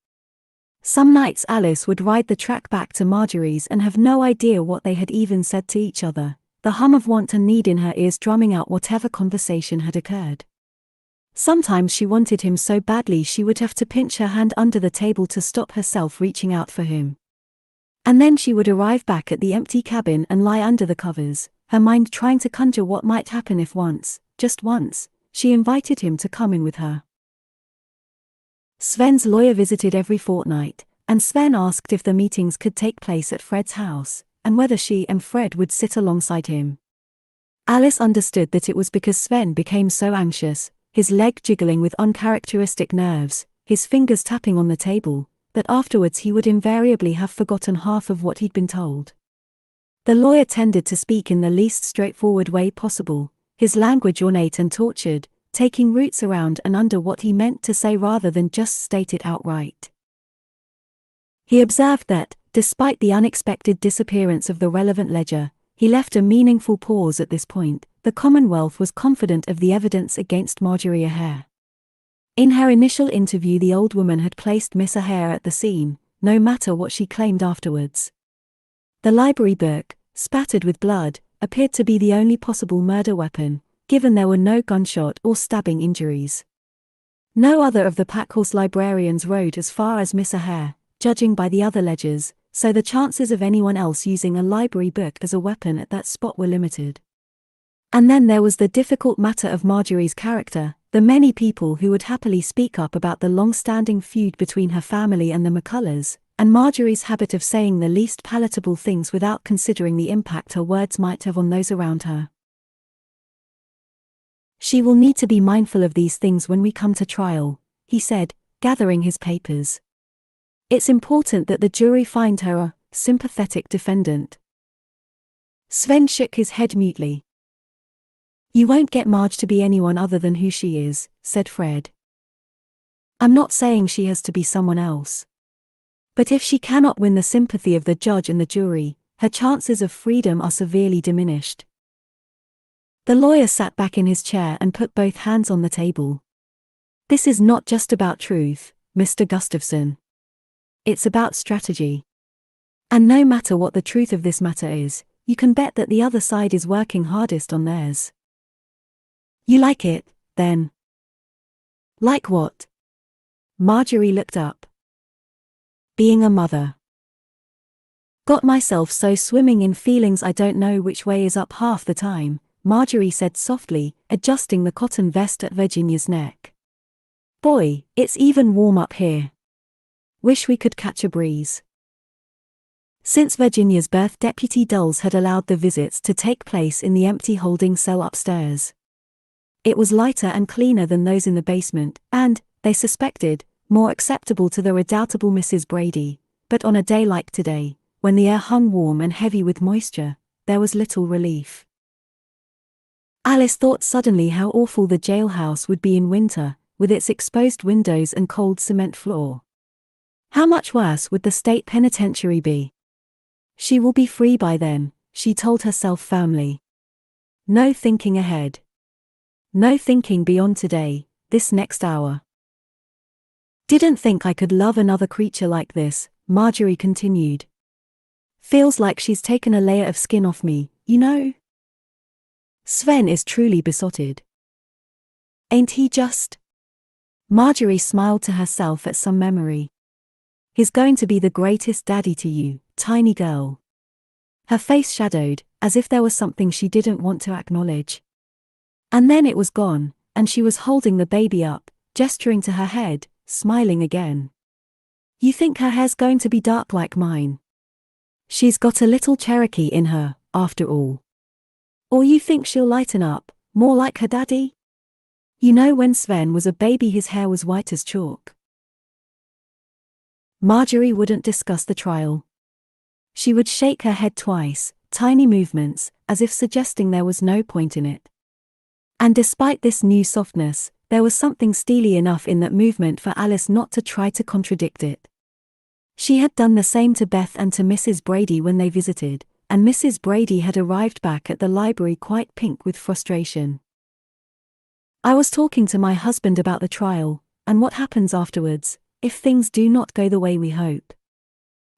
Some nights Alice would ride the track back to Marjorie's and have no idea what they had even said to each other, the hum of want and need in her ears drumming out whatever conversation had occurred. Sometimes she wanted him so badly she would have to pinch her hand under the table to stop herself reaching out for him. And then she would arrive back at the empty cabin and lie under the covers, her mind trying to conjure what might happen if once, just once, she invited him to come in with her. Sven's lawyer visited every fortnight, and Sven asked if the meetings could take place at Fred's house, and whether she and Fred would sit alongside him. Alice understood that it was because Sven became so anxious, his leg jiggling with uncharacteristic nerves, his fingers tapping on the table, that afterwards he would invariably have forgotten half of what he'd been told. The lawyer tended to speak in the least straightforward way possible, his language ornate and tortured, taking roots around and under what he meant to say rather than just state it outright. He observed that, despite the unexpected disappearance of the relevant ledger, he left a meaningful pause at this point. The Commonwealth was confident of the evidence against Marjorie O'Hare. In her initial interview the old woman had placed Miss O'Hare at the scene, no matter what she claimed afterwards. The library book, spattered with blood, appeared to be the only possible murder weapon, given there were no gunshot or stabbing injuries. No other of the Packhorse librarians rode as far as Miss O'Hare, judging by the other ledgers, so the chances of anyone else using a library book as a weapon at that spot were limited. And then there was the difficult matter of Marjorie's character, the many people who would happily speak up about the long-standing feud between her family and the McCullers, and Marjorie's habit of saying the least palatable things without considering the impact her words might have on those around her. "She will need to be mindful of these things when we come to trial," he said, gathering his papers. "It's important that the jury find her a sympathetic defendant." Sven shook his head mutely. "You won't get Marge to be anyone other than who she is," said Fred. "I'm not saying she has to be someone else. But if she cannot win the sympathy of the judge and the jury, her chances of freedom are severely diminished." The lawyer sat back in his chair and put both hands on the table. "This is not just about truth, Mr. Gustafson. It's about strategy. And no matter what the truth of this matter is, you can bet that the other side is working hardest on theirs." "You like it, then?" "Like what?" Marjorie looked up. "Being a mother. Got myself so swimming in feelings I don't know which way is up half the time," Marjorie said softly, adjusting the cotton vest at Virginia's neck. "Boy, it's even warm up here. Wish we could catch a breeze." Since Virginia's birth, Deputy Dulles had allowed the visits to take place in the empty holding cell upstairs. It was lighter and cleaner than those in the basement, and, they suspected, more acceptable to the redoubtable Mrs. Brady, but on a day like today, when the air hung warm and heavy with moisture, there was little relief. Alice thought suddenly how awful the jailhouse would be in winter, with its exposed windows and cold cement floor. How much worse would the state penitentiary be? She will be free by then, she told herself firmly. No thinking ahead. No thinking beyond today, this next hour. "Didn't think I could love another creature like this," Marjorie continued. Feels like she's taken a layer of skin off me, you know? Sven is truly besotted. Ain't he just? Marjorie smiled to herself at some memory. He's going to be the greatest daddy to you, tiny girl. Her face shadowed, as if there was something she didn't want to acknowledge. And then it was gone, and she was holding the baby up, gesturing to her head, smiling again. You think her hair's going to be dark like mine? She's got a little Cherokee in her, after all. Or you think she'll lighten up, more like her daddy? You know, when Sven was a baby his hair was white as chalk. Marjorie wouldn't discuss the trial. She would shake her head twice, tiny movements, as if suggesting there was no point in it. And despite this new softness, there was something steely enough in that movement for Alice not to try to contradict it. She had done the same to Beth and to Mrs. Brady when they visited, and Mrs. Brady had arrived back at the library quite pink with frustration. I was talking to my husband about the trial, and what happens afterwards, if things do not go the way we hope.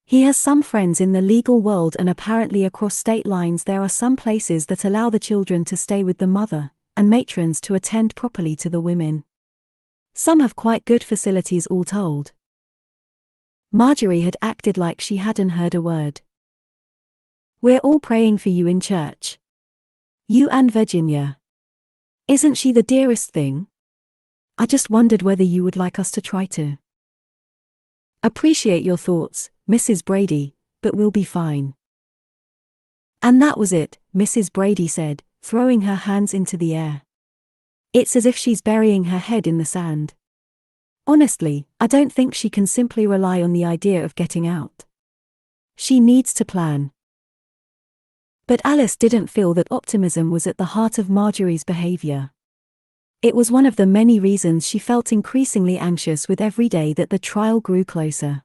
He has some friends in the legal world, and apparently across state lines there are some places that allow the children to stay with the mother, and matrons to attend properly to the women. Some have quite good facilities all told. Marjorie had acted like she hadn't heard a word. We're all praying for you in church. You and Virginia. Isn't she the dearest thing? I just wondered whether you would like us to try to. Appreciate your thoughts, Mrs. Brady, but we'll be fine. And that was it, Mrs. Brady said, throwing her hands into the air. It's as if she's burying her head in the sand. Honestly, I don't think she can simply rely on the idea of getting out. She needs to plan. But Alice didn't feel that optimism was at the heart of Marjorie's behavior. It was one of the many reasons she felt increasingly anxious with every day that the trial grew closer.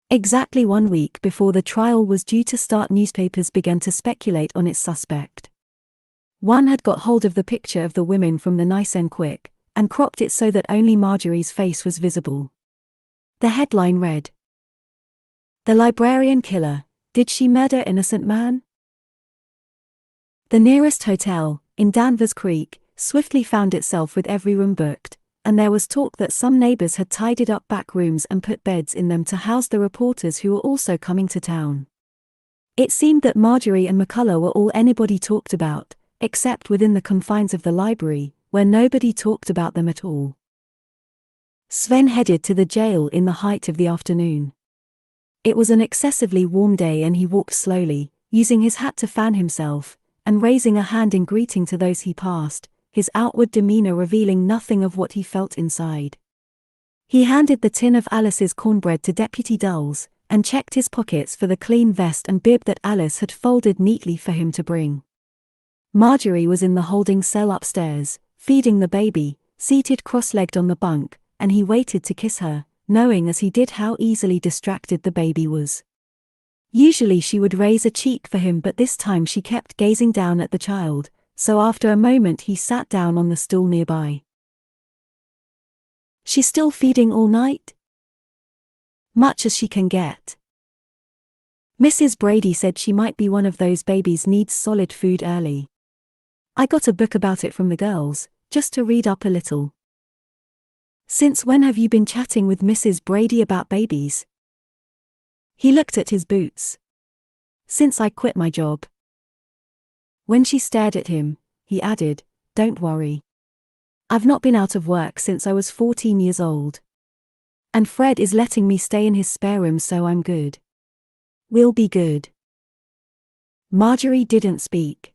Exactly 1 week before the trial was due to start, newspapers began to speculate on its suspect. One had got hold of the picture of the women from the Nice-en-Quick, and cropped it so that only Marjorie's face was visible. The headline read, "The Librarian Killer, Did She Murder Innocent Man?" The nearest hotel, in Danvers Creek, swiftly found itself with every room booked, and there was talk that some neighbors had tidied up back rooms and put beds in them to house the reporters who were also coming to town. It seemed that Marjorie and McCullough were all anybody talked about, except within the confines of the library, where nobody talked about them at all. Sven headed to the jail in the height of the afternoon. It was an excessively warm day and he walked slowly, using his hat to fan himself, and raising a hand in greeting to those he passed, his outward demeanor revealing nothing of what he felt inside. He handed the tin of Alice's cornbread to Deputy Dulles, and checked his pockets for the clean vest and bib that Alice had folded neatly for him to bring. Marjorie was in the holding cell upstairs, feeding the baby, seated cross-legged on the bunk, and he waited to kiss her, knowing as he did how easily distracted the baby was. Usually she would raise a cheek for him, but this time she kept gazing down at the child, so after a moment he sat down on the stool nearby. "She's still feeding all night?" "Much as she can get." Mrs. Brady said she might be one of those babies needs solid food early. I got a book about it from the girls, just to read up a little. "Since when have you been chatting with Mrs. Brady about babies?" He looked at his boots. "Since I quit my job." When she stared at him, he added, "Don't worry. I've not been out of work since I was 14 years old. And Fred is letting me stay in his spare room, so I'm good. We'll be good." Marjorie didn't speak.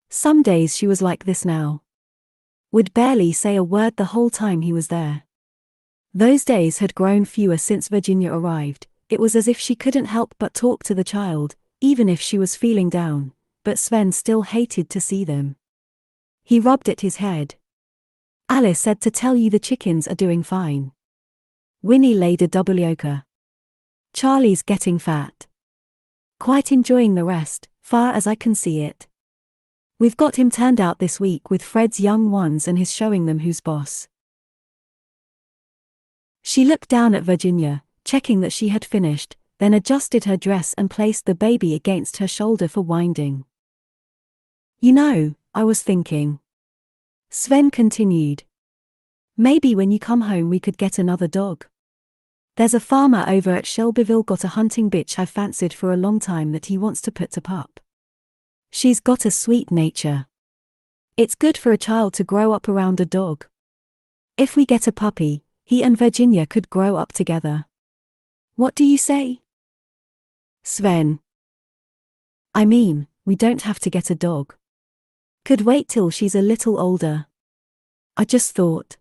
Some days she was like this now. Would barely say a word the whole time he was there. Those days had grown fewer since Virginia arrived. It was as if she couldn't help but talk to the child, even if she was feeling down, but Sven still hated to see them. He rubbed at his head. "Alice said to tell you the chickens are doing fine. Winnie laid a double yoker. Charlie's getting fat. Quite enjoying the rest, far as I can see it. We've got him turned out this week with Fred's young ones and he's showing them who's boss." She looked down at Virginia, checking that she had finished, then adjusted her dress and placed the baby against her shoulder for winding. You know, I was thinking. Sven continued. Maybe when you come home we could get another dog. There's a farmer over at Shelbyville got a hunting bitch I've fancied for a long time that he wants to put to pup. She's got a sweet nature. It's good for a child to grow up around a dog. If we get a puppy, he and Virginia could grow up together. What do you say? Sven. I mean, we don't have to get a dog. Could wait till she's a little older. I just thought.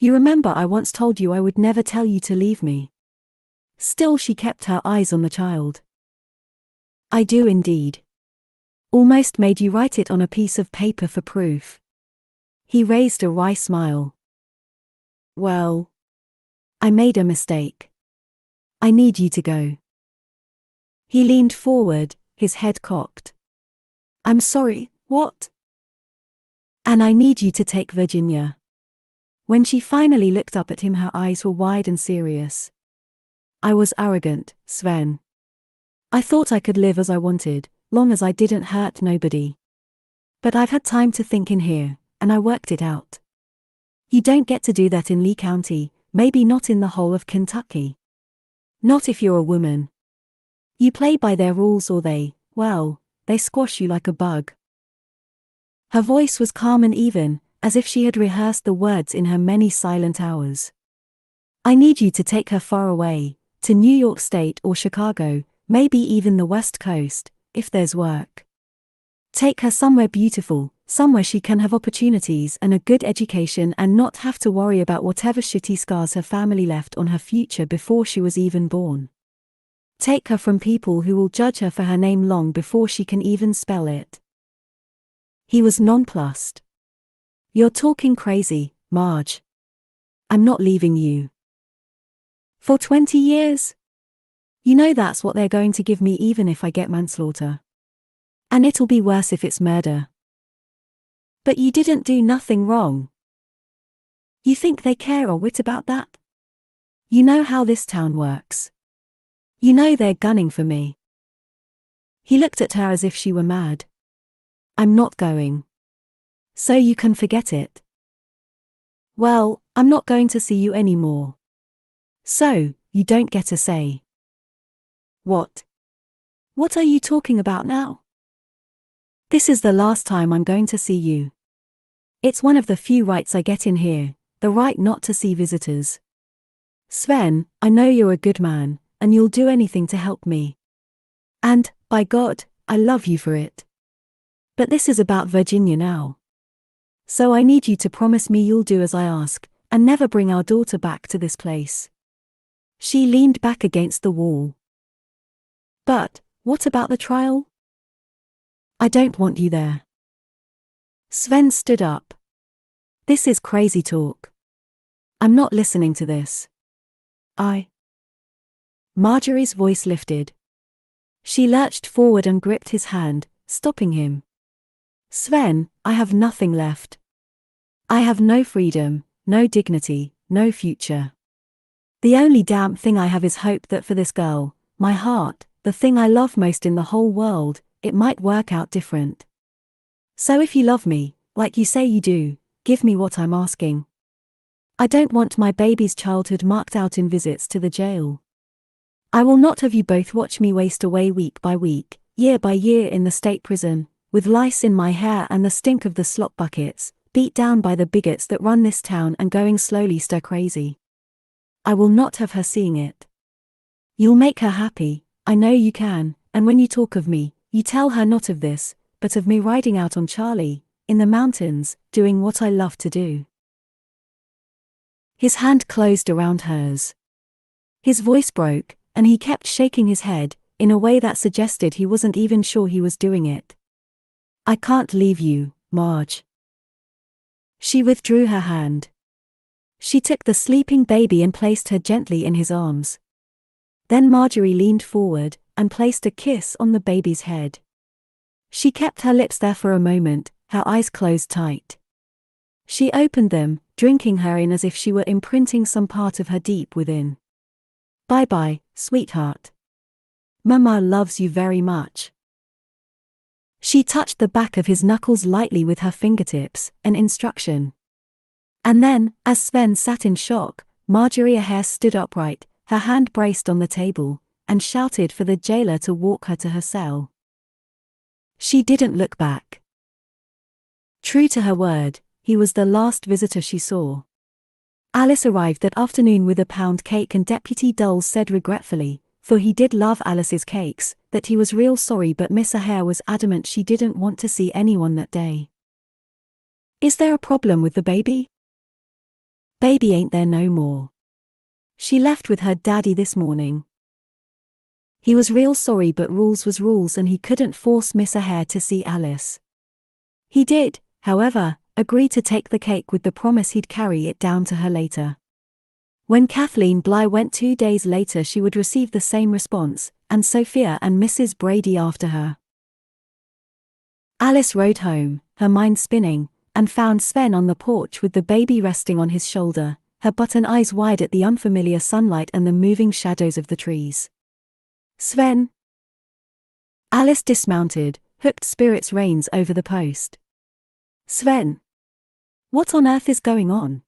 You remember I once told you I would never tell you to leave me. Still she kept her eyes on the child. I do indeed. Almost made you write it on a piece of paper for proof. He raised a wry smile. Well, I made a mistake. I need you to go. He leaned forward, his head cocked. I'm sorry, what? And I need you to take Virginia. When she finally looked up at him, her eyes were wide and serious. I was arrogant, Sven. I thought I could live as I wanted, long as I didn't hurt nobody. But I've had time to think in here, and I worked it out. You don't get to do that in Lee County, maybe not in the whole of Kentucky. Not if you're a woman. You play by their rules or they squash you like a bug. Her voice was calm and even, as if she had rehearsed the words in her many silent hours. I need you to take her far away, to New York State or Chicago, maybe even the West Coast, if there's work. Take her somewhere beautiful, somewhere she can have opportunities and a good education and not have to worry about whatever shitty scars her family left on her future before she was even born. Take her from people who will judge her for her name long before she can even spell it. He was nonplussed. You're talking crazy, Marge. I'm not leaving you. For 20 years? You know that's what they're going to give me even if I get manslaughter. And it'll be worse if it's murder. But you didn't do nothing wrong. You think they care a whit about that? You know how this town works. You know they're gunning for me. He looked at her as if she were mad. I'm not going. So you can forget it. Well, I'm not going to see you anymore. So, you don't get a say. What? What are you talking about now? This is the last time I'm going to see you. It's one of the few rights I get in here, the right not to see visitors. Sven, I know you're a good man, and you'll do anything to help me. And, by God, I love you for it. But this is about Virginia now. So I need you to promise me you'll do as I ask, and never bring our daughter back to this place. She leaned back against the wall. But, what about the trial? I don't want you there. Sven stood up. This is crazy talk. I'm not listening to this. Marjorie's voice lifted. She lurched forward and gripped his hand, stopping him. Sven, I have nothing left. I have no freedom, no dignity, no future. The only damn thing I have is hope that for this girl, my heart, the thing I love most in the whole world, it might work out different. So if you love me, like you say you do, give me what I'm asking. I don't want my baby's childhood marked out in visits to the jail. I will not have you both watch me waste away week by week, year by year in the state prison, with lice in my hair and the stink of the slop buckets, beat down by the bigots that run this town and going slowly stir crazy. I will not have her seeing it. You'll make her happy, I know you can, and when you talk of me, you tell her not of this, but of me riding out on Charlie, in the mountains, doing what I love to do. His hand closed around hers. His voice broke, and he kept shaking his head, in a way that suggested he wasn't even sure he was doing it. I can't leave you, Marge. She withdrew her hand. She took the sleeping baby and placed her gently in his arms. Then Marjorie leaned forward, and placed a kiss on the baby's head. She kept her lips there for a moment, her eyes closed tight. She opened them, drinking her in as if she were imprinting some part of her deep within. Bye-bye, sweetheart. Mama loves you very much." She touched the back of his knuckles lightly with her fingertips, an instruction. And then, as Sven sat in shock, Marjorie Hare stood upright, her hand braced on the table, and shouted for the jailer to walk her to her cell. She didn't look back. True to her word, he was the last visitor she saw. Alice arrived that afternoon with a pound cake, and Deputy Dulles said regretfully, for he did love Alice's cakes, that he was real sorry, but Miss Hare was adamant she didn't want to see anyone that day. "Is there a problem with the baby?" "Baby ain't there no more. She left with her daddy this morning." He was real sorry, but rules was rules, and he couldn't force Miss Hare to see Alice. He did, however, agree to take the cake with the promise he'd carry it down to her later. When Kathleen Bligh went 2 days later, she would receive the same response, and Sophia and Mrs. Brady after her. Alice rode home, her mind spinning, and found Sven on the porch with the baby resting on his shoulder, her button eyes wide at the unfamiliar sunlight and the moving shadows of the trees. "Sven?" Alice dismounted, hooked Spirit's reins over the post. "Sven? What on earth is going on?"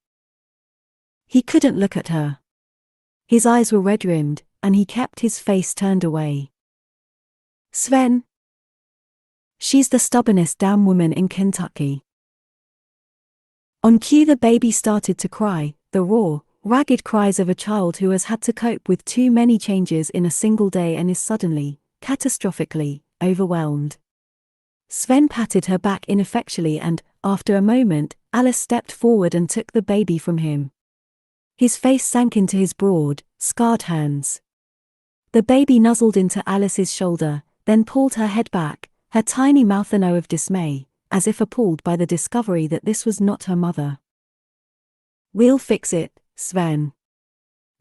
He couldn't look at her. His eyes were red-rimmed, and he kept his face turned away. "Sven? She's the stubbornest damn woman in Kentucky." On cue, the baby started to cry, the raw, ragged cries of a child who has had to cope with too many changes in a single day and is suddenly, catastrophically, overwhelmed. Sven patted her back ineffectually, and, after a moment, Alice stepped forward and took the baby from him. His face sank into his broad, scarred hands. The baby nuzzled into Alice's shoulder, then pulled her head back, her tiny mouth an O of dismay, as if appalled by the discovery that this was not her mother. "We'll fix it, Sven.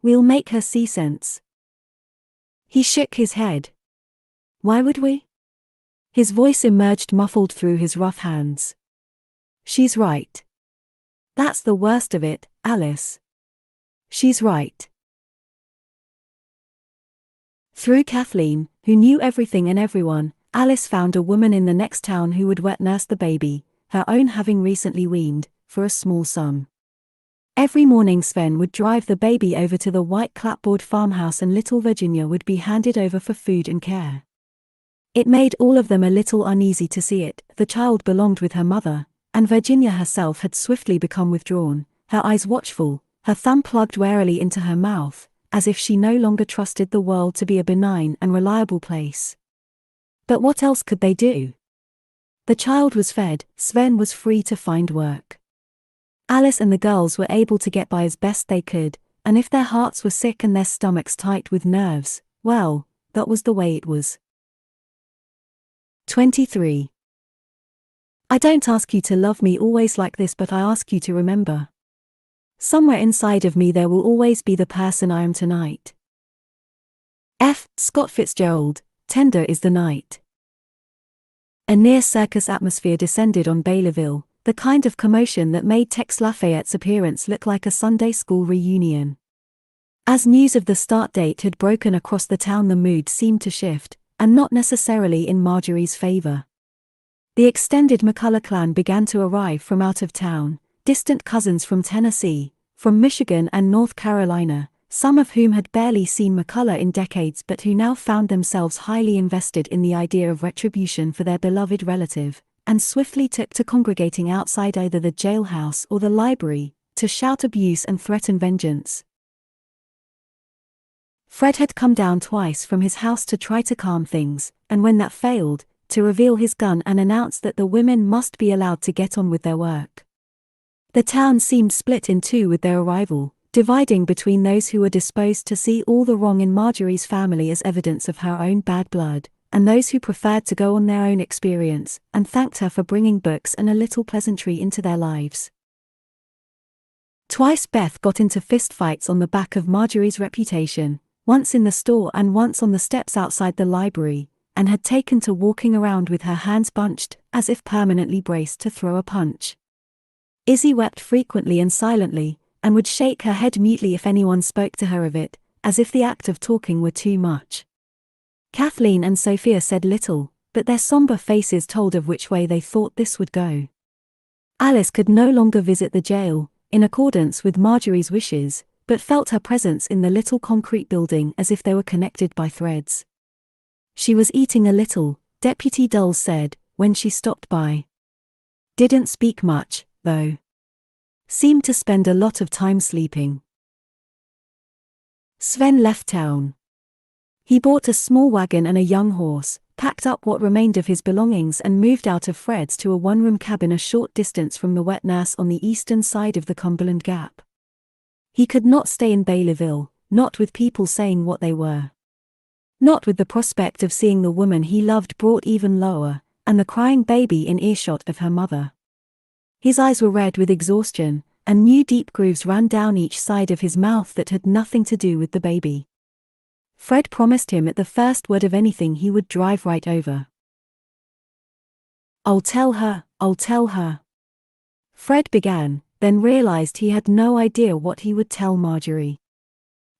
We'll make her see sense." He shook his head. "Why would we?" His voice emerged muffled through his rough hands. "She's right. That's the worst of it, Alice. She's right." Through Kathleen, who knew everything and everyone, Alice found a woman in the next town who would wet nurse the baby, her own having recently weaned, for a small sum. Every morning Sven would drive the baby over to the white clapboard farmhouse, and little Virginia would be handed over for food and care. It made all of them a little uneasy to see it. The child belonged with her mother, and Virginia herself had swiftly become withdrawn, her eyes watchful, her thumb plugged warily into her mouth, as if she no longer trusted the world to be a benign and reliable place. But what else could they do? The child was fed, Sven was free to find work. Alice and the girls were able to get by as best they could, and if their hearts were sick and their stomachs tight with nerves, well, that was the way it was. 23. I don't ask you to love me always like this, but I ask you to remember. Somewhere inside of me there will always be the person I am tonight. F. Scott Fitzgerald, Tender is the Night. A near-circus atmosphere descended on Baylorville, the kind of commotion that made Tex Lafayette's appearance look like a Sunday school reunion. As news of the start date had broken across the town, the mood seemed to shift, and not necessarily in Marjorie's favor. The extended McCullough clan began to arrive from out of town, distant cousins from Tennessee, from Michigan and North Carolina, some of whom had barely seen McCullough in decades but who now found themselves highly invested in the idea of retribution for their beloved relative, and swiftly took to congregating outside either the jailhouse or the library, to shout abuse and threaten vengeance. Fred had come down twice from his house to try to calm things, and when that failed, to reveal his gun and announce that the women must be allowed to get on with their work. The town seemed split in two with their arrival, dividing between those who were disposed to see all the wrong in Marjorie's family as evidence of her own bad blood, and those who preferred to go on their own experience, and thanked her for bringing books and a little pleasantry into their lives. Twice Beth got into fistfights on the back of Marjorie's reputation, once in the store and once on the steps outside the library, and had taken to walking around with her hands bunched, as if permanently braced to throw a punch. Izzy wept frequently and silently, and would shake her head mutely if anyone spoke to her of it, as if the act of talking were too much. Kathleen and Sophia said little, but their somber faces told of which way they thought this would go. Alice could no longer visit the jail, in accordance with Marjorie's wishes, but felt her presence in the little concrete building as if they were connected by threads. She was eating a little, Deputy Dulles said, when she stopped by. Didn't speak much, though. Seemed to spend a lot of time sleeping. Sven left town. He bought a small wagon and a young horse, packed up what remained of his belongings and moved out of Fred's to a one-room cabin a short distance from the wet nurse on the eastern side of the Cumberland Gap. He could not stay in Baileyville, not with people saying what they were. Not with the prospect of seeing the woman he loved brought even lower, and the crying baby in earshot of her mother. His eyes were red with exhaustion, and new deep grooves ran down each side of his mouth that had nothing to do with the baby. Fred promised him at the first word of anything he would drive right over. I'll tell her. Fred began, then realized he had no idea what he would tell Marjorie.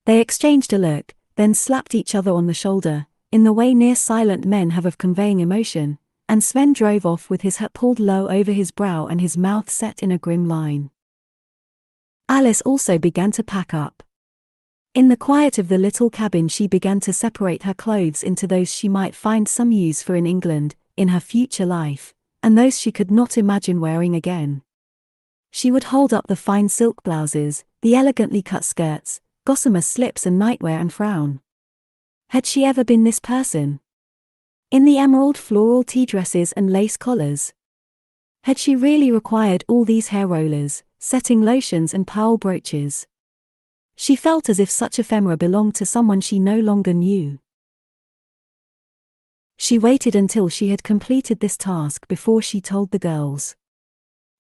They exchanged a look, then slapped each other on the shoulder, in the way near silent men have of conveying emotion, and Sven drove off with his hat pulled low over his brow and his mouth set in a grim line. Alice also began to pack up. In the quiet of the little cabin she began to separate her clothes into those she might find some use for in England, in her future life, and those she could not imagine wearing again. She would hold up the fine silk blouses, the elegantly cut skirts, gossamer slips and nightwear and frown. Had she ever been this person? In the emerald floral tea dresses and lace collars? Had she really required all these hair rollers, setting lotions and pearl brooches? She felt as if such ephemera belonged to someone she no longer knew. She waited until she had completed this task before she told the girls.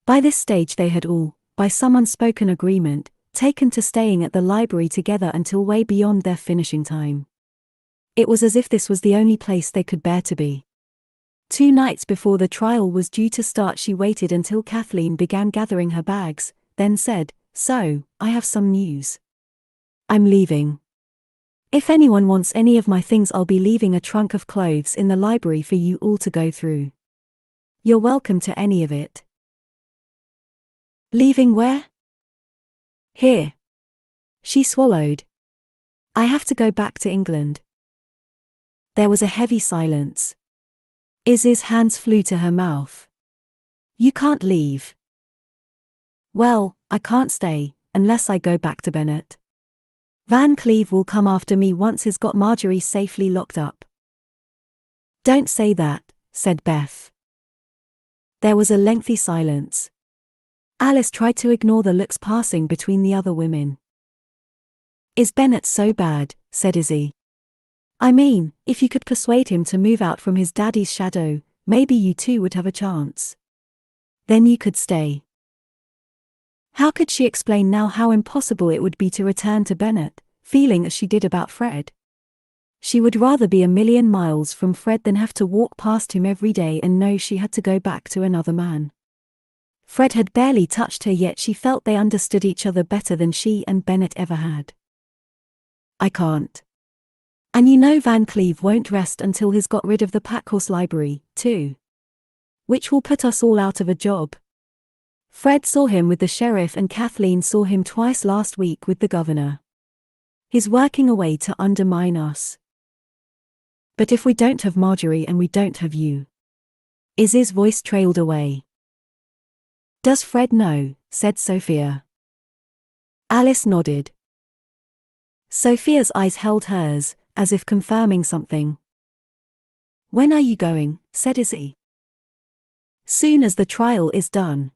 By this stage they had all, by some unspoken agreement, taken to staying at the library together until way beyond their finishing time. It was as if this was the only place they could bear to be. 2 nights before the trial was due to start she waited until Kathleen began gathering her bags, then said, "So, I have some news. I'm leaving. If anyone wants any of my things I'll be leaving a trunk of clothes in the library for you all to go through. You're welcome to any of it." "Leaving where?" "Here." She swallowed. "I have to go back to England." There was a heavy silence. Izzy's hands flew to her mouth. "You can't leave." "Well, I can't stay, unless I go back to Bennett. Van Cleve will come after me once he's got Marjorie safely locked up." "Don't say that," said Beth. There was a lengthy silence. Alice tried to ignore the looks passing between the other women. "Is Bennett so bad?" said Izzy. "I mean, if you could persuade him to move out from his daddy's shadow, maybe you two would have a chance. Then you could stay." How could she explain now how impossible it would be to return to Bennett, feeling as she did about Fred? She would rather be a million miles from Fred than have to walk past him every day and know she had to go back to another man. Fred had barely touched her, yet she felt they understood each other better than she and Bennett ever had. "I can't. And you know Van Cleve won't rest until he's got rid of the Packhorse Library, too. Which will put us all out of a job. Fred saw him with the sheriff and Kathleen saw him twice last week with the governor. He's working a way to undermine us. But if we don't have Marjorie and we don't have you..." Izzy's voice trailed away. "Does Fred know?" said Sophia. Alice nodded. Sophia's eyes held hers, as if confirming something. "When are you going?" said Izzy. "Soon as the trial is done."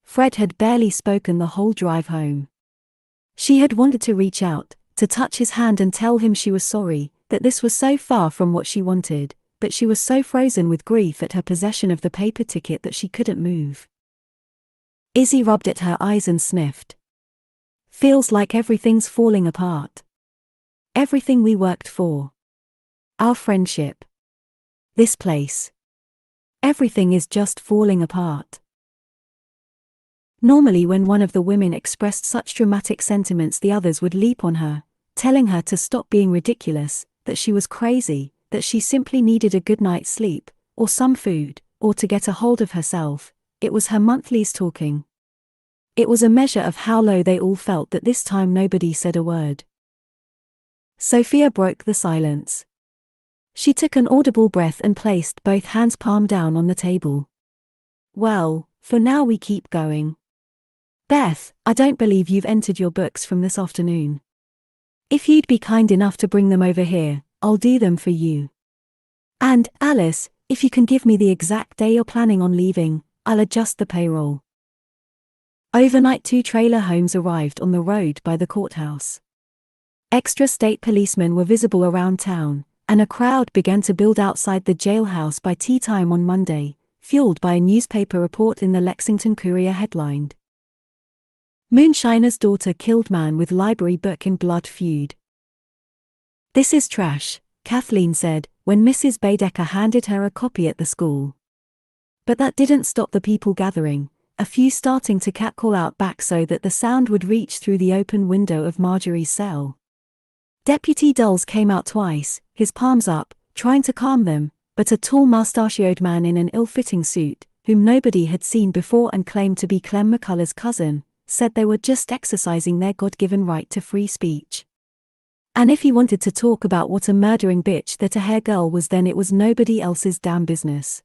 Fred had barely spoken the whole drive home. She had wanted to reach out, to touch his hand and tell him she was sorry, that this was so far from what she wanted, but she was so frozen with grief at her possession of the paper ticket that she couldn't move. Izzy rubbed at her eyes and sniffed. "Feels like everything's falling apart. Everything we worked for. Our friendship. This place. Everything is just falling apart." Normally when one of the women expressed such dramatic sentiments the others would leap on her, telling her to stop being ridiculous, that she was crazy, that she simply needed a good night's sleep, or some food, or to get a hold of herself. It was her monthlies talking. It was a measure of how low they all felt that this time nobody said a word. Sophia broke the silence. She took an audible breath and placed both hands palm down on the table. Well, for now we keep going. Beth, I don't believe you've entered your books from this afternoon. If you'd be kind enough to bring them over here, I'll do them for you. And, Alice, if you can give me the exact day you're planning on leaving, I'll adjust the payroll. Overnight 2 trailer homes arrived on the road by the courthouse. Extra state policemen were visible around town, and a crowd began to build outside the jailhouse by tea time on Monday, fueled by a newspaper report in the Lexington Courier headlined, "Moonshiner's daughter killed man with library book in blood feud." "This is trash," Kathleen said, when Mrs. Baedeker handed her a copy at the school. But that didn't stop the people gathering, a few starting to catcall out back so that the sound would reach through the open window of Marjorie's cell. Deputy Dulles came out twice, his palms up, trying to calm them, but a tall mustachioed man in an ill-fitting suit, whom nobody had seen before and claimed to be Clem McCullough's cousin, said they were just exercising their God-given right to free speech. And if he wanted to talk about what a murdering bitch that a hair girl was, then it was nobody else's damn business.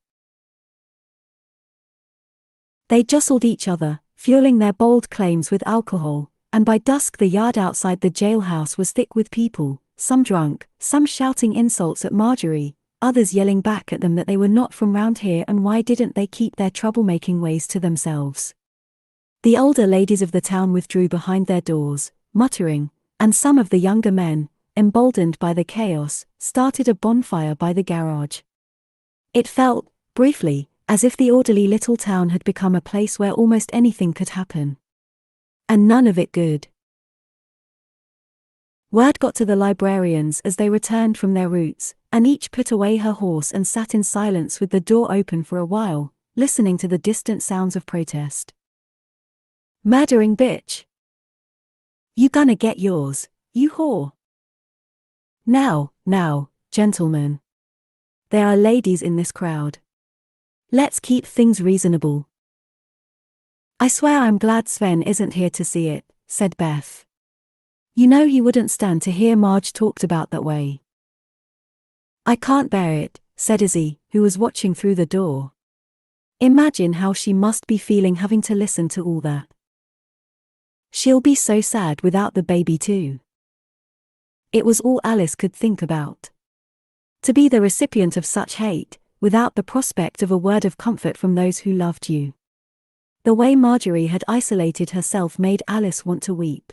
They jostled each other, fueling their bold claims with alcohol, and by dusk the yard outside the jailhouse was thick with people, some drunk, some shouting insults at Marjorie, others yelling back at them that they were not from round here and why didn't they keep their troublemaking ways to themselves. The older ladies of the town withdrew behind their doors, muttering, and some of the younger men, emboldened by the chaos, started a bonfire by the garage. It felt, briefly, as if the orderly little town had become a place where almost anything could happen. And none of it good. Word got to the librarians as they returned from their routes, and each put away her horse and sat in silence with the door open for a while, listening to the distant sounds of protest. "Murdering bitch. You gonna get yours, you whore." Now, gentlemen. There are ladies in this crowd. Let's keep things reasonable." "I swear I'm glad Sven isn't here to see it," said Beth. "You know he wouldn't stand to hear Marge talked about that way." "I can't bear it," said Izzy, who was watching through the door. "Imagine how she must be feeling having to listen to all that. She'll be so sad without the baby too." It was all Alice could think about. To be the recipient of such hate, without the prospect of a word of comfort from those who loved you. The way Marjorie had isolated herself made Alice want to weep.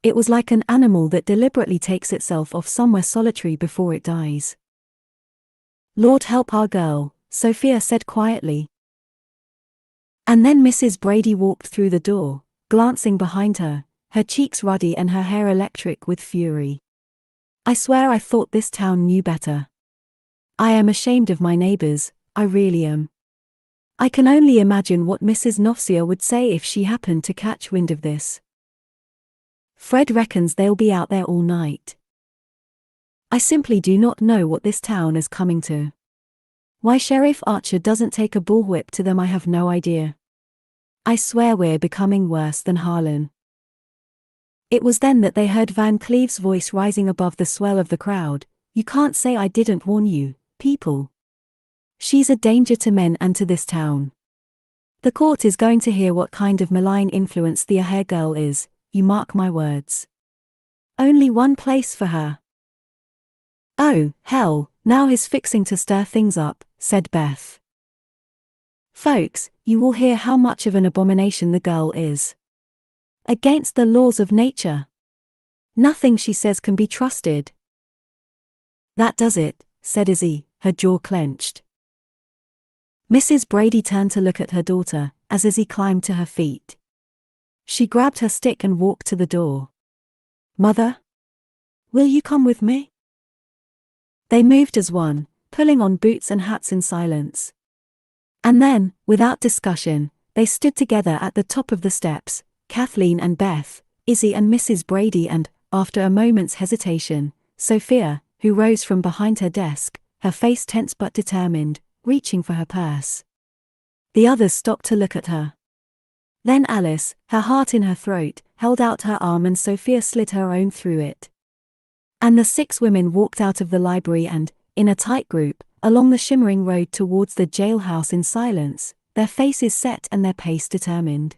It was like an animal that deliberately takes itself off somewhere solitary before it dies. "Lord help our girl," Sophia said quietly. And then Mrs. Brady walked through the door, glancing behind her, her cheeks ruddy and her hair electric with fury. "I swear I thought this town knew better. I am ashamed of my neighbors, I really am. I can only imagine what Mrs. Nofsia would say if she happened to catch wind of this. Fred reckons they'll be out there all night. I simply do not know what this town is coming to. Why Sheriff Archer doesn't take a bullwhip to them I have no idea. I swear we're becoming worse than Harlan." It was then that they heard Van Cleve's voice rising above the swell of the crowd. "You can't say I didn't warn you, people. She's a danger to men and to this town. The court is going to hear what kind of malign influence the Aher girl is, you mark my words. Only one place for her." "Oh, hell, now he's fixing to stir things up," said Beth. "Folks, you will hear how much of an abomination the girl is. Against the laws of nature. Nothing she says can be trusted." "That does it," said Izzy, her jaw clenched. Mrs. Brady turned to look at her daughter, as Izzy climbed to her feet. She grabbed her stick and walked to the door. "Mother? Will you come with me?" They moved as one, pulling on boots and hats in silence. And then, without discussion, they stood together at the top of the steps, Kathleen and Beth, Izzy and Mrs. Brady and, after a moment's hesitation, Sophia, who rose from behind her desk, her face tense but determined, reaching for her purse. The others stopped to look at her. Then Alice, her heart in her throat, held out her arm and Sophia slid her own through it. And the 6 women walked out of the library and, in a tight group, along the shimmering road towards the jailhouse in silence, their faces set and their pace determined.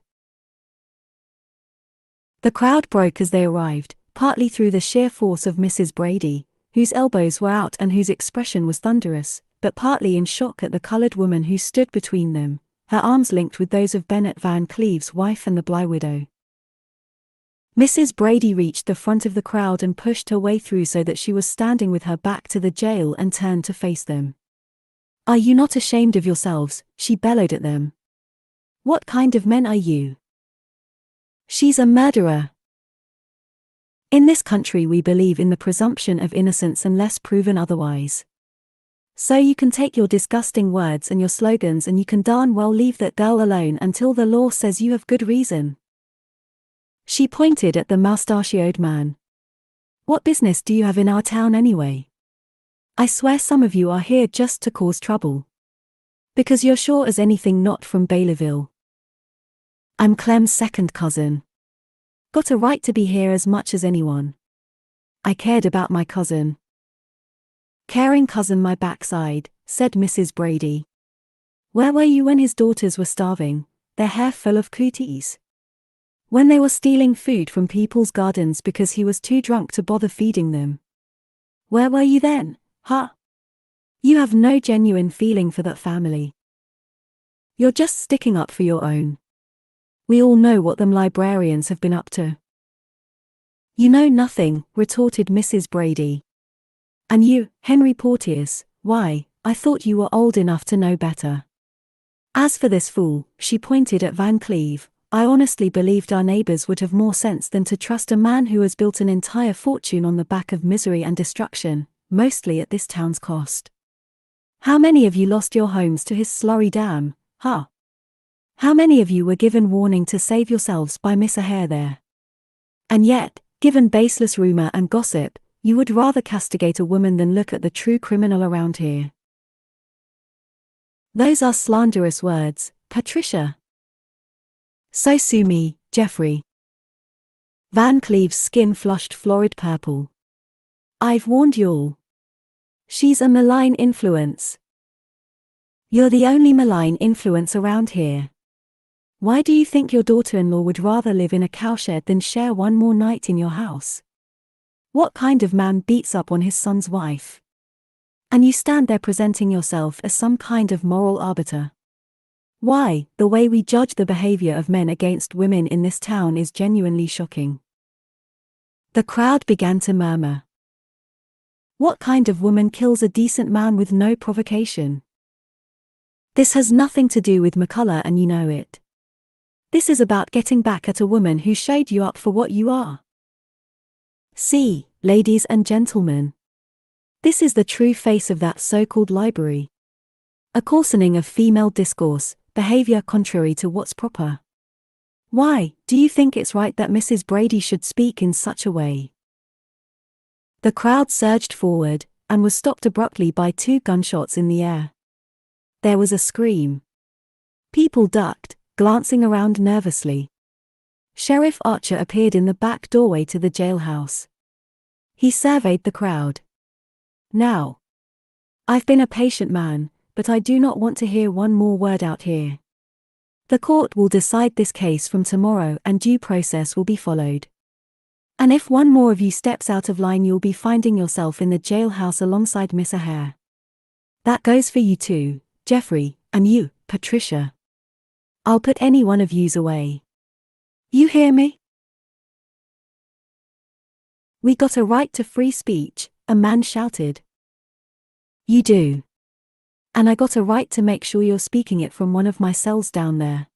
The crowd broke as they arrived, partly through the sheer force of Mrs. Brady, whose elbows were out and whose expression was thunderous, but partly in shock at the colored woman who stood between them, her arms linked with those of Bennett Van Cleve's wife and the Bly widow. Mrs. Brady reached the front of the crowd and pushed her way through so that she was standing with her back to the jail and turned to face them. "Are you not ashamed of yourselves?" she bellowed at them. "What kind of men are you? She's a murderer." In this country we believe in the presumption of innocence unless proven otherwise. So you can take your disgusting words and your slogans and you can darn well leave that girl alone until the law says you have good reason. She pointed at the mustachioed man. "What business do you have in our town anyway? I swear some of you are here just to cause trouble. Because you're sure as anything not from Baileyville. I'm Clem's second cousin. Got a right to be here as much as anyone. I cared about my cousin." "Caring cousin my backside," said Mrs. Brady. "Where were you when his daughters were starving, their hair full of cooties? When they were stealing food from people's gardens because he was too drunk to bother feeding them? Where were you then, huh? You have no genuine feeling for that family. You're just sticking up for your own. We all know what them librarians have been up to." "You know nothing," retorted Mrs. Brady. "And you, Henry Porteous, why, I thought you were old enough to know better. As for this fool," she pointed at Van Cleve, "I honestly believed our neighbors would have more sense than to trust a man who has built an entire fortune on the back of misery and destruction, mostly at this town's cost. How many of you lost your homes to his slurry dam, huh? How many of you were given warning to save yourselves by Miss Hare there? And yet, given baseless rumor and gossip, you would rather castigate a woman than look at the true criminal around here. Those are slanderous words, Patricia. So sue me, Jeffrey." Van Cleve's skin flushed florid purple. "I've warned you all. She's a malign influence. You're the only malign influence around here. Why do you think your daughter-in-law would rather live in a cowshed than share one more night in your house? What kind of man beats up on his son's wife? And you stand there presenting yourself as some kind of moral arbiter. Why, the way we judge the behavior of men against women in this town is genuinely shocking." The crowd began to murmur. "What kind of woman kills a decent man with no provocation? This has nothing to do with McCullough and you know it. This is about getting back at a woman who showed you up for what you are. See, ladies and gentlemen. This is the true face of that so-called library. A coarsening of female discourse, behavior contrary to what's proper. Why, do you think it's right that Mrs. Brady should speak in such a way?" The crowd surged forward, and was stopped abruptly by 2 gunshots in the air. There was a scream. People ducked, glancing around nervously. Sheriff Archer appeared in the back doorway to the jailhouse. He surveyed the crowd. "Now. I've been a patient man, but I do not want to hear one more word out here. The court will decide this case from tomorrow and due process will be followed. And if one more of you steps out of line you'll be finding yourself in the jailhouse alongside Miss Hare. That goes for you too, Jeffrey, and you, Patricia. I'll put any one of yous away. You hear me?" "We got a right to free speech," a man shouted. "You do. And I got a right to make sure you're speaking it from one of my cells down there."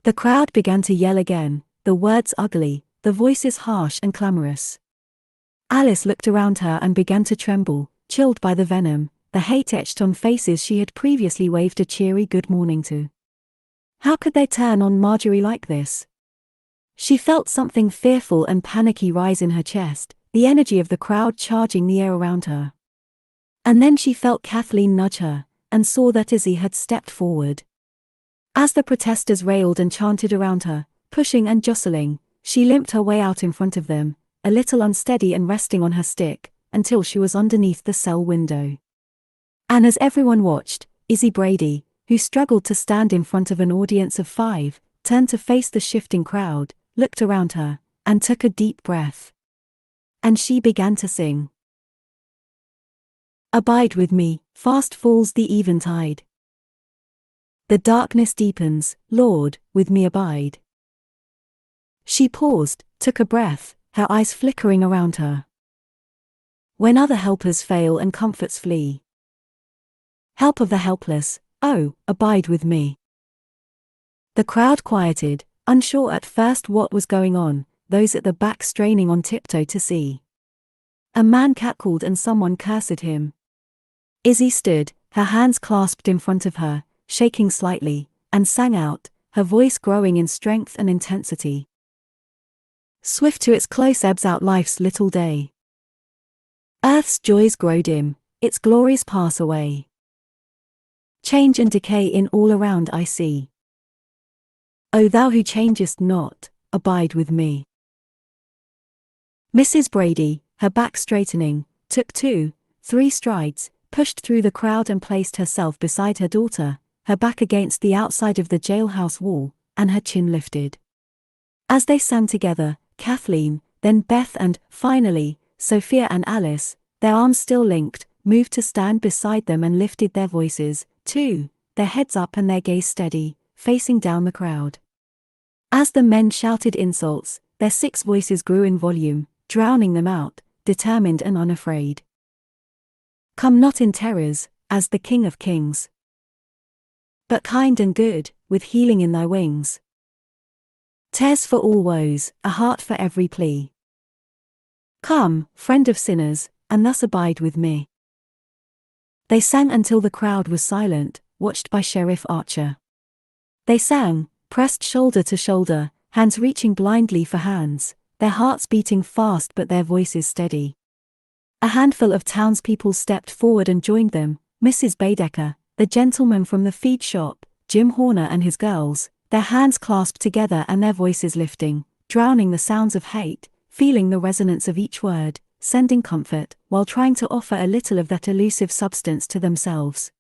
The crowd began to yell again, the words ugly, the voices harsh and clamorous. Alice looked around her and began to tremble, chilled by the venom, the hate etched on faces she had previously waved a cheery good morning to. How could they turn on Marjorie like this? She felt something fearful and panicky rise in her chest, the energy of the crowd charging the air around her. And then she felt Kathleen nudge her, and saw that Izzy had stepped forward. As the protesters railed and chanted around her, pushing and jostling, she limped her way out in front of them, a little unsteady and resting on her stick, until she was underneath the cell window. And as everyone watched, Izzy Brady, who struggled to stand in front of an audience of 5, turned to face the shifting crowd, looked around her, and took a deep breath. And she began to sing. Abide with me, fast falls the eventide. The darkness deepens, Lord, with me abide. She paused, took a breath, her eyes flickering around her. When other helpers fail and comforts flee. Help of the helpless, oh, abide with me. The crowd quieted, unsure at first what was going on, those at the back straining on tiptoe to see. A man cackled and someone cursed him. Izzy stood, her hands clasped in front of her, shaking slightly, and sang out, her voice growing in strength and intensity. Swift to its close ebbs out life's little day. Earth's joys grow dim, its glories pass away. Change and decay in all around I see. O thou who changest not, abide with me. Mrs. Brady, her back straightening, took 2, 3 strides, pushed through the crowd and placed herself beside her daughter, her back against the outside of the jailhouse wall, and her chin lifted. As they sang together, Kathleen, then Beth and, finally, Sophia and Alice, their arms still linked, moved to stand beside them and lifted their voices, too, their heads up and their gaze steady, facing down the crowd. As the men shouted insults, their 6 voices grew in volume, drowning them out, determined and unafraid. Come not in terrors, as the King of Kings, but kind and good, with healing in thy wings. Tears for all woes, a heart for every plea. Come, friend of sinners, and thus abide with me. They sang until the crowd was silent, watched by Sheriff Archer. They sang, pressed shoulder to shoulder, hands reaching blindly for hands, their hearts beating fast but their voices steady. A handful of townspeople stepped forward and joined them, Mrs. Baedeker, the gentleman from the feed shop, Jim Horner and his girls, their hands clasped together and their voices lifting, drowning the sounds of hate, feeling the resonance of each word, sending comfort, while trying to offer a little of that elusive substance to themselves.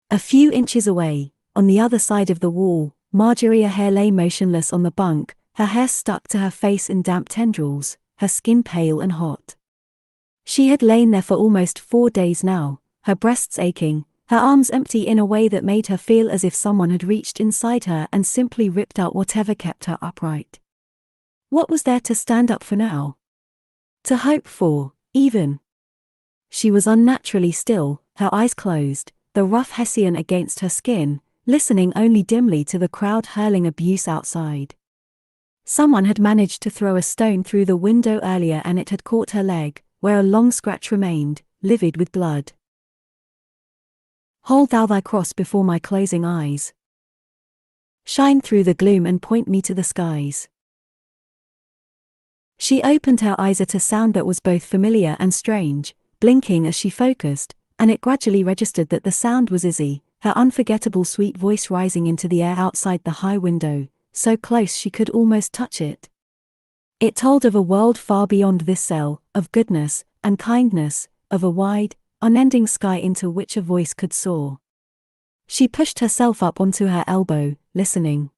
A few inches away, on the other side of the wall, Marjorie Ahern lay motionless on the bunk, her hair stuck to her face in damp tendrils, her skin pale and hot. She had lain there for almost 4 days now, her breasts aching, her arms empty in a way that made her feel as if someone had reached inside her and simply ripped out whatever kept her upright. What was there to stand up for now? To hope for, even? She was unnaturally still, her eyes closed, the rough Hessian against her skin, listening only dimly to the crowd hurling abuse outside. Someone had managed to throw a stone through the window earlier and it had caught her leg, where a long scratch remained, livid with blood. Hold thou thy cross before my closing eyes. Shine through the gloom and point me to the skies. She opened her eyes at a sound that was both familiar and strange, blinking as she focused, and it gradually registered that the sound was Izzy, her unforgettable sweet voice rising into the air outside the high window, so close she could almost touch it. It told of a world far beyond this cell, of goodness and kindness, of a wide, unending sky into which a voice could soar. She pushed herself up onto her elbow, listening.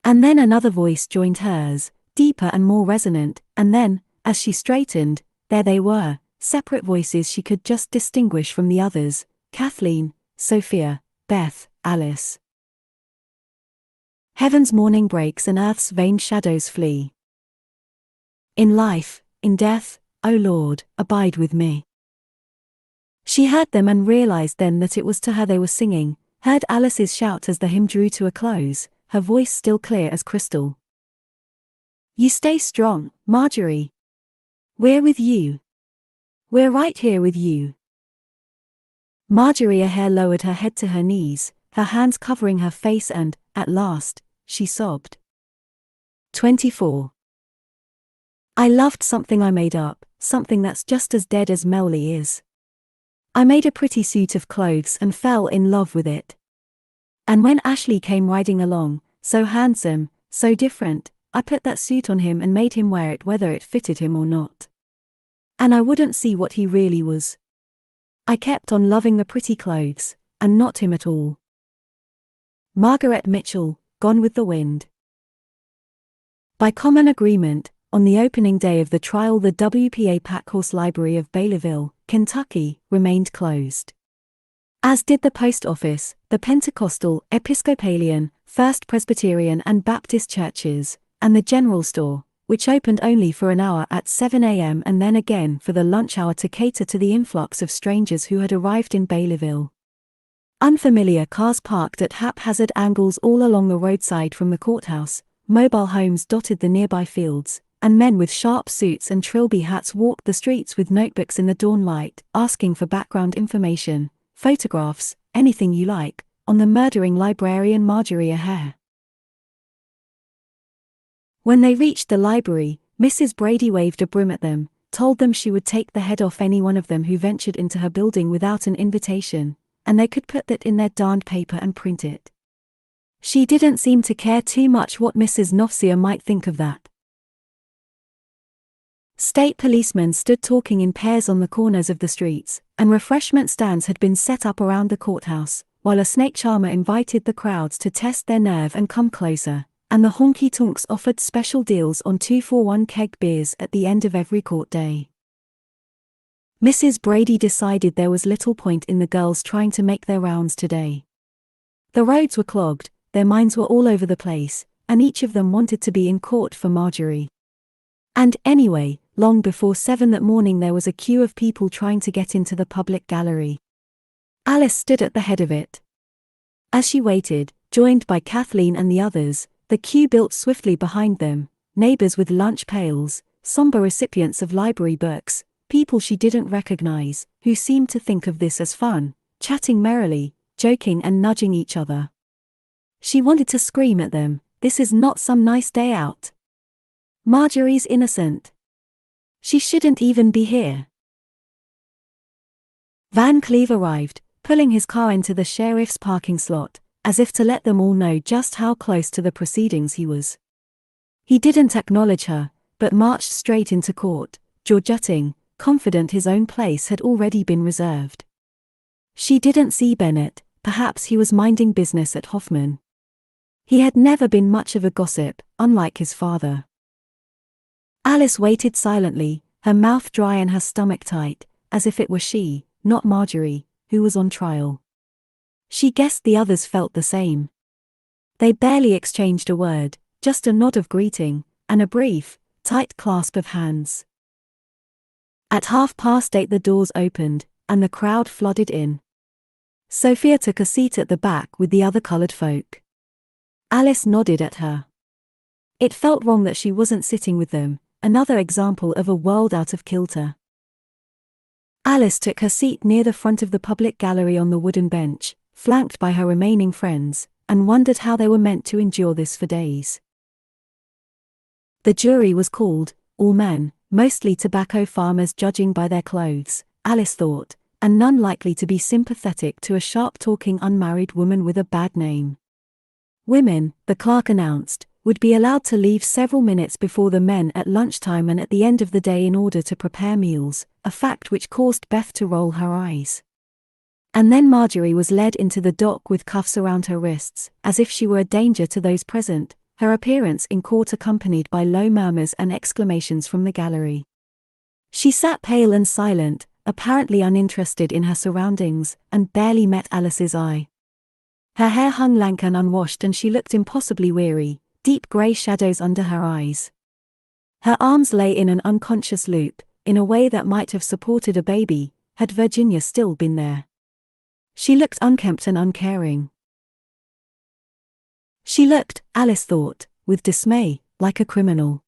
And then another voice joined hers, deeper and more resonant, and then, as she straightened, there they were, separate voices she could just distinguish from the others, Kathleen, Sophia, Beth, Alice. Heaven's morning breaks and earth's vain shadows flee. In life, in death, O Lord, abide with me. She heard them and realized then that it was to her they were singing, heard Alice's shout as the hymn drew to a close, her voice still clear as crystal. You stay strong, Marjorie. We're with you. We're right here with you. Marjorie Ahern lowered her head to her knees, her hands covering her face and, at last, she sobbed. 24. I loved something I made up, something that's just as dead as Melly is. I made a pretty suit of clothes and fell in love with it. And when Ashley came riding along, so handsome, so different, I put that suit on him and made him wear it whether it fitted him or not. And I wouldn't see what he really was. I kept on loving the pretty clothes, and not him at all. Margaret Mitchell, Gone with the Wind. By common agreement, on the opening day of the trial, the WPA Packhorse Library of Baileyville, Kentucky, remained closed. As did the post office, the Pentecostal, Episcopalian, First Presbyterian and Baptist churches, and the general store, which opened only for an hour at 7 a.m. and then again for the lunch hour to cater to the influx of strangers who had arrived in Baileyville. Unfamiliar cars parked at haphazard angles all along the roadside from the courthouse, mobile homes dotted the nearby fields, and men with sharp suits and trilby hats walked the streets with notebooks in the dawn light, asking for background information, photographs, anything you like, on the murdering librarian Marjorie Hare. When they reached the library, Mrs. Brady waved a broom at them, told them she would take the head off any one of them who ventured into her building without an invitation, and they could put that in their darned paper and print it. She didn't seem to care too much what Mrs. Nofsier might think of that. State policemen stood talking in pairs on the corners of the streets, and refreshment stands had been set up around the courthouse, while a snake charmer invited the crowds to test their nerve and come closer, and the honky-tonks offered special deals on 2-for-1 keg beers at the end of every court day. Mrs. Brady decided there was little point in the girls trying to make their rounds today. The roads were clogged, their minds were all over the place, and each of them wanted to be in court for Marjorie. And anyway, long before 7 that morning there was a queue of people trying to get into the public gallery. Alice stood at the head of it. As she waited, joined by Kathleen and the others, the queue built swiftly behind them, neighbors with lunch pails, somber recipients of library books, people she didn't recognize, who seemed to think of this as fun, chatting merrily, joking and nudging each other. She wanted to scream at them, "This is not some nice day out. Marjorie's innocent. She shouldn't even be here." Van Cleve arrived, pulling his car into the sheriff's parking slot, as if to let them all know just how close to the proceedings he was. He didn't acknowledge her, but marched straight into court, jaw-jutting, confident his own place had already been reserved. She didn't see Bennett, perhaps he was minding business at Hoffman. He had never been much of a gossip, unlike his father. Alice waited silently, her mouth dry and her stomach tight, as if it were she, not Marjorie, who was on trial. She guessed the others felt the same. They barely exchanged a word, just a nod of greeting, and a brief, tight clasp of hands. At 8:30 the doors opened, and the crowd flooded in. Sophia took a seat at the back with the other colored folk. Alice nodded at her. It felt wrong that she wasn't sitting with them, another example of a world out of kilter. Alice took her seat near the front of the public gallery on the wooden bench, flanked by her remaining friends, and wondered how they were meant to endure this for days. The jury was called, all men, mostly tobacco farmers judging by their clothes, Alice thought, and none likely to be sympathetic to a sharp-talking unmarried woman with a bad name. Women, the clerk announced, would be allowed to leave several minutes before the men at lunchtime and at the end of the day in order to prepare meals, a fact which caused Beth to roll her eyes. And then Marjorie was led into the dock with cuffs around her wrists, as if she were a danger to those present, her appearance in court accompanied by low murmurs and exclamations from the gallery. She sat pale and silent, apparently uninterested in her surroundings, and barely met Alice's eye. Her hair hung lank and unwashed and she looked impossibly weary, deep grey shadows under her eyes. Her arms lay in an unconscious loop, in a way that might have supported a baby, had Virginia still been there. She looked unkempt and uncaring. She looked, Alice thought, with dismay, like a criminal.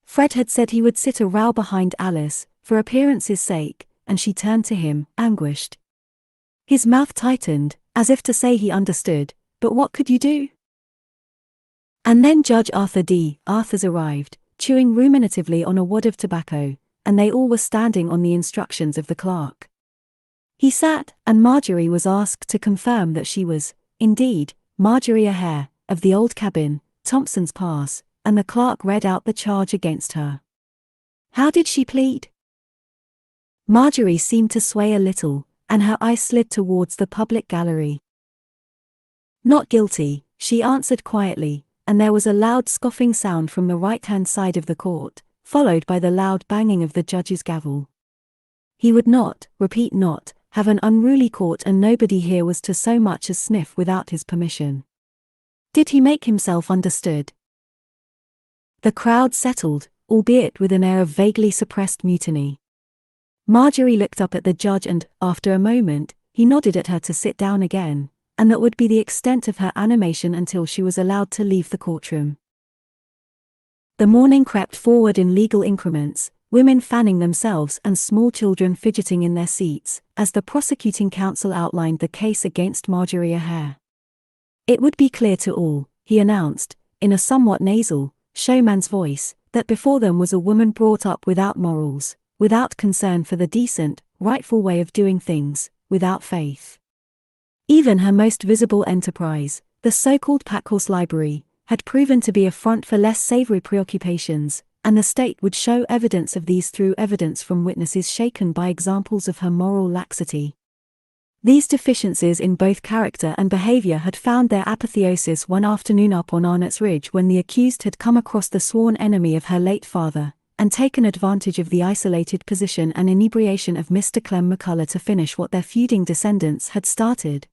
Fred had said he would sit a row behind Alice, for appearance's sake, and she turned to him, anguished. His mouth tightened, as if to say he understood, but what could you do? And then Judge Arthur D. Arthurs arrived, chewing ruminatively on a wad of tobacco, and they all were standing on the instructions of the clerk. He sat, and Marjorie was asked to confirm that she was, indeed, Marjorie O'Hare, of the old cabin, Thompson's Pass, and the clerk read out the charge against her. How did she plead? Marjorie seemed to sway a little, and her eyes slid towards the public gallery. Not guilty, she answered quietly, and there was a loud scoffing sound from the right-hand side of the court, followed by the loud banging of the judge's gavel. He would not, repeat not, have an unruly court, and nobody here was to so much as sniff without his permission. Did he make himself understood? The crowd settled, albeit with an air of vaguely suppressed mutiny. Marjorie looked up at the judge and, after a moment, he nodded at her to sit down again, and that would be the extent of her animation until she was allowed to leave the courtroom. The morning crept forward in legal increments, women fanning themselves and small children fidgeting in their seats, as the prosecuting counsel outlined the case against Marjorie O'Hare. It would be clear to all, he announced, in a somewhat nasal, showman's voice, that before them was a woman brought up without morals, without concern for the decent, rightful way of doing things, without faith. Even her most visible enterprise, the so-called Packhorse Library, had proven to be a front for less savory preoccupations, and the state would show evidence of these through evidence from witnesses shaken by examples of her moral laxity. These deficiencies in both character and behavior had found their apotheosis one afternoon up on Arnott's Ridge when the accused had come across the sworn enemy of her late father, and taken advantage of the isolated position and inebriation of Mr. Clem McCullough to finish what their feuding descendants had started.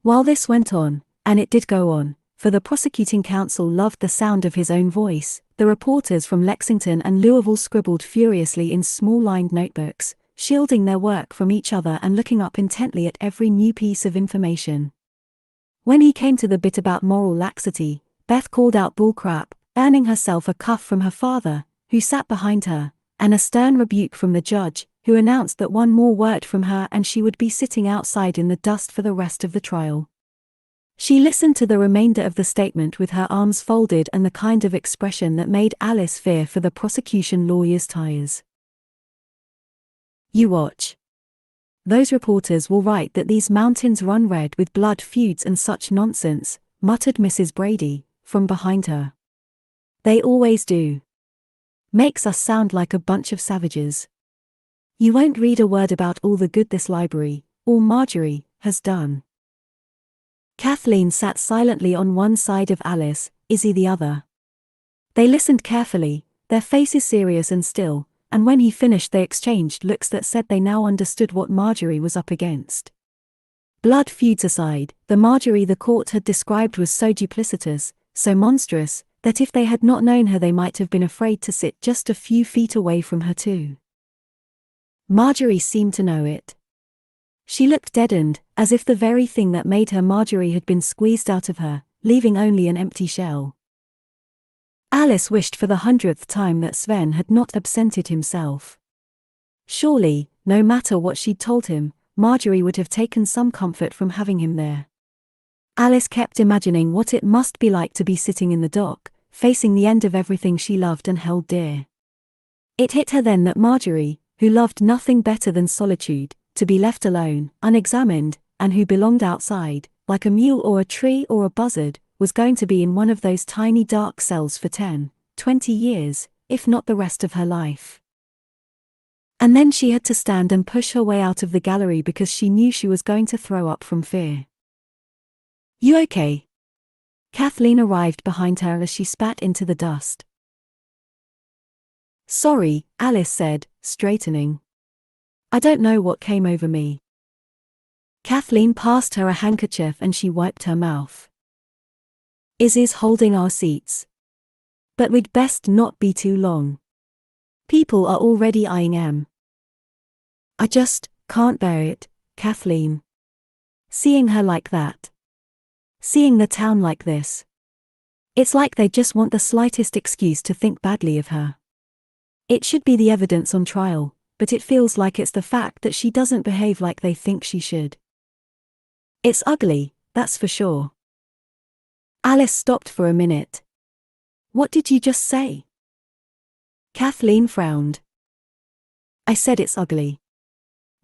While this went on, and it did go on, for the prosecuting counsel loved the sound of his own voice, the reporters from Lexington and Louisville scribbled furiously in small-lined notebooks, shielding their work from each other and looking up intently at every new piece of information. When he came to the bit about moral laxity, Beth called out bullcrap, earning herself a cuff from her father, who sat behind her, and a stern rebuke from the judge, who announced that one more word from her and she would be sitting outside in the dust for the rest of the trial. She listened to the remainder of the statement with her arms folded and the kind of expression that made Alice fear for the prosecution lawyer's tires. You watch. Those reporters will write that these mountains run red with blood feuds and such nonsense, muttered Mrs. Brady, from behind her. They always do. Makes us sound like a bunch of savages. You won't read a word about all the good this library, or Marjorie, has done. Kathleen sat silently on one side of Alice, Izzy the other. They listened carefully, their faces serious and still, and when he finished they exchanged looks that said they now understood what Marjorie was up against. Blood feuds aside, the Marjorie the court had described was so duplicitous, so monstrous, that if they had not known her they might have been afraid to sit just a few feet away from her too. Marjorie seemed to know it. She looked deadened, as if the very thing that made her Marjorie had been squeezed out of her, leaving only an empty shell. Alice wished for the 100th time that Sven had not absented himself. Surely, no matter what she'd told him, Marjorie would have taken some comfort from having him there. Alice kept imagining what it must be like to be sitting in the dock, facing the end of everything she loved and held dear. It hit her then that Marjorie, who loved nothing better than solitude, to be left alone, unexamined, and who belonged outside, like a mule or a tree or a buzzard, was going to be in one of those tiny dark cells for 10, 20 years, if not the rest of her life. And then she had to stand and push her way out of the gallery because she knew she was going to throw up from fear. You okay? Kathleen arrived behind her as she spat into the dust. Sorry, Alice said, straightening. I don't know what came over me. Kathleen passed her a handkerchief and she wiped her mouth. Izzy's holding our seats. But we'd best not be too long. People are already eyeing Em. I just can't bear it, Kathleen. Seeing her like that. Seeing the town like this. It's like they just want the slightest excuse to think badly of her. It should be the evidence on trial, but it feels like it's the fact that she doesn't behave like they think she should. It's ugly, that's for sure. Alice stopped for a minute. What did you just say? Kathleen frowned. I said it's ugly.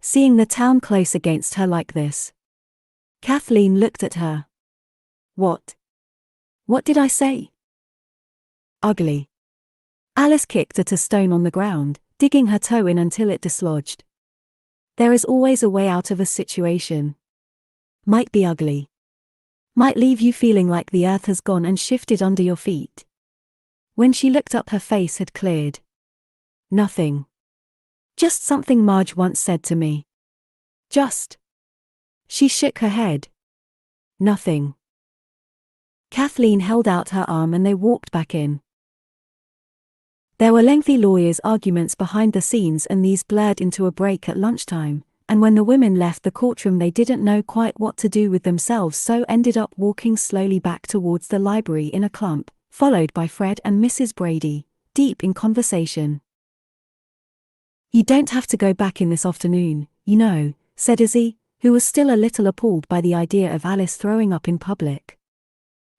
Seeing the town close against her like this. Kathleen looked at her. What? What did I say? Ugly. Alice kicked at a stone on the ground, digging her toe in until it dislodged. There is always a way out of a situation. Might be ugly. Might leave you feeling like the earth has gone and shifted under your feet. When she looked up, her face had cleared. Nothing. Just something Marge once said to me. Just. She shook her head. Nothing. Kathleen held out her arm and they walked back in. There were lengthy lawyers' arguments behind the scenes, and these blurred into a break at lunchtime, and when the women left the courtroom they didn't know quite what to do with themselves, so ended up walking slowly back towards the library in a clump, followed by Fred and Mrs. Brady, deep in conversation. You don't have to go back in this afternoon, you know, said Izzy, who was still a little appalled by the idea of Alice throwing up in public.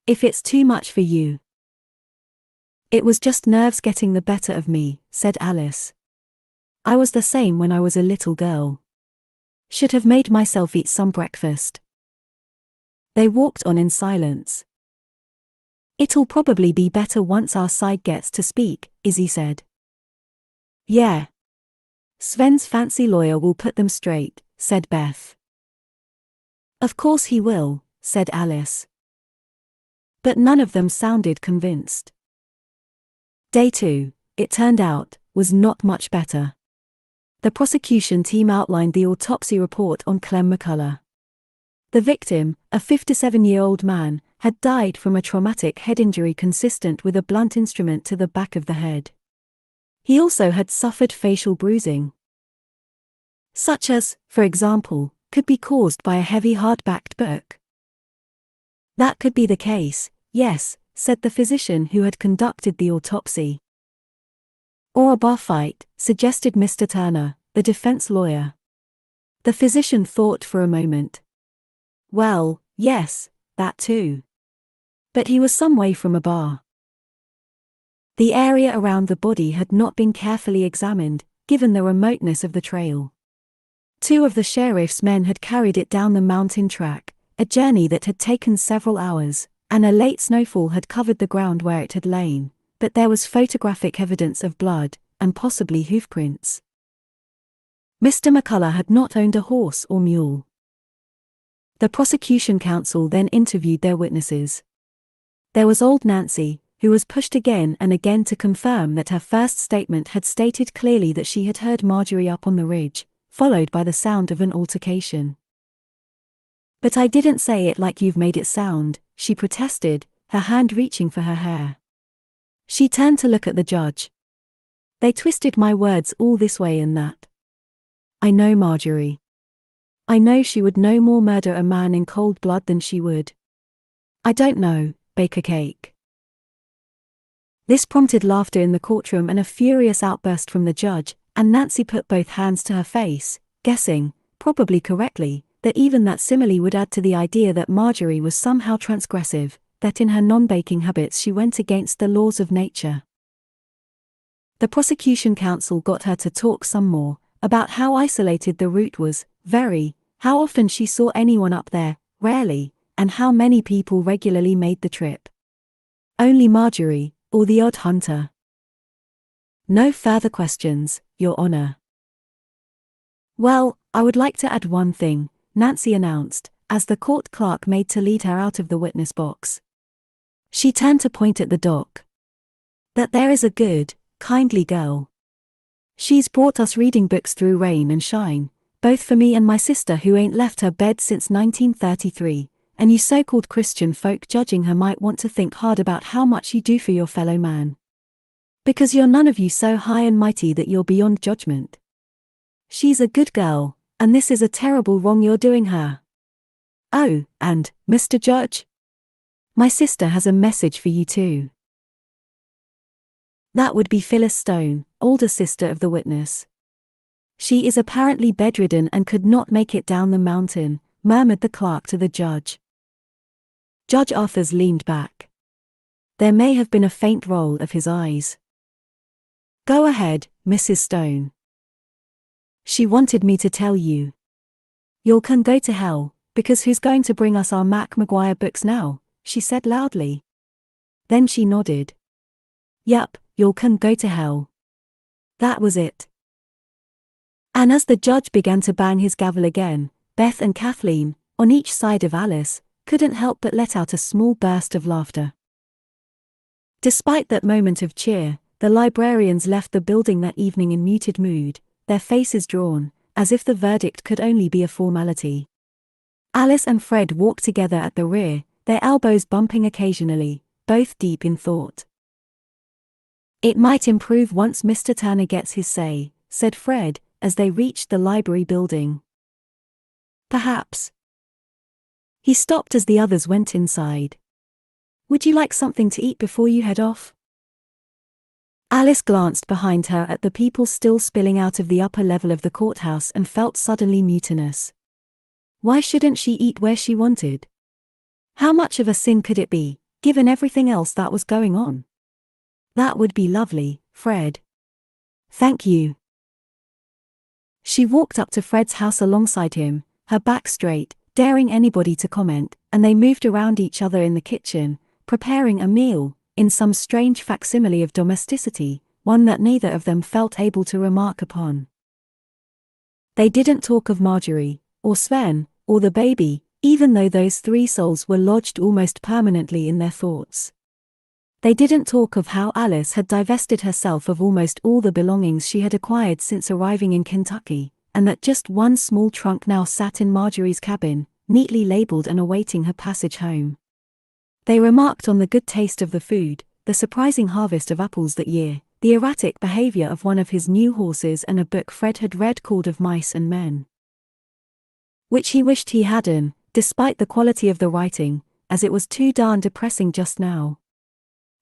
If it's too much for you. It was just nerves getting the better of me, said Alice. I was the same when I was a little girl. Should have made myself eat some breakfast. They walked on in silence. It'll probably be better once our side gets to speak, Izzy said. Yeah. Sven's fancy lawyer will put them straight, said Beth. Of course he will, said Alice. But none of them sounded convinced. Day 2, it turned out, was not much better. The prosecution team outlined the autopsy report on Clem McCullough. The victim, a 57-year-old man, had died from a traumatic head injury consistent with a blunt instrument to the back of the head. He also had suffered facial bruising. Such as, for example, could be caused by a heavy hard-backed book. That could be the case, yes, said the physician who had conducted the autopsy. Or a bar fight, suggested Mr. Turner, the defense lawyer. The physician thought for a moment. Well, yes, that too. But he was some way from a bar. The area around the body had not been carefully examined, given the remoteness of the trail. 2 of the sheriff's men had carried it down the mountain track, a journey that had taken several hours, and a late snowfall had covered the ground where it had lain, but there was photographic evidence of blood, and possibly hoofprints. Mr. McCullough had not owned a horse or mule. The prosecution counsel then interviewed their witnesses. There was old Nancy, who was pushed again and again to confirm that her first statement had stated clearly that she had heard Marjorie up on the ridge, followed by the sound of an altercation. But I didn't say it like you've made it sound, she protested, her hand reaching for her hair. She turned to look at the judge. They twisted my words all this way and that. I know Marjorie. I know she would no more murder a man in cold blood than she would. I don't know, bake a cake. This prompted laughter in the courtroom and a furious outburst from the judge, and Nancy put both hands to her face, guessing, probably correctly, that even that simile would add to the idea that Marjorie was somehow transgressive, that in her non-baking habits she went against the laws of nature. The prosecution counsel got her to talk some more, about how isolated the route was, how often she saw anyone up there, rarely, and how many people regularly made the trip. Only Marjorie, or the odd hunter. No further questions, Your Honor. Well, I would like to add one thing, Nancy announced, as the court clerk made to lead her out of the witness box. She turned to point at the dock. That there is a good, kindly girl. She's brought us reading books through rain and shine, both for me and my sister who ain't left her bed since 1933, and you so-called Christian folk judging her might want to think hard about how much you do for your fellow man. Because you're none of you so high and mighty that you're beyond judgment. She's a good girl, and this is a terrible wrong you're doing her. Oh, and, Mr. Judge? My sister has a message for you too. That would be Phyllis Stone, older sister of the witness. She is apparently bedridden and could not make it down the mountain, murmured the clerk to the judge. Judge Arthurs leaned back. There may have been a faint roll of his eyes. Go ahead, Mrs. Stone. She wanted me to tell you. You can go to hell, because who's going to bring us our Mac Maguire books now? She said loudly. Then she nodded. Yup, you can go to hell. That was it. And as the judge began to bang his gavel again, Beth and Kathleen, on each side of Alice, couldn't help but let out a small burst of laughter. Despite that moment of cheer, the librarians left the building that evening in muted mood, their faces drawn, as if the verdict could only be a formality. Alice and Fred walked together at the rear, their elbows bumping occasionally, both deep in thought. It might improve once Mr. Turner gets his say, said Fred, as they reached the library building. Perhaps. He stopped as the others went inside. Would you like something to eat before you head off? Alice glanced behind her at the people still spilling out of the upper level of the courthouse and felt suddenly mutinous. Why shouldn't she eat where she wanted? How much of a sin could it be, given everything else that was going on? That would be lovely, Fred. Thank you. She walked up to Fred's house alongside him, her back straight, daring anybody to comment, and they moved around each other in the kitchen, preparing a meal, in some strange facsimile of domesticity, one that neither of them felt able to remark upon. They didn't talk of Marjorie, or Sven, or the baby, even though those three souls were lodged almost permanently in their thoughts. They didn't talk of how Alice had divested herself of almost all the belongings she had acquired since arriving in Kentucky, and that just one small trunk now sat in Marjorie's cabin, neatly labeled and awaiting her passage home. They remarked on the good taste of the food, the surprising harvest of apples that year, the erratic behavior of one of his new horses, and a book Fred had read called Of Mice and Men, which he wished he hadn't, despite the quality of the writing, as it was too darn depressing just now.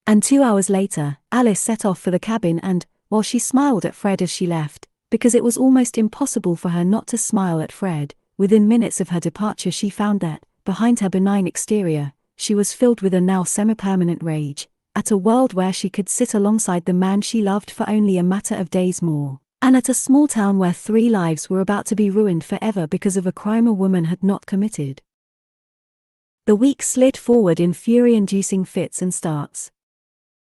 And 2 hours later, Alice set off for the cabin and, while she smiled at Fred as she left, because it was almost impossible for her not to smile at Fred, within minutes of her departure she found that, behind her benign exterior, she was filled with a now semi-permanent rage, at a world where she could sit alongside the man she loved for only a matter of days more, and at a small town where 3 lives were about to be ruined forever because of a crime a woman had not committed. The weeks slid forward in fury-inducing fits and starts.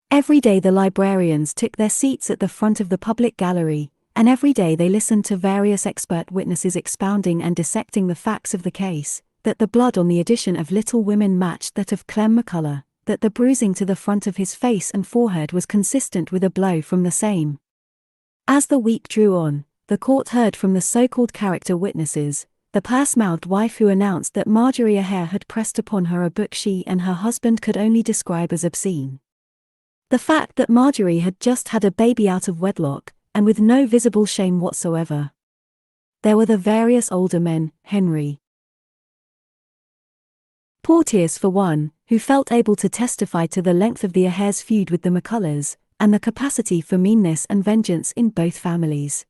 Every day the librarians took their seats at the front of the public gallery, and every day they listened to various expert witnesses expounding and dissecting the facts of the case, that the blood on the edition of Little Women matched that of Clem McCullough, that the bruising to the front of his face and forehead was consistent with a blow from the same. As the week drew on, the court heard from the so-called character witnesses, the purse-mouthed wife who announced that Marjorie Ahern had pressed upon her a book she and her husband could only describe as obscene. The fact that Marjorie had just had a baby out of wedlock, and with no visible shame whatsoever. There were the various older men, Henry Porteous for one, who felt able to testify to the length of the Aher's feud with the McCullers, and the capacity for meanness and vengeance in both families.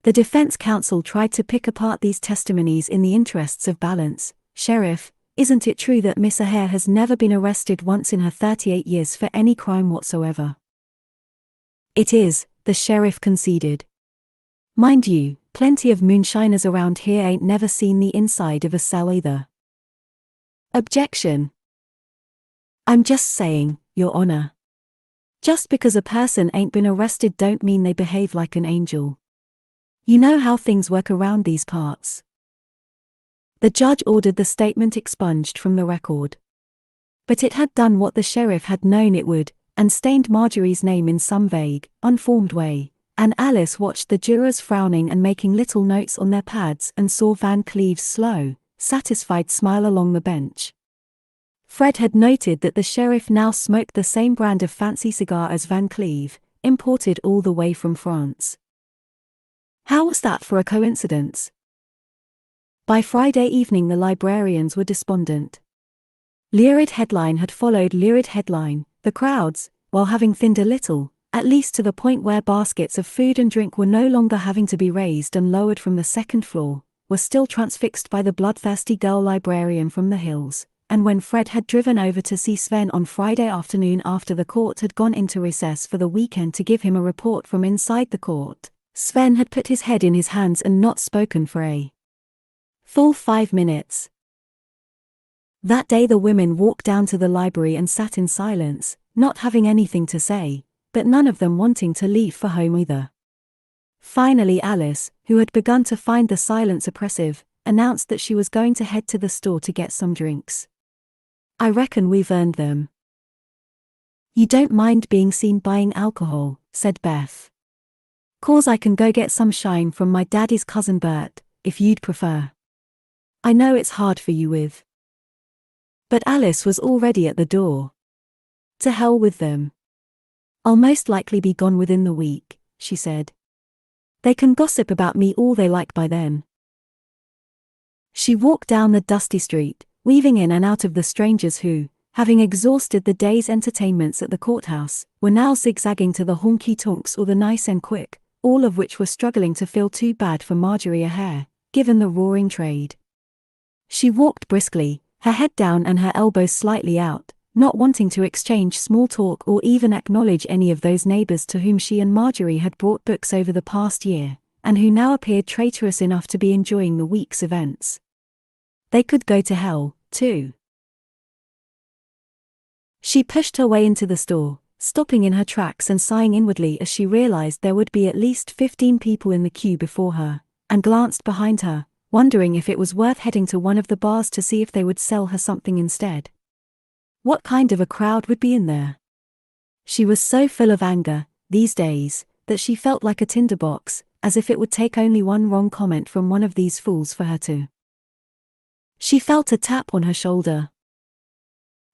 The defense counsel tried to pick apart these testimonies in the interests of balance. Sheriff, isn't it true that Miss Ahern has never been arrested once in her 38 years for any crime whatsoever? It is, the sheriff conceded. Mind you, plenty of moonshiners around here ain't never seen the inside of a cell either. Objection. I'm just saying, Your Honor. Just because a person ain't been arrested don't mean they behave like an angel. You know how things work around these parts. The judge ordered the statement expunged from the record. But it had done what the sheriff had known it would, and stained Marjorie's name in some vague, unformed way, and Alice watched the jurors frowning and making little notes on their pads and saw Van Cleve's slow, satisfied smile along the bench. Fred had noted that the sheriff now smoked the same brand of fancy cigar as Van Cleve, imported all the way from France. How was that for a coincidence? By Friday evening the librarians were despondent. Lurid headline had followed lurid headline, the crowds, while having thinned a little, at least to the point where baskets of food and drink were no longer having to be raised and lowered from the second floor, were still transfixed by the bloodthirsty girl librarian from the hills, and when Fred had driven over to see Sven on Friday afternoon after the court had gone into recess for the weekend to give him a report from inside the court, Sven had put his head in his hands and not spoken for a full 5 minutes. That day the women walked down to the library and sat in silence, not having anything to say, but none of them wanting to leave for home either. Finally Alice, who had begun to find the silence oppressive, announced that she was going to head to the store to get some drinks. "I reckon we've earned them." "You don't mind being seen buying alcohol," said Beth. "'Cause I can go get some shine from my daddy's cousin Bert, if you'd prefer. I know it's hard for you with." But Alice was already at the door. "To hell with them. I'll most likely be gone within the week," she said. "They can gossip about me all they like by then." She walked down the dusty street, weaving in and out of the strangers who, having exhausted the day's entertainments at the courthouse, were now zigzagging to the honky-tonks or the nice and quick, all of which were struggling to feel too bad for Marjorie O'Hare, given the roaring trade. She walked briskly, her head down and her elbows slightly out, not wanting to exchange small talk or even acknowledge any of those neighbors to whom she and Marjorie had brought books over the past year, and who now appeared traitorous enough to be enjoying the week's events. They could go to hell, too. She pushed her way into the store, stopping in her tracks and sighing inwardly as she realized there would be at least 15 people in the queue before her, and glanced behind her, wondering if it was worth heading to one of the bars to see if they would sell her something instead. What kind of a crowd would be in there? She was so full of anger, these days, that she felt like a tinderbox, as if it would take only one wrong comment from one of these fools for her to. She felt a tap on her shoulder.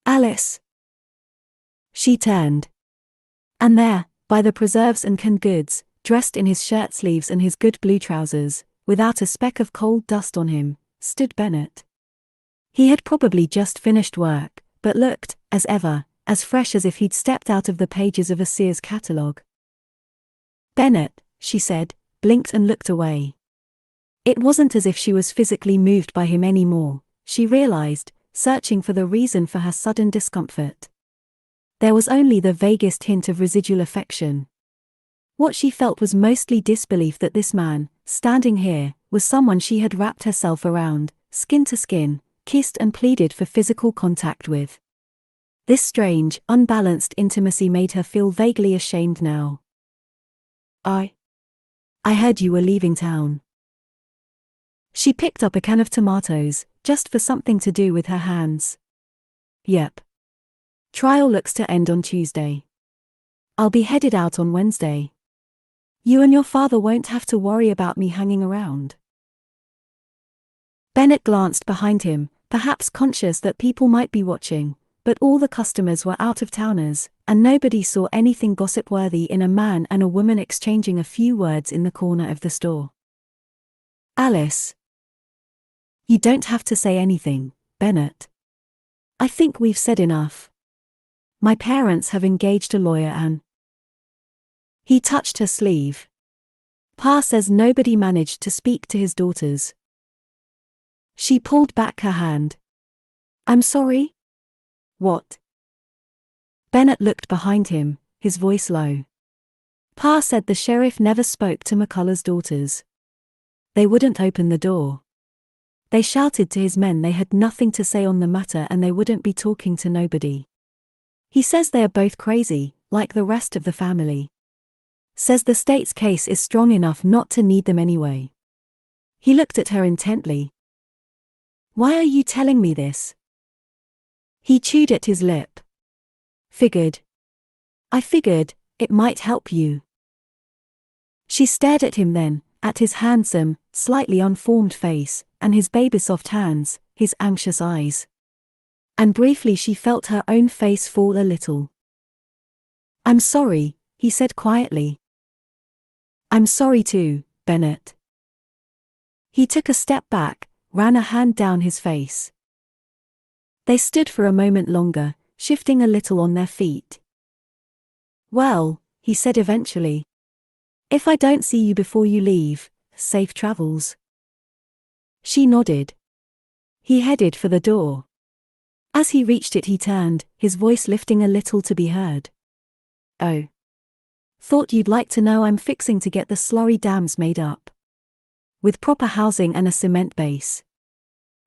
"Alice." She turned. And there, by the preserves and canned goods, dressed in his shirt sleeves and his good blue trousers, without a speck of cold dust on him, stood Bennett. He had probably just finished work, but looked, as ever, as fresh as if he'd stepped out of the pages of a Sears catalogue. "Bennett," she said, blinked and looked away. It wasn't as if she was physically moved by him anymore, she realized, searching for the reason for her sudden discomfort. There was only the vaguest hint of residual affection. What she felt was mostly disbelief that this man, standing here, was someone she had wrapped herself around, skin to skin, kissed and pleaded for physical contact with. This strange, unbalanced intimacy made her feel vaguely ashamed now. I heard you were leaving town." She picked up a can of tomatoes, just for something to do with her hands. "Yep. Trial looks to end on Tuesday. I'll be headed out on Wednesday. You and your father won't have to worry about me hanging around." Bennett glanced behind him, perhaps conscious that people might be watching, but all the customers were out-of-towners, and nobody saw anything gossip-worthy in a man and a woman exchanging a few words in the corner of the store. "Alice. You don't have to say anything, Bennett. I think we've said enough. My parents have engaged a lawyer and—" He touched her sleeve. "Pa says nobody managed to speak to his daughters." She pulled back her hand. "I'm sorry? What?" Bennett looked behind him, his voice low. "Pa said the sheriff never spoke to McCullough's daughters. They wouldn't open the door. They shouted to his men they had nothing to say on the matter and they wouldn't be talking to nobody. He says they are both crazy, like the rest of the family. Says the state's case is strong enough not to need them anyway." He looked at her intently. "Why are you telling me this?" He chewed at his lip. I figured, it might help you." She stared at him then, at his handsome, slightly unformed face, and his baby-soft hands, his anxious eyes. And briefly she felt her own face fall a little. "I'm sorry," he said quietly. "I'm sorry too, Bennett." He took a step back, ran a hand down his face. They stood for a moment longer, shifting a little on their feet. "Well," he said eventually. "If I don't see you before you leave, safe travels." She nodded. He headed for the door. As he reached it he turned, his voice lifting a little to be heard. "Oh. Thought you'd like to know I'm fixing to get the slurry dams made up. With proper housing and a cement base.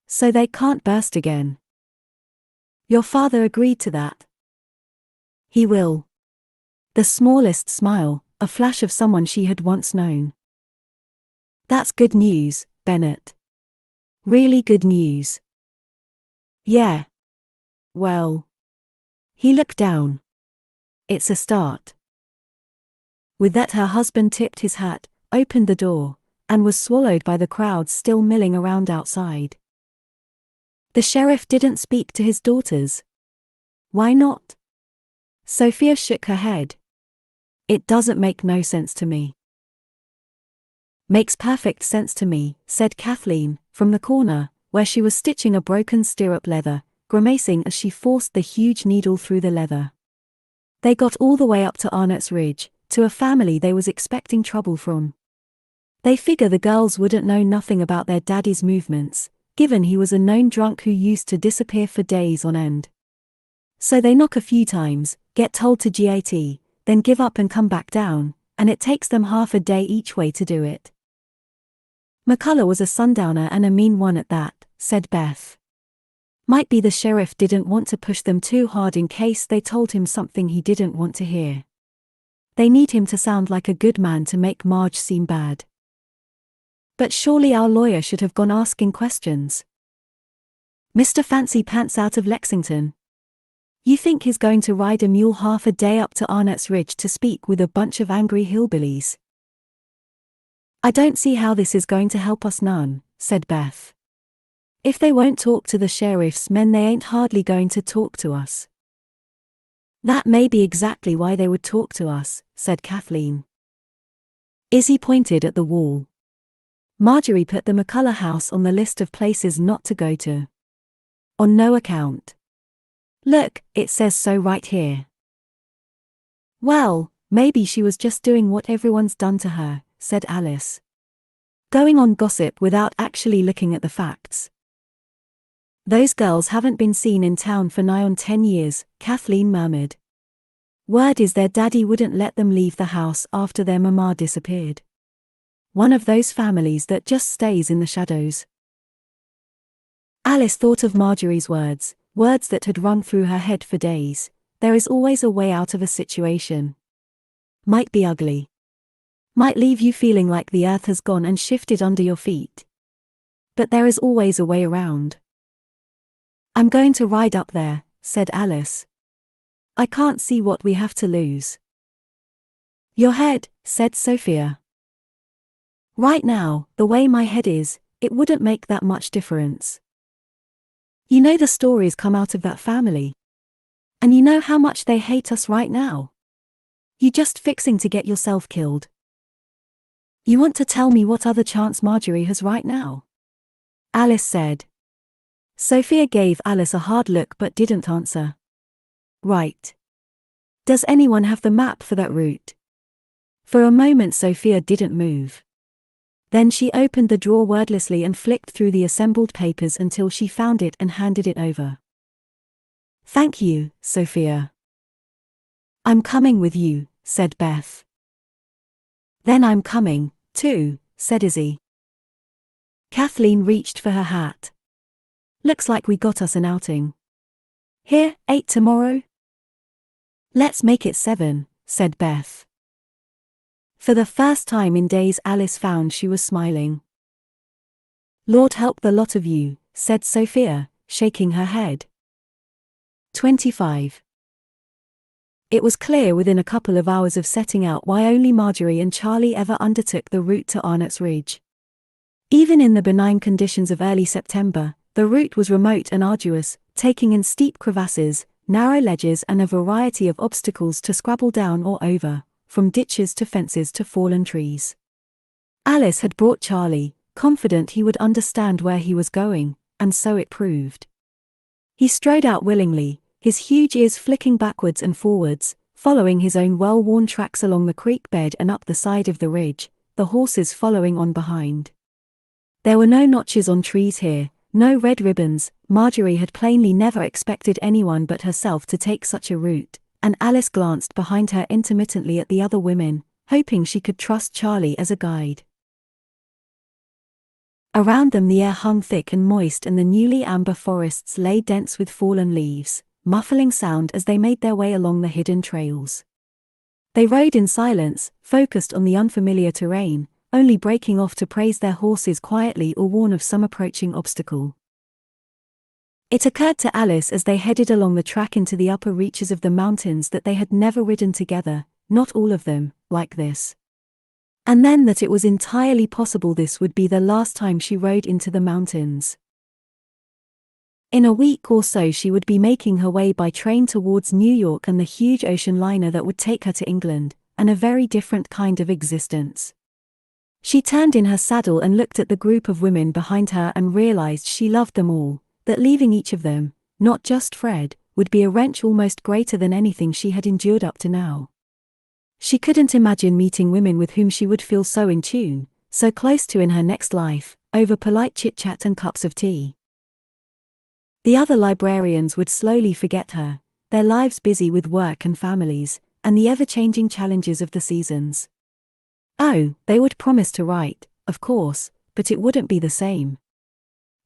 So they can't burst again. Your father agreed to that?" "He will." The smallest smile, a flash of someone she had once known. "That's good news, Bennett. Really good news." "Yeah. Well." He looked down. "It's a start." With that her husband tipped his hat, opened the door, and was swallowed by the crowds still milling around outside. The sheriff didn't speak to his daughters. Why not? Sophia shook her head. "It doesn't make no sense to me." "Makes perfect sense to me," said Kathleen, from the corner, where she was stitching a broken stirrup leather, grimacing as she forced the huge needle through the leather. They got all the way up to Arnott's Ridge, to a family they was expecting trouble from. They figure the girls wouldn't know nothing about their daddy's movements, given he was a known drunk who used to disappear for days on end. So they knock a few times, get told to GAT, then give up and come back down, and it takes them half a day each way to do it. "McCullough was a sundowner and a mean one at that," said Beth. "Might be the sheriff didn't want to push them too hard in case they told him something he didn't want to hear. They need him to sound like a good man to make Marge seem bad." "But surely our lawyer should have gone asking questions. Mr. Fancy Pants out of Lexington. You think he's going to ride a mule half a day up to Arnott's Ridge to speak with a bunch of angry hillbillies?" "I don't see how this is going to help us none," said Beth. "If they won't talk to the sheriff's men they ain't hardly going to talk to us." "That may be exactly why they would talk to us," said Kathleen. Izzy pointed at the wall. Marjorie put the McCullough house on the list of places not to go to. On no account. "Look, it says so right here." "Well, maybe she was just doing what everyone's done to her," said Alice. "Going on gossip without actually looking at the facts." "Those girls haven't been seen in town for nigh on 10 years, Kathleen murmured. "Word is their daddy wouldn't let them leave the house after their mama disappeared. One of those families that just stays in the shadows." Alice thought of Marjorie's words that had rung through her head for days. There is always a way out of a situation. Might be ugly. Might leave you feeling like the earth has gone and shifted under your feet. But there is always a way around. "I'm going to ride up there," said Alice. "I can't see what we have to lose." "Your head," said Sophia. "Right now, the way my head is, it wouldn't make that much difference. You know the stories come out of that family. And you know how much they hate us right now. You just fixing to get yourself killed. You want to tell me what other chance Marjorie has right now?" Alice said. Sophia gave Alice a hard look but didn't answer. "Right. Does anyone have the map for that route?" For a moment Sophia didn't move. Then she opened the drawer wordlessly and flicked through the assembled papers until she found it and handed it over. "Thank you, Sophia." "I'm coming with you," said Beth. "Then I'm coming, too," said Izzy. Kathleen reached for her hat. "Looks like we got us an outing. Here, 8 tomorrow?" "Let's make it 7, said Beth. For the first time in days Alice found she was smiling. "Lord help the lot of you," said Sophia, shaking her head. 25. It was clear within a couple of hours of setting out why only Marjorie and Charlie ever undertook the route to Arnott's Ridge. Even in the benign conditions of early September, the route was remote and arduous, taking in steep crevasses, narrow ledges and a variety of obstacles to scrabble down or over, from ditches to fences to fallen trees. Alice had brought Charlie, confident he would understand where he was going, and so it proved. He strode out willingly, his huge ears flicking backwards and forwards, following his own well-worn tracks along the creek bed and up the side of the ridge, the horses following on behind. There were no notches on trees here, no red ribbons. Marjorie had plainly never expected anyone but herself to take such a route, and Alice glanced behind her intermittently at the other women, hoping she could trust Charlie as a guide. Around them the air hung thick and moist, and the newly amber forests lay dense with fallen leaves, muffling sound as they made their way along the hidden trails. They rode in silence, focused on the unfamiliar terrain, only breaking off to praise their horses quietly or warn of some approaching obstacle. It occurred to Alice as they headed along the track into the upper reaches of the mountains that they had never ridden together, not all of them, like this. And then that it was entirely possible this would be the last time she rode into the mountains. In a week or so she would be making her way by train towards New York and the huge ocean liner that would take her to England, and a very different kind of existence. She turned in her saddle and looked at the group of women behind her and realized she loved them all, that leaving each of them, not just Fred, would be a wrench almost greater than anything she had endured up to now. She couldn't imagine meeting women with whom she would feel so in tune, so close to in her next life, over polite chit-chat and cups of tea. The other librarians would slowly forget her, their lives busy with work and families, and the ever-changing challenges of the seasons. Oh, they would promise to write, of course, but it wouldn't be the same.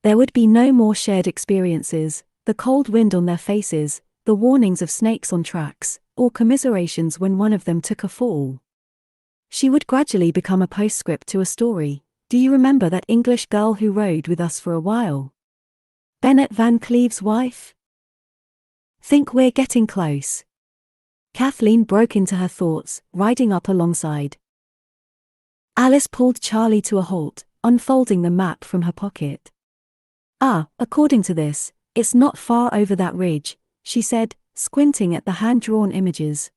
There would be no more shared experiences, the cold wind on their faces, the warnings of snakes on tracks, or commiserations when one of them took a fall. She would gradually become a postscript to a story. Do you remember that English girl who rode with us for a while? Bennett Van Cleve's wife? Think we're getting close. Kathleen broke into her thoughts, riding up alongside. Alice pulled Charlie to a halt, unfolding the map from her pocket. According to this, it's not far over that ridge, she said, squinting at the hand-drawn images.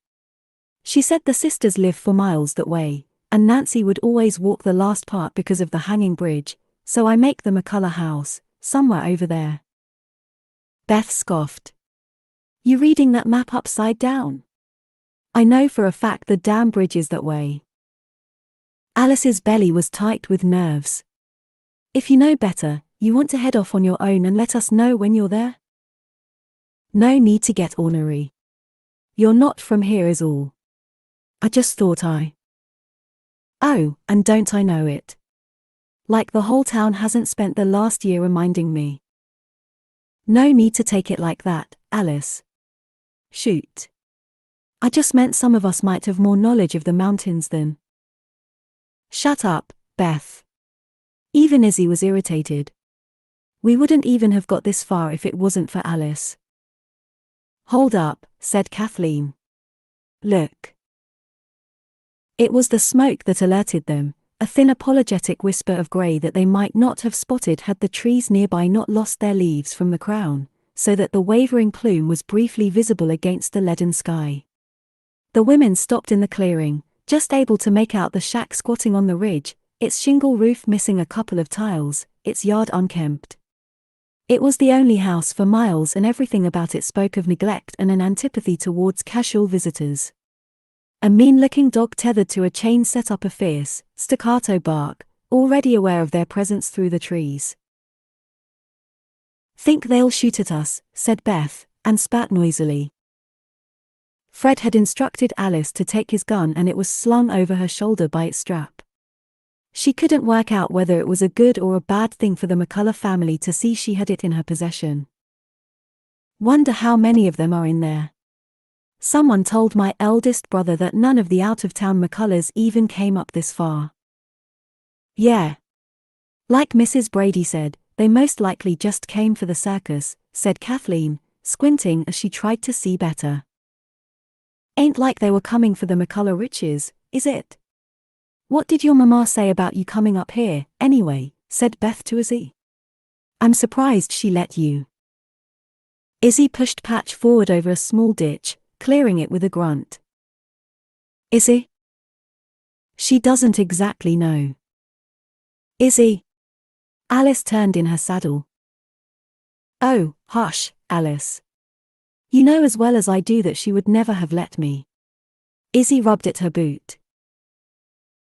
She said the sisters live for miles that way, and Nancy would always walk the last part because of the hanging bridge, so I make the McCullough house, somewhere over there. Beth scoffed. You reading that map upside down? I know for a fact the damn bridge is that way. Alice's belly was tight with nerves. If you know better, you want to head off on your own and let us know when you're there? No need to get ornery. You're not from here is all. I just thought Oh, and don't I know it? Like the whole town hasn't spent the last year reminding me. No need to take it like that, Alice. Shoot. I just meant some of us might have more knowledge of the mountains than. Shut up, Beth. Even Izzy was irritated. We wouldn't even have got this far if it wasn't for Alice. Hold up, said Kathleen. Look. It was the smoke that alerted them, a thin apologetic whisper of grey that they might not have spotted had the trees nearby not lost their leaves from the crown, so that the wavering plume was briefly visible against the leaden sky. The women stopped in the clearing, just able to make out the shack squatting on the ridge, its shingle roof missing a couple of tiles, its yard unkempt. It was the only house for miles and everything about it spoke of neglect and an antipathy towards casual visitors. A mean-looking dog tethered to a chain set up a fierce, staccato bark, already aware of their presence through the trees. Think they'll shoot at us, said Beth, and spat noisily. Fred had instructed Alice to take his gun and it was slung over her shoulder by its strap. She couldn't work out whether it was a good or a bad thing for the McCullough family to see she had it in her possession. Wonder how many of them are in there. Someone told my eldest brother that none of the out-of-town McCulloughs even came up this far. Yeah. Like Mrs. Brady said, they most likely just came for the circus, said Kathleen, squinting as she tried to see better. Ain't like they were coming for the McCullough riches, is it? What did your mama say about you coming up here, anyway, said Beth to Izzy. I'm surprised she let you. Izzy pushed Patch forward over a small ditch, clearing it with a grunt. Izzy? She doesn't exactly know. Izzy? Alice turned in her saddle. Oh, hush, Alice. You know as well as I do that she would never have let me. Izzy rubbed at her boot.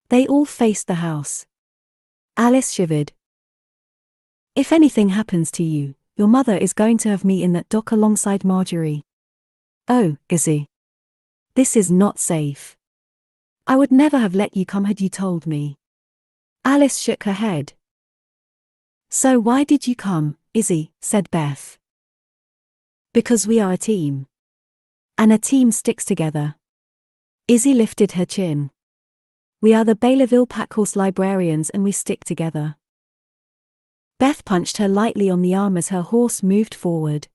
They all faced the house. Alice shivered. If anything happens to you, your mother is going to have me in that dock alongside Marjorie. Oh, Izzy. This is not safe. I would never have let you come had you told me. Alice shook her head. So why did you come, Izzy, said Beth. Because we are a team. And a team sticks together. Izzy lifted her chin. We are the Baylorville Packhorse Librarians and we stick together. Beth punched her lightly on the arm as her horse moved forward.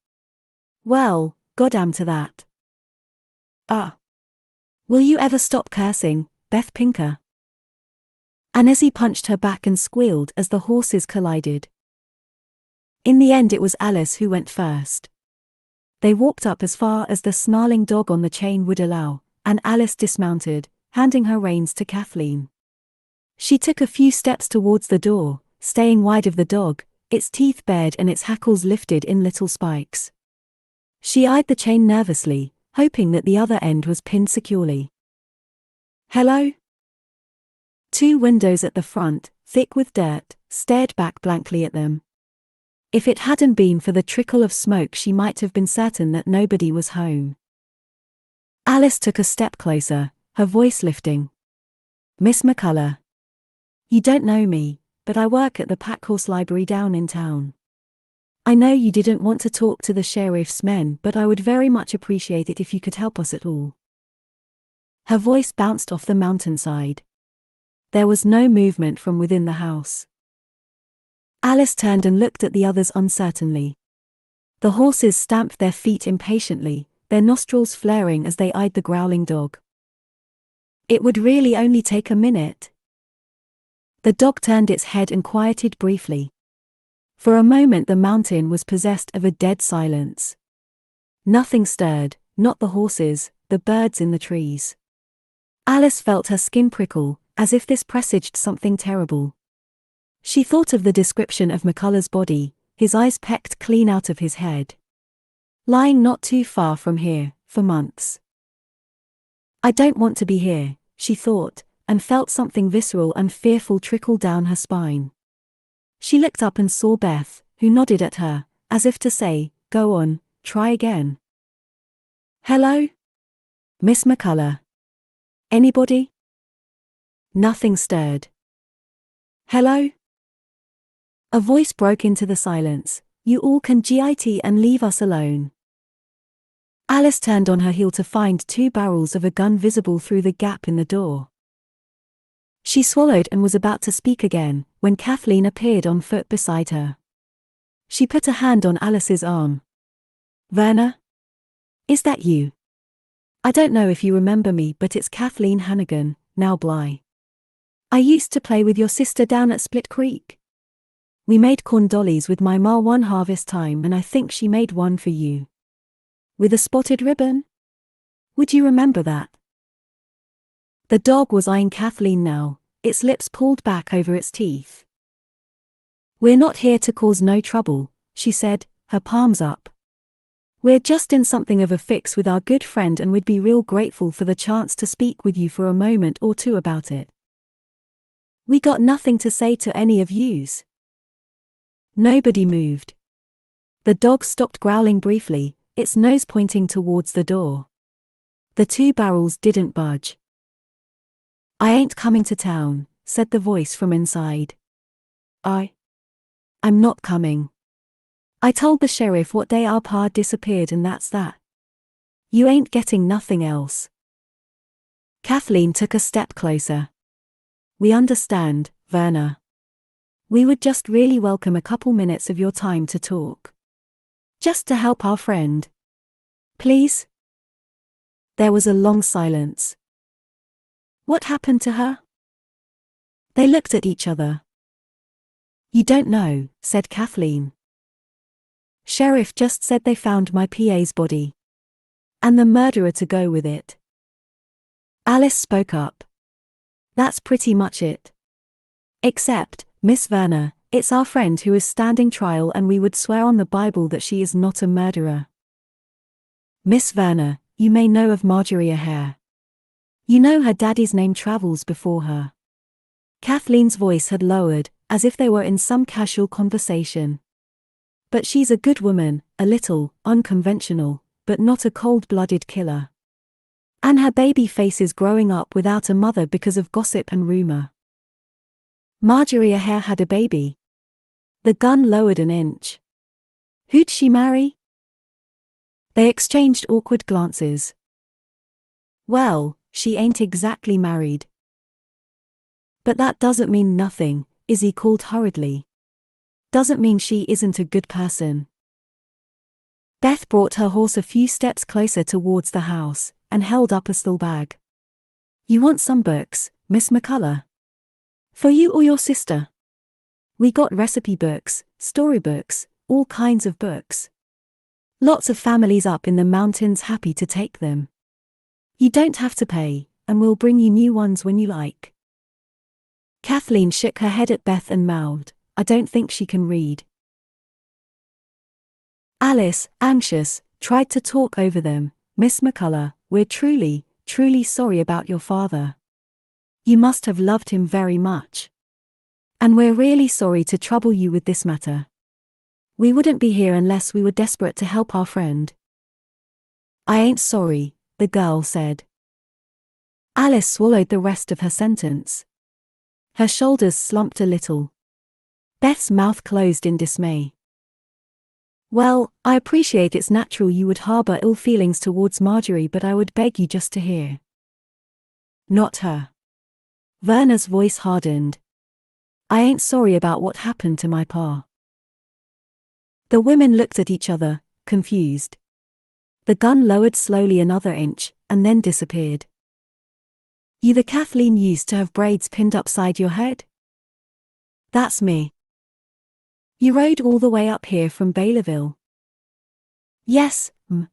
Well, goddamn to that. Will you ever stop cursing, Beth Pinker? And Izzy punched her back and squealed as the horses collided. In the end it was Alice who went first. They walked up as far as the snarling dog on the chain would allow, and Alice dismounted, handing her reins to Kathleen. She took a few steps towards the door, staying wide of the dog, its teeth bared and its hackles lifted in little spikes. She eyed the chain nervously, hoping that the other end was pinned securely. Hello? Two windows at the front, thick with dirt, stared back blankly at them. If it hadn't been for the trickle of smoke, she might have been certain that nobody was home. Alice took a step closer, her voice lifting. Miss McCullough. You don't know me, but I work at the Packhorse Library down in town. I know you didn't want to talk to the sheriff's men, but I would very much appreciate it if you could help us at all. Her voice bounced off the mountainside. There was no movement from within the house. Alice turned and looked at the others uncertainly. The horses stamped their feet impatiently, their nostrils flaring as they eyed the growling dog. It would really only take a minute. The dog turned its head and quieted briefly. For a moment the mountain was possessed of a dead silence. Nothing stirred, not the horses, the birds in the trees. Alice felt her skin prickle, as if this presaged something terrible. She thought of the description of McCullough's body, his eyes pecked clean out of his head. Lying not too far from here, for months. I don't want to be here, she thought, and felt something visceral and fearful trickle down her spine. She looked up and saw Beth, who nodded at her, as if to say, go on, try again. Hello? Miss McCullough. Anybody? Nothing stirred. Hello? A voice broke into the silence. You all can git and leave us alone. Alice turned on her heel to find two barrels of a gun visible through the gap in the door. She swallowed and was about to speak again, when Kathleen appeared on foot beside her. She put a hand on Alice's arm. Verna? Is that you? I don't know if you remember me, but it's Kathleen Hannigan, now Bly. I used to play with your sister down at Split Creek. We made corn dollies with my ma one harvest time, and I think she made one for you. With a spotted ribbon? Would you remember that? The dog was eyeing Kathleen now, its lips pulled back over its teeth. We're not here to cause no trouble, she said, her palms up. We're just in something of a fix with our good friend and we'd be real grateful for the chance to speak with you for a moment or two about it. We got nothing to say to any of yous. Nobody moved. The dog stopped growling briefly, its nose pointing towards the door. The two barrels didn't budge. I ain't coming to town, said the voice from inside. I'm not coming. I told the sheriff what day our pa disappeared and that's that. You ain't getting nothing else. Kathleen took a step closer. We understand, Verna. We would just really welcome a couple minutes of your time to talk. Just to help our friend. Please? There was a long silence. What happened to her? They looked at each other. You don't know, said Kathleen. Sheriff just said they found my PA's body. And the murderer to go with it. Alice spoke up. That's pretty much it. Except, Miss Verna, it's our friend who is standing trial and we would swear on the Bible that she is not a murderer. Miss Verna, you may know of Marjorie O'Hare. You know her daddy's name travels before her. Kathleen's voice had lowered, as if they were in some casual conversation. But she's a good woman, a little unconventional, but not a cold-blooded killer. And her baby face is growing up without a mother because of gossip and rumor. Marjorie Hare had a baby. The gun lowered an inch. Who'd she marry? They exchanged awkward glances. Well, she ain't exactly married. But that doesn't mean nothing, Izzy called hurriedly. Doesn't mean she isn't a good person. Beth brought her horse a few steps closer towards the house, and held up a steel bag. You want some books, Miss McCullough? For you or your sister? We got recipe books, storybooks, all kinds of books. Lots of families up in the mountains happy to take them. You don't have to pay, and we'll bring you new ones when you like. Kathleen shook her head at Beth and mouthed, I don't think she can read. Alice, anxious, tried to talk over them. Miss McCullough, we're truly, truly sorry about your father. You must have loved him very much. And we're really sorry to trouble you with this matter. We wouldn't be here unless we were desperate to help our friend. I ain't sorry, the girl said. Alice swallowed the rest of her sentence. Her shoulders slumped a little. Beth's mouth closed in dismay. Well, I appreciate it's natural you would harbor ill feelings towards Marjorie, but I would beg you just to hear. Not her. Verna's voice hardened. I ain't sorry about what happened to my pa. The women looked at each other, confused. The gun lowered slowly another inch, and then disappeared. You the Kathleen used to have braids pinned upside your head? That's me. You rode all the way up here from Baylorville? Yes,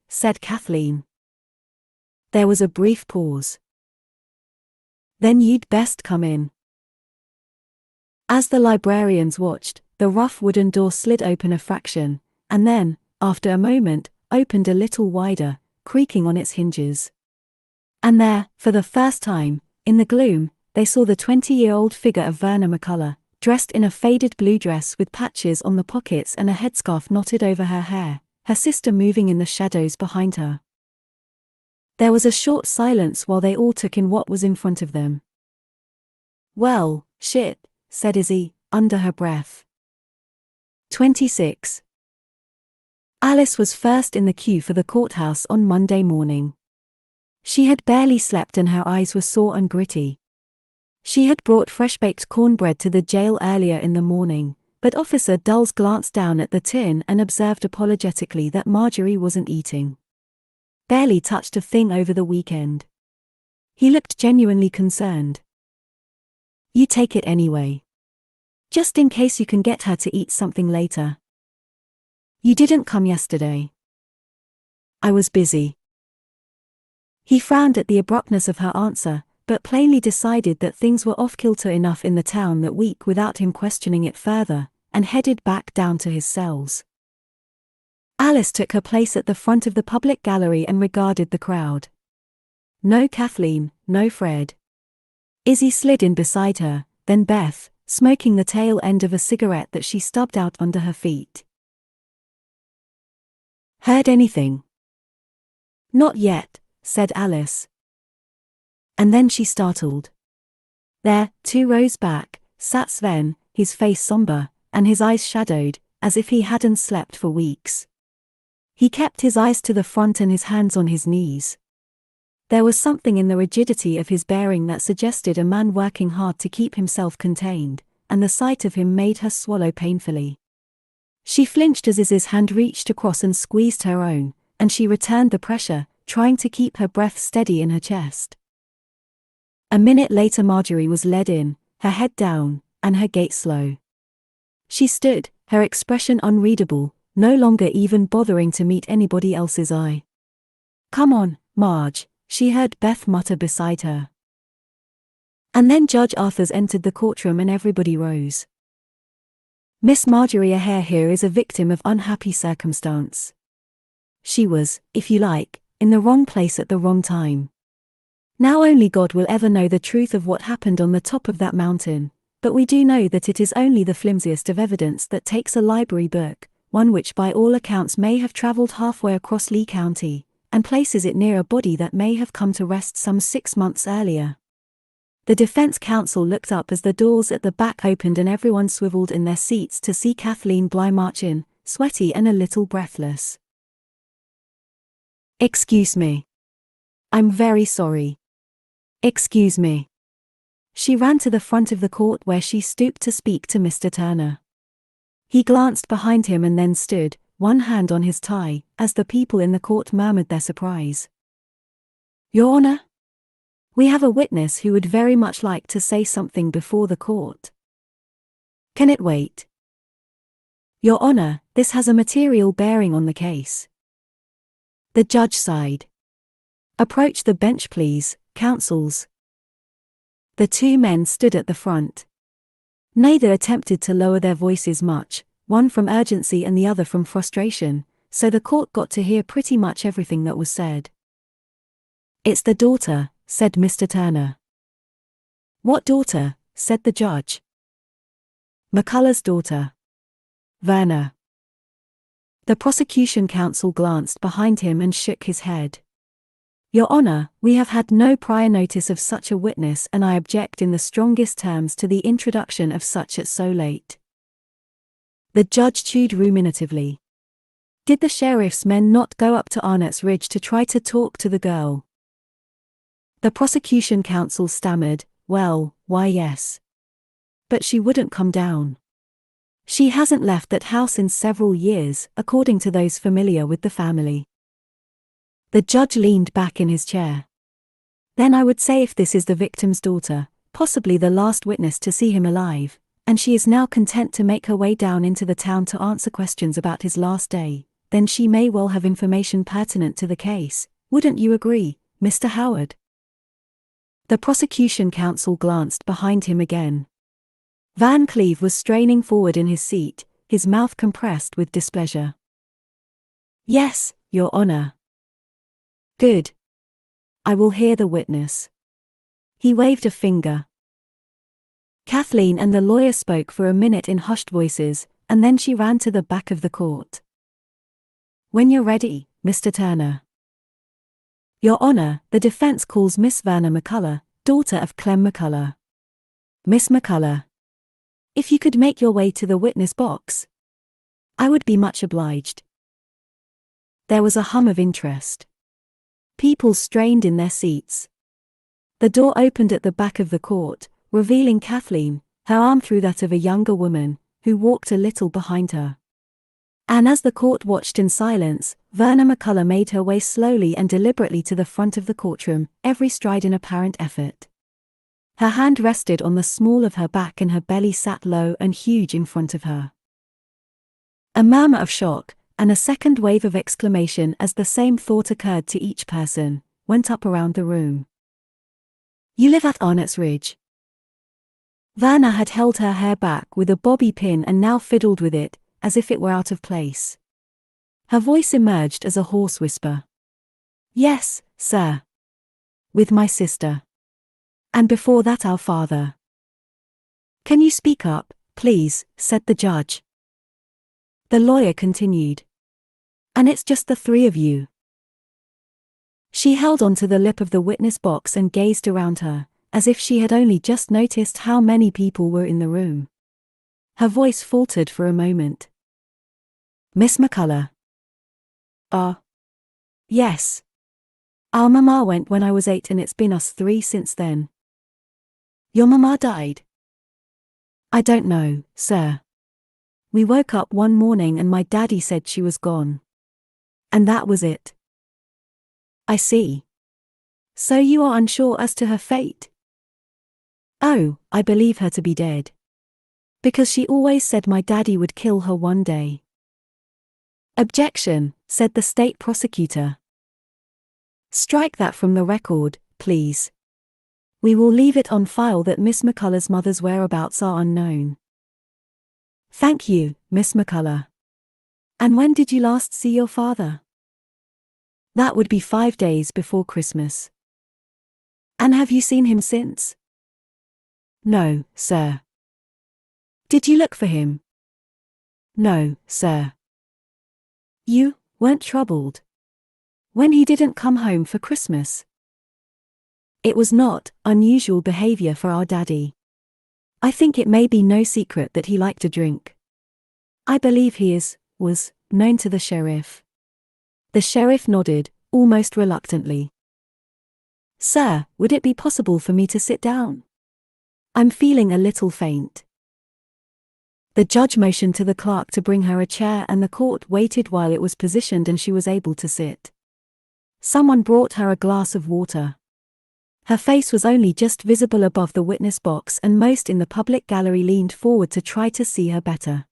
said Kathleen. There was a brief pause. Then you'd best come in. As the librarians watched, the rough wooden door slid open a fraction, and then, after a moment, opened a little wider, creaking on its hinges. And there, for the first time, in the gloom, they saw the 20-year-old figure of Verna McCullough, dressed in a faded blue dress with patches on the pockets and a headscarf knotted over her hair, her sister moving in the shadows behind her. There was a short silence while they all took in what was in front of them. Well, shit, said Izzy, under her breath. 26. Alice was first in the queue for the courthouse on Monday morning. She had barely slept and her eyes were sore and gritty. She had brought fresh-baked cornbread to the jail earlier in the morning, but Officer Dulles glanced down at the tin and observed apologetically that Marjorie wasn't eating. Barely touched a thing over the weekend. He looked genuinely concerned. You take it anyway. Just in case you can get her to eat something later. You didn't come yesterday. I was busy. He frowned at the abruptness of her answer, but plainly decided that things were off-kilter enough in the town that week without him questioning it further, and headed back down to his cells. Alice took her place at the front of the public gallery and regarded the crowd. No Kathleen, no Fred. Izzy slid in beside her, then Beth, smoking the tail end of a cigarette that she stubbed out under her feet. Heard anything? Not yet, said Alice. And then she startled. There, 2 rows back, sat Sven, his face somber, and his eyes shadowed, as if he hadn't slept for weeks. He kept his eyes to the front and his hands on his knees. There was something in the rigidity of his bearing that suggested a man working hard to keep himself contained, and the sight of him made her swallow painfully. She flinched as his hand reached across and squeezed her own, and she returned the pressure, trying to keep her breath steady in her chest. A minute later Marjorie was led in, her head down, and her gait slow. She stood, her expression unreadable, no longer even bothering to meet anybody else's eye. Come on, Marge, she heard Beth mutter beside her. And then Judge Arthurs entered the courtroom and everybody rose. Miss Marjorie Hare here is a victim of unhappy circumstance. She was, if you like, in the wrong place at the wrong time. Now only God will ever know the truth of what happened on the top of that mountain, But we do know that it is only the flimsiest of evidence that takes a library book, one which by all accounts may have travelled halfway across Lee County, and places it near a body that may have come to rest some 6 months earlier. The defense counsel looked up as the doors at the back opened and everyone swiveled in their seats to see Kathleen Bly march in, sweaty and a little breathless. "Excuse me. I'm very sorry. Excuse me." She ran to the front of the court where she stooped to speak to Mr. Turner. He glanced behind him and then stood, one hand on his tie, as the people in the court murmured their surprise. "Your Honor? We have a witness who would very much like to say something before the court." "Can it wait?" "Your Honor, this has a material bearing on the case." The judge sighed. "Approach the bench please, counsels." The two men stood at the front. Neither attempted to lower their voices much, one from urgency and the other from frustration, so the court got to hear pretty much everything that was said. "It's the daughter," said Mr. Turner. "What daughter?" said the judge. "McCullough's daughter. Verna." The prosecution counsel glanced behind him and shook his head. "Your Honor, we have had no prior notice of such a witness and I object in the strongest terms to the introduction of such at so late." The judge chewed ruminatively. Did the sheriff's men not go up to Arnott's Ridge to try to talk to the girl? The prosecution counsel stammered, "Well, why yes. But she wouldn't come down. She hasn't left that house in several years, according to those familiar with the family." The judge leaned back in his chair. "Then I would say if this is the victim's daughter, possibly the last witness to see him alive, and she is now content to make her way down into the town to answer questions about his last day, then she may well have information pertinent to the case. Wouldn't you agree, Mr. Howard?" The prosecution counsel glanced behind him again. Van Cleve was straining forward in his seat, his mouth compressed with displeasure. "Yes, Your Honor." "Good. I will hear the witness." He waved a finger. Kathleen and the lawyer spoke for a minute in hushed voices, and then she ran to the back of the court. "When you're ready, Mr. Turner." "Your Honor, the defense calls Miss Verna McCullough, daughter of Clem McCullough." "Miss McCullough. If you could make your way to the witness box, I would be much obliged." There was a hum of interest. People strained in their seats. The door opened at the back of the court, revealing Kathleen, her arm through that of a younger woman, who walked a little behind her. And as the court watched in silence, Verna McCullough made her way slowly and deliberately to the front of the courtroom, every stride an apparent effort. Her hand rested on the small of her back and her belly sat low and huge in front of her. A murmur of shock, and a second wave of exclamation as the same thought occurred to each person, went up around the room. "You live at Arnott's Ridge?" Verna had held her hair back with a bobby pin and now fiddled with it, as if it were out of place. Her voice emerged as a hoarse whisper. "Yes, sir. With my sister. And before that our father." "Can you speak up, please?" said the judge. The lawyer continued. "And it's just the three of you?" She held onto the lip of the witness box and gazed around her, as if she had only just noticed how many people were in the room. Her voice faltered for a moment. "Miss McCullough." Yes. Our mama went when I was 8 and it's been us 3 since then." "Your mama died?" "I don't know, sir. We woke up one morning and my daddy said she was gone. And that was it." "I see. So you are unsure as to her fate?" "Oh, I believe her to be dead. Because she always said my daddy would kill her one day." "Objection," said the state prosecutor. "Strike that from the record, please. We will leave it on file that Miss McCullough's mother's whereabouts are unknown." "Thank you, Miss McCullough. And when did you last see your father?" "That would be 5 days before Christmas." "And have you seen him since?" "No, sir. Did you look for him? No, sir. You weren't troubled when he didn't come home for Christmas? It was not unusual behavior for our daddy. I think it may be no secret that he liked to drink. I believe he was known to the sheriff. The sheriff nodded, almost reluctantly. Sir, would it be possible for me to sit down? I'm feeling a little faint. The judge motioned to the clerk to bring her a chair, and the court waited while it was positioned and she was able to sit. Someone brought her a glass of water. Her face was only just visible above the witness box, and most in the public gallery leaned forward to try to see her better.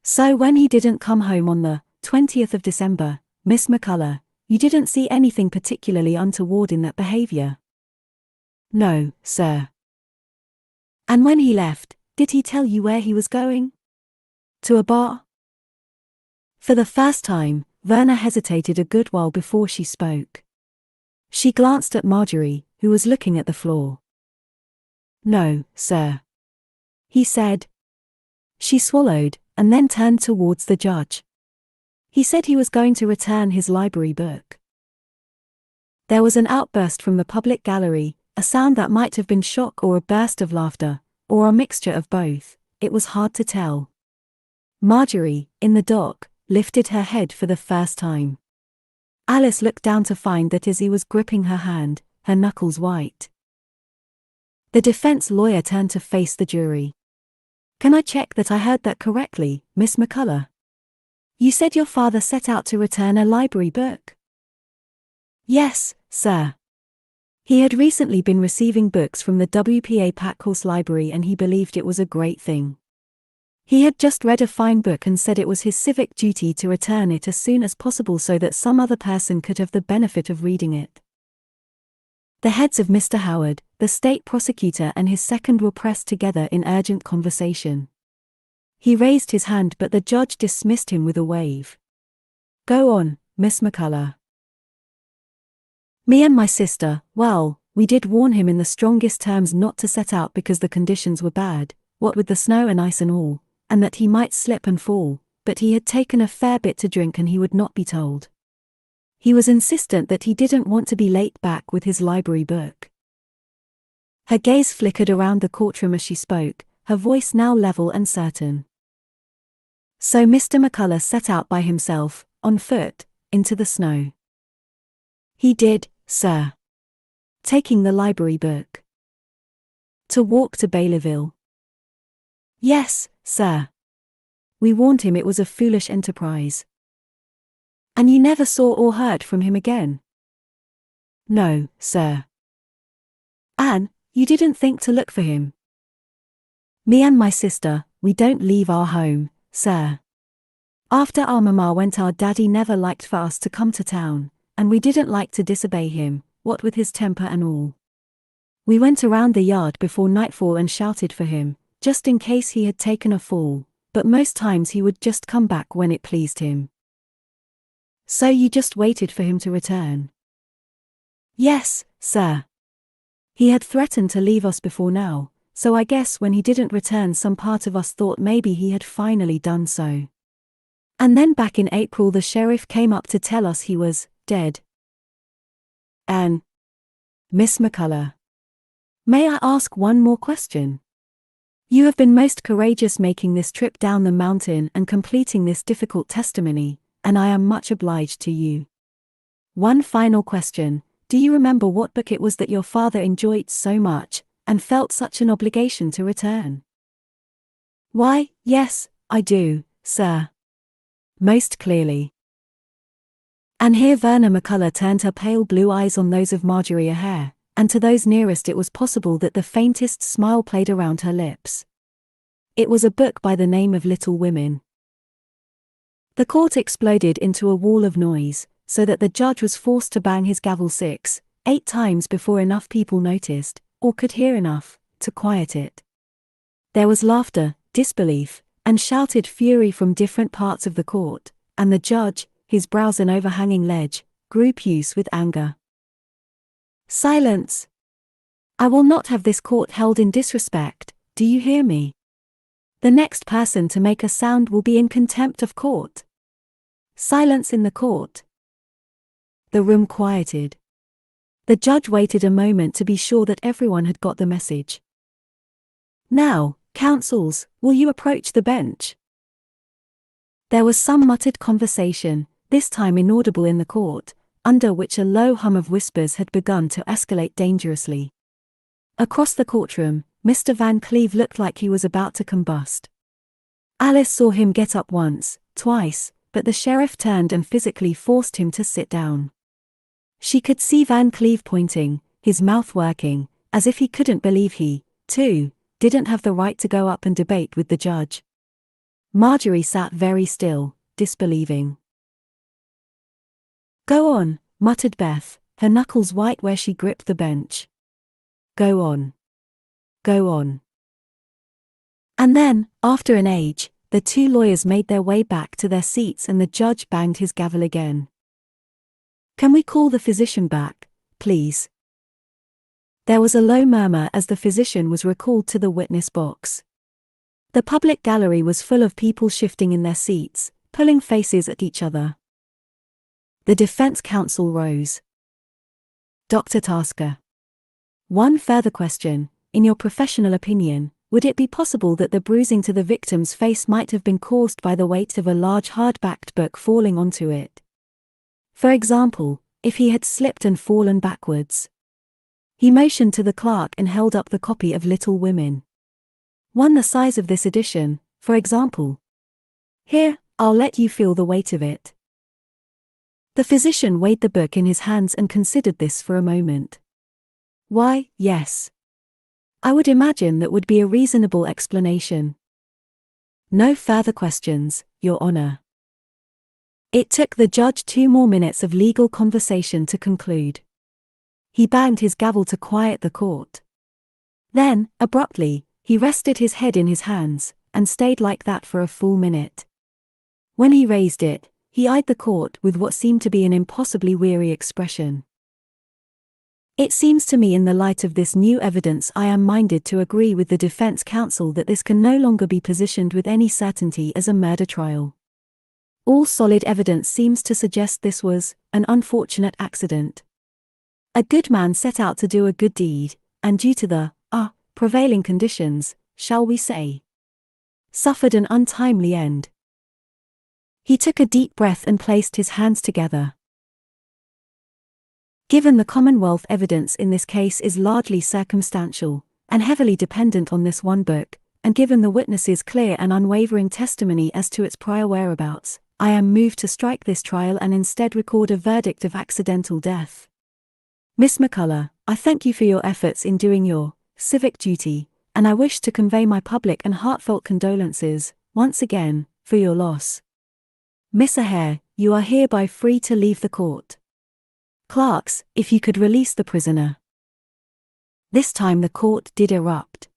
So when he didn't come home on the 20th of December, Miss McCullough, you didn't see anything particularly untoward in that behavior? No, sir. And when he left, did he tell you where he was going? To a bar? For the first time, Verna hesitated a good while before she spoke. She glanced at Marjorie, who was looking at the floor. No, sir. He said. She swallowed, and then turned towards the judge. He said he was going to return his library book. There was an outburst from the public gallery, a sound that might have been shock or a burst of laughter, or a mixture of both. It was hard to tell. Marjorie, in the dock, lifted her head for the first time. Alice looked down to find that as he was gripping her hand, her knuckles white. The defense lawyer turned to face the jury. Can I check that I heard that correctly, Miss McCullough? You said your father set out to return a library book? Yes, sir. He had recently been receiving books from the WPA Packhorse Library and he believed it was a great thing. He had just read a fine book and said it was his civic duty to return it as soon as possible so that some other person could have the benefit of reading it. The heads of Mr. Howard, the state prosecutor, and his second were pressed together in urgent conversation. He raised his hand, but the judge dismissed him with a wave. Go on, Miss McCullough. Me and my sister, well, we did warn him in the strongest terms not to set out because the conditions were bad, what with the snow and ice and all, and that he might slip and fall, but he had taken a fair bit to drink and he would not be told. He was insistent that he didn't want to be late back with his library book. Her gaze flickered around the courtroom as she spoke, her voice now level and certain. So Mr. McCullough set out by himself, on foot, into the snow. He did, sir. Taking the library book. To walk to Baileyville. Yes, sir. We warned him it was a foolish enterprise. And you never saw or heard from him again? No, sir. Anne, you didn't think to look for him? Me and my sister, we don't leave our home, sir. After our mama went, our daddy never liked for us to come to town, and we didn't like to disobey him, what with his temper and all. We went around the yard before nightfall and shouted for him, just in case he had taken a fall, but most times he would just come back when it pleased him. So you just waited for him to return? Yes, sir. He had threatened to leave us before now, so I guess when he didn't return, some part of us thought maybe he had finally done so. And then back in April the sheriff came up to tell us he was dead. Anne. Miss McCullough. May I ask one more question? You have been most courageous making this trip down the mountain and completing this difficult testimony, and I am much obliged to you. One final question, do you remember what book it was that your father enjoyed so much, and felt such an obligation to return? Why, yes, I do, sir. Most clearly. And here Verna McCullough turned her pale blue eyes on those of Marjorie O'Hare, and to those nearest it was possible that the faintest smile played around her lips. It was a book by the name of Little Women. The court exploded into a wall of noise, so that the judge was forced to bang his gavel 6, 8 times before enough people noticed, or could hear enough, to quiet it. There was laughter, disbelief, and shouted fury from different parts of the court, and the judge, his brows an overhanging ledge, grew puce with anger. Silence! I will not have this court held in disrespect, do you hear me? The next person to make a sound will be in contempt of court. Silence in the court. The room quieted. The judge waited a moment to be sure that everyone had got the message. Now, counsels, will you approach the bench? There was some muttered conversation, this time inaudible in the court, under which a low hum of whispers had begun to escalate dangerously. Across the courtroom, Mr. Van Cleve looked like he was about to combust. Alice saw him get up once, twice, but the sheriff turned and physically forced him to sit down. She could see Van Cleve pointing, his mouth working, as if he couldn't believe he, too, didn't have the right to go up and debate with the judge. Marjorie sat very still, disbelieving. "Go on," muttered Beth, her knuckles white where she gripped the bench. "Go on. Go on." And then, after an age, the two lawyers made their way back to their seats and the judge banged his gavel again. "Can we call the physician back, please?" There was a low murmur as the physician was recalled to the witness box. The public gallery was full of people shifting in their seats, pulling faces at each other. The defense counsel rose. "Dr. Tasker. One further question. In your professional opinion, would it be possible that the bruising to the victim's face might have been caused by the weight of a large hard-backed book falling onto it? For example, if he had slipped and fallen backwards." He motioned to the clerk and held up the copy of Little Women. "One the size of this edition, for example. Here, I'll let you feel the weight of it." The physician weighed the book in his hands and considered this for a moment. "Why, yes. I would imagine that would be a reasonable explanation." "No further questions, Your Honor." It took the judge 2 more minutes of legal conversation to conclude. He banged his gavel to quiet the court. Then, abruptly, he rested his head in his hands, and stayed like that for a full minute. When he raised it, he eyed the court with what seemed to be an impossibly weary expression. "It seems to me in the light of this new evidence I am minded to agree with the defense counsel that this can no longer be positioned with any certainty as a murder trial. All solid evidence seems to suggest this was an unfortunate accident. A good man set out to do a good deed, and due to the prevailing conditions, shall we say, suffered an untimely end." He took a deep breath and placed his hands together. Given the Commonwealth evidence in this case is largely circumstantial, and heavily dependent on this one book, and given the witness's clear and unwavering testimony as to its prior whereabouts, I am moved to strike this trial and instead record a verdict of accidental death. Miss McCullough, I thank you for your efforts in doing your civic duty, and I wish to convey my public and heartfelt condolences, once again, for your loss. Miss O'Hare, you are hereby free to leave the court. Clerks, if you could release the prisoner." This time the court did erupt.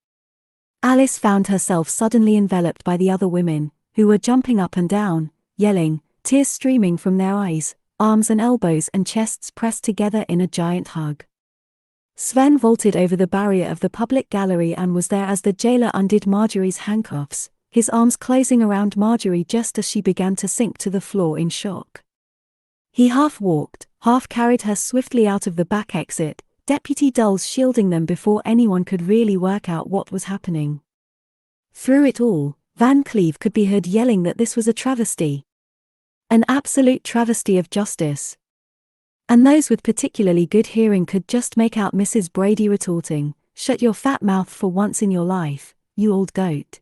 Alice found herself suddenly enveloped by the other women, who were jumping up and down, yelling, tears streaming from their eyes, arms and elbows and chests pressed together in a giant hug. Sven vaulted over the barrier of the public gallery and was there as the jailer undid Marjorie's handcuffs, his arms closing around Marjorie just as she began to sink to the floor in shock. He half walked, half carried her swiftly out of the back exit, Deputy Dulles shielding them before anyone could really work out what was happening. Through it all, Van Cleve could be heard yelling that this was a travesty. An absolute travesty of justice. And those with particularly good hearing could just make out Mrs. Brady retorting, "Shut your fat mouth for once in your life, you old goat."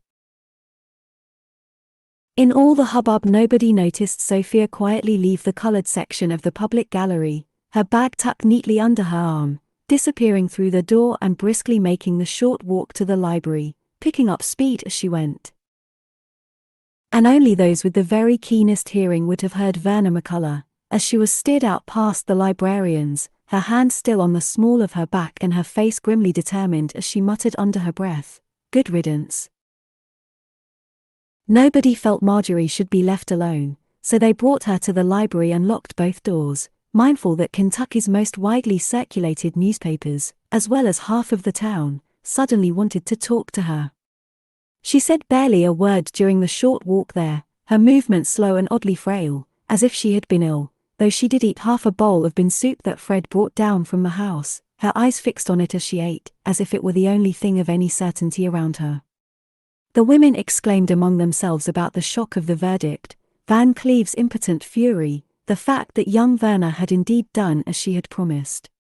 In all the hubbub nobody noticed Sophia quietly leave the colored section of the public gallery, her bag tucked neatly under her arm, disappearing through the door and briskly making the short walk to the library, picking up speed as she went. And only those with the very keenest hearing would have heard Verna McCullough, as she was steered out past the librarians, her hand still on the small of her back and her face grimly determined as she muttered under her breath, "Good riddance." Nobody felt Marjorie should be left alone, so they brought her to the library and locked both doors, mindful that Kentucky's most widely circulated newspapers, as well as half of the town, suddenly wanted to talk to her. She said barely a word during the short walk there, her movements slow and oddly frail, as if she had been ill, though she did eat half a bowl of bean soup that Fred brought down from the house, her eyes fixed on it as she ate, as if it were the only thing of any certainty around her. The women exclaimed among themselves about the shock of the verdict, Van Cleve's impotent fury, the fact that young Werner had indeed done as she had promised.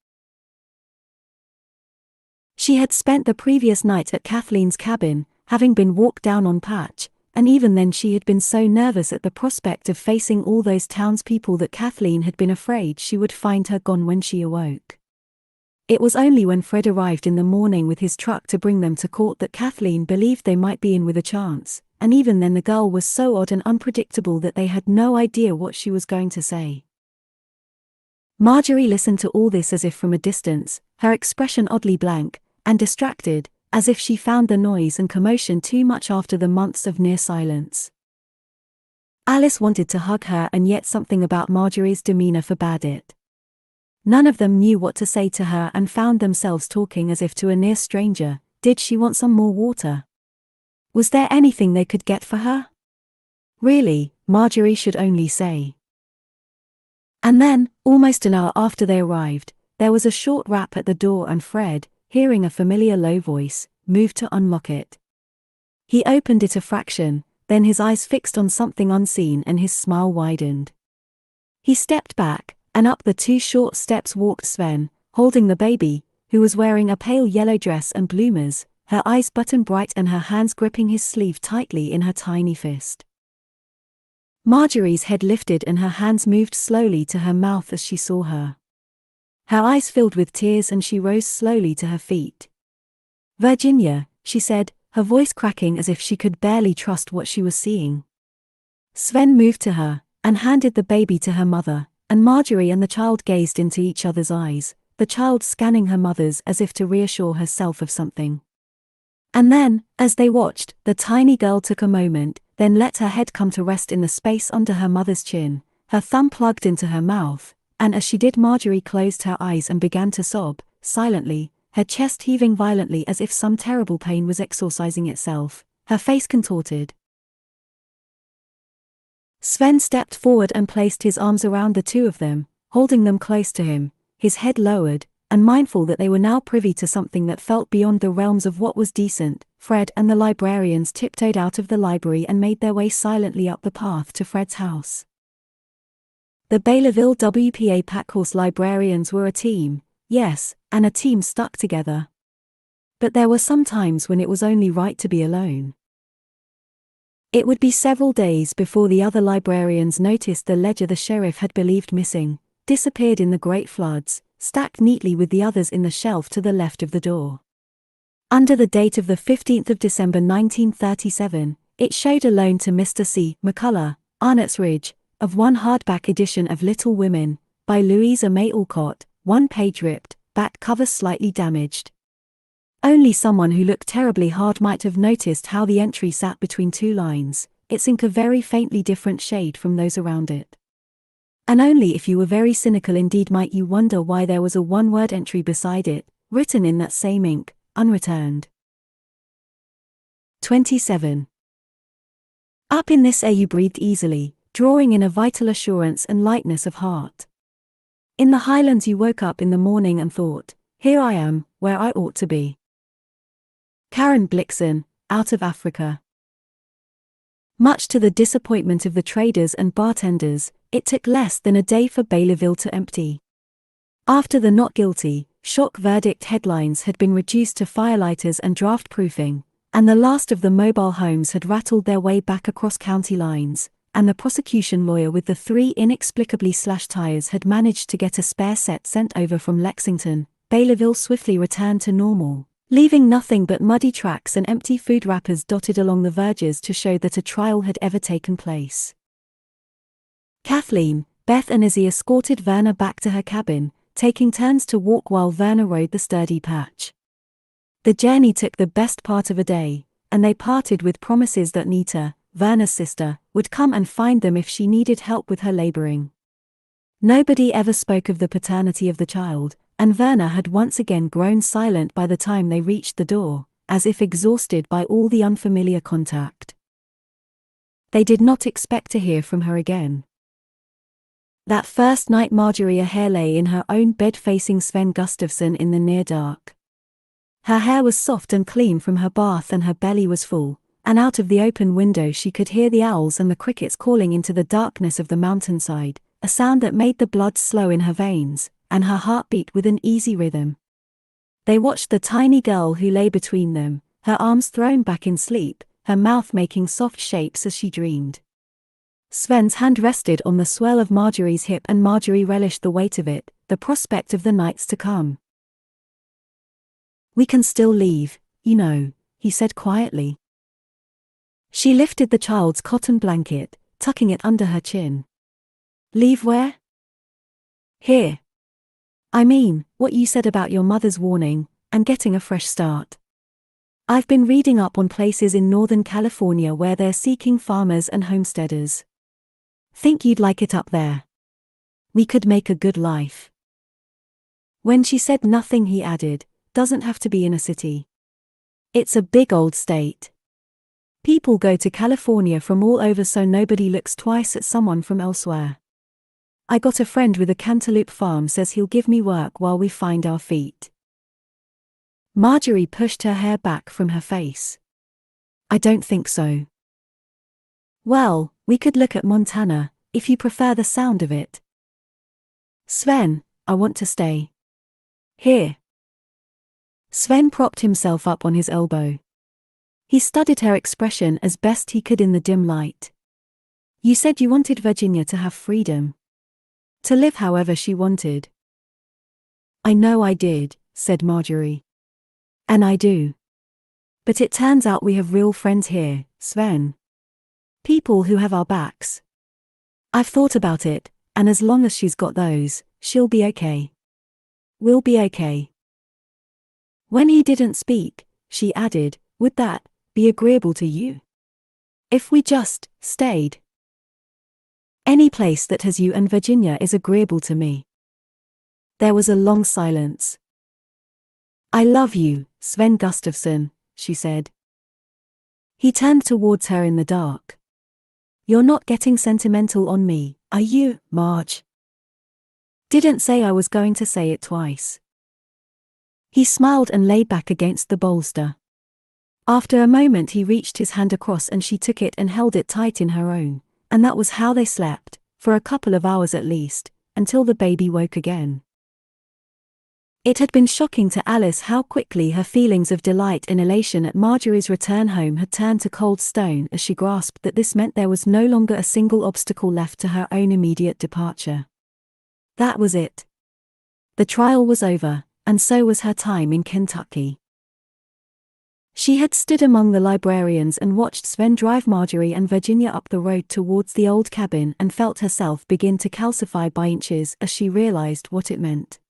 She had spent the previous night at Kathleen's cabin, having been walked down on Patch, and even then she had been so nervous at the prospect of facing all those townspeople that Kathleen had been afraid she would find her gone when she awoke. It was only when Fred arrived in the morning with his truck to bring them to court that Kathleen believed they might be in with a chance, and even then the girl was so odd and unpredictable that they had no idea what she was going to say. Marjorie listened to all this as if from a distance, her expression oddly blank and distracted, as if she found the noise and commotion too much after the months of near silence. Alice wanted to hug her, and yet something about Marjorie's demeanor forbade it. None of them knew what to say to her and found themselves talking as if to a near stranger. Did she want some more water? Was there anything they could get for her? Really, Marjorie should only say. And then, almost an hour after they arrived, there was a short rap at the door and Fred, hearing a familiar low voice, moved to unlock it. He opened it a fraction, then his eyes fixed on something unseen and his smile widened. He stepped back, and up the 2 short steps walked Sven, holding the baby, who was wearing a pale yellow dress and bloomers, her eyes button bright and her hands gripping his sleeve tightly in her tiny fist. Marjorie's head lifted and her hands moved slowly to her mouth as she saw her. Her eyes filled with tears and she rose slowly to her feet. "Virginia," she said, her voice cracking as if she could barely trust what she was seeing. Sven moved to her, and handed the baby to her mother, and Marjorie and the child gazed into each other's eyes, the child scanning her mother's as if to reassure herself of something. And then, as they watched, the tiny girl took a moment, then let her head come to rest in the space under her mother's chin, her thumb plugged into her mouth, and as she did Marjorie closed her eyes and began to sob, silently, her chest heaving violently as if some terrible pain was exorcising itself, her face contorted. Sven stepped forward and placed his arms around the 2 of them, holding them close to him, his head lowered, and mindful that they were now privy to something that felt beyond the realms of what was decent. Fred and the librarians tiptoed out of the library and made their way silently up the path to Fred's house. The Baylorville WPA Packhorse librarians were a team, yes, and a team stuck together. But there were some times when it was only right to be alone. It would be several days before the other librarians noticed the ledger the sheriff had believed missing, disappeared in the great floods, stacked neatly with the others in the shelf to the left of the door. Under the date of the 15th of December 1937, it showed a loan to Mr. C. McCullough, Arnott's Ridge, of 1 hardback edition of Little Women, by Louisa May Alcott, 1 page ripped, back cover slightly damaged. Only someone who looked terribly hard might have noticed how the entry sat between 2 lines, its ink a very faintly different shade from those around it. And only if you were very cynical indeed might you wonder why there was a 1-word entry beside it, written in that same ink, unreturned. 27. Up in this air you breathed easily, drawing in a vital assurance and lightness of heart. In the highlands you woke up in the morning and thought, here I am, where I ought to be. Karen Blixen, Out of Africa. Much to the disappointment of the traders and bartenders, it took less than a day for Baylorville to empty. After the not guilty, shock verdict headlines had been reduced to firelighters and draft proofing, and the last of the mobile homes had rattled their way back across county lines, and the prosecution lawyer with the 3 inexplicably slashed tires had managed to get a spare set sent over from Lexington. Baylorville swiftly returned to normal, leaving nothing but muddy tracks and empty food wrappers dotted along the verges to show that a trial had ever taken place. Kathleen, Beth and Izzy escorted Werner back to her cabin, taking turns to walk while Werner rode the sturdy Patch. The journey took the best part of a day, and they parted with promises that Nita, Werner's sister, would come and find them if she needed help with her laboring. Nobody ever spoke of the paternity of the child, and Werner had once again grown silent by the time they reached the door, as if exhausted by all the unfamiliar contact. They did not expect to hear from her again. That first night Marjorie Hare lay in her own bed facing Sven Gustafsson in the near dark. Her hair was soft and clean from her bath and her belly was full, and out of the open window she could hear the owls and the crickets calling into the darkness of the mountainside, a sound that made the blood slow in her veins, and her heart beat with an easy rhythm. They watched the tiny girl who lay between them, her arms thrown back in sleep, her mouth making soft shapes as she dreamed. Sven's hand rested on the swell of Marjorie's hip and Marjorie relished the weight of it, the prospect of the nights to come. "We can still leave, you know," he said quietly. She lifted the child's cotton blanket, tucking it under her chin. "Leave where?" "Here. I mean, what you said about your mother's warning, and getting a fresh start. I've been reading up on places in Northern California where they're seeking farmers and homesteaders. Think you'd like it up there. We could make a good life." When she said nothing he added, "Doesn't have to be in a city. It's a big old state. People go to California from all over so nobody looks twice at someone from elsewhere. I got a friend with a cantaloupe farm says he'll give me work while we find our feet." Marjorie pushed her hair back from her face. "I don't think so." "Well, we could look at Montana, if you prefer the sound of it." "Sven, I want to stay. Here." Sven propped himself up on his elbow. He studied her expression as best he could in the dim light. "You said you wanted Virginia to have freedom. To live however she wanted." "I know I did," said Marjorie. "And I do. But it turns out we have real friends here, Sven. People who have our backs. I've thought about it, and as long as she's got those, she'll be okay. We'll be okay." When he didn't speak, she added, "Would that be agreeable to you? If we just stayed?" "Any place that has you and Virginia is agreeable to me." There was a long silence. "I love you, Sven Gustafsson," she said. He turned towards her in the dark. "You're not getting sentimental on me, are you, Marge?" "Didn't say I was going to say it twice." He smiled and lay back against the bolster. After a moment he reached his hand across and she took it and held it tight in her own, and that was how they slept, for a couple of hours at least, until the baby woke again. It had been shocking to Alice how quickly her feelings of delight and elation at Marjorie's return home had turned to cold stone as she grasped that this meant there was no longer a single obstacle left to her own immediate departure. That was it. The trial was over, and so was her time in Kentucky. She had stood among the librarians and watched Sven drive Marjorie and Virginia up the road towards the old cabin and felt herself begin to calcify by inches as she realized what it meant.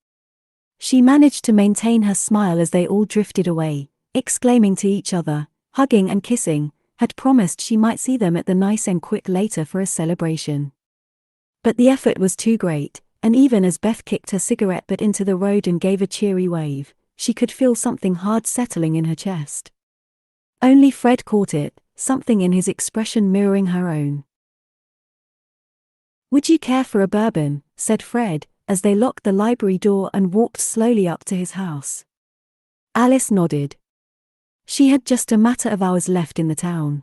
She managed to maintain her smile as they all drifted away, exclaiming to each other, hugging and kissing, had promised she might see them at the Nice and Quick later for a celebration. But the effort was too great, and even as Beth kicked her cigarette butt into the road and gave a cheery wave, she could feel something hard settling in her chest. Only Fred caught it, something in his expression mirroring her own. "Would you care for a bourbon?" said Fred, as they locked the library door and walked slowly up to his house. Alice nodded. She had just a matter of hours left in the town.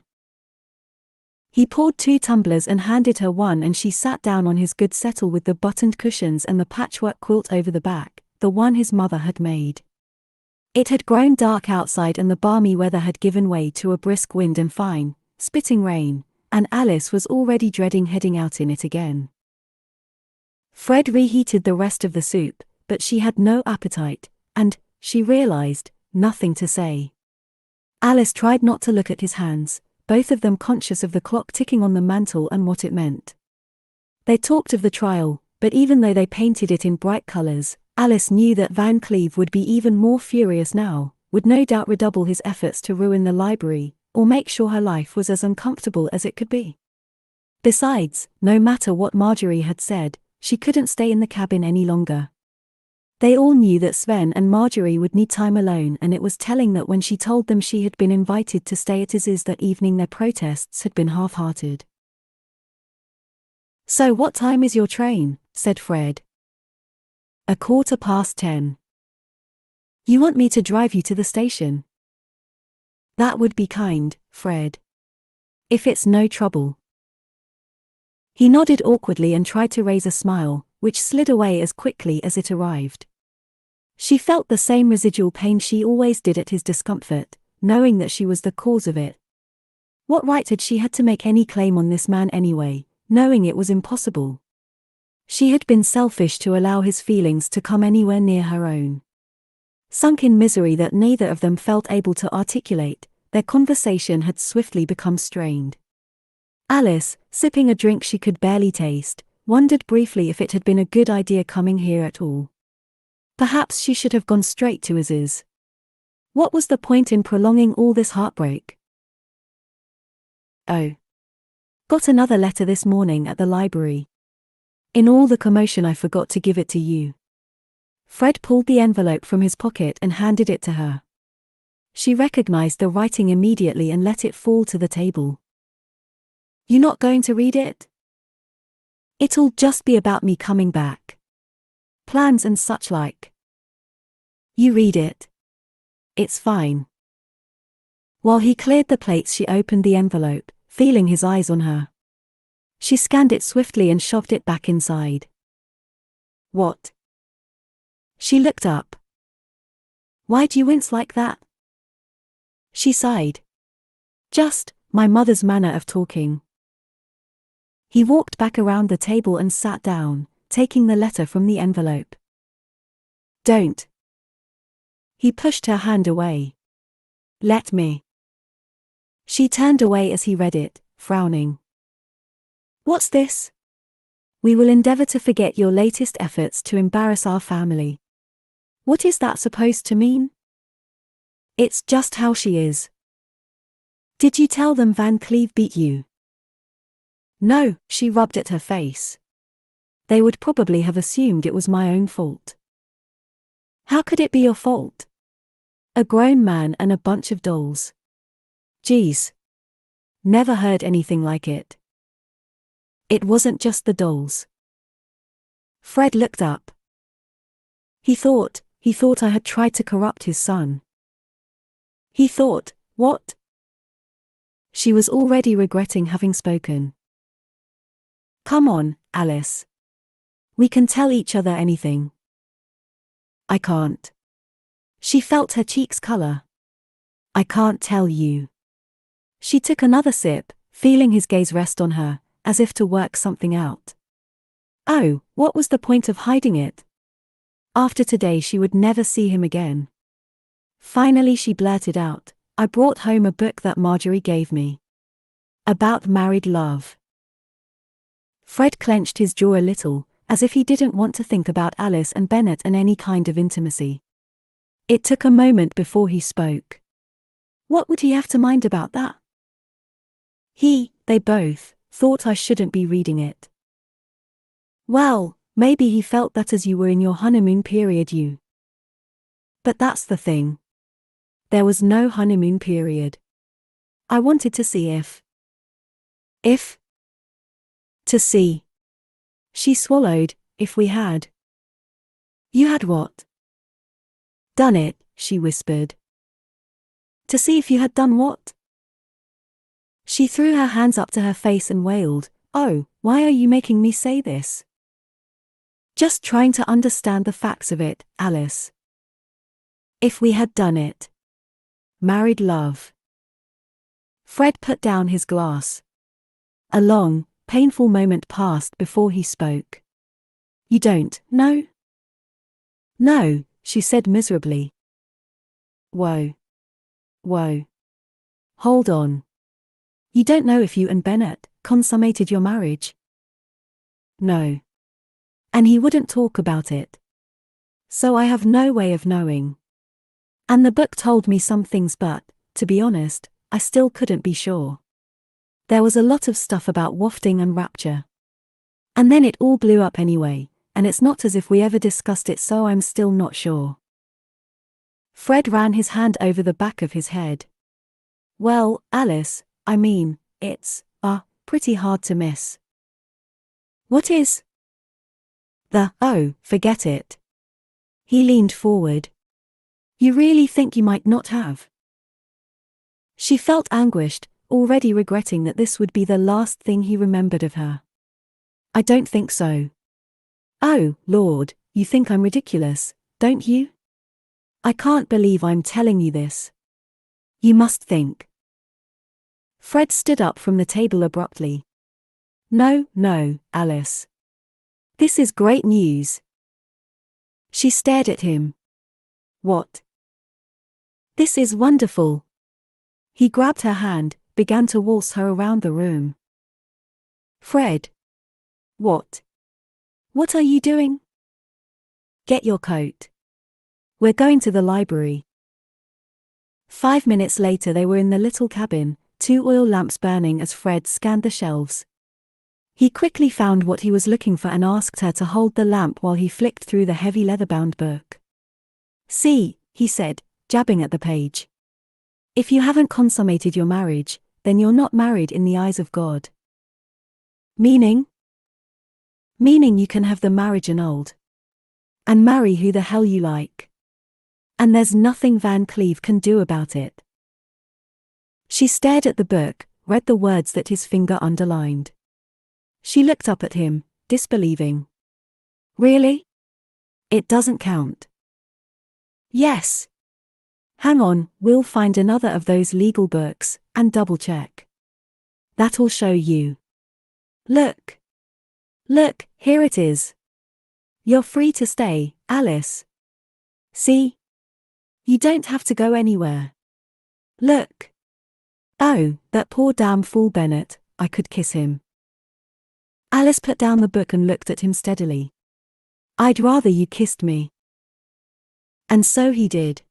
He poured 2 tumblers and handed her one, and she sat down on his good settle with the buttoned cushions and the patchwork quilt over the back, the one his mother had made. It had grown dark outside and the balmy weather had given way to a brisk wind and fine, spitting rain, and Alice was already dreading heading out in it again. Fred reheated the rest of the soup, but she had no appetite, and, she realized, nothing to say. Alice tried not to look at his hands, both of them conscious of the clock ticking on the mantel and what it meant. They talked of the trial, but even though they painted it in bright colors, Alice knew that Van Cleve would be even more furious now, would no doubt redouble his efforts to ruin the library, or make sure her life was as uncomfortable as it could be. Besides, no matter what Marjorie had said, she couldn't stay in the cabin any longer. They all knew that Sven and Marjorie would need time alone, and it was telling that when she told them she had been invited to stay at Izzy's that evening, their protests had been half-hearted. "So what time is your train?" said Fred. 10:15. "You want me to drive you to the station?" "That would be kind, Fred. If it's no trouble." He nodded awkwardly and tried to raise a smile, which slid away as quickly as it arrived. She felt the same residual pain she always did at his discomfort, knowing that she was the cause of it. What right had she had to make any claim on this man anyway, knowing it was impossible? She had been selfish to allow his feelings to come anywhere near her own. Sunk in misery that neither of them felt able to articulate, their conversation had swiftly become strained. Alice, sipping a drink she could barely taste, wondered briefly if it had been a good idea coming here at all. Perhaps she should have gone straight to Izzy's. What was the point in prolonging all this heartbreak? Oh. Got another letter this morning at the library. In all the commotion I forgot to give it to you. Fred pulled the envelope from his pocket and handed it to her. She recognized the writing immediately and let it fall to the table. "You not going to read it?" "It'll just be about me coming back. Plans and such like." "You read it. It's fine." While he cleared the plates, she opened the envelope, feeling his eyes on her. She scanned it swiftly and shoved it back inside. "What?" She looked up. "Why do you wince like that?" She sighed. "Just my mother's manner of talking." He walked back around the table and sat down, taking the letter from the envelope. "Don't." He pushed her hand away. "Let me." She turned away as he read it, frowning. "What's this?" "We will endeavor to forget your latest efforts to embarrass our family." What is that supposed to mean? It's just how she is. "Did you tell them Van Cleve beat you?" "No," she rubbed at her face. "They would probably have assumed it was my own fault." "How could it be your fault? A grown man and a bunch of dolls. Geez. Never heard anything like it." "It wasn't just the dolls." Fred looked up. He thought I had tried to corrupt his son." He thought, what? She was already regretting having spoken. "Come on, Alice. We can tell each other anything." "I can't." She felt her cheeks color. "I can't tell you." She took another sip, feeling his gaze rest on her, as if to work something out. Oh, what was the point of hiding it? After today she would never see him again. Finally she blurted out, "I brought home a book that Marjorie gave me. About married love." Fred clenched his jaw a little, as if he didn't want to think about Alice and Bennett and any kind of intimacy. It took a moment before he spoke. What would he have to mind about that? They both, thought I shouldn't be reading it. Well, maybe he felt that as you were in your honeymoon period But that's the thing. There was no honeymoon period. I wanted to see if. To see. She swallowed, if we had. You had what? Done it, she whispered. To see if you had done what? She threw her hands up to her face and wailed, "Oh, why are you making me say this?" Just trying to understand the facts of it, Alice. If we had done it. Married love. Fred put down his glass. A long, painful moment passed before he spoke. You don't know? No, she said miserably. Whoa. Hold on. You don't know if you and Bennett consummated your marriage? No. And he wouldn't talk about it. So I have no way of knowing. And the book told me some things, but, to be honest, I still couldn't be sure. There was a lot of stuff about wafting and rapture. And then it all blew up anyway, and it's not as if we ever discussed it, so I'm still not sure. Fred ran his hand over the back of his head. Well, Alice, I mean, it's, pretty hard to miss. What is? Oh, forget it. He leaned forward. You really think you might not have? She felt anguished, already regretting that this would be the last thing he remembered of her. I don't think so. Oh, Lord, you think I'm ridiculous, don't you? I can't believe I'm telling you this. You must think. Fred stood up from the table abruptly. No, Alice. This is great news. She stared at him. What? This is wonderful. He grabbed her hand, began to waltz her around the room. Fred. What? What are you doing? Get your coat. We're going to the library. 5 minutes later they were in the little cabin, 2 oil lamps burning as Fred scanned the shelves. He quickly found what he was looking for and asked her to hold the lamp while he flicked through the heavy leather-bound book. See, he said, jabbing at the page. If you haven't consummated your marriage, then you're not married in the eyes of God. Meaning? Meaning you can have the marriage annulled. And marry who the hell you like. And there's nothing Van Cleave can do about it. She stared at the book, read the words that his finger underlined. She looked up at him, disbelieving. Really? It doesn't count. Yes. Hang on, we'll find another of those legal books, and double-check. That'll show you. Look. Look, here it is. You're free to stay, Alice. See? You don't have to go anywhere. Look. Oh, that poor damn fool Bennett, I could kiss him. Alice put down the book and looked at him steadily. I'd rather you kissed me. And so he did.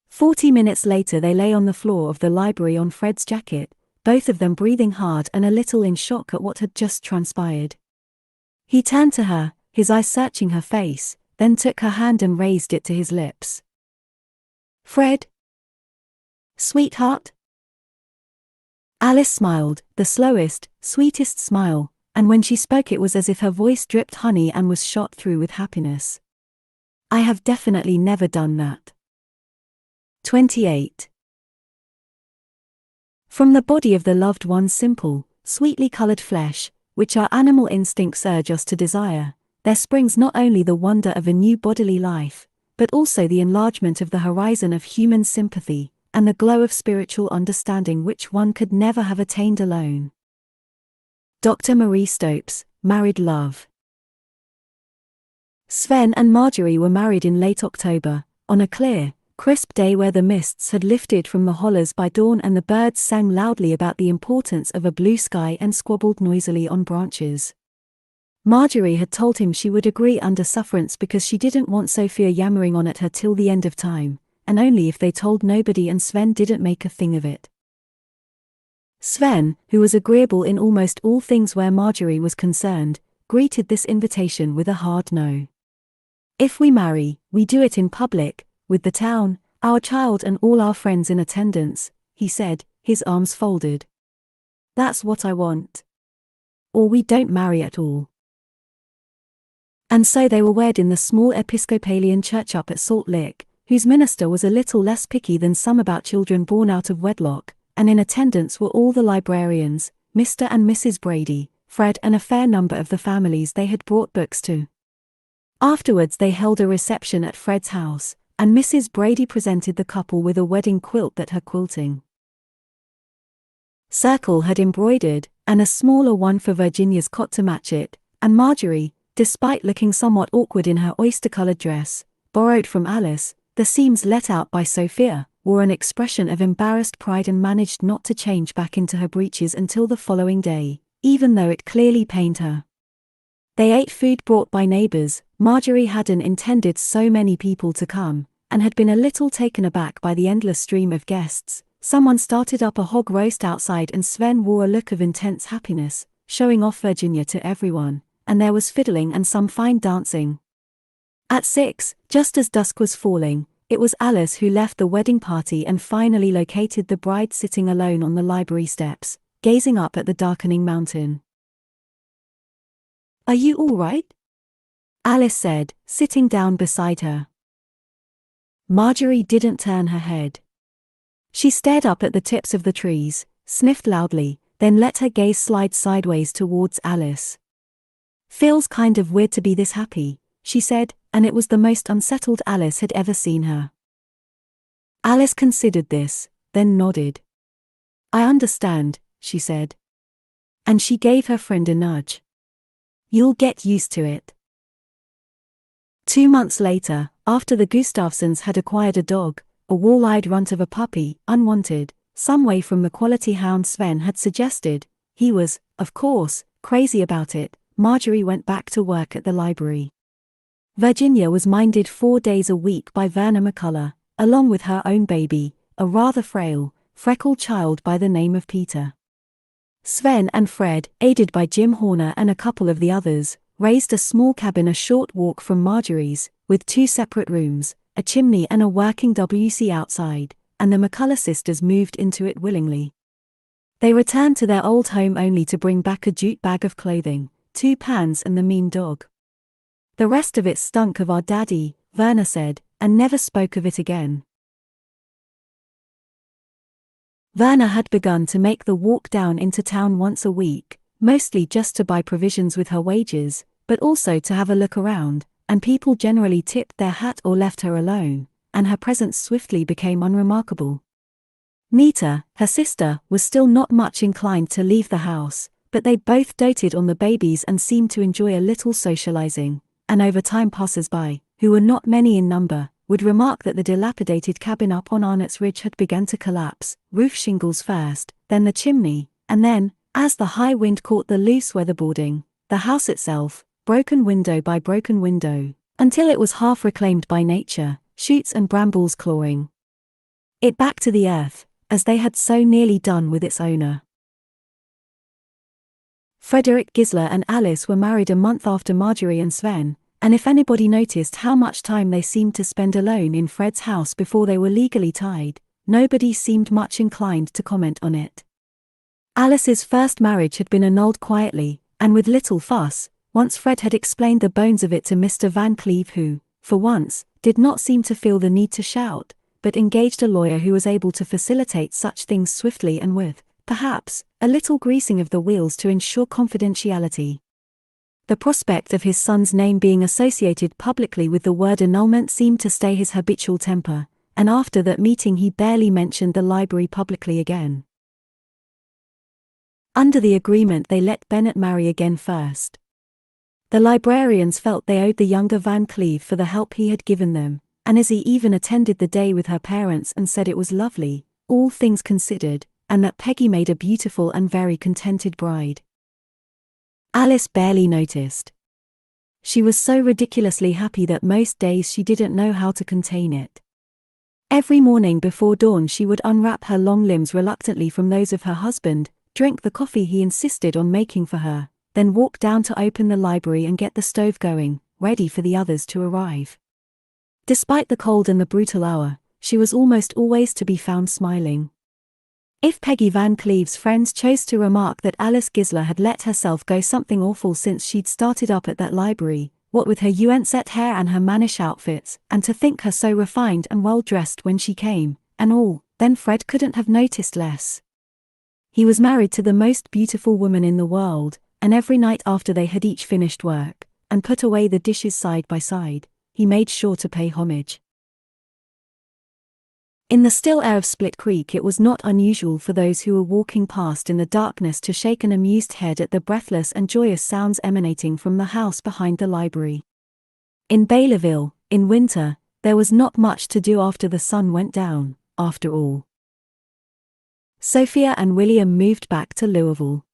40 minutes later they lay on the floor of the library on Fred's jacket, both of them breathing hard and a little in shock at what had just transpired. He turned to her, his eyes searching her face, then took her hand and raised it to his lips. Fred? Sweetheart? Alice smiled, the slowest, sweetest smile, and when she spoke it was as if her voice dripped honey and was shot through with happiness. I have definitely never done that. 28. From the body of the loved one's simple, sweetly colored flesh, which our animal instincts urge us to desire, there springs not only the wonder of a new bodily life, but also the enlargement of the horizon of human sympathy, and the glow of spiritual understanding which one could never have attained alone. Dr. Marie Stopes, Married Love. Sven and Marjorie were married in late October, on a clear, crisp day where the mists had lifted from the hollows by dawn and the birds sang loudly about the importance of a blue sky and squabbled noisily on branches. Marjorie had told him she would agree under sufferance because she didn't want Sophia yammering on at her till the end of time, and only if they told nobody and Sven didn't make a thing of it. Sven, who was agreeable in almost all things where Marjorie was concerned, greeted this invitation with a hard no. If we marry, we do it in public, with the town, our child and all our friends in attendance, he said, his arms folded. That's what I want. Or we don't marry at all. And so they were wed in the small Episcopalian church up at Salt Lick, whose minister was a little less picky than some about children born out of wedlock, and in attendance were all the librarians, Mr. and Mrs. Brady, Fred and a fair number of the families they had brought books to. Afterwards they held a reception at Fred's house, and Mrs. Brady presented the couple with a wedding quilt that her quilting circle had embroidered, and a smaller one for Virginia's cot to match it, and Marjorie, despite looking somewhat awkward in her oyster-colored dress, borrowed from Alice, the seams let out by Sophia, wore an expression of embarrassed pride and managed not to change back into her breeches until the following day, even though it clearly pained her. They ate food brought by neighbors. Marjorie hadn't intended so many people to come, and had been a little taken aback by the endless stream of guests. Someone started up a hog roast outside and Sven wore a look of intense happiness, showing off Virginia to everyone, and there was fiddling and some fine dancing. At 6, just as dusk was falling, it was Alice who left the wedding party and finally located the bride sitting alone on the library steps, gazing up at the darkening mountain. "Are you all right?" Alice said, sitting down beside her. Marjorie didn't turn her head. She stared up at the tips of the trees, sniffed loudly, then let her gaze slide sideways towards Alice. "Feels kind of weird to be this happy," she said, and it was the most unsettled Alice had ever seen her. Alice considered this, then nodded. "I understand," she said. And she gave her friend a nudge. "You'll get used to it." 2 months later, after the Gustafsons had acquired a dog, a wall-eyed runt of a puppy, unwanted, some way from the quality hound Sven had suggested, he was, of course, crazy about it, Marjorie went back to work at the library. Virginia was minded 4 days a week by Verna McCullough, along with her own baby, a rather frail, freckled child by the name of Peter. Sven and Fred, aided by Jim Horner and a couple of the others, raised a small cabin a short walk from Marjorie's, with 2 separate rooms, a chimney and a working WC outside, and the McCullough sisters moved into it willingly. They returned to their old home only to bring back a jute bag of clothing, 2 pans and the mean dog. "The rest of it stunk of our daddy," Verna said, and never spoke of it again. Verna had begun to make the walk down into town once a week, mostly just to buy provisions with her wages, but also to have a look around, and people generally tipped their hat or left her alone, and her presence swiftly became unremarkable. Nita, her sister, was still not much inclined to leave the house, but they both doted on the babies and seemed to enjoy a little socializing, and over time passers-by, who were not many in number, would remark that the dilapidated cabin up on Arnott's Ridge had begun to collapse, roof shingles first, then the chimney, and then, as the high wind caught the loose weatherboarding, the house itself, broken window by broken window, until it was half reclaimed by nature, shoots and brambles clawing it back to the earth, as they had so nearly done with its owner. Frederick Gisler and Alice were married a month after Marjorie and Sven, and if anybody noticed how much time they seemed to spend alone in Fred's house before they were legally tied, nobody seemed much inclined to comment on it. Alice's first marriage had been annulled quietly, and with little fuss, once Fred had explained the bones of it to Mr. Van Cleve who, for once, did not seem to feel the need to shout, but engaged a lawyer who was able to facilitate such things swiftly and with, perhaps, a little greasing of the wheels to ensure confidentiality. The prospect of his son's name being associated publicly with the word annulment seemed to stay his habitual temper, and after that meeting he barely mentioned the library publicly again. Under the agreement they let Bennett marry again first. The librarians felt they owed the younger Van Cleve for the help he had given them, and as he even attended the day with her parents and said it was lovely, all things considered, and that Peggy made a beautiful and very contented bride. Alice barely noticed. She was so ridiculously happy that most days she didn't know how to contain it. Every morning before dawn she would unwrap her long limbs reluctantly from those of her husband, drink the coffee he insisted on making for her, then walk down to open the library and get the stove going, ready for the others to arrive. Despite the cold and the brutal hour, she was almost always to be found smiling. If Peggy Van Cleve's friends chose to remark that Alice Gisler had let herself go something awful since she'd started up at that library, what with her UN-set hair and her mannish outfits, and to think her so refined and well-dressed when she came, and all, then Fred couldn't have noticed less. He was married to the most beautiful woman in the world, and every night after they had each finished work, and put away the dishes side by side, he made sure to pay homage. In the still air of Split Creek it was not unusual for those who were walking past in the darkness to shake an amused head at the breathless and joyous sounds emanating from the house behind the library. In Baylorville, in winter, there was not much to do after the sun went down, after all. Sophia and William moved back to Louisville.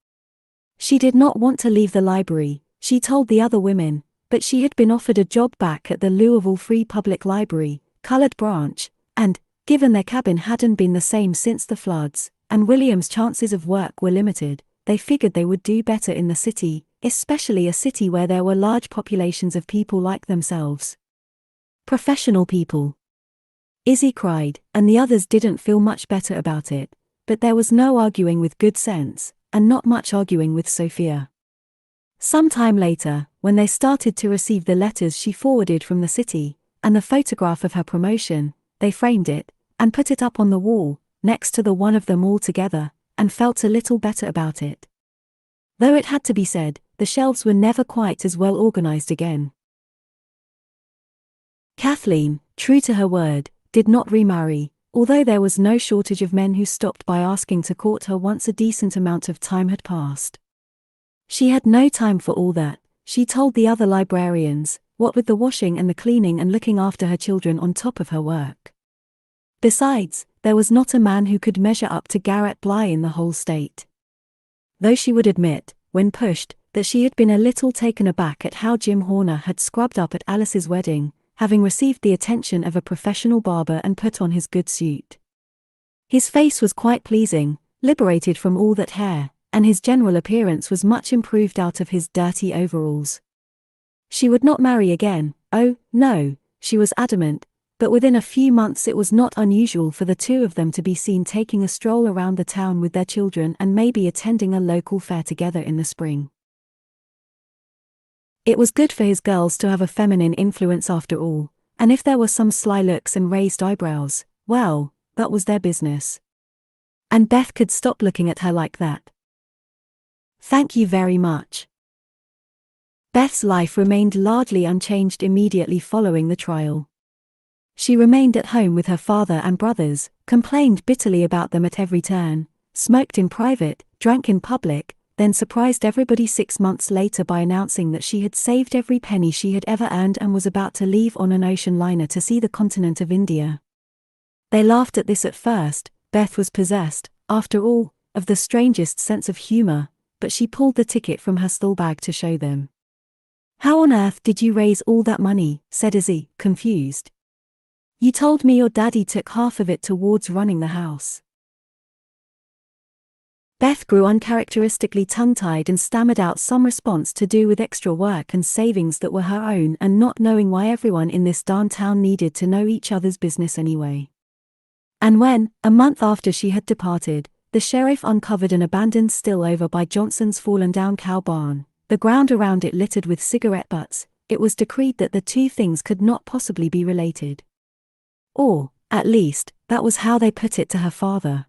She did not want to leave the library, she told the other women, but she had been offered a job back at the Louisville Free Public Library, Colored Branch, and, given their cabin hadn't been the same since the floods, and William's chances of work were limited, they figured they would do better in the city, especially a city where there were large populations of people like themselves. Professional people. Izzy cried, and the others didn't feel much better about it, but there was no arguing with good sense, and not much arguing with Sophia. Some time later, when they started to receive the letters she forwarded from the city, and the photograph of her promotion, they framed it, and put it up on the wall, next to the one of them all together, and felt a little better about it. Though it had to be said, the shelves were never quite as well organized again. Kathleen, true to her word, did not remarry, although there was no shortage of men who stopped by asking to court her once a decent amount of time had passed. She had no time for all that, she told the other librarians, what with the washing and the cleaning and looking after her children on top of her work. Besides, there was not a man who could measure up to Garrett Bligh in the whole state. Though she would admit, when pushed, that she had been a little taken aback at how Jim Horner had scrubbed up at Alice's wedding, having received the attention of a professional barber and put on his good suit. His face was quite pleasing, liberated from all that hair, and his general appearance was much improved out of his dirty overalls. She would not marry again, oh, no, she was adamant, but within a few months it was not unusual for the two of them to be seen taking a stroll around the town with their children and maybe attending a local fair together in the spring. It was good for his girls to have a feminine influence after all, and if there were some sly looks and raised eyebrows, well, that was their business. And Beth could stop looking at her like that. Thank you very much. Beth's life remained largely unchanged immediately following the trial. She remained at home with her father and brothers, complained bitterly about them at every turn, smoked in private, drank in public, then surprised everybody 6 months later by announcing that she had saved every penny she had ever earned and was about to leave on an ocean liner to see the continent of India. They laughed at this at first. Beth was possessed, after all, of the strangest sense of humor, but she pulled the ticket from her stole bag to show them. "How on earth did you raise all that money?" said Izzy, confused. "You told me your daddy took half of it towards running the house." Beth grew uncharacteristically tongue-tied and stammered out some response to do with extra work and savings that were her own and not knowing why everyone in this darn town needed to know each other's business anyway. And when, a month after she had departed, the sheriff uncovered an abandoned still over by Johnson's fallen-down cow barn, the ground around it littered with cigarette butts, it was decreed that the two things could not possibly be related. Or, at least, that was how they put it to her father.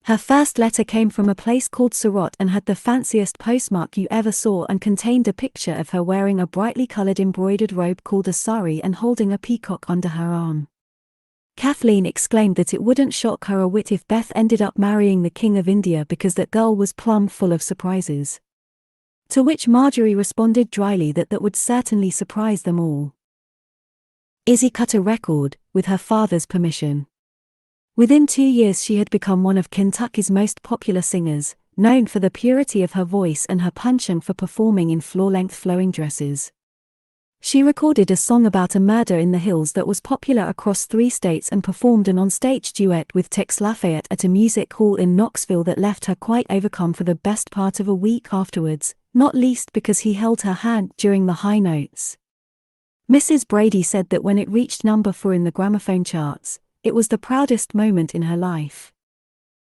Her first letter came from a place called Surat and had the fanciest postmark you ever saw and contained a picture of her wearing a brightly colored embroidered robe called a sari and holding a peacock under her arm. Kathleen exclaimed that it wouldn't shock her a whit if Beth ended up marrying the King of India because that girl was plumb full of surprises. To which Marjorie responded dryly that that would certainly surprise them all. Izzy cut a record, with her father's permission. Within 2 years she had become one of Kentucky's most popular singers, known for the purity of her voice and her penchant for performing in floor-length flowing dresses. She recorded a song about a murder in the hills that was popular across 3 states and performed an on-stage duet with Tex Lafayette at a music hall in Knoxville that left her quite overcome for the best part of a week afterwards, not least because he held her hand during the high notes. Mrs. Brady said that when it reached number 4 in the gramophone charts, it was the proudest moment in her life.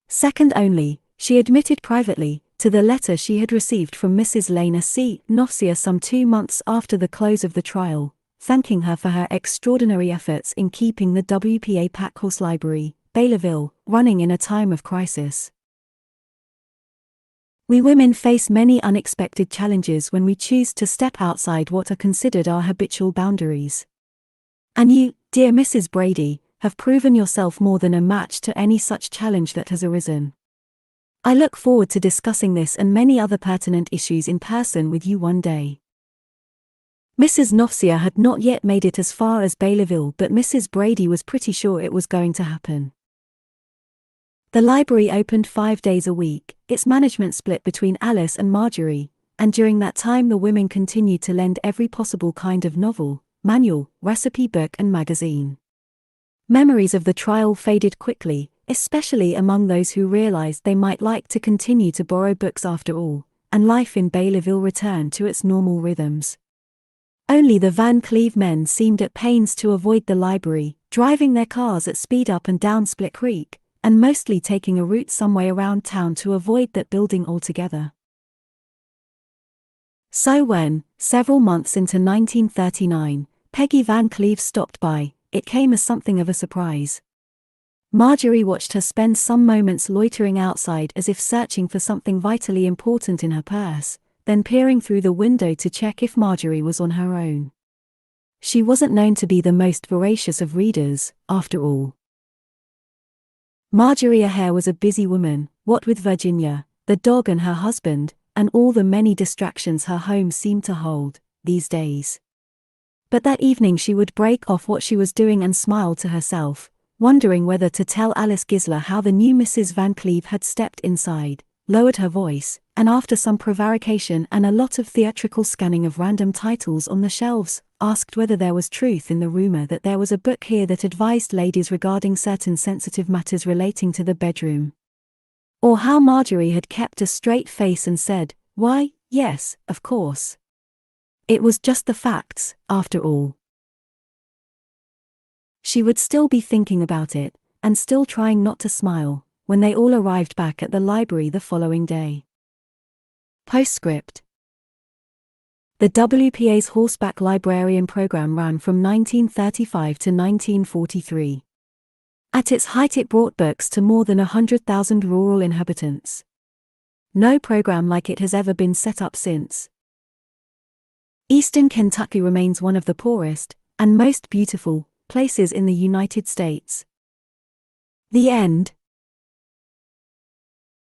Second only, she admitted privately, to the letter she had received from Mrs. Lena C. Nofsia some 2 months after the close of the trial, thanking her for her extraordinary efforts in keeping the WPA Packhorse Library, Baylorville, running in a time of crisis. We women face many unexpected challenges when we choose to step outside what are considered our habitual boundaries. And you, dear Mrs. Brady, have proven yourself more than a match to any such challenge that has arisen. I look forward to discussing this and many other pertinent issues in person with you one day. Mrs. Nofsia had not yet made it as far as Baylorville, but Mrs. Brady was pretty sure it was going to happen. The library opened 5 days a week, its management split between Alice and Marjorie, and during that time the women continued to lend every possible kind of novel, manual, recipe book and magazine. Memories of the trial faded quickly, especially among those who realized they might like to continue to borrow books after all, and life in Baileyville returned to its normal rhythms. Only the Van Cleve men seemed at pains to avoid the library, driving their cars at speed up and down Split Creek, and mostly taking a route some way around town to avoid that building altogether. So when, several months into 1939, Peggy Van Cleve stopped by, it came as something of a surprise. Marjorie watched her spend some moments loitering outside as if searching for something vitally important in her purse, then peering through the window to check if Marjorie was on her own. She wasn't known to be the most voracious of readers, after all. Marjorie Ahare was a busy woman, what with Virginia, the dog and her husband, and all the many distractions her home seemed to hold, these days. But that evening she would break off what she was doing and smile to herself, wondering whether to tell Alice Gisler how the new Mrs. Van Cleve had stepped inside, lowered her voice, and after some prevarication and a lot of theatrical scanning of random titles on the shelves, asked whether there was truth in the rumor that there was a book here that advised ladies regarding certain sensitive matters relating to the bedroom. Or how Marjorie had kept a straight face and said, "Why, yes, of course. It was just the facts, after all." She would still be thinking about it, and still trying not to smile, when they all arrived back at the library the following day. Postscript. The WPA's Horseback Librarian program ran from 1935 to 1943. At its height it brought books to more than 100,000 rural inhabitants. No program like it has ever been set up since. Eastern Kentucky remains one of the poorest, and most beautiful, places in the United States. The end.